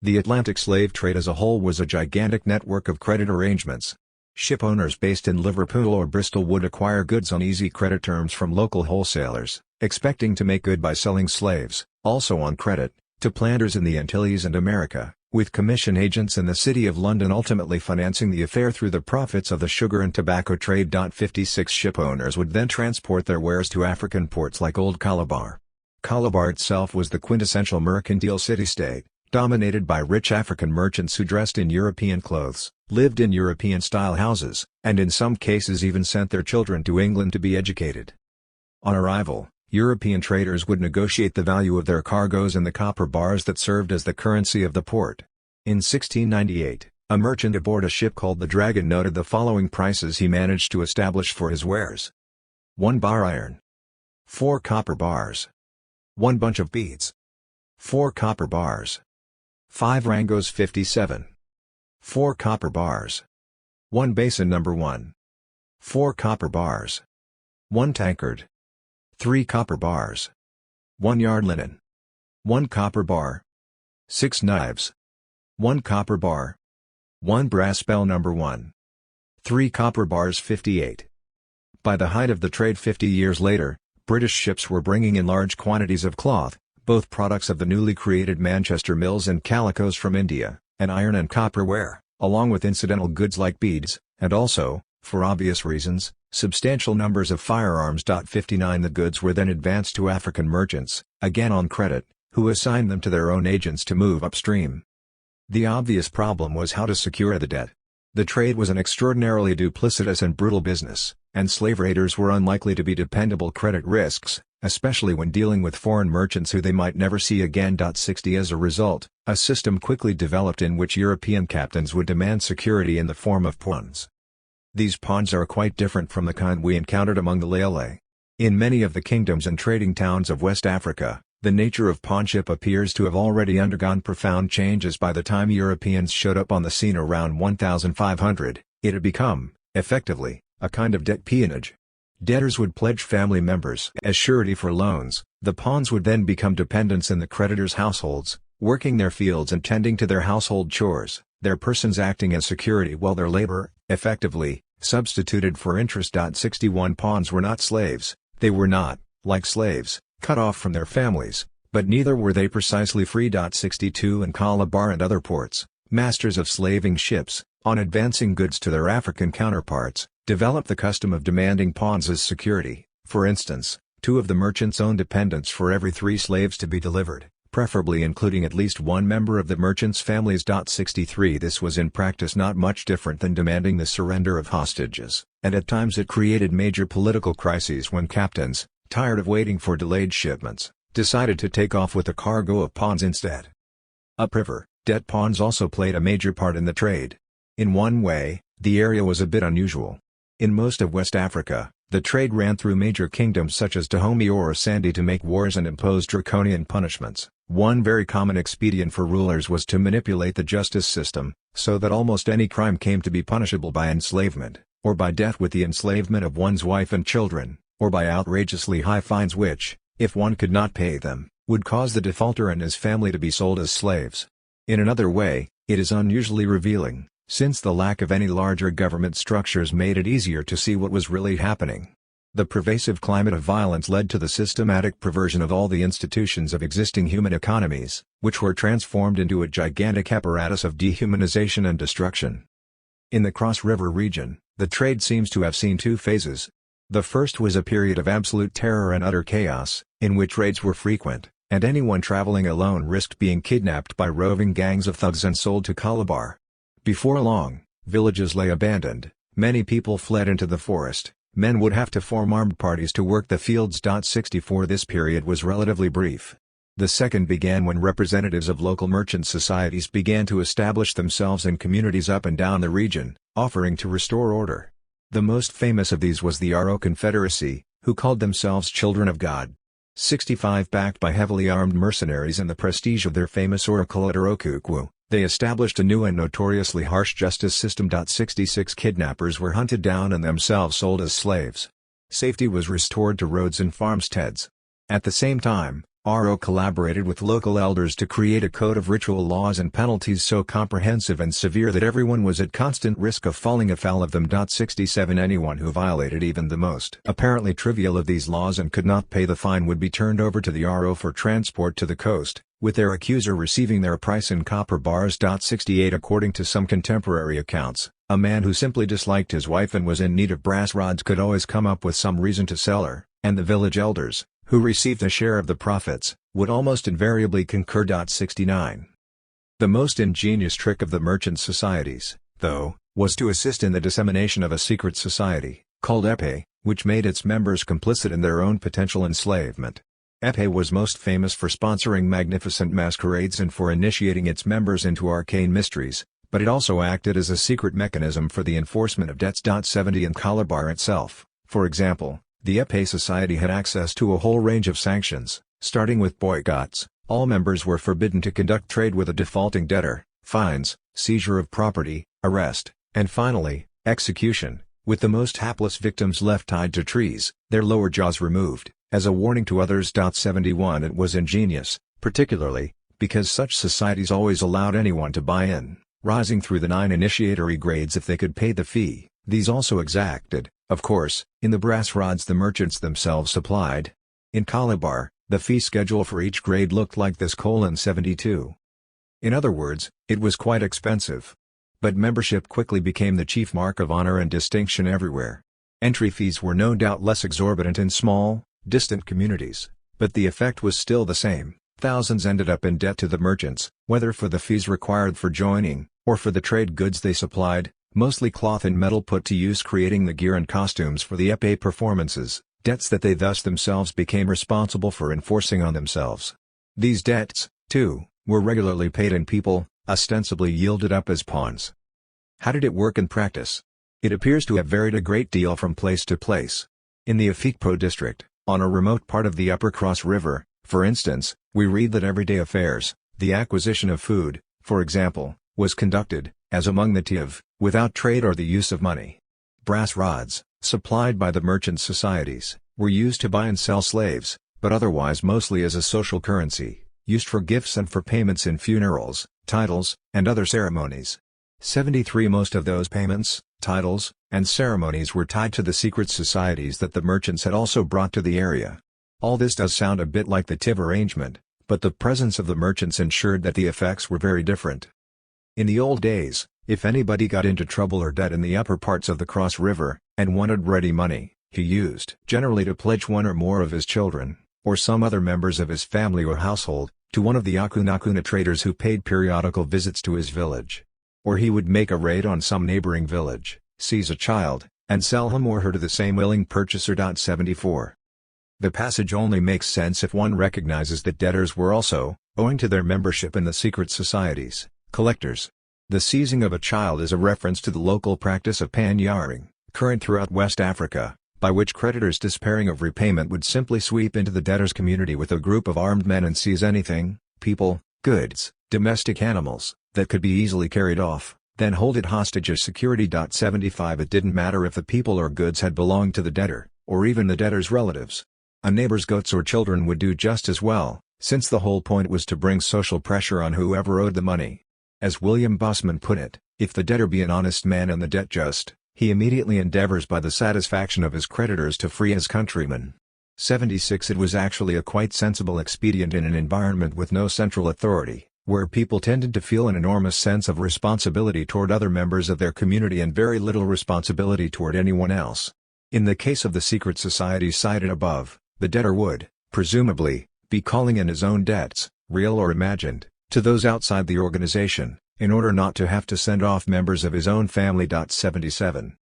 The Atlantic slave trade as a whole was a gigantic network of credit arrangements. Ship owners based in Liverpool or Bristol would acquire goods on easy credit terms from local wholesalers, expecting to make good by selling slaves, also on credit, to planters in the Antilles and America, with commission agents in the City of London ultimately financing the affair through the profits of the sugar and tobacco trade. 56 Ship owners would then transport their wares to African ports like Old Calabar. Calabar itself was the quintessential mercantile city-state, dominated by rich African merchants who dressed in European clothes, lived in European-style houses, and in some cases even sent their children to England to be educated. On arrival, European traders would negotiate the value of their cargoes in the copper bars that served as the currency of the port. In 1698, a merchant aboard a ship called the Dragon noted the following prices he managed to establish for his wares. 1 bar iron. 4 copper bars. 1 bunch of beads. 4 copper bars. 5 rangos 57. 4 copper bars. 1 basin number 1. 4 copper bars. 1 tankard. 3 copper bars. 1 yard linen. 1 copper bar. 6 knives. 1 copper bar. 1 brass bell number 1. 3 copper bars 58. By the height of the trade 50 years later, British ships were bringing in large quantities of cloth, both products of the newly created Manchester mills and calicos from India, and iron and copper ware, along with incidental goods like beads, and also, for obvious reasons, substantial numbers of firearms. 59 The goods were then advanced to African merchants, again on credit, who assigned them to their own agents to move upstream. The obvious problem was how to secure the debt. The trade was an extraordinarily duplicitous and brutal business, and slave raiders were unlikely to be dependable credit risks, especially when dealing with foreign merchants who they might never see again. 60 As a result, a system quickly developed in which European captains would demand security in the form of pawns. These pawns are quite different from the kind we encountered among the Lele. In many of the kingdoms and trading towns of West Africa, the nature of pawnship appears to have already undergone profound changes by the time Europeans showed up on the scene around 1500. It had become, effectively, a kind of debt peonage. Debtors would pledge family members as surety for loans, the pawns would then become dependents in the creditors' households, working their fields and tending to their household chores, their persons acting as security while their labor, effectively, substituted for interest. 61 Pawns were not slaves, they were not, like slaves, cut off from their families, but neither were they precisely free. 62 In Calabar and other ports, masters of slaving ships, on advancing goods to their African counterparts, developed the custom of demanding pawns as security. For instance, 2 of the merchants owned dependents for every 3 slaves to be delivered, preferably including at least 1 member of the merchants' families. 63 This was in practice not much different than demanding the surrender of hostages, and at times it created major political crises when captains, tired of waiting for delayed shipments, decided to take off with a cargo of pawns instead. Upriver, debt pawns also played a major part in the trade. In one way, the area was a bit unusual. In most of West Africa, the trade ran through major kingdoms such as Dahomey or Asante to make wars and impose draconian punishments. One very common expedient for rulers was to manipulate the justice system, so that almost any crime came to be punishable by enslavement, or by death with the enslavement of one's wife and children, or by outrageously high fines which, if one could not pay them, would cause the defaulter and his family to be sold as slaves. In another way, it is unusually revealing, since the lack of any larger government structures made it easier to see what was really happening. The pervasive climate of violence led to the systematic perversion of all the institutions of existing human economies, which were transformed into a gigantic apparatus of dehumanization and destruction. In the Cross River region, the trade seems to have seen 2 phases. The first was a period of absolute terror and utter chaos, in which raids were frequent, and anyone traveling alone risked being kidnapped by roving gangs of thugs and sold to Calabar. Before long, villages lay abandoned, many people fled into the forest, men would have to form armed parties to work the fields. 64 This period was relatively brief. The second began when representatives of local merchant societies began to establish themselves in communities up and down the region, offering to restore order. The most famous of these was the Aro Confederacy, who called themselves Children of God. 65 Backed by heavily armed mercenaries and the prestige of their famous oracle at Orokukwu, they established a new and notoriously harsh justice system. 66 Kidnappers were hunted down and themselves sold as slaves. Safety was restored to roads and farmsteads. At the same time, Aro collaborated with local elders to create a code of ritual laws and penalties so comprehensive and severe that everyone was at constant risk of falling afoul of them. 67 Anyone who violated even the most apparently trivial of these laws and could not pay the fine would be turned over to the Aro for transport to the coast, with their accuser receiving their price in copper bars. 68 According to some contemporary accounts, a man who simply disliked his wife and was in need of brass rods could always come up with some reason to sell her, and the village elders, who received a share of the profits, would almost invariably concur. 69 The most ingenious trick of the merchant societies, though, was to assist in the dissemination of a secret society, called epee, which made its members complicit in their own potential enslavement. Epee was most famous for sponsoring magnificent masquerades and for initiating its members into arcane mysteries, but it also acted as a secret mechanism for the enforcement of debts. 70 In Calabar itself, for example, the Epee Society had access to a whole range of sanctions, starting with boycotts. All members were forbidden to conduct trade with a defaulting debtor, fines, seizure of property, arrest, and finally, execution, with the most hapless victims left tied to trees, their lower jaws removed, as a warning to others. 71 It was ingenious, particularly, because such societies always allowed anyone to buy in, rising through the 9 initiatory grades if they could pay the fee. These also exacted, of course, in the brass rods the merchants themselves supplied. In Calabar, the fee schedule for each grade looked like this: 72. In other words, it was quite expensive. But membership quickly became the chief mark of honor and distinction everywhere. Entry fees were no doubt less exorbitant in small, distant communities, but the effect was still the same. Thousands ended up in debt to the merchants, whether for the fees required for joining, or for the trade goods they supplied, mostly cloth and metal put to use creating the gear and costumes for the Epee performances, debts that they thus themselves became responsible for enforcing on themselves. These debts, too, were regularly paid in people, ostensibly yielded up as pawns. How did it work in practice? It appears to have varied a great deal from place to place. In the Afikpo district, on a remote part of the Upper Cross River, for instance, we read that everyday affairs, the acquisition of food, for example, was conducted, as among the Tiv, without trade or the use of money. Brass rods, supplied by the merchant societies, were used to buy and sell slaves, but otherwise mostly as a social currency, used for gifts and for payments in funerals, titles, and other ceremonies. 73 Most of those payments, titles, and ceremonies were tied to the secret societies that the merchants had also brought to the area. All this does sound a bit like the Tiv arrangement, but the presence of the merchants ensured that the effects were very different. In the old days, if anybody got into trouble or debt in the upper parts of the Cross River, and wanted ready money, he used generally to pledge one or more of his children, or some other members of his family or household, to one of the Akuna traders who paid periodical visits to his village. Or he would make a raid on some neighboring village, seize a child, and sell him or her to the same willing purchaser. 74. The passage only makes sense if one recognizes that debtors were also, owing to their membership in the secret societies, collectors. The seizing of a child is a reference to the local practice of panyaring, current throughout West Africa, by which creditors despairing of repayment would simply sweep into the debtor's community with a group of armed men and seize anything, people, goods, domestic animals, that could be easily carried off, then hold it hostage as security. 75 It didn't matter if the people or goods had belonged to the debtor, or even the debtor's relatives. A neighbor's goats or children would do just as well, since the whole point was to bring social pressure on whoever owed the money. As William Bussman put it, if the debtor be an honest man and the debt just, he immediately endeavors by the satisfaction of his creditors to free his countrymen. 76 It was actually a quite sensible expedient in an environment with no central authority, where people tended to feel an enormous sense of responsibility toward other members of their community and very little responsibility toward anyone else. In the case of the secret societies cited above, the debtor would, presumably, be calling in his own debts, real or imagined, to those outside the organization, in order not to have to send off members of his own family. 77.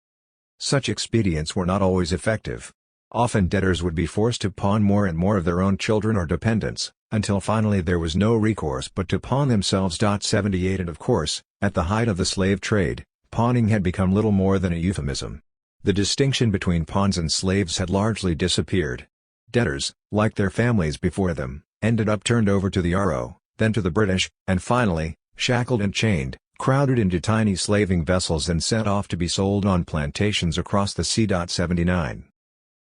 Such expedients were not always effective. Often debtors would be forced to pawn more and more of their own children or dependents, until finally there was no recourse but to pawn themselves. 78 And of course, at the height of the slave trade, pawning had become little more than a euphemism. The distinction between pawns and slaves had largely disappeared. Debtors, like their families before them, ended up turned over to the RO, then to the British, and finally, shackled and chained, crowded into tiny slaving vessels and sent off to be sold on plantations across the sea. 79.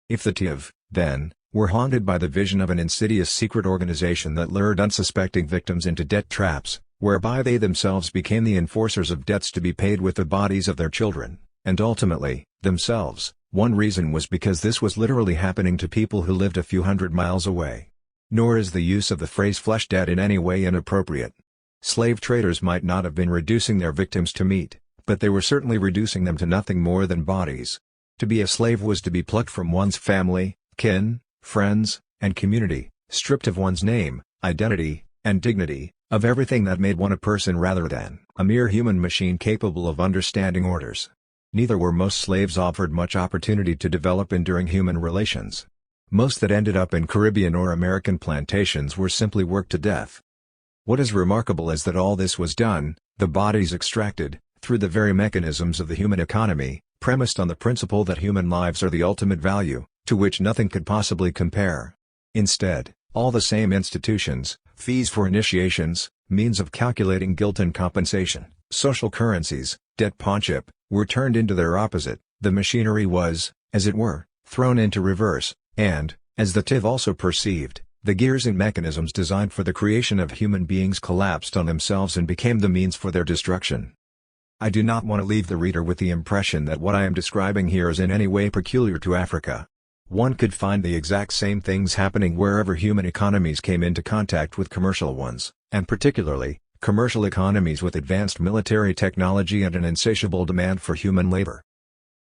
If the Tiv, then, were haunted by the vision of an insidious secret organization that lured unsuspecting victims into debt traps, whereby they themselves became the enforcers of debts to be paid with the bodies of their children, and ultimately, themselves, one reason was because this was literally happening to people who lived a few hundred miles away. Nor is the use of the phrase flesh debt in any way inappropriate. Slave traders might not have been reducing their victims to meat, but they were certainly reducing them to nothing more than bodies. To be a slave was to be plucked from one's family, kin, friends, and community, stripped of one's name, identity, and dignity, of everything that made one a person rather than a mere human machine capable of understanding orders. Neither were most slaves offered much opportunity to develop enduring human relations. Most that ended up in Caribbean or American plantations were simply worked to death. What is remarkable is that all this was done, the bodies extracted, through the very mechanisms of the human economy, premised on the principle that human lives are the ultimate value, to which nothing could possibly compare. Instead, all the same institutions, fees for initiations, means of calculating guilt and compensation, social currencies, debt pawnship, were turned into their opposite. The machinery was, as it were, thrown into reverse, and, as the TIV also perceived, the gears and mechanisms designed for the creation of human beings collapsed on themselves and became the means for their destruction. I do not want to leave the reader with the impression that what I am describing here is in any way peculiar to Africa. One could find the exact same things happening wherever human economies came into contact with commercial ones, and particularly, commercial economies with advanced military technology and an insatiable demand for human labor.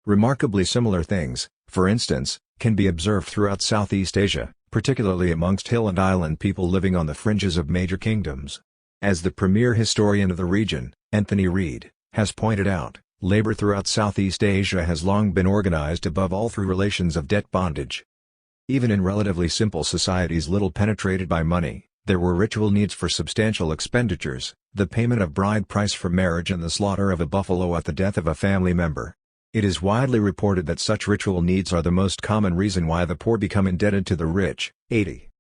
Remarkably similar things, for instance, can be observed throughout Southeast Asia, particularly amongst hill and island people living on the fringes of major kingdoms. As the premier historian of the region, Anthony Reid, has pointed out, labor throughout Southeast Asia has long been organized above all through relations of debt bondage. Even in relatively simple societies little penetrated by money, there were ritual needs for substantial expenditures, the payment of bride price for marriage and the slaughter of a buffalo at the death of a family member. It is widely reported that such ritual needs are the most common reason why the poor become indebted to the rich. 80.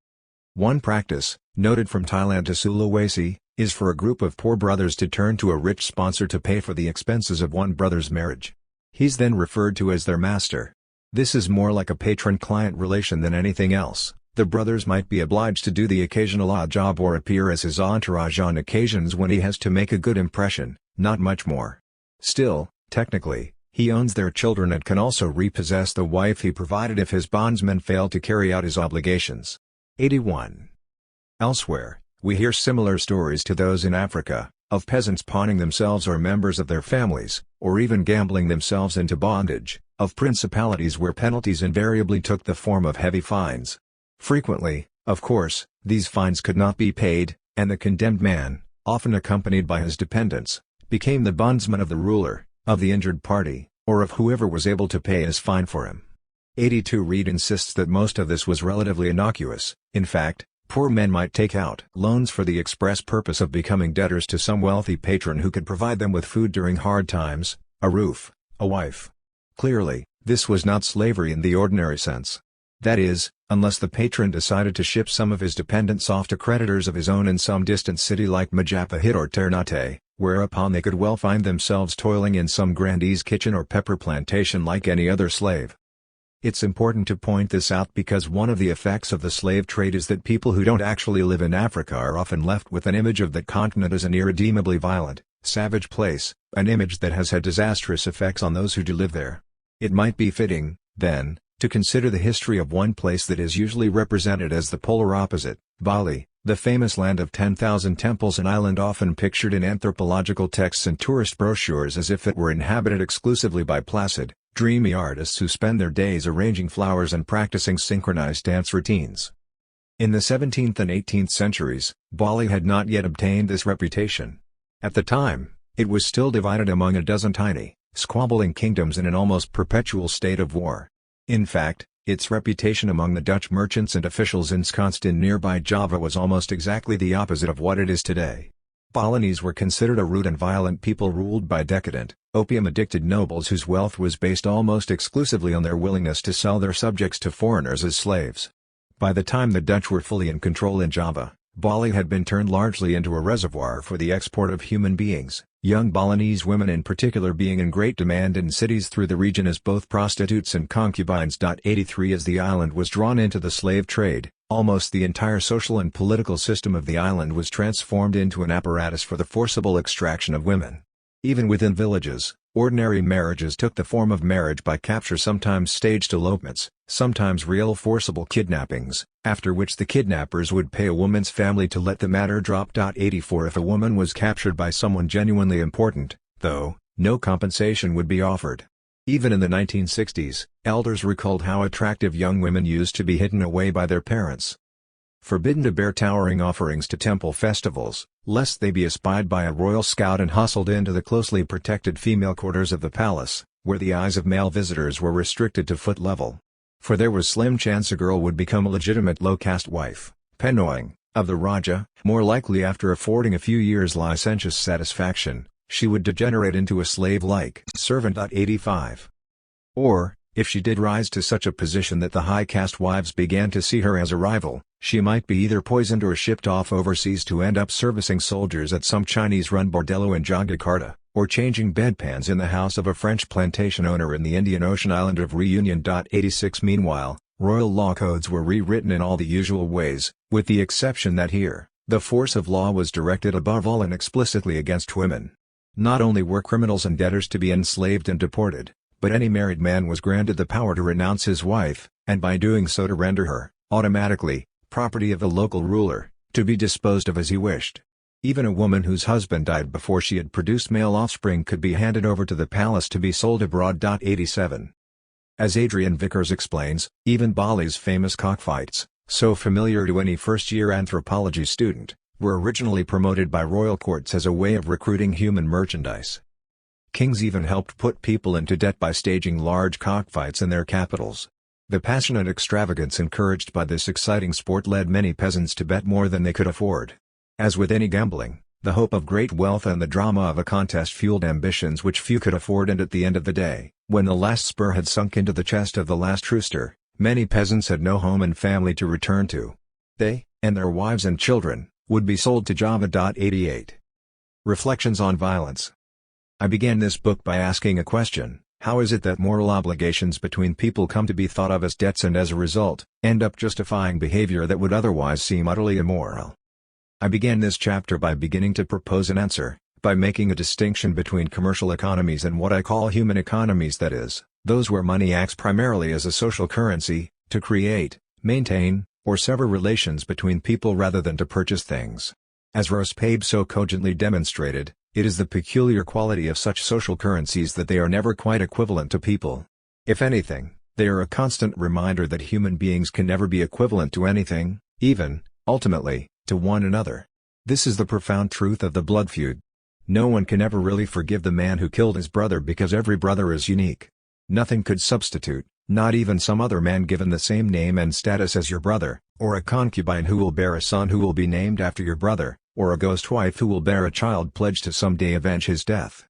One practice, noted from Thailand to Sulawesi, is for a group of poor brothers to turn to a rich sponsor to pay for the expenses of one brother's marriage. He's then referred to as their master. This is more like a patron-client relation than anything else. The brothers might be obliged to do the occasional odd job or appear as his entourage on occasions when he has to make a good impression, not much more. Still, technically, he owns their children and can also repossess the wife he provided if his bondsmen fail to carry out his obligations. 81. Elsewhere, we hear similar stories to those in Africa, of peasants pawning themselves or members of their families, or even gambling themselves into bondage, of principalities where penalties invariably took the form of heavy fines. Frequently, of course, these fines could not be paid, and the condemned man, often accompanied by his dependents, became the bondsman of the ruler, of the injured party, or of whoever was able to pay his fine for him. 82. Reid insists that most of this was relatively innocuous. In fact, poor men might take out loans for the express purpose of becoming debtors to some wealthy patron who could provide them with food during hard times, a roof, a wife. Clearly, this was not slavery in the ordinary sense. That is, unless the patron decided to ship some of his dependents off to creditors of his own in some distant city like Majapahit or Ternate, whereupon they could well find themselves toiling in some grandee's kitchen or pepper plantation like any other slave. It's important to point this out because one of the effects of the slave trade is that people who don't actually live in Africa are often left with an image of that continent as an irredeemably violent, savage place, an image that has had disastrous effects on those who do live there. It might be fitting, then, to consider the history of one place that is usually represented as the polar opposite, Bali, the famous land of 10,000 temples, an island often pictured in anthropological texts and tourist brochures as if it were inhabited exclusively by placid, dreamy artists who spend their days arranging flowers and practicing synchronized dance routines. In the 17th and 18th centuries, Bali had not yet obtained this reputation. At the time, it was still divided among a dozen tiny, squabbling kingdoms in an almost perpetual state of war. In fact, its reputation among the Dutch merchants and officials ensconced in nearby Java was almost exactly the opposite of what it is today. Balinese were considered a rude and violent people ruled by decadent, opium-addicted nobles whose wealth was based almost exclusively on their willingness to sell their subjects to foreigners as slaves. By the time the Dutch were fully in control in Java, Bali had been turned largely into a reservoir for the export of human beings, young Balinese women in particular being in great demand in cities through the region as both prostitutes and concubines. 83 As the island was drawn into the slave trade, almost the entire social and political system of the island was transformed into an apparatus for the forcible extraction of women. Even within villages, ordinary marriages took the form of marriage by capture, sometimes staged elopements, sometimes real forcible kidnappings, after which the kidnappers would pay a woman's family to let the matter drop. 84 If a woman was captured by someone genuinely important, though, no compensation would be offered. Even in the 1960s, elders recalled how attractive young women used to be hidden away by their parents. Forbidden to bear towering offerings to temple festivals, lest they be espied by a royal scout and hustled into the closely protected female quarters of the palace, where the eyes of male visitors were restricted to foot level. for there was slim chance a girl would become a legitimate low-caste wife, pennoying, of the Raja. More likely, after affording a few years' licentious satisfaction, she would degenerate into a slave-like servant. 85. Or, if she did rise to such a position that the high-caste wives began to see her as a rival, she might be either poisoned or shipped off overseas to end up servicing soldiers at some Chinese-run bordello in Jakarta, or changing bedpans in the house of a French plantation owner in the Indian Ocean island of Reunion. 86. Meanwhile, royal law codes were rewritten in all the usual ways, with the exception that here, the force of law was directed above all and explicitly against women. Not only were criminals and debtors to be enslaved and deported, but any married man was granted the power to renounce his wife, and by doing so to render her, automatically, property of the local ruler, to be disposed of as he wished. Even a woman whose husband died before she had produced male offspring could be handed over to the palace to be sold abroad. 87. As Adrian Vickers explains, even Bali's famous cockfights, so familiar to any first-year anthropology student, were originally promoted by royal courts as a way of recruiting human merchandise. Kings even helped put people into debt by staging large cockfights in their capitals. The passionate extravagance encouraged by this exciting sport led many peasants to bet more than they could afford. As with any gambling, the hope of great wealth and the drama of a contest fueled ambitions which few could afford, and at the end of the day, when the last spur had sunk into the chest of the last rooster, many peasants had no home and family to return to. They, and their wives and children, would be sold to Java. 88. Reflections on Violence. I began this book by asking a question: how is it that moral obligations between people come to be thought of as debts and as a result, end up justifying behavior that would otherwise seem utterly immoral? I began this chapter by beginning to propose an answer, by making a distinction between commercial economies and what I call human economies, that is, those where money acts primarily as a social currency, to create, maintain, or sever relations between people rather than to purchase things. As Rospabe so cogently demonstrated, it is the peculiar quality of such social currencies that they are never quite equivalent to people. If anything, they are a constant reminder that human beings can never be equivalent to anything, even, ultimately, to one another. This is the profound truth of the blood feud. No one can ever really forgive the man who killed his brother because every brother is unique. Nothing could substitute, not even some other man given the same name and status as your brother, or a concubine who will bear a son who will be named after your brother, or a ghost wife who will bear a child pledged to someday avenge his death.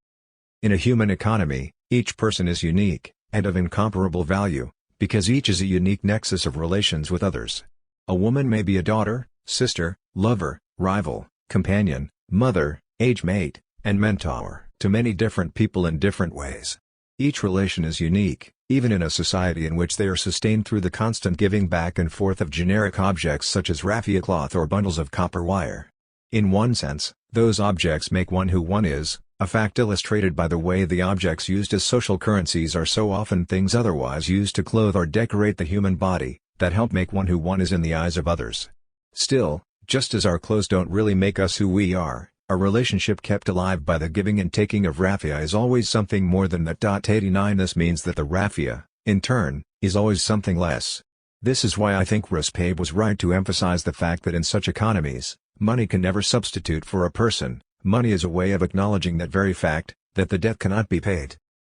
In a human economy, each person is unique, and of incomparable value, because each is a unique nexus of relations with others. A woman may be a daughter, sister, lover, rival, companion, mother, age mate, and mentor to many different people in different ways. Each relation is unique, even in a society in which they are sustained through the constant giving back and forth of generic objects such as raffia cloth or bundles of copper wire. In one sense, those objects make one who one is, a fact illustrated by the way the objects used as social currencies are so often things otherwise used to clothe or decorate the human body, that help make one who one is in the eyes of others. Still, just as our clothes don't really make us who we are, a relationship kept alive by the giving and taking of raffia is always something more than that. 89. This means that the raffia, in turn, is always something less. This is why I think Rospabe was right to emphasize the fact that in such economies, money can never substitute for a person. Money is a way of acknowledging that very fact, that the debt cannot be paid.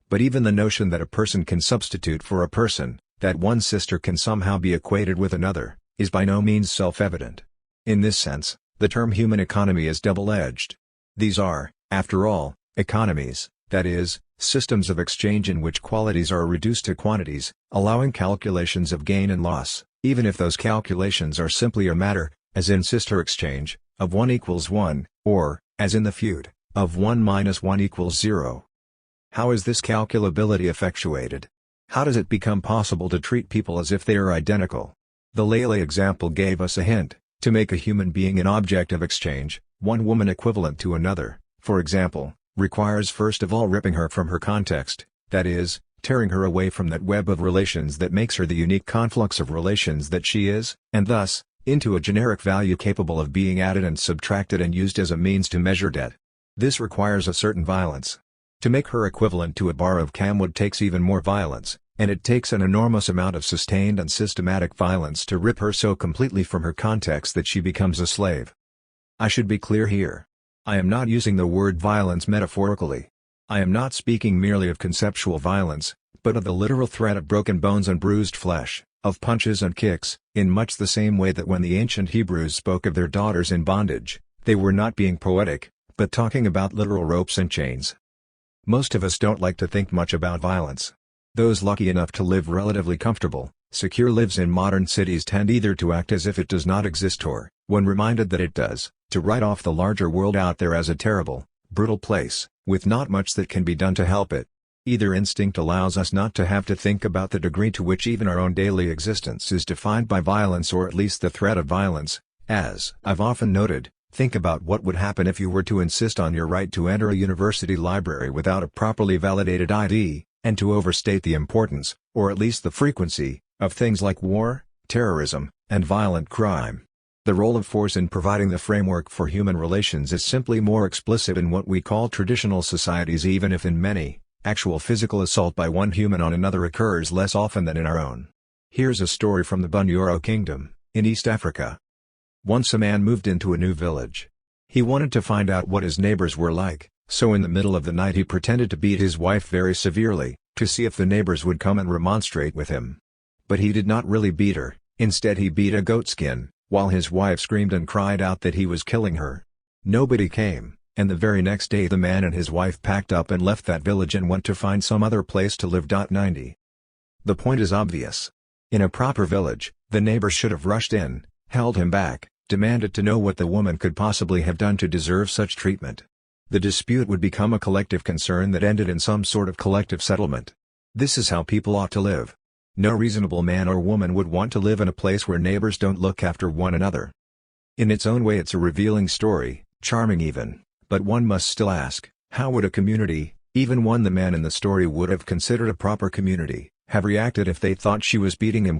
But even the notion that a person can substitute for a person, that one sister can somehow be equated with another, is by no means self-evident. In this sense, the term human economy is double-edged. These are, after all, economies, that is, systems of exchange in which qualities are reduced to quantities, allowing calculations of gain and loss, even if those calculations are simply a matter, as in sister exchange, of 1 equals 1, or, as in the feud, of 1 minus 1 equals 0. How is this calculability effectuated? How does it become possible to treat people as if they are identical? The Lele example gave us a hint. To make a human being an object of exchange, one woman equivalent to another, for example, requires first of all ripping her from her context, that is, tearing her away from that web of relations that makes her the unique conflux of relations that she is, and thus, into a generic value capable of being added and subtracted and used as a means to measure debt. This requires a certain violence. To make her equivalent to a bar of camwood takes even more violence, and it takes an enormous amount of sustained and systematic violence to rip her so completely from her context that she becomes a slave. I should be clear here. I am not using the word violence metaphorically. I am not speaking merely of conceptual violence, but of the literal threat of broken bones and bruised flesh, of punches and kicks, in much the same way that when the ancient Hebrews spoke of their daughters in bondage, they were not being poetic, but talking about literal ropes and chains. Most of us don't like to think much about violence. Those lucky enough to live relatively comfortable, secure lives in modern cities tend either to act as if it does not exist or, when reminded that it does, to write off the larger world out there as a terrible, brutal place, with not much that can be done to help it. Either instinct allows us not to have to think about the degree to which even our own daily existence is defined by violence, or at least the threat of violence. As I've often noted, think about what would happen if you were to insist on your right to enter a university library without a properly validated ID, and to overstate the importance, or at least the frequency, of things like war, terrorism, and violent crime. The role of force in providing the framework for human relations is simply more explicit in what we call traditional societies, even if in many, actual physical assault by one human on another occurs less often than in our own. Here's a story from the Bunyoro Kingdom, in East Africa. Once a man moved into a new village. He wanted to find out what his neighbors were like, so in the middle of the night he pretended to beat his wife very severely, to see if the neighbors would come and remonstrate with him. But he did not really beat her, instead he beat a goatskin, while his wife screamed and cried out that he was killing her. Nobody came, and the very next day the man and his wife packed up and left that village and went to find some other place to live. 90. The point is obvious. In a proper village, the neighbors should have rushed in, held him back, demanded to know what the woman could possibly have done to deserve such treatment. The dispute would become a collective concern that ended in some sort of collective settlement. This is how people ought to live. No reasonable man or woman would want to live in a place where neighbors don't look after one another. In its own way it's a revealing story, charming even, but one must still ask, how would a community, even one the man in the story would have considered a proper community, have reacted if they thought she was beating him?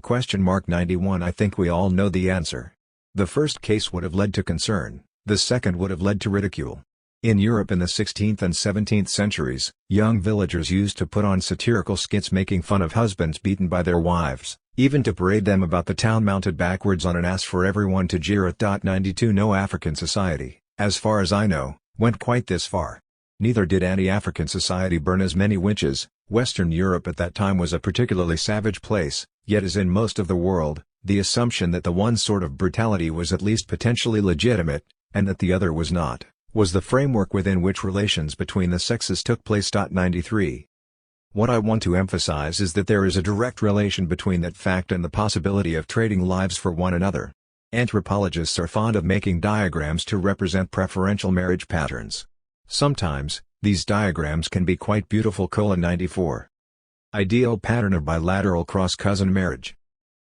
91. I think we all know the answer. The first case would have led to concern, the second would have led to ridicule. In Europe in the 16th and 17th centuries, young villagers used to put on satirical skits making fun of husbands beaten by their wives, even to parade them about the town mounted backwards on an ass for everyone to jeer at. 92. No African society, as far as I know, went quite this far. Neither did any African society burn as many witches. Western Europe at that time was a particularly savage place, yet as in most of the world, the assumption that the one sort of brutality was at least potentially legitimate, and that the other was not, was the framework within which relations between the sexes took place. 93. What I want to emphasize is that there is a direct relation between that fact and the possibility of trading lives for one another. Anthropologists are fond of making diagrams to represent preferential marriage patterns. Sometimes, these diagrams can be quite beautiful. 94. Ideal pattern of bilateral cross-cousin marriage.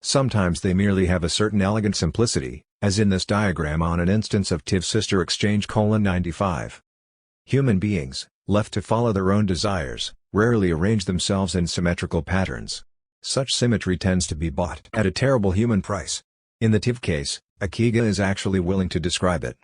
Sometimes they merely have a certain elegant simplicity, as in this diagram on an instance of TIV-sister exchange. 95. Human beings, left to follow their own desires, rarely arrange themselves in symmetrical patterns. Such symmetry tends to be bought at a terrible human price. In the TIV case, Akiga is actually willing to describe it.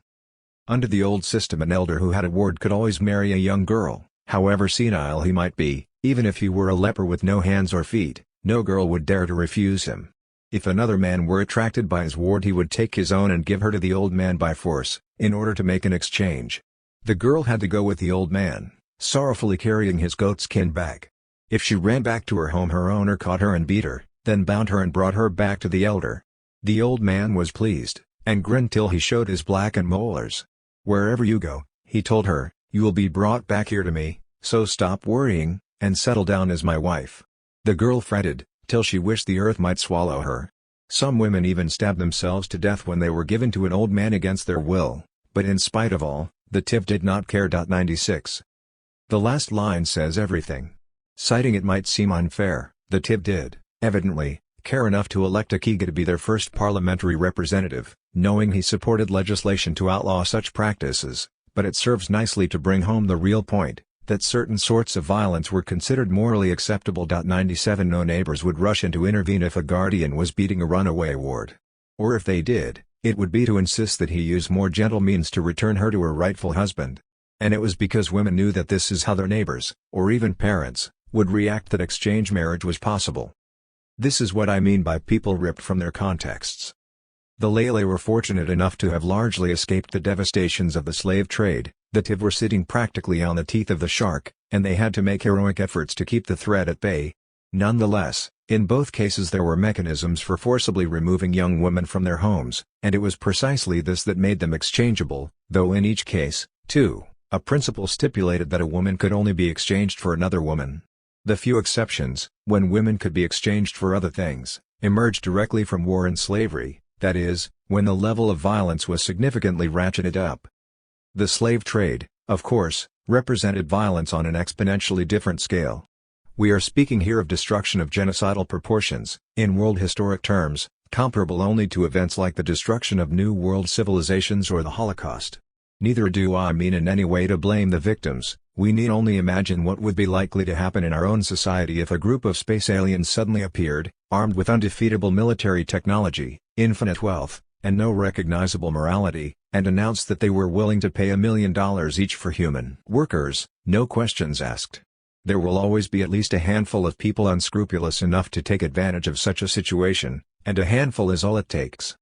Under the old system, an elder who had a ward could always marry a young girl, however senile he might be. Even if he were a leper with no hands or feet, no girl would dare to refuse him. If another man were attracted by his ward, he would take his own and give her to the old man by force, in order to make an exchange. The girl had to go with the old man, sorrowfully carrying his goatskin bag. If she ran back to her home, her owner caught her and beat her, then bound her and brought her back to the elder. The old man was pleased, and grinned till he showed his blackened molars. "Wherever you go," he told her, "you will be brought back here to me, so stop worrying, and settle down as my wife." The girl fretted, till she wished the earth might swallow her. Some women even stabbed themselves to death when they were given to an old man against their will, but in spite of all, the TIV did not care. 96. The last line says everything. Citing it might seem unfair, the TIV did, evidently, care enough to elect Akiga to be their first parliamentary representative, knowing he supported legislation to outlaw such practices, but it serves nicely to bring home the real point, that certain sorts of violence were considered morally acceptable. 97. No neighbors would rush in to intervene if a guardian was beating a runaway ward. Or if they did, it would be to insist that he use more gentle means to return her to her rightful husband. And it was because women knew that this is how their neighbors, or even parents, would react that exchange marriage was possible. This is what I mean by people ripped from their contexts. The Lele were fortunate enough to have largely escaped the devastations of the slave trade. The TIV were sitting practically on the teeth of the shark, and they had to make heroic efforts to keep the threat at bay. Nonetheless, in both cases there were mechanisms for forcibly removing young women from their homes, and it was precisely this that made them exchangeable, though in each case, too, a principle stipulated that a woman could only be exchanged for another woman. The few exceptions, when women could be exchanged for other things, emerged directly from war and slavery, that is, when the level of violence was significantly ratcheted up. The slave trade, of course, represented violence on an exponentially different scale. We are speaking here of destruction of genocidal proportions, in world historic terms, comparable only to events like the destruction of New World civilizations or the Holocaust. Neither do I mean in any way to blame the victims. We need only imagine what would be likely to happen in our own society if a group of space aliens suddenly appeared, armed with undefeatable military technology, infinite wealth, and no recognizable morality, and announced that they were willing to pay $1 million each for human workers, no questions asked. There will always be at least a handful of people unscrupulous enough to take advantage of such a situation, and a handful is all it takes.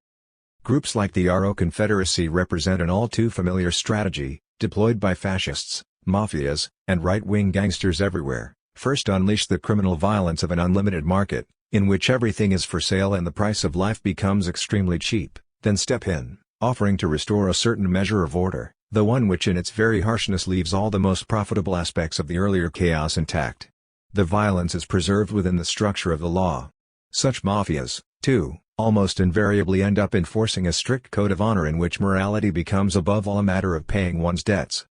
Groups like the RO Confederacy represent an all too familiar strategy, deployed by fascists, mafias, and right-wing gangsters everywhere. First unleash the criminal violence of an unlimited market, in which everything is for sale and the price of life becomes extremely cheap, then step in, offering to restore a certain measure of order, the one which in its very harshness leaves all the most profitable aspects of the earlier chaos intact. The violence is preserved within the structure of the law. Such mafias, too, almost invariably end up enforcing a strict code of honor in which morality becomes above all a matter of paying one's debts.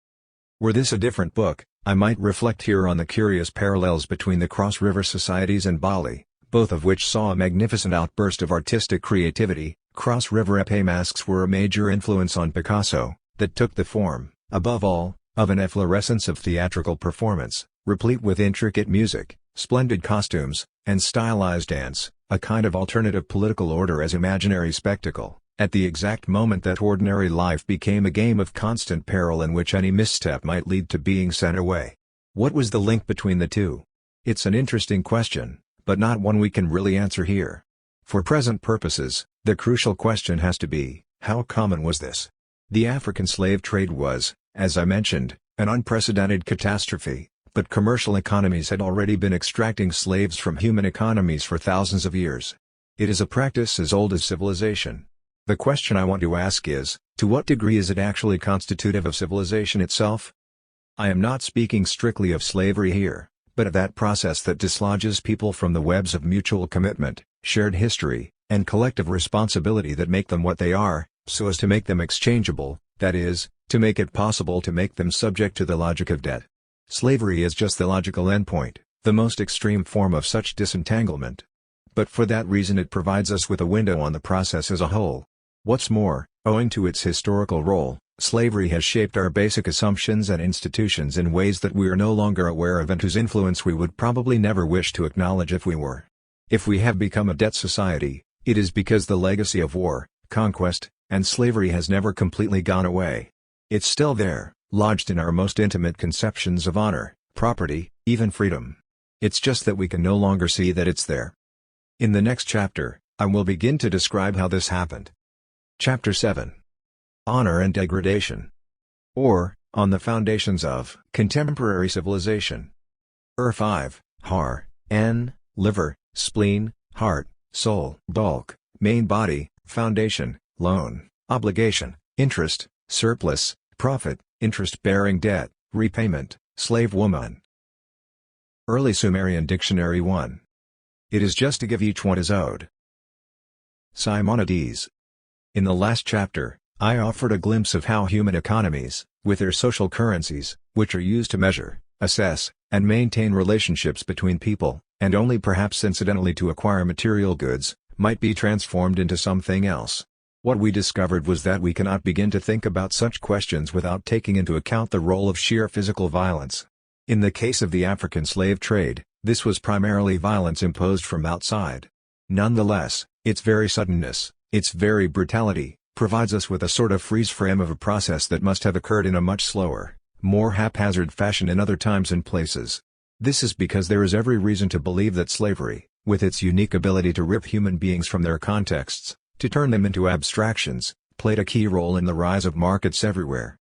Were this a different book, I might reflect here on the curious parallels between the Cross River Societies and Bali, both of which saw a magnificent outburst of artistic creativity. Cross River épée masks were a major influence on Picasso, that took the form, above all, of an efflorescence of theatrical performance, replete with intricate music, splendid costumes, and stylized dance, a kind of alternative political order as imaginary spectacle, at the exact moment that ordinary life became a game of constant peril in which any misstep might lead to being sent away. What was the link between the two? It's an interesting question, but not one we can really answer here. For present purposes, the crucial question has to be, how common was this? The African slave trade was, as I mentioned, an unprecedented catastrophe, but commercial economies had already been extracting slaves from human economies for thousands of years. It is a practice as old as civilization. The question I want to ask is, to what degree is it actually constitutive of civilization itself? I am not speaking strictly of slavery here, but of that process that dislodges people from the webs of mutual commitment, shared history, and collective responsibility that make them what they are, so as to make them exchangeable, that is, to make it possible to make them subject to the logic of debt. Slavery is just the logical endpoint, the most extreme form of such disentanglement. But for that reason it provides us with a window on the process as a whole. What's more, owing to its historical role, slavery has shaped our basic assumptions and institutions in ways that we are no longer aware of and whose influence we would probably never wish to acknowledge if we were. If we have become a debt society, it is because the legacy of war, conquest, and slavery has never completely gone away. It's still there, lodged in our most intimate conceptions of honor, property, even freedom. It's just that we can no longer see that it's there. In the next chapter, I will begin to describe how this happened. Chapter 7. Honor and Degradation. Or, on the Foundations of Contemporary Civilization. 5. Har, N, liver, spleen, heart, soul, bulk, main body, foundation, loan, obligation, interest, surplus, profit, interest-bearing debt, repayment, slave woman. Early Sumerian Dictionary 1. It is just to give each what is owed. Simonides. In the last chapter, I offered a glimpse of how human economies, with their social currencies, which are used to measure, assess, and maintain relationships between people, and only perhaps incidentally to acquire material goods, might be transformed into something else. What we discovered was that we cannot begin to think about such questions without taking into account the role of sheer physical violence. In the case of the African slave trade, this was primarily violence imposed from outside. Nonetheless, its very suddenness, its very brutality, provides us with a sort of freeze frame of a process that must have occurred in a much slower, more haphazard fashion in other times and places. This is because there is every reason to believe that slavery, with its unique ability to rip human beings from their contexts, to turn them into abstractions, played a key role in the rise of markets everywhere.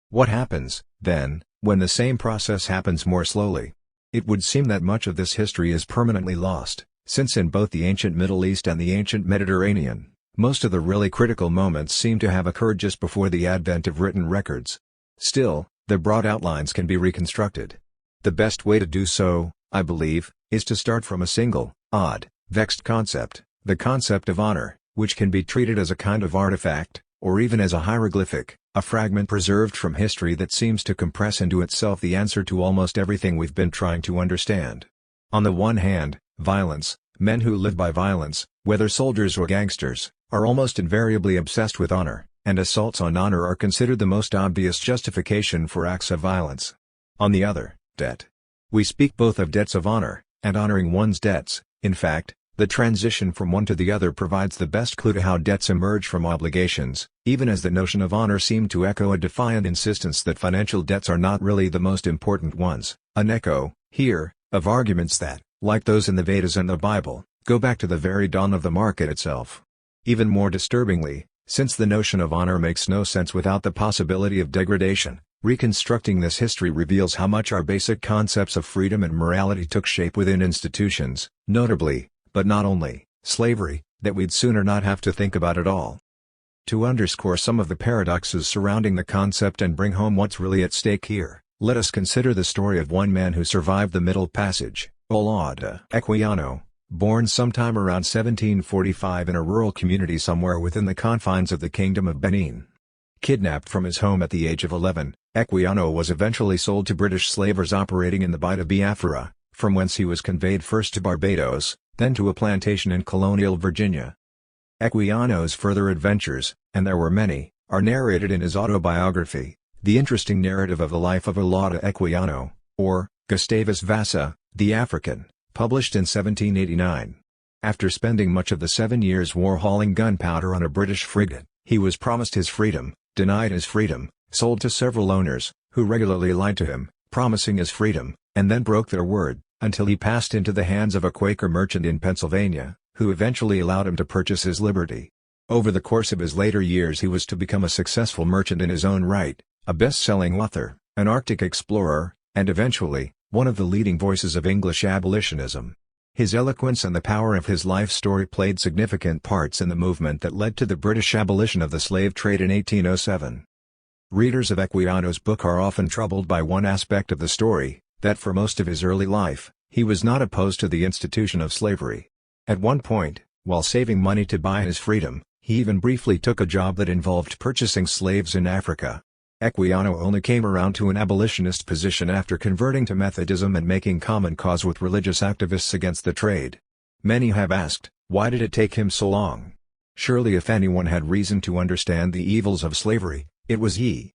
What happens, then, when the same process happens more slowly? It would seem that much of this history is permanently lost, since in both the ancient Middle East and the ancient Mediterranean, most of the really critical moments seem to have occurred just before the advent of written records. Still, the broad outlines can be reconstructed. The best way to do so, I believe, is to start from a single, odd, vexed concept, the concept of honor, which can be treated as a kind of artifact, or even as a hieroglyphic, a fragment preserved from history that seems to compress into itself the answer to almost everything we've been trying to understand. On the one hand, violence, men who live by violence, whether soldiers or gangsters, are almost invariably obsessed with honor, and assaults on honor are considered the most obvious justification for acts of violence. On the other, debt. We speak both of debts of honor, and honoring one's debts. In fact, the transition from one to the other provides the best clue to how debts emerge from obligations, even as the notion of honor seemed to echo a defiant insistence that financial debts are not really the most important ones, an echo, here, of arguments that, like those in the Vedas and the Bible, go back to the very dawn of the market itself. Even more disturbingly, since the notion of honor makes no sense without the possibility of degradation, reconstructing this history reveals how much our basic concepts of freedom and morality took shape within institutions, notably, but not only, slavery, that we'd sooner not have to think about at all. To underscore some of the paradoxes surrounding the concept and bring home what's really at stake here, let us consider the story of one man who survived the Middle Passage, Olaudah Equiano, born sometime around 1745 in a rural community somewhere within the confines of the Kingdom of Benin. Kidnapped from his home at the age of 11, Equiano was eventually sold to British slavers operating in the Bight of Biafra, from whence he was conveyed first to Barbados, then to a plantation in colonial Virginia. Equiano's further adventures, and there were many, are narrated in his autobiography, The Interesting Narrative of the Life of Olaudah Equiano, or, Gustavus Vassa, the African, published in 1789. After spending much of the 7 Years' War hauling gunpowder on a British frigate, he was promised his freedom, denied his freedom, sold to several owners, who regularly lied to him, promising his freedom, and then broke their word, until he passed into the hands of a Quaker merchant in Pennsylvania, who eventually allowed him to purchase his liberty. Over the course of his later years he was to become a successful merchant in his own right, a best-selling author, an Arctic explorer, and eventually, one of the leading voices of English abolitionism. His eloquence and the power of his life story played significant parts in the movement that led to the British abolition of the slave trade in 1807. Readers of Equiano's book are often troubled by one aspect of the story, that for most of his early life, he was not opposed to the institution of slavery. At one point, while saving money to buy his freedom, he even briefly took a job that involved purchasing slaves in Africa. Equiano only came around to an abolitionist position after converting to Methodism and making common cause with religious activists against the trade. Many have asked, why did it take him so long? Surely if anyone had reason to understand the evils of slavery, it was he.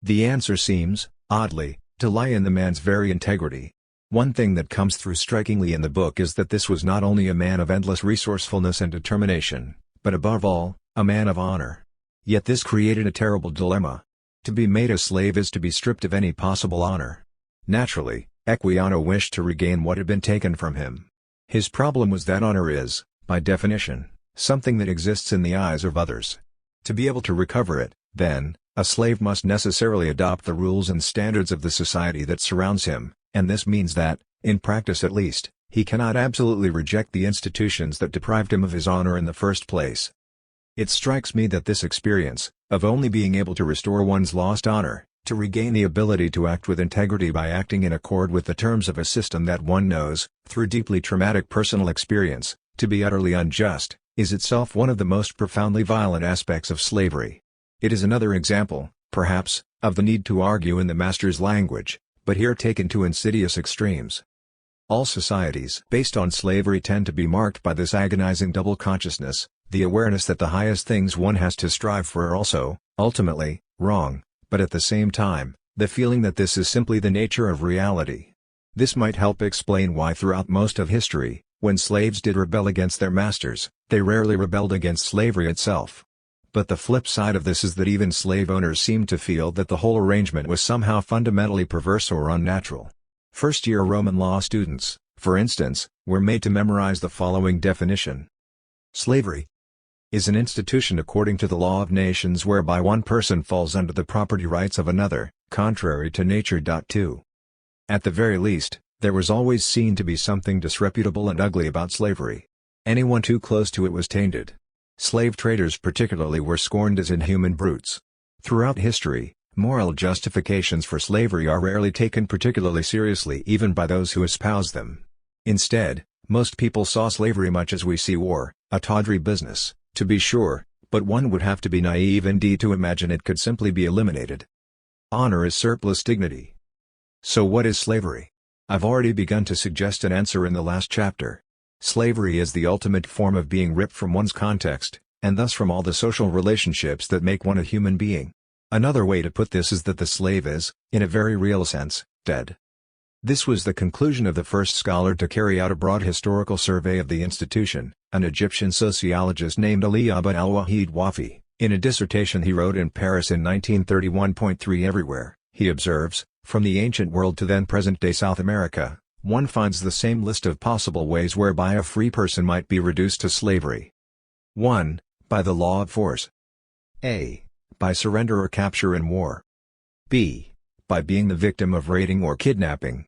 The answer seems, oddly, to lie in the man's very integrity. One thing that comes through strikingly in the book is that this was not only a man of endless resourcefulness and determination, but above all, a man of honor. Yet this created a terrible dilemma. To be made a slave is to be stripped of any possible honor. Naturally, Equiano wished to regain what had been taken from him. His problem was that honor is, by definition, something that exists in the eyes of others. To be able to recover it, then, a slave must necessarily adopt the rules and standards of the society that surrounds him, and this means that, in practice at least, he cannot absolutely reject the institutions that deprived him of his honor in the first place. It strikes me that this experience, of only being able to restore one's lost honor, to regain the ability to act with integrity by acting in accord with the terms of a system that one knows, through deeply traumatic personal experience, to be utterly unjust, is itself one of the most profoundly violent aspects of slavery. It is another example, perhaps, of the need to argue in the master's language, but here taken to insidious extremes. All societies based on slavery tend to be marked by this agonizing double consciousness, the awareness that the highest things one has to strive for are also, ultimately, wrong, but at the same time, the feeling that this is simply the nature of reality. This might help explain why throughout most of history, when slaves did rebel against their masters, they rarely rebelled against slavery itself. But the flip side of this is that even slave owners seemed to feel that the whole arrangement was somehow fundamentally perverse or unnatural. First-year Roman law students, for instance, were made to memorize the following definition. Slavery is an institution according to the law of nations whereby one person falls under the property rights of another, contrary to nature. 2. At the very least, There was always seen to be something disreputable and ugly about slavery. Anyone too close to it was tainted. Slave traders particularly were scorned as inhuman brutes. Throughout history, moral justifications for slavery are rarely taken particularly seriously even by those who espouse them. Instead, most people saw slavery much as we see war, a tawdry business, to be sure, but one would have to be naive indeed to imagine it could simply be eliminated. Honor is surplus dignity. So what is slavery? I've already begun to suggest an answer in the last chapter. Slavery is the ultimate form of being ripped from one's context, and thus from all the social relationships that make one a human being. Another way to put this is that the slave is, in a very real sense, dead. This was the conclusion of the first scholar to carry out a broad historical survey of the institution, an Egyptian sociologist named Ali Abd al-Wahid Wafi. In a dissertation he wrote in Paris in 1931.3 Everywhere, he observes, from the ancient world to then present-day South America, one finds the same list of possible ways whereby a free person might be reduced to slavery. 1. By the law of force. A. By surrender or capture in war. B. By being the victim of raiding or kidnapping.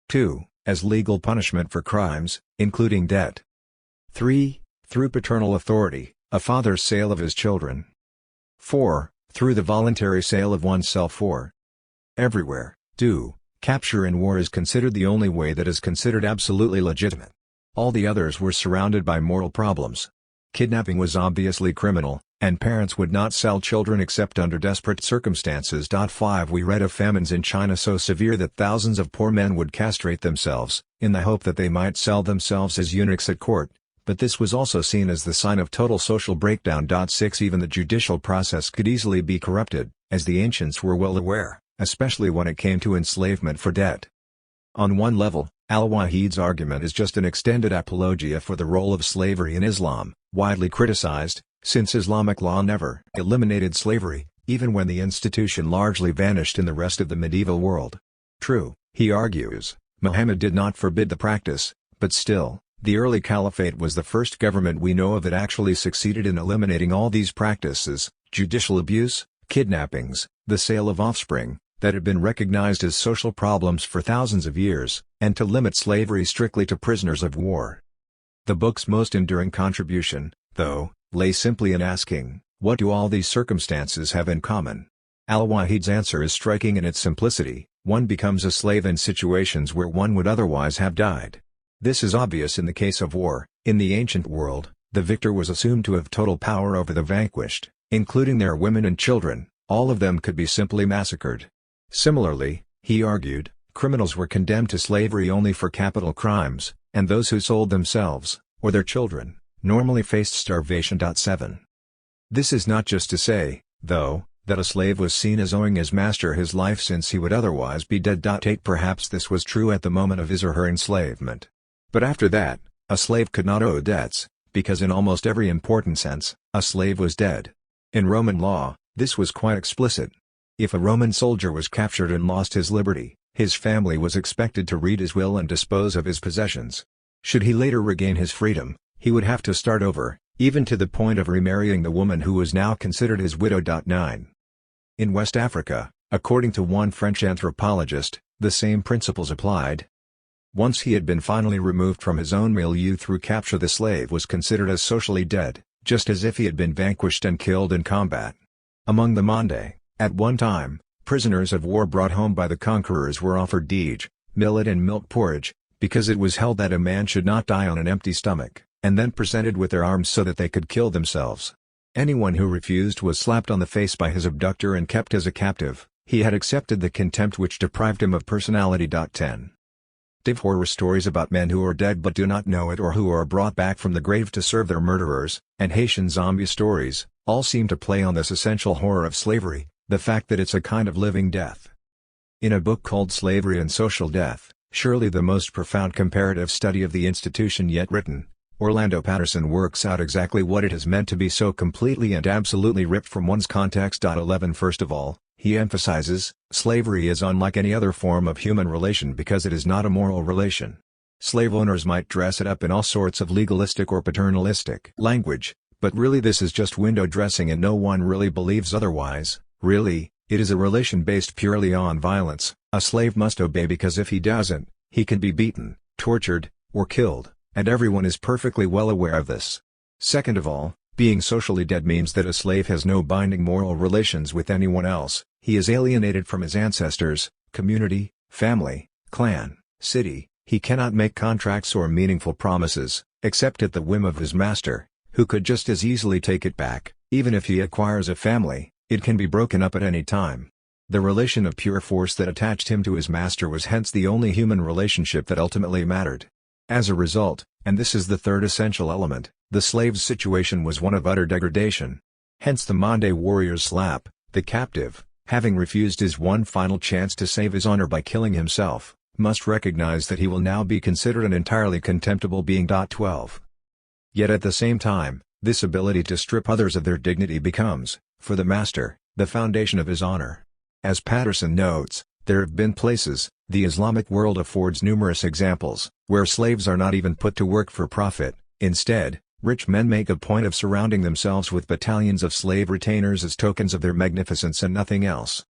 2. As legal punishment for crimes, including debt. 3. Through paternal authority, a father's sale of his children. 4. Through the voluntary sale of oneself for. Everywhere, capture in war is considered the only way that is considered absolutely legitimate. All the others were surrounded by moral problems. Kidnapping was obviously criminal, and parents would not sell children except under desperate circumstances. 5. We read of famines in China so severe that thousands of poor men would castrate themselves, in the hope that they might sell themselves as eunuchs at court, but this was also seen as the sign of total social breakdown. 6. Even the judicial process could easily be corrupted, as the ancients were well aware, especially when it came to enslavement for debt. On one level, al-Wahid's argument is just an extended apologia for the role of slavery in Islam, widely criticized, since Islamic law never eliminated slavery, even when the institution largely vanished in the rest of the medieval world. True, he argues, Muhammad did not forbid the practice, but still, the early caliphate was the first government we know of that actually succeeded in eliminating all these practices, judicial abuse, kidnappings, the sale of offspring, that had been recognized as social problems for thousands of years, and to limit slavery strictly to prisoners of war. The book's most enduring contribution, though, lay simply in asking, what do all these circumstances have in common? Al-Wahid's answer is striking in its simplicity: one becomes a slave in situations where one would otherwise have died. This is obvious in the case of war. In the ancient world, the victor was assumed to have total power over the vanquished, including their women and children. All of them could be simply massacred. Similarly, he argued, criminals were condemned to slavery only for capital crimes, and those who sold themselves, or their children, normally faced starvation. 7. This is not just to say, though, that a slave was seen as owing his master his life since he would otherwise be dead. 8. Perhaps this was true at the moment of his or her enslavement. But after that, a slave could not owe debts, because in almost every important sense, a slave was dead. In Roman law, this was quite explicit. If a Roman soldier was captured and lost his liberty, his family was expected to read his will and dispose of his possessions. Should he later regain his freedom, he would have to start over, even to the point of remarrying the woman who was now considered his widow. 9. In West Africa, according to one French anthropologist, the same principles applied. Once he had been finally removed from his own milieu through capture, the slave was considered as socially dead, just as if he had been vanquished and killed in combat. Among the Mande, at one time, prisoners of war brought home by the conquerors were offered deej, millet and milk porridge, because it was held that a man should not die on an empty stomach, and then presented with their arms so that they could kill themselves. Anyone who refused was slapped on the face by his abductor and kept as a captive. He had accepted the contempt which deprived him of personality. 10. Horror stories about men who are dead but do not know it, or who are brought back from the grave to serve their murderers, and Haitian zombie stories, all seem to play on this essential horror of slavery, the fact that it's a kind of living death. In a book called Slavery and Social Death, surely the most profound comparative study of the institution yet written, Orlando Patterson works out exactly what it has meant to be so completely and absolutely ripped from one's context. 11. First of all, he emphasizes, slavery is unlike any other form of human relation because it is not a moral relation. Slave owners might dress it up in all sorts of legalistic or paternalistic language, but really this is just window dressing, and no one really believes otherwise. Really, it is a relation based purely on violence. A slave must obey because if he doesn't, He can be beaten, tortured, or killed, and everyone is perfectly well aware of this. Second of all, being socially dead means that a slave has no binding moral relations with anyone else. He is alienated from his ancestors, community, family, clan, city. He cannot make contracts or meaningful promises, except at the whim of his master, who could just as easily take it back. Even if he acquires a family, it can be broken up at any time. The relation of pure force that attached him to his master was hence the only human relationship that ultimately mattered. As a result, and this is the third essential element, the slave's situation was one of utter degradation. Hence the Mande warrior's slap. The captive, having refused his one final chance to save his honor by killing himself, must recognize that he will now be considered an entirely contemptible being. 12. Yet at the same time, this ability to strip others of their dignity becomes, for the master, the foundation of his honor. As Patterson notes, there have been places, the Islamic world affords numerous examples, where slaves are not even put to work for profit. Instead, rich men make a point of surrounding themselves with battalions of slave retainers as tokens of their magnificence and nothing else.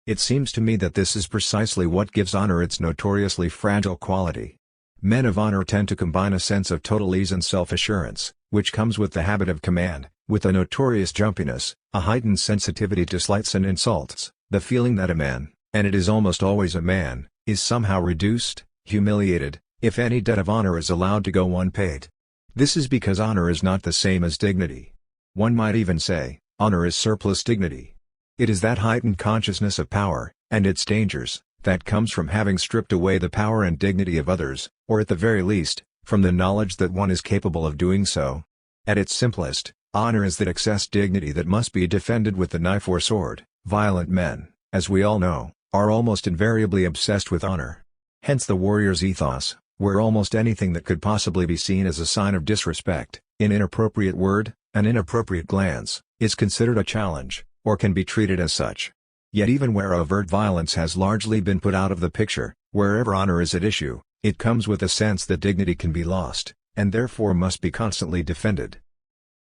It seems to me that this is precisely what gives honor its notoriously fragile quality. Men of honor tend to combine a sense of total ease and self-assurance, which comes with the habit of command, with a notorious jumpiness, a heightened sensitivity to slights and insults, the feeling that a man, and it is almost always a man, is somehow reduced, humiliated, if any debt of honor is allowed to go unpaid. This is because honor is not the same as dignity. One might even say, honor is surplus dignity. It is that heightened consciousness of power, and its dangers, that comes from having stripped away the power and dignity of others, or at the very least, from the knowledge that one is capable of doing so. At its simplest, honor is that excess dignity that must be defended with the knife or sword. Violent men, as we all know, are almost invariably obsessed with honor. Hence the warrior's ethos, where almost anything that could possibly be seen as a sign of disrespect, an inappropriate word, an inappropriate glance, is considered a challenge, or can be treated as such. Yet even where overt violence has largely been put out of the picture, wherever honor is at issue, it comes with a sense that dignity can be lost, and therefore must be constantly defended.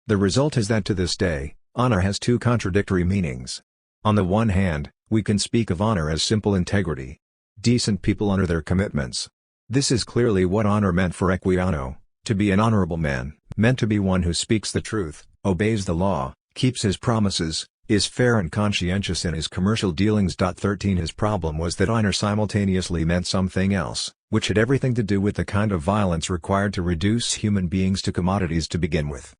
The result is that to this day, honor has two contradictory meanings. On the one hand, we can speak of honor as simple integrity. Decent people honor their commitments. This is clearly what honor meant for Equiano. To be an honorable man, meant to be one who speaks the truth, obeys the law, keeps his promises, is fair and conscientious in his commercial dealings. 13 His problem was that honor simultaneously meant something else, which had everything to do with the kind of violence required to reduce human beings to commodities to begin with.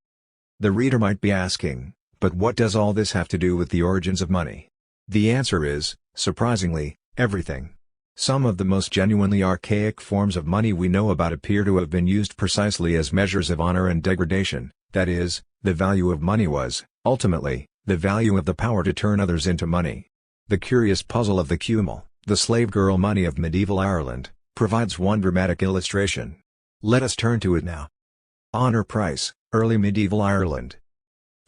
The reader might be asking, but what does all this have to do with the origins of money? The answer is, surprisingly, everything. Some of the most genuinely archaic forms of money we know about appear to have been used precisely as measures of honor and degradation. That is, the value of money was, ultimately, the value of the power to turn others into money. The curious puzzle of the cumul, the slave girl money of medieval Ireland, provides one dramatic illustration. Let us turn to it now. Honor price, early medieval Ireland.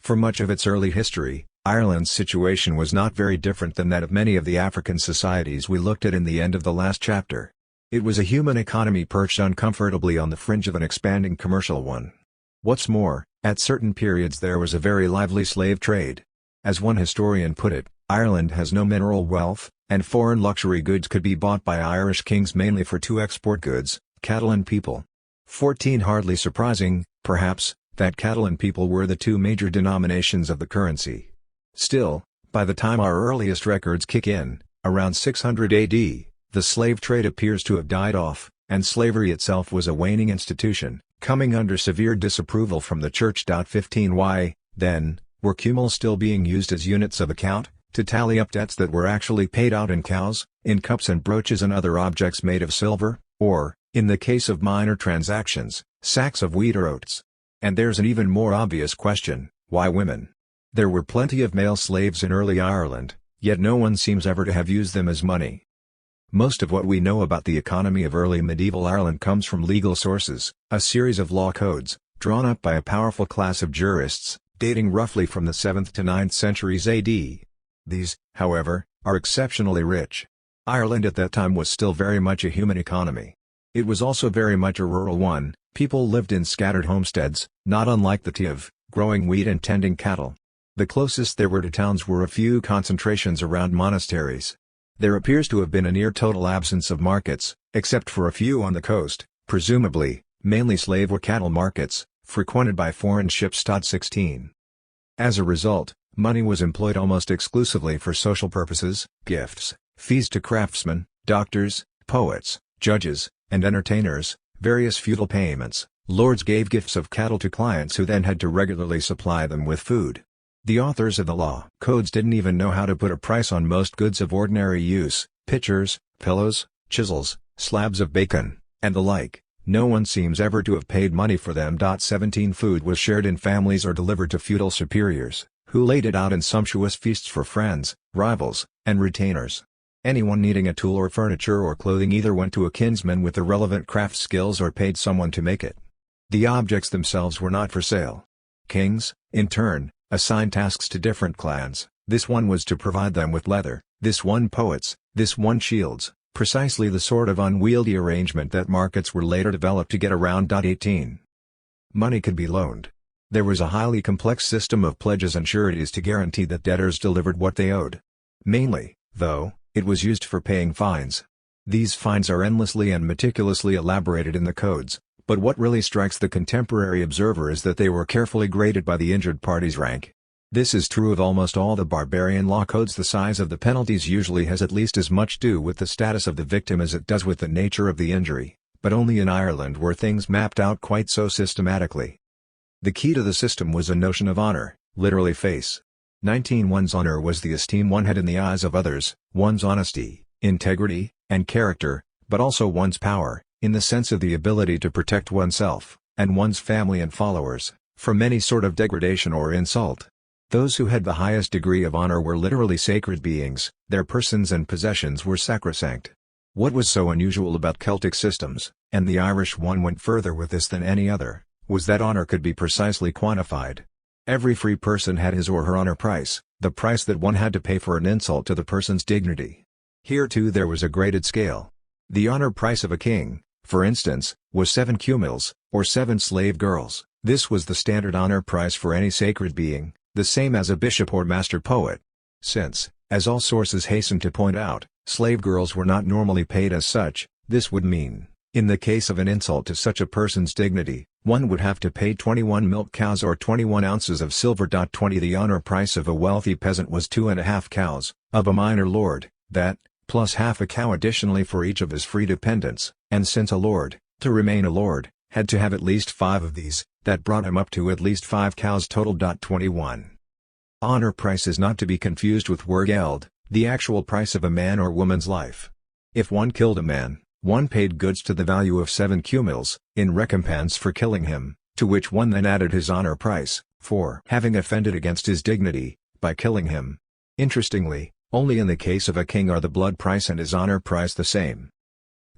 For much of its early history, Ireland's situation was not very different than that of many of the African societies we looked at in the end of the last chapter. It was a human economy perched uncomfortably on the fringe of an expanding commercial one. What's more, at certain periods there was a very lively slave trade. As one historian put it, Ireland has no mineral wealth, and foreign luxury goods could be bought by Irish kings mainly for two export goods, cattle and people. 14 Hardly surprising, perhaps, that cattle and people were the two major denominations of the currency. Still, by the time our earliest records kick in, around 600 AD, the slave trade appears to have died off, and slavery itself was a waning institution, coming under severe disapproval from the Church. 15 Why, then, were cumuls still being used as units of account, to tally up debts that were actually paid out in cows, in cups and brooches and other objects made of silver, or, in the case of minor transactions, sacks of wheat or oats? And there's an even more obvious question, why women? There were plenty of male slaves in early Ireland, yet no one seems ever to have used them as money. Most of what we know about the economy of early medieval Ireland comes from legal sources, a series of law codes, drawn up by a powerful class of jurists, dating roughly from the 7th to 9th centuries AD. These, however, are exceptionally rich. Ireland at that time was still very much a human economy. It was also very much a rural one. People lived in scattered homesteads, not unlike the Tiv, growing wheat and tending cattle. The closest there were to towns were a few concentrations around monasteries. There appears to have been a near-total absence of markets, except for a few on the coast, presumably, mainly slave or cattle markets, frequented by foreign ships. 16. As a result, money was employed almost exclusively for social purposes, gifts, fees to craftsmen, doctors, poets, judges, and entertainers, various feudal payments. Lords gave gifts of cattle to clients who then had to regularly supply them with food. The authors of the law codes didn't even know how to put a price on most goods of ordinary use, pitchers, pillows, chisels, slabs of bacon, and the like. No one seems ever to have paid money for them. 17 Food was shared in families or delivered to feudal superiors, who laid it out in sumptuous feasts for friends, rivals, and retainers. Anyone needing a tool or furniture or clothing either went to a kinsman with the relevant craft skills or paid someone to make it. The objects themselves were not for sale. Kings, in turn, assigned tasks to different clans. This one was to provide them with leather, this one poets, this one shields, precisely the sort of unwieldy arrangement that markets were later developed to get around. 18. Money could be loaned. There was a highly complex system of pledges and sureties to guarantee that debtors delivered what they owed. Mainly, though, it was used for paying fines. These fines are endlessly and meticulously elaborated in the codes, but what really strikes the contemporary observer is that they were carefully graded by the injured party's rank. This is true of almost all the barbarian law codes. The size of the penalties usually has at least as much to do with the status of the victim as it does with the nature of the injury, but only in Ireland were things mapped out quite so systematically. The key to the system was a notion of honor, literally face. 19. One's honor was the esteem one had in the eyes of others, one's honesty, integrity, and character, but also one's power, in the sense of the ability to protect oneself, and one's family and followers, from any sort of degradation or insult. Those who had the highest degree of honor were literally sacred beings, their persons and possessions were sacrosanct. What was so unusual about Celtic systems, and the Irish one went further with this than any other, was that honor could be precisely quantified. Every free person had his or her honor price, the price that one had to pay for an insult to the person's dignity. Here too there was a graded scale. The honor price of a king, for instance, was 7 cumils, or 7 slave girls. This was the standard honor price for any sacred being, the same as a bishop or master poet. Since, as all sources hasten to point out, slave girls were not normally paid as such, this would mean, in the case of an insult to such a person's dignity, one would have to pay 21 milk cows or 21 ounces of silver. 20 The honor price of a wealthy peasant was 2.5 cows, of a minor lord, that, plus half a cow additionally for each of his free dependents, and since a lord, to remain a lord, had to have at least 5 of these, that brought him up to at least 5 cows total. 21. Honor price is not to be confused with wergeld, the actual price of a man or woman's life. If one killed a man, one paid goods to the value of 7 cumils, in recompense for killing him, to which one then added his honor price, for having offended against his dignity, by killing him. Interestingly, only in the case of a king are the blood price and his honor price the same.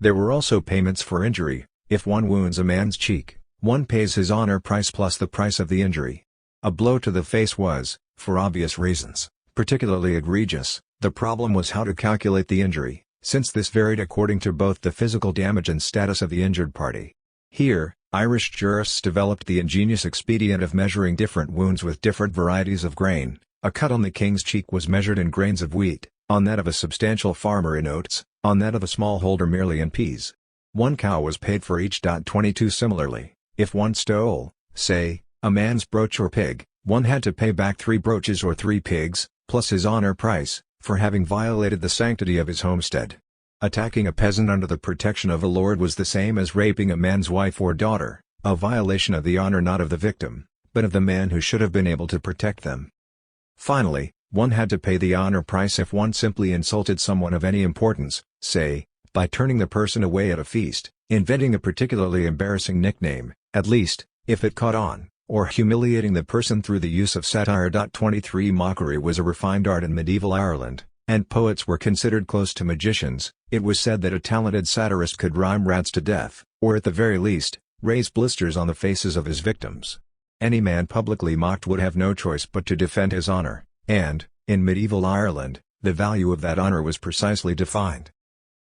There were also payments for injury. If one wounds a man's cheek, one pays his honor price plus the price of the injury. A blow to the face was, for obvious reasons, particularly egregious. The problem was how to calculate the injury, since this varied according to both the physical damage and status of the injured party. Here, Irish jurists developed the ingenious expedient of measuring different wounds with different varieties of grain. A cut on the king's cheek was measured in grains of wheat, on that of a substantial farmer in oats, on that of a smallholder merely in peas. 1 cow was paid for each. 22 Similarly, if one stole, say, a man's brooch or pig, one had to pay back 3 brooches or 3 pigs, plus his honor price, for having violated the sanctity of his homestead. Attacking a peasant under the protection of a lord was the same as raping a man's wife or daughter, a violation of the honor not of the victim, but of the man who should have been able to protect them. Finally, one had to pay the honor price if one simply insulted someone of any importance, say, by turning the person away at a feast, inventing a particularly embarrassing nickname, at least, if it caught on, or humiliating the person through the use of satire. 23 Mockery was a refined art in medieval Ireland, and poets were considered close to magicians. It was said that a talented satirist could rhyme rats to death, or at the very least, raise blisters on the faces of his victims. Any man publicly mocked would have no choice but to defend his honor, and, in medieval Ireland, the value of that honor was precisely defined.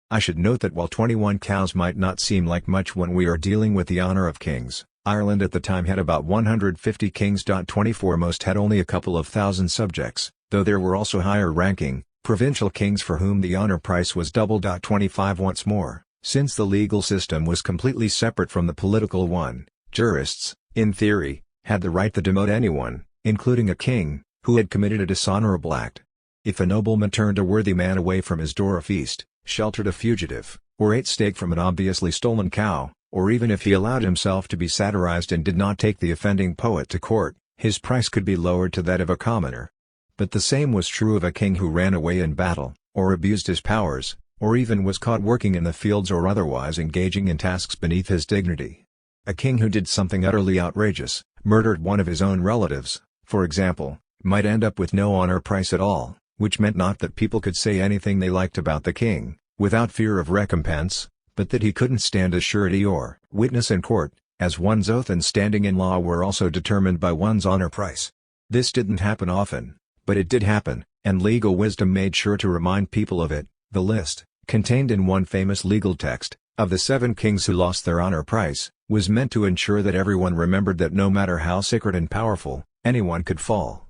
I should note that while 21 cows might not seem like much when we are dealing with the honor of kings, Ireland at the time had about 150 kings. 24 Most had only a couple of thousand subjects, though there were also higher-ranking, Provincial kings for whom the honor price was double. 25 Once more, since the legal system was completely separate from the political one, jurists, in theory, had the right to demote anyone, including a king, who had committed a dishonorable act. If a nobleman turned a worthy man away from his door or feast, sheltered a fugitive, or ate steak from an obviously stolen cow, or even if he allowed himself to be satirized and did not take the offending poet to court, his price could be lowered to that of a commoner. But the same was true of a king who ran away in battle, or abused his powers, or even was caught working in the fields or otherwise engaging in tasks beneath his dignity. A king who did something utterly outrageous, murdered one of his own relatives, for example, might end up with no honor price at all, which meant not that people could say anything they liked about the king, without fear of recompense, but that he couldn't stand as surety or witness in court, as one's oath and standing in law were also determined by one's honor price. This didn't happen often, but it did happen, and legal wisdom made sure to remind people of it. The list, contained in one famous legal text, of the 7 kings who lost their honor price, was meant to ensure that everyone remembered that no matter how sacred and powerful, anyone could fall.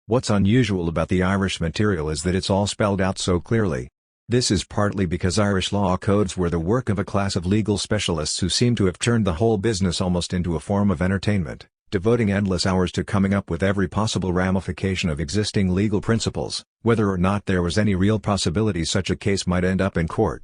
What's unusual about the Irish material is that it's all spelled out so clearly. This is partly because Irish law codes were the work of a class of legal specialists who seem to have turned the whole business almost into a form of entertainment, devoting endless hours to coming up with every possible ramification of existing legal principles, whether or not there was any real possibility such a case might end up in court.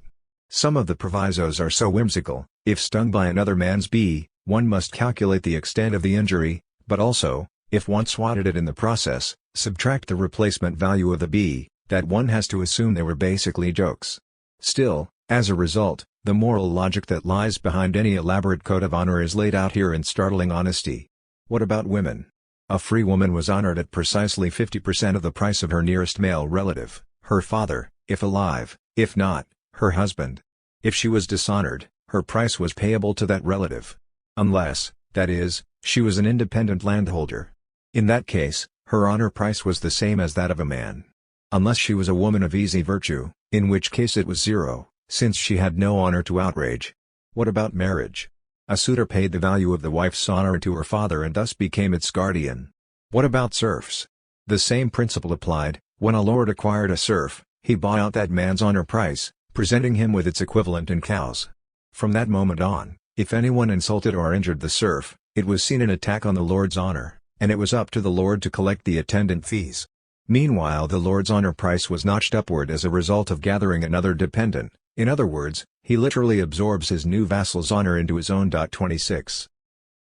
Some of the provisos are so whimsical: if stung by another man's bee, one must calculate the extent of the injury, but also, if one swatted it in the process, subtract the replacement value of the bee, that one has to assume they were basically jokes. Still, as a result, the moral logic that lies behind any elaborate code of honor is laid out here in startling honesty. What about women? A free woman was honored at precisely 50% of the price of her nearest male relative, her father, if alive; if not, her husband. If she was dishonored, her price was payable to that relative. Unless, that is, she was an independent landholder. In that case, her honor price was the same as that of a man. Unless she was a woman of easy virtue, in which case it was zero, since she had no honor to outrage. What about marriage? A suitor paid the value of the wife's honor to her father and thus became its guardian. What about serfs? The same principle applied. When a lord acquired a serf, he bought out that man's honor price, presenting him with its equivalent in cows. From that moment on, if anyone insulted or injured the serf, it was seen an attack on the lord's honor, and it was up to the lord to collect the attendant fees. Meanwhile, the lord's honor price was notched upward as a result of gathering another dependent. In other words, he literally absorbs his new vassal's honor into his own. 26.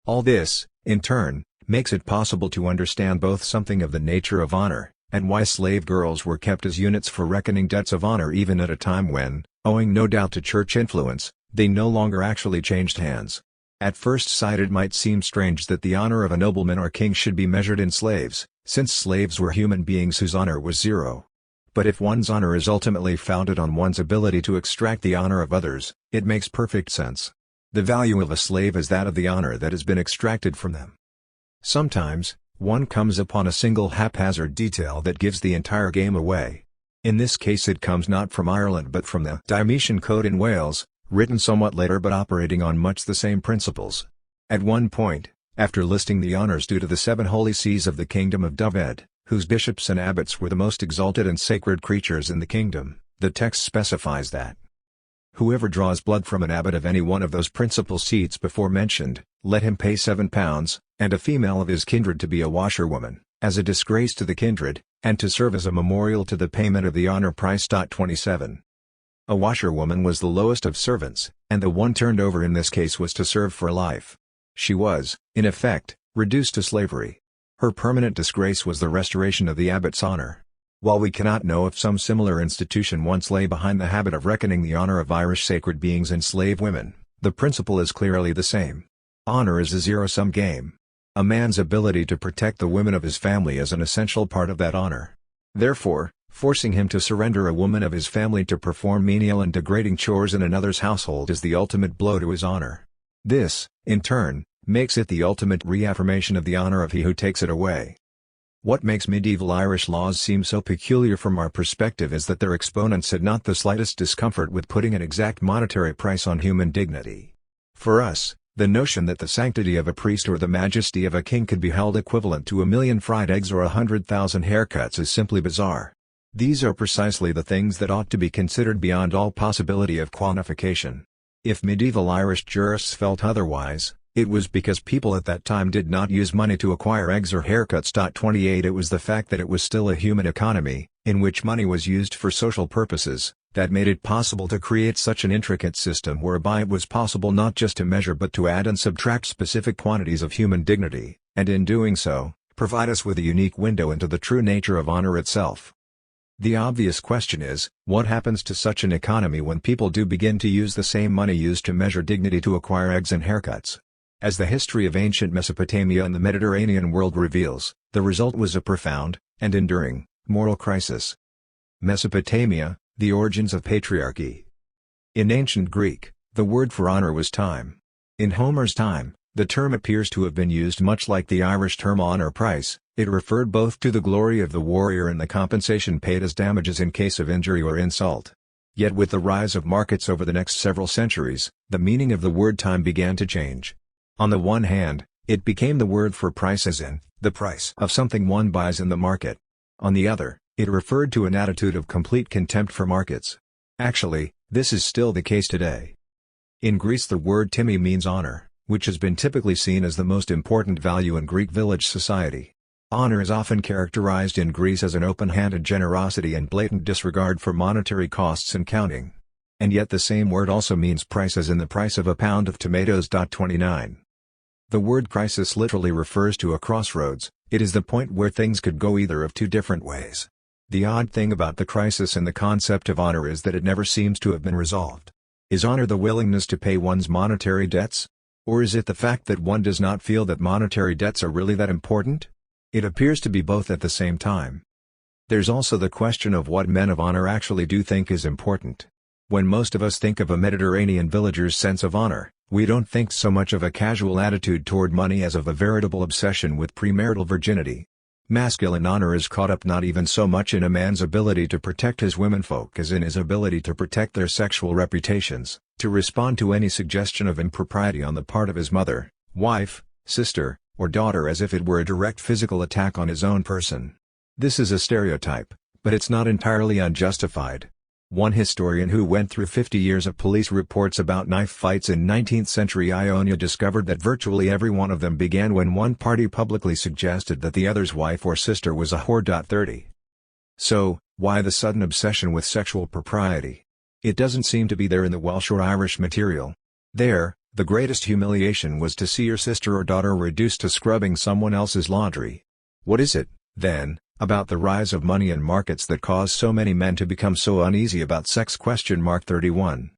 All this, in turn, makes it possible to understand both something of the nature of honor, and why slave girls were kept as units for reckoning debts of honor even at a time when, owing no doubt to church influence, they no longer actually changed hands. At first sight it might seem strange that the honor of a nobleman or king should be measured in slaves, since slaves were human beings whose honor was zero. But if one's honor is ultimately founded on one's ability to extract the honor of others, it makes perfect sense. The value of a slave is that of the honor that has been extracted from them. Sometimes, one comes upon a single haphazard detail that gives the entire game away. In this case it comes not from Ireland but from the Diocletian Code in Wales, written somewhat later but operating on much the same principles. At one point, after listing the honors due to the 7 holy sees of the kingdom of Dyfed, whose bishops and abbots were the most exalted and sacred creatures in the kingdom, the text specifies that whoever draws blood from an abbot of any one of those principal seats before mentioned, let him pay £7, and a female of his kindred to be a washerwoman, as a disgrace to the kindred, and to serve as a memorial to the payment of the honor price. 27. A washerwoman was the lowest of servants, and the one turned over in this case was to serve for life. She was, in effect, reduced to slavery. Her permanent disgrace was the restoration of the abbot's honor. While we cannot know if some similar institution once lay behind the habit of reckoning the honor of Irish sacred beings and slave women, the principle is clearly the same. Honor is a zero-sum game. A man's ability to protect the women of his family is an essential part of that honor. Therefore, forcing him to surrender a woman of his family to perform menial and degrading chores in another's household is the ultimate blow to his honor. This, in turn, makes it the ultimate reaffirmation of the honor of he who takes it away. What makes medieval Irish laws seem so peculiar from our perspective is that their exponents had not the slightest discomfort with putting an exact monetary price on human dignity. For us, the notion that the sanctity of a priest or the majesty of a king could be held equivalent to 1,000,000 fried eggs or 100,000 haircuts is simply bizarre. These are precisely the things that ought to be considered beyond all possibility of quantification. If medieval Irish jurists felt otherwise, it was because people at that time did not use money to acquire eggs or haircuts. 28 It was the fact that it was still a human economy, in which money was used for social purposes, that made it possible to create such an intricate system whereby it was possible not just to measure but to add and subtract specific quantities of human dignity, and in doing so, provide us with a unique window into the true nature of honor itself. The obvious question is, what happens to such an economy when people do begin to use the same money used to measure dignity to acquire eggs and haircuts? As the history of ancient Mesopotamia and the Mediterranean world reveals, the result was a profound, and enduring, moral crisis. Mesopotamia, the origins of patriarchy. In ancient Greek, the word for honor was time. In Homer's time, the term appears to have been used much like the Irish term honor price. It referred both to the glory of the warrior and the compensation paid as damages in case of injury or insult. Yet with the rise of markets over the next several centuries, the meaning of the word time began to change. On the one hand, it became the word for price as in, the price of something one buys in the market. On the other, it referred to an attitude of complete contempt for markets. Actually, this is still the case today. In Greece the word timi means honor, which has been typically seen as the most important value in Greek village society. Honor is often characterized in Greece as an open-handed generosity and blatant disregard for monetary costs and counting. And yet the same word also means price as in the price of a pound of tomatoes. 29. The word crisis literally refers to a crossroads. It is the point where things could go either of two different ways. The odd thing about the crisis and the concept of honor is that it never seems to have been resolved. Is honor the willingness to pay one's monetary debts? Or is it the fact that one does not feel that monetary debts are really that important? It appears to be both at the same time. There's also the question of what men of honor actually do think is important. When most of us think of a Mediterranean villager's sense of honor, we don't think so much of a casual attitude toward money as of a veritable obsession with premarital virginity. Masculine honor is caught up not even so much in a man's ability to protect his womenfolk as in his ability to protect their sexual reputations, to respond to any suggestion of impropriety on the part of his mother, wife, sister, or daughter as if it were a direct physical attack on his own person. This is a stereotype, but it's not entirely unjustified. One historian who went through 50 years of police reports about knife fights in 19th-century Ionia discovered that virtually every one of them began when one party publicly suggested that the other's wife or sister was a whore. 30. So, why the sudden obsession with sexual propriety? It doesn't seem to be there in the Welsh or Irish material. There, the greatest humiliation was to see your sister or daughter reduced to scrubbing someone else's laundry. What is it, then, about the rise of money and markets that cause so many men to become so uneasy about sex? 31.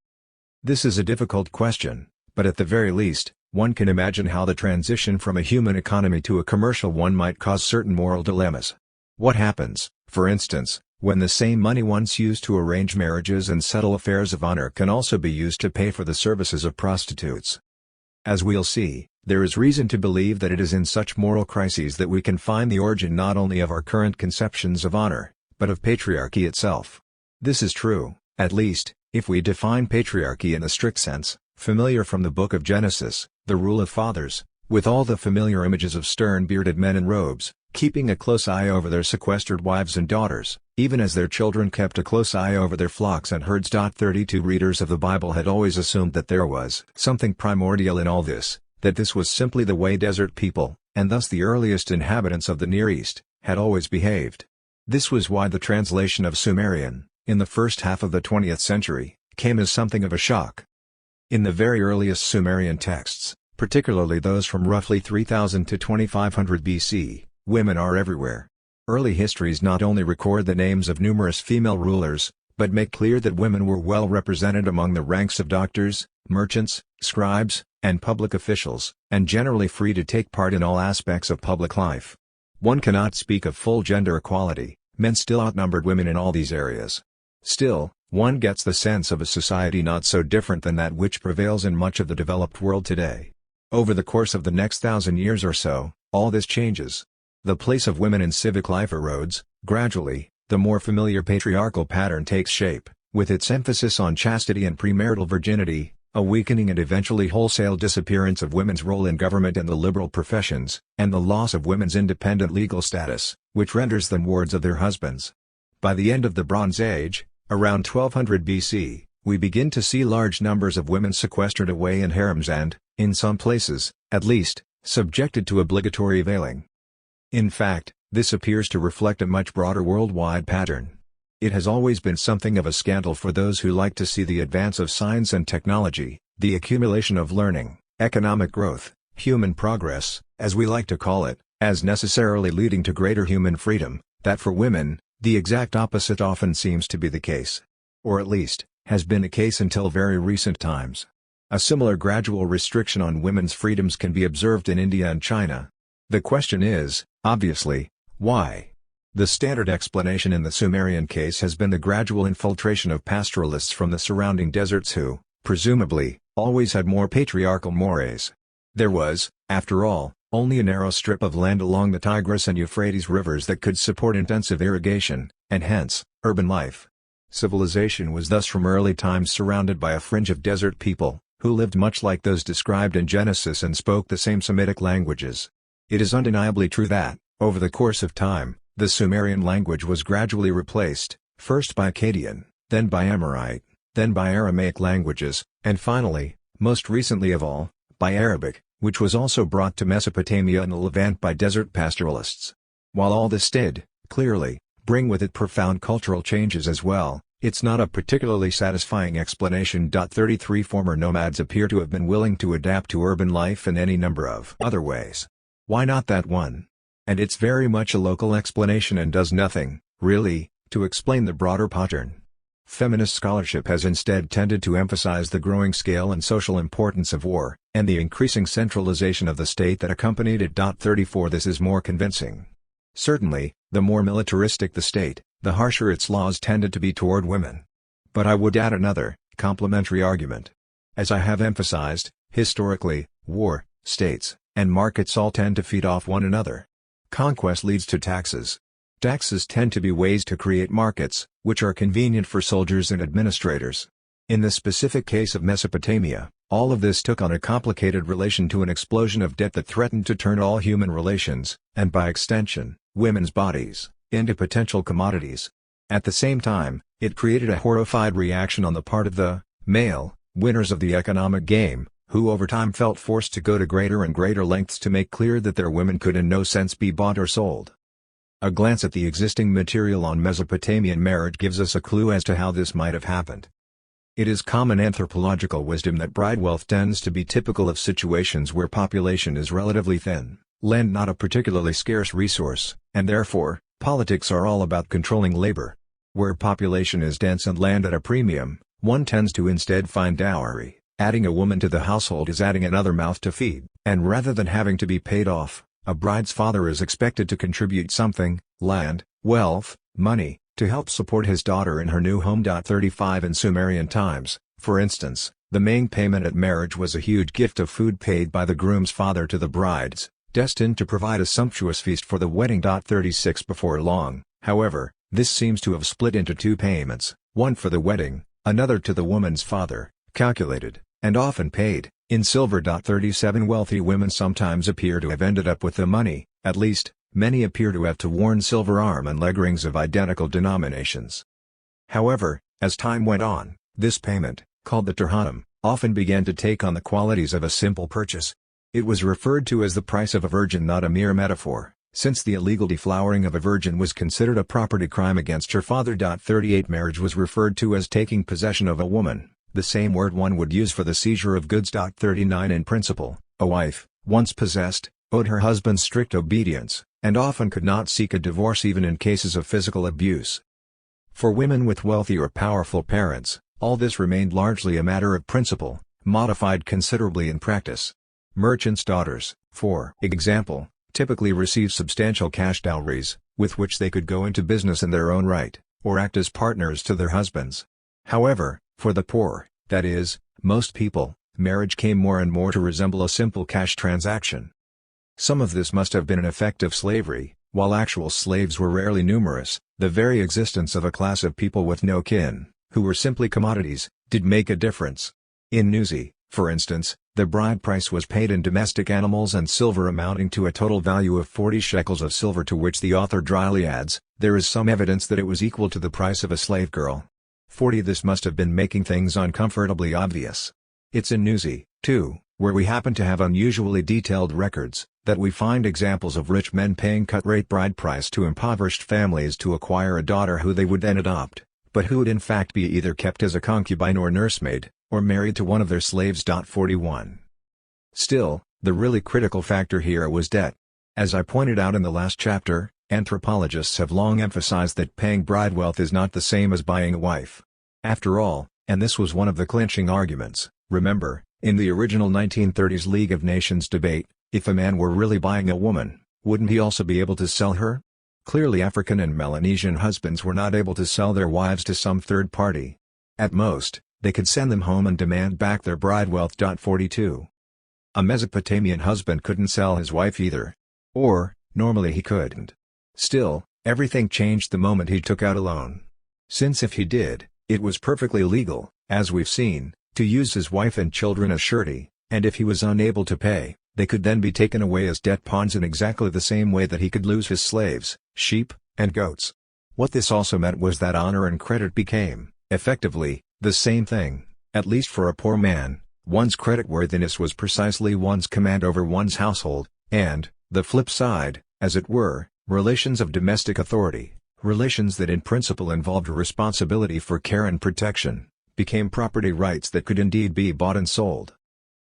This is a difficult question, but at the very least, one can imagine how the transition from a human economy to a commercial one might cause certain moral dilemmas. What happens, for instance, when the same money once used to arrange marriages and settle affairs of honor can also be used to pay for the services of prostitutes? As we'll see, there is reason to believe that it is in such moral crises that we can find the origin not only of our current conceptions of honor, but of patriarchy itself. This is true, at least, if we define patriarchy in a strict sense, familiar from the book of Genesis, the rule of fathers, with all the familiar images of stern bearded men in robes, keeping a close eye over their sequestered wives and daughters, even as their children kept a close eye over their flocks and herds. 32 Readers of the Bible had always assumed that there was something primordial in all this, that this was simply the way desert people, and thus the earliest inhabitants of the Near East, had always behaved. This was why the translation of Sumerian, in the first half of the 20th century, came as something of a shock. In the very earliest Sumerian texts, particularly those from roughly 3000 to 2500 BC, women are everywhere. Early histories not only record the names of numerous female rulers, but make clear that women were well represented among the ranks of doctors, merchants, scribes, and public officials, and generally free to take part in all aspects of public life. One cannot speak of full gender equality, men still outnumbered women in all these areas. Still, one gets the sense of a society not so different than that which prevails in much of the developed world today. Over the course of the next 1,000 years or so, all this changes. The place of women in civic life erodes. Gradually, the more familiar patriarchal pattern takes shape, with its emphasis on chastity and premarital virginity, a weakening and eventually wholesale disappearance of women's role in government and the liberal professions, and the loss of women's independent legal status, which renders them wards of their husbands. By the end of the Bronze Age, around 1200 BC, we begin to see large numbers of women sequestered away in harems and, in some places, at least, subjected to obligatory veiling. In fact, this appears to reflect a much broader worldwide pattern. It has always been something of a scandal for those who like to see the advance of science and technology, the accumulation of learning, economic growth, human progress, as we like to call it, as necessarily leading to greater human freedom, that for women, the exact opposite often seems to be the case. Or at least, has been the case until very recent times. A similar gradual restriction on women's freedoms can be observed in India and China. The question is, obviously, why? The standard explanation in the Sumerian case has been the gradual infiltration of pastoralists from the surrounding deserts who, presumably, always had more patriarchal mores. There was, after all, only a narrow strip of land along the Tigris and Euphrates rivers that could support intensive irrigation, and hence, urban life. Civilization was thus from early times surrounded by a fringe of desert people, who lived much like those described in Genesis and spoke the same Semitic languages. It is undeniably true that, over the course of time, the Sumerian language was gradually replaced, first by Akkadian, then by Amorite, then by Aramaic languages, and finally, most recently of all, by Arabic, which was also brought to Mesopotamia and the Levant by desert pastoralists. While all this did, clearly, bring with it profound cultural changes as well, it's not a particularly satisfying explanation. 33 Former nomads appear to have been willing to adapt to urban life in any number of other ways. Why not that one? And it's very much a local explanation and does nothing, really, to explain the broader pattern. Feminist scholarship has instead tended to emphasize the growing scale and social importance of war, and the increasing centralization of the state that accompanied it. 34 This is more convincing. Certainly, the more militaristic the state, the harsher its laws tended to be toward women. But I would add another, complementary argument. As I have emphasized, historically, war, states, and markets all tend to feed off one another. Conquest leads to taxes. Taxes tend to be ways to create markets, which are convenient for soldiers and administrators. In the specific case of Mesopotamia, all of this took on a complicated relation to an explosion of debt that threatened to turn all human relations, and by extension, women's bodies, into potential commodities. At the same time, it created a horrified reaction on the part of the male winners of the economic game, who over time felt forced to go to greater and greater lengths to make clear that their women could in no sense be bought or sold. A glance at the existing material on Mesopotamian marriage gives us a clue as to how this might have happened. It is common anthropological wisdom that bride wealth tends to be typical of situations where population is relatively thin, land not a particularly scarce resource, and therefore, politics are all about controlling labor. Where population is dense and land at a premium, one tends to instead find dowry. Adding a woman to the household is adding another mouth to feed, and rather than having to be paid off, a bride's father is expected to contribute something, land, wealth, money, to help support his daughter in her new home. 35 In Sumerian times, for instance, the main payment at marriage was a huge gift of food paid by the groom's father to the brides, destined to provide a sumptuous feast for the wedding. 36 Before long, however, this seems to have split into two payments, one for the wedding, another to the woman's father, calculated, and often paid, in silver. 37 Wealthy women sometimes appear to have ended up with the money, at least, many appear to have worn silver arm and leg rings of identical denominations. However, as time went on, this payment, called the dirham, often began to take on the qualities of a simple purchase. It was referred to as the price of a virgin, not a mere metaphor, since the illegal deflowering of a virgin was considered a property crime against her father. 38 Marriage was referred to as taking possession of a woman, the same word one would use for the seizure of goods. 39 In principle, a wife, once possessed, owed her husband strict obedience, and often could not seek a divorce even in cases of physical abuse. For women with wealthy or powerful parents, all this remained largely a matter of principle, modified considerably in practice. Merchants' daughters, for example, typically received substantial cash dowries, with which they could go into business in their own right, or act as partners to their husbands. However, for the poor, that is, most people, marriage came more and more to resemble a simple cash transaction. Some of this must have been an effect of slavery. While actual slaves were rarely numerous, the very existence of a class of people with no kin, who were simply commodities, did make a difference. In Nuzi, for instance, the bride price was paid in domestic animals and silver, amounting to a total value of 40 shekels of silver, to which the author dryly adds, There is some evidence that it was equal to the price of a slave girl. 40. This must have been making things uncomfortably obvious. It's in Newsy, too, where we happen to have unusually detailed records, that we find examples of rich men paying cut-rate bride price to impoverished families to acquire a daughter who they would then adopt, but who would in fact be either kept as a concubine or nursemaid, or married to one of their slaves. 41. Still, the really critical factor here was debt. As I pointed out in the last chapter, anthropologists have long emphasized that paying bride wealth is not the same as buying a wife. After all, and this was one of the clinching arguments, remember, in the original 1930s League of Nations debate, if a man were really buying a woman, wouldn't he also be able to sell her? Clearly African and Melanesian husbands were not able to sell their wives to some third party. At most, they could send them home and demand back their bride wealth. 42. A Mesopotamian husband couldn't sell his wife either. Or, normally he couldn't. Still, everything changed the moment he took out a loan. Since if he did, it was perfectly legal, as we've seen, to use his wife and children as surety, and if he was unable to pay, they could then be taken away as debt pawns in exactly the same way that he could lose his slaves, sheep, and goats. What this also meant was that honor and credit became, effectively, the same thing, at least for a poor man. One's creditworthiness was precisely one's command over one's household, and, the flip side, as it were, relations of domestic authority, relations that in principle involved responsibility for care and protection, became property rights that could indeed be bought and sold.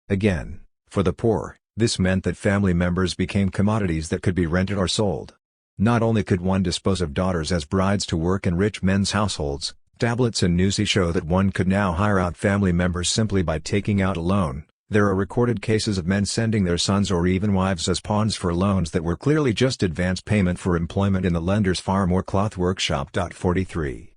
Again, for the poor, this meant that family members became commodities that could be rented or sold. Not only could one dispose of daughters as brides to work in rich men's households, tablets in Newsy show that one could now hire out family members simply by taking out a loan. There are recorded cases of men sending their sons or even wives as pawns for loans that were clearly just advance payment for employment in the lender's farm or cloth workshop. 43.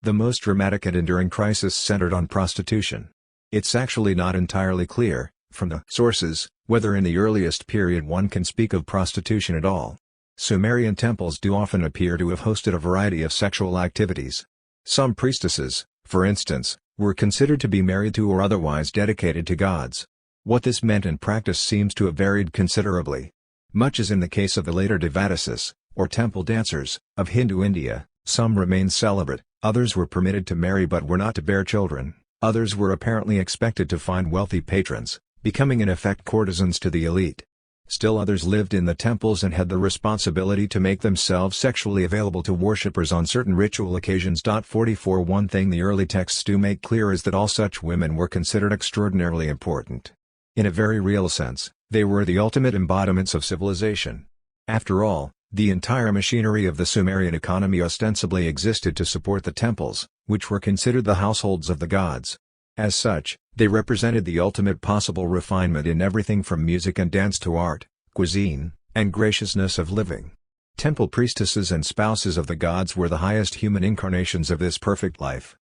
The most dramatic and enduring crisis centered on prostitution. It's actually not entirely clear, from the sources, whether in the earliest period one can speak of prostitution at all. Sumerian temples do often appear to have hosted a variety of sexual activities. Some priestesses, for instance, were considered to be married to or otherwise dedicated to gods. What this meant in practice seems to have varied considerably. Much as in the case of the later devadasis, or temple dancers, of Hindu India, some remained celibate, others were permitted to marry but were not to bear children, others were apparently expected to find wealthy patrons, becoming in effect courtesans to the elite. Still others lived in the temples and had the responsibility to make themselves sexually available to worshippers on certain ritual occasions. 44. One thing the early texts do make clear is that all such women were considered extraordinarily important. In a very real sense, they were the ultimate embodiments of civilization. After all, the entire machinery of the Sumerian economy ostensibly existed to support the temples, which were considered the households of the gods. As such, they represented the ultimate possible refinement in everything from music and dance to art, cuisine, and graciousness of living. Temple priestesses and spouses of the gods were the highest human incarnations of this perfect life.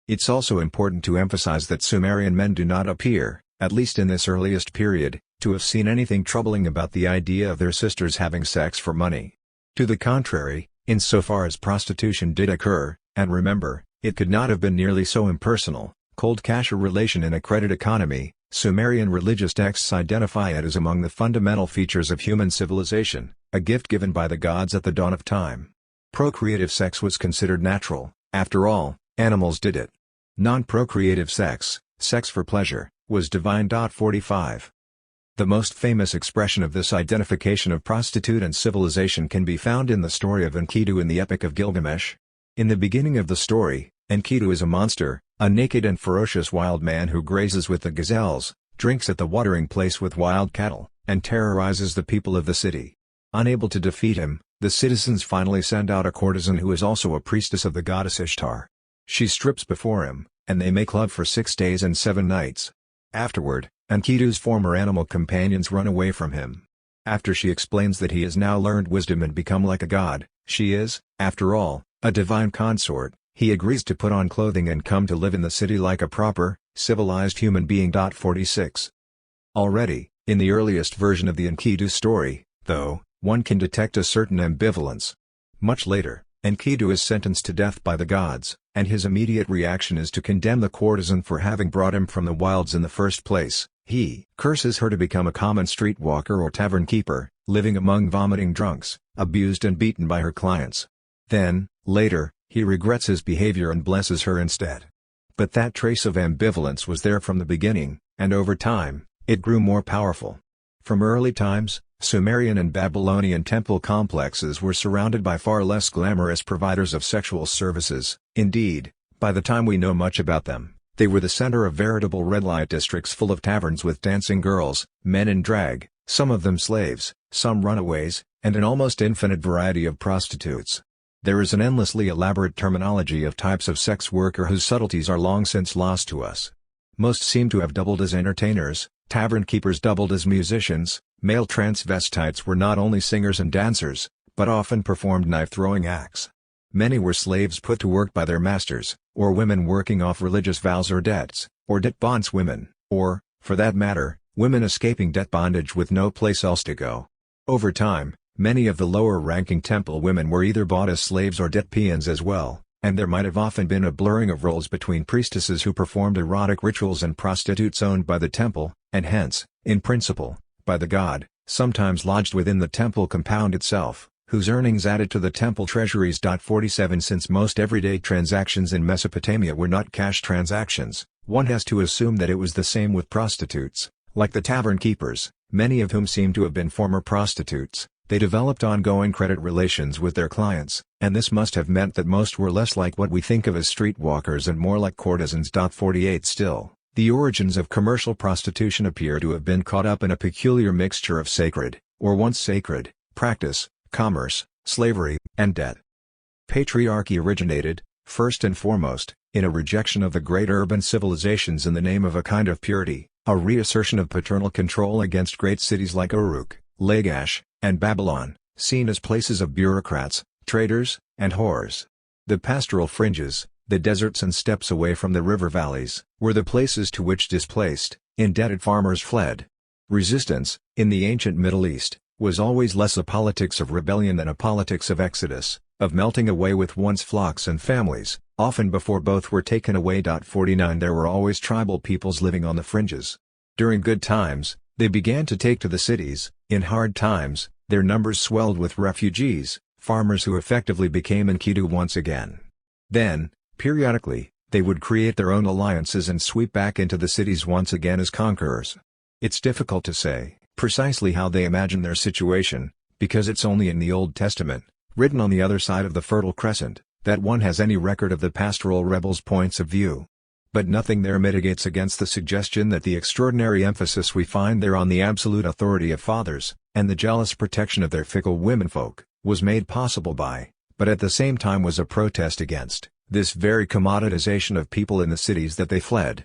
It's also important to emphasize that Sumerian men do not appear, at least in this earliest period, to have seen anything troubling about the idea of their sisters having sex for money. To the contrary, insofar as prostitution did occur, and remember, it could not have been nearly so impersonal, cold cash a relation in a credit economy, Sumerian religious texts identify it as among the fundamental features of human civilization, a gift given by the gods at the dawn of time. Procreative sex was considered natural, after all, animals did it. Non-procreative sex, sex for pleasure, was divine. 45. The most famous expression of this identification of prostitute and civilization can be found in the story of Enkidu in the Epic of Gilgamesh. In the beginning of the story, Enkidu is a monster, a naked and ferocious wild man who grazes with the gazelles, drinks at the watering place with wild cattle, and terrorizes the people of the city. Unable to defeat him, the citizens finally send out a courtesan who is also a priestess of the goddess Ishtar. She strips before him, and they make love for 6 days and 7 nights. Afterward, Enkidu's former animal companions run away from him. After she explains that he has now learned wisdom and become like a god, she is, after all, a divine consort, he agrees to put on clothing and come to live in the city like a proper, civilized human being. 46. Already, in the earliest version of the Enkidu story, though, one can detect a certain ambivalence. Much later, Enkidu is sentenced to death by the gods, and his immediate reaction is to condemn the courtesan for having brought him from the wilds in the first place. He curses her to become a common streetwalker or tavern keeper, living among vomiting drunks, abused and beaten by her clients. Then, later, he regrets his behavior and blesses her instead. But that trace of ambivalence was there from the beginning, and over time, it grew more powerful. From early times, Sumerian and Babylonian temple complexes were surrounded by far less glamorous providers of sexual services. Indeed, by the time we know much about them, they were the center of veritable red-light districts full of taverns with dancing girls, men in drag, some of them slaves, some runaways, and an almost infinite variety of prostitutes. There is an endlessly elaborate terminology of types of sex worker whose subtleties are long since lost to us. Most seem to have doubled as entertainers, tavern keepers doubled as musicians, male transvestites were not only singers and dancers, but often performed knife-throwing acts. Many were slaves put to work by their masters, or women working off religious vows or debts, or debt bondswomen, or, for that matter, women escaping debt bondage with no place else to go. Over time, many of the lower-ranking temple women were either bought as slaves or debt peons as well, and there might have often been a blurring of roles between priestesses who performed erotic rituals and prostitutes owned by the temple, and hence, in principle, by the god, sometimes lodged within the temple compound itself, whose earnings added to the temple treasuries. 47 Since most everyday transactions in Mesopotamia were not cash transactions, one has to assume that it was the same with prostitutes. Like the tavern keepers, many of whom seem to have been former prostitutes, they developed ongoing credit relations with their clients, and this must have meant that most were less like what we think of as streetwalkers and more like courtesans. 48 Still, the origins of commercial prostitution appear to have been caught up in a peculiar mixture of sacred, or once sacred, practice, commerce, slavery, and debt. Patriarchy originated, first and foremost, in a rejection of the great urban civilizations in the name of a kind of purity, a reassertion of paternal control against great cities like Uruk, Lagash, and Babylon, seen as places of bureaucrats, traders, and whores. The pastoral fringes, the deserts and steppes away from the river valleys, were the places to which displaced, indebted farmers fled. Resistance, in the ancient Middle East, was always less a politics of rebellion than a politics of exodus, of melting away with one's flocks and families, often before both were taken away. 49 There were always tribal peoples living on the fringes. During good times, they began to take to the cities. In hard times, their numbers swelled with refugees, farmers who effectively became Enkidu once again. Then, periodically, they would create their own alliances and sweep back into the cities once again as conquerors. It's difficult to say precisely how they imagine their situation, because it's only in the Old Testament, written on the other side of the Fertile Crescent, that one has any record of the pastoral rebels' points of view. But nothing there mitigates against the suggestion that the extraordinary emphasis we find there on the absolute authority of fathers, and the jealous protection of their fickle womenfolk, was made possible by, but at the same time was a protest against, this very commoditization of people in the cities that they fled.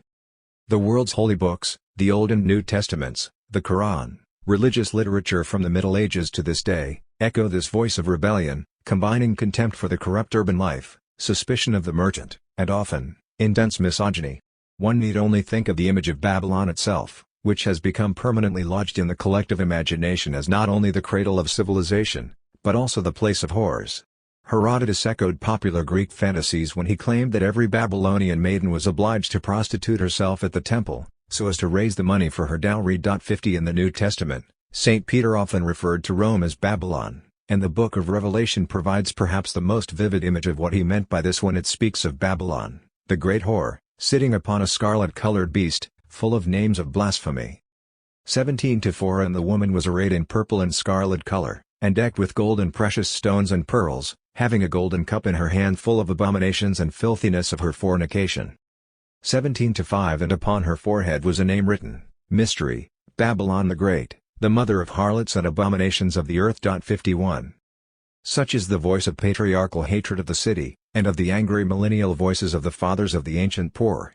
The world's holy books, the Old and New Testaments, the Quran, religious literature from the Middle Ages to this day, echo this voice of rebellion, combining contempt for the corrupt urban life, suspicion of the merchant, and often, intense misogyny. One need only think of the image of Babylon itself, which has become permanently lodged in the collective imagination as not only the cradle of civilization, but also the place of whores. Herodotus echoed popular Greek fantasies when he claimed that every Babylonian maiden was obliged to prostitute herself at the temple, so as to raise the money for her dowry. 50 In the New Testament, St. Peter often referred to Rome as Babylon, and the Book of Revelation provides perhaps the most vivid image of what he meant by this when it speaks of Babylon, the great whore, sitting upon a scarlet-colored beast, full of names of blasphemy. 17-4 And the woman was arrayed in purple and scarlet color, and decked with gold and precious stones and pearls, having a golden cup in her hand full of abominations and filthiness of her fornication. 17-5 And upon her forehead was a name written, Mystery, Babylon the Great, the mother of harlots and abominations of the earth. 51 Such is the voice of patriarchal hatred of the city, and of the angry millennial voices of the fathers of the ancient poor.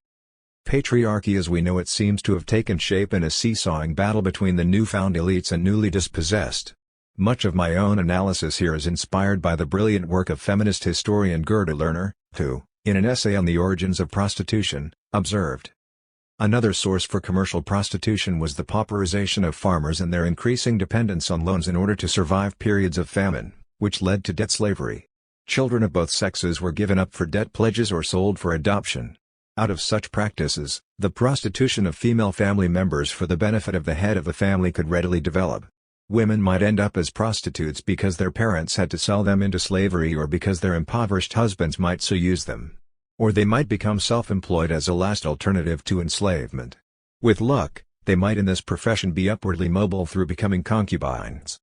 Patriarchy as we know it seems to have taken shape in a seesawing battle between the newfound elites and newly dispossessed. Much of my own analysis here is inspired by the brilliant work of feminist historian Gerda Lerner, who, in an essay on the origins of prostitution, observed, another source for commercial prostitution was the pauperization of farmers and their increasing dependence on loans in order to survive periods of famine, which led to debt slavery. Children of both sexes were given up for debt pledges or sold for adoption. Out of such practices, the prostitution of female family members for the benefit of the head of the family could readily develop. Women might end up as prostitutes because their parents had to sell them into slavery, or because their impoverished husbands might so use them. Or they might become self-employed as a last alternative to enslavement. With luck, they might in this profession be upwardly mobile through becoming concubines.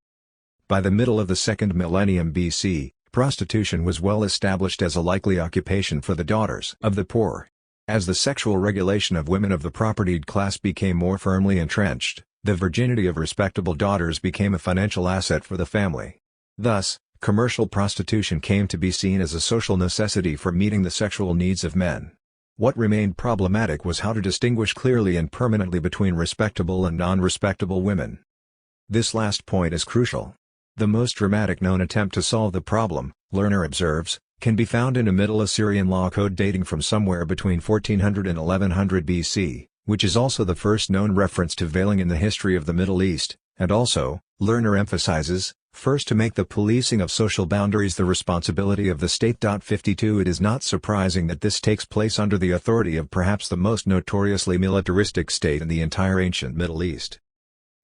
By the middle of the second millennium BC, prostitution was well established as a likely occupation for the daughters of the poor. As the sexual regulation of women of the propertied class became more firmly entrenched, the virginity of respectable daughters became a financial asset for the family. Thus, commercial prostitution came to be seen as a social necessity for meeting the sexual needs of men. What remained problematic was how to distinguish clearly and permanently between respectable and non-respectable women. This last point is crucial. The most dramatic known attempt to solve the problem, Lerner observes, can be found in a Middle Assyrian law code dating from somewhere between 1400 and 1100 BC, which is also the first known reference to veiling in the history of the Middle East, and also, Lerner emphasizes, first to make the policing of social boundaries the responsibility of the state. 52 It is not surprising that this takes place under the authority of perhaps the most notoriously militaristic state in the entire ancient Middle East.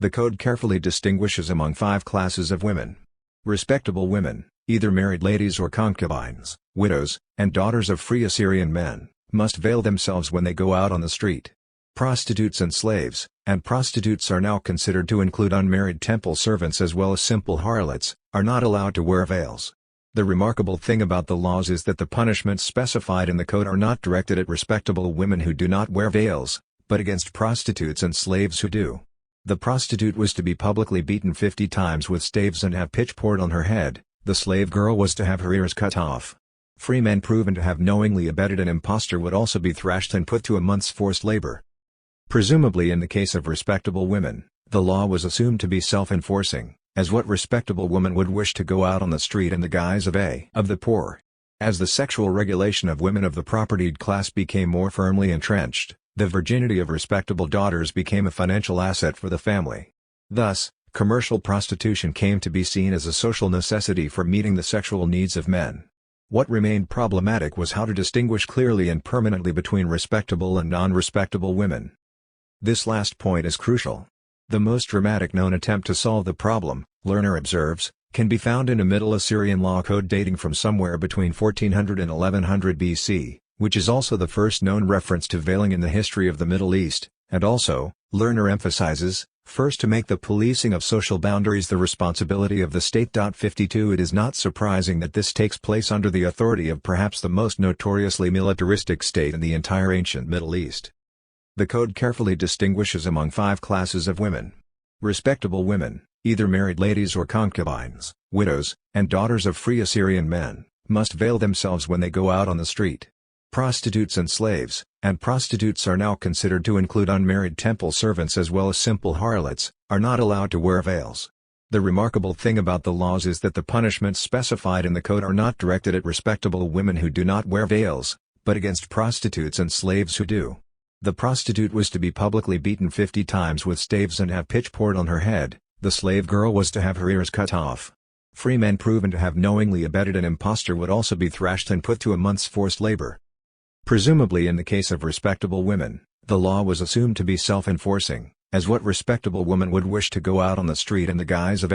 The code carefully distinguishes among 5 classes of women. Respectable women, either married ladies or concubines, widows, and daughters of free Assyrian men, must veil themselves when they go out on the street. Prostitutes and slaves, and prostitutes are now considered to include unmarried temple servants as well as simple harlots, are not allowed to wear veils. The remarkable thing about the laws is that the punishments specified in the code are not directed at respectable women who do not wear veils, but against prostitutes and slaves who do. The prostitute was to be publicly beaten 50 times with staves and have pitch poured on her head, the slave girl was to have her ears cut off. Free men proven to have knowingly abetted an impostor would also be thrashed and put to a month's forced labor. Presumably in the case of respectable women, the law was assumed to be self-enforcing, as what respectable woman would wish to go out on the street in the guise of the poor? As the sexual regulation of women of the propertied class became more firmly entrenched, the virginity of respectable daughters became a financial asset for the family. Thus, commercial prostitution came to be seen as a social necessity for meeting the sexual needs of men. What remained problematic was how to distinguish clearly and permanently between respectable and non-respectable women. This last point is crucial. The most dramatic known attempt to solve the problem, Lerner observes, can be found in a Middle Assyrian law code dating from somewhere between 1400 and 1100 BC, which is also the first known reference to veiling in the history of the Middle East, and also, Lerner emphasizes, first to make the policing of social boundaries the responsibility of the state. 52 It is not surprising that this takes place under the authority of perhaps the most notoriously militaristic state in the entire ancient Middle East. The code carefully distinguishes among 5 classes of women. Respectable women, either married ladies or concubines, widows, and daughters of free Assyrian men, must veil themselves when they go out on the street. Prostitutes and slaves, and prostitutes are now considered to include unmarried temple servants as well as simple harlots, are not allowed to wear veils. The remarkable thing about the laws is that the punishments specified in the code are not directed at respectable women who do not wear veils, but against prostitutes and slaves who do. The prostitute was to be publicly beaten 50 times with staves and have pitch poured on her head, the slave girl was to have her ears cut off. Free men proven to have knowingly abetted an impostor would also be thrashed and put to a month's forced labor. Presumably in the case of respectable women, the law was assumed to be self-enforcing, as what respectable woman would wish to go out on the street in the guise of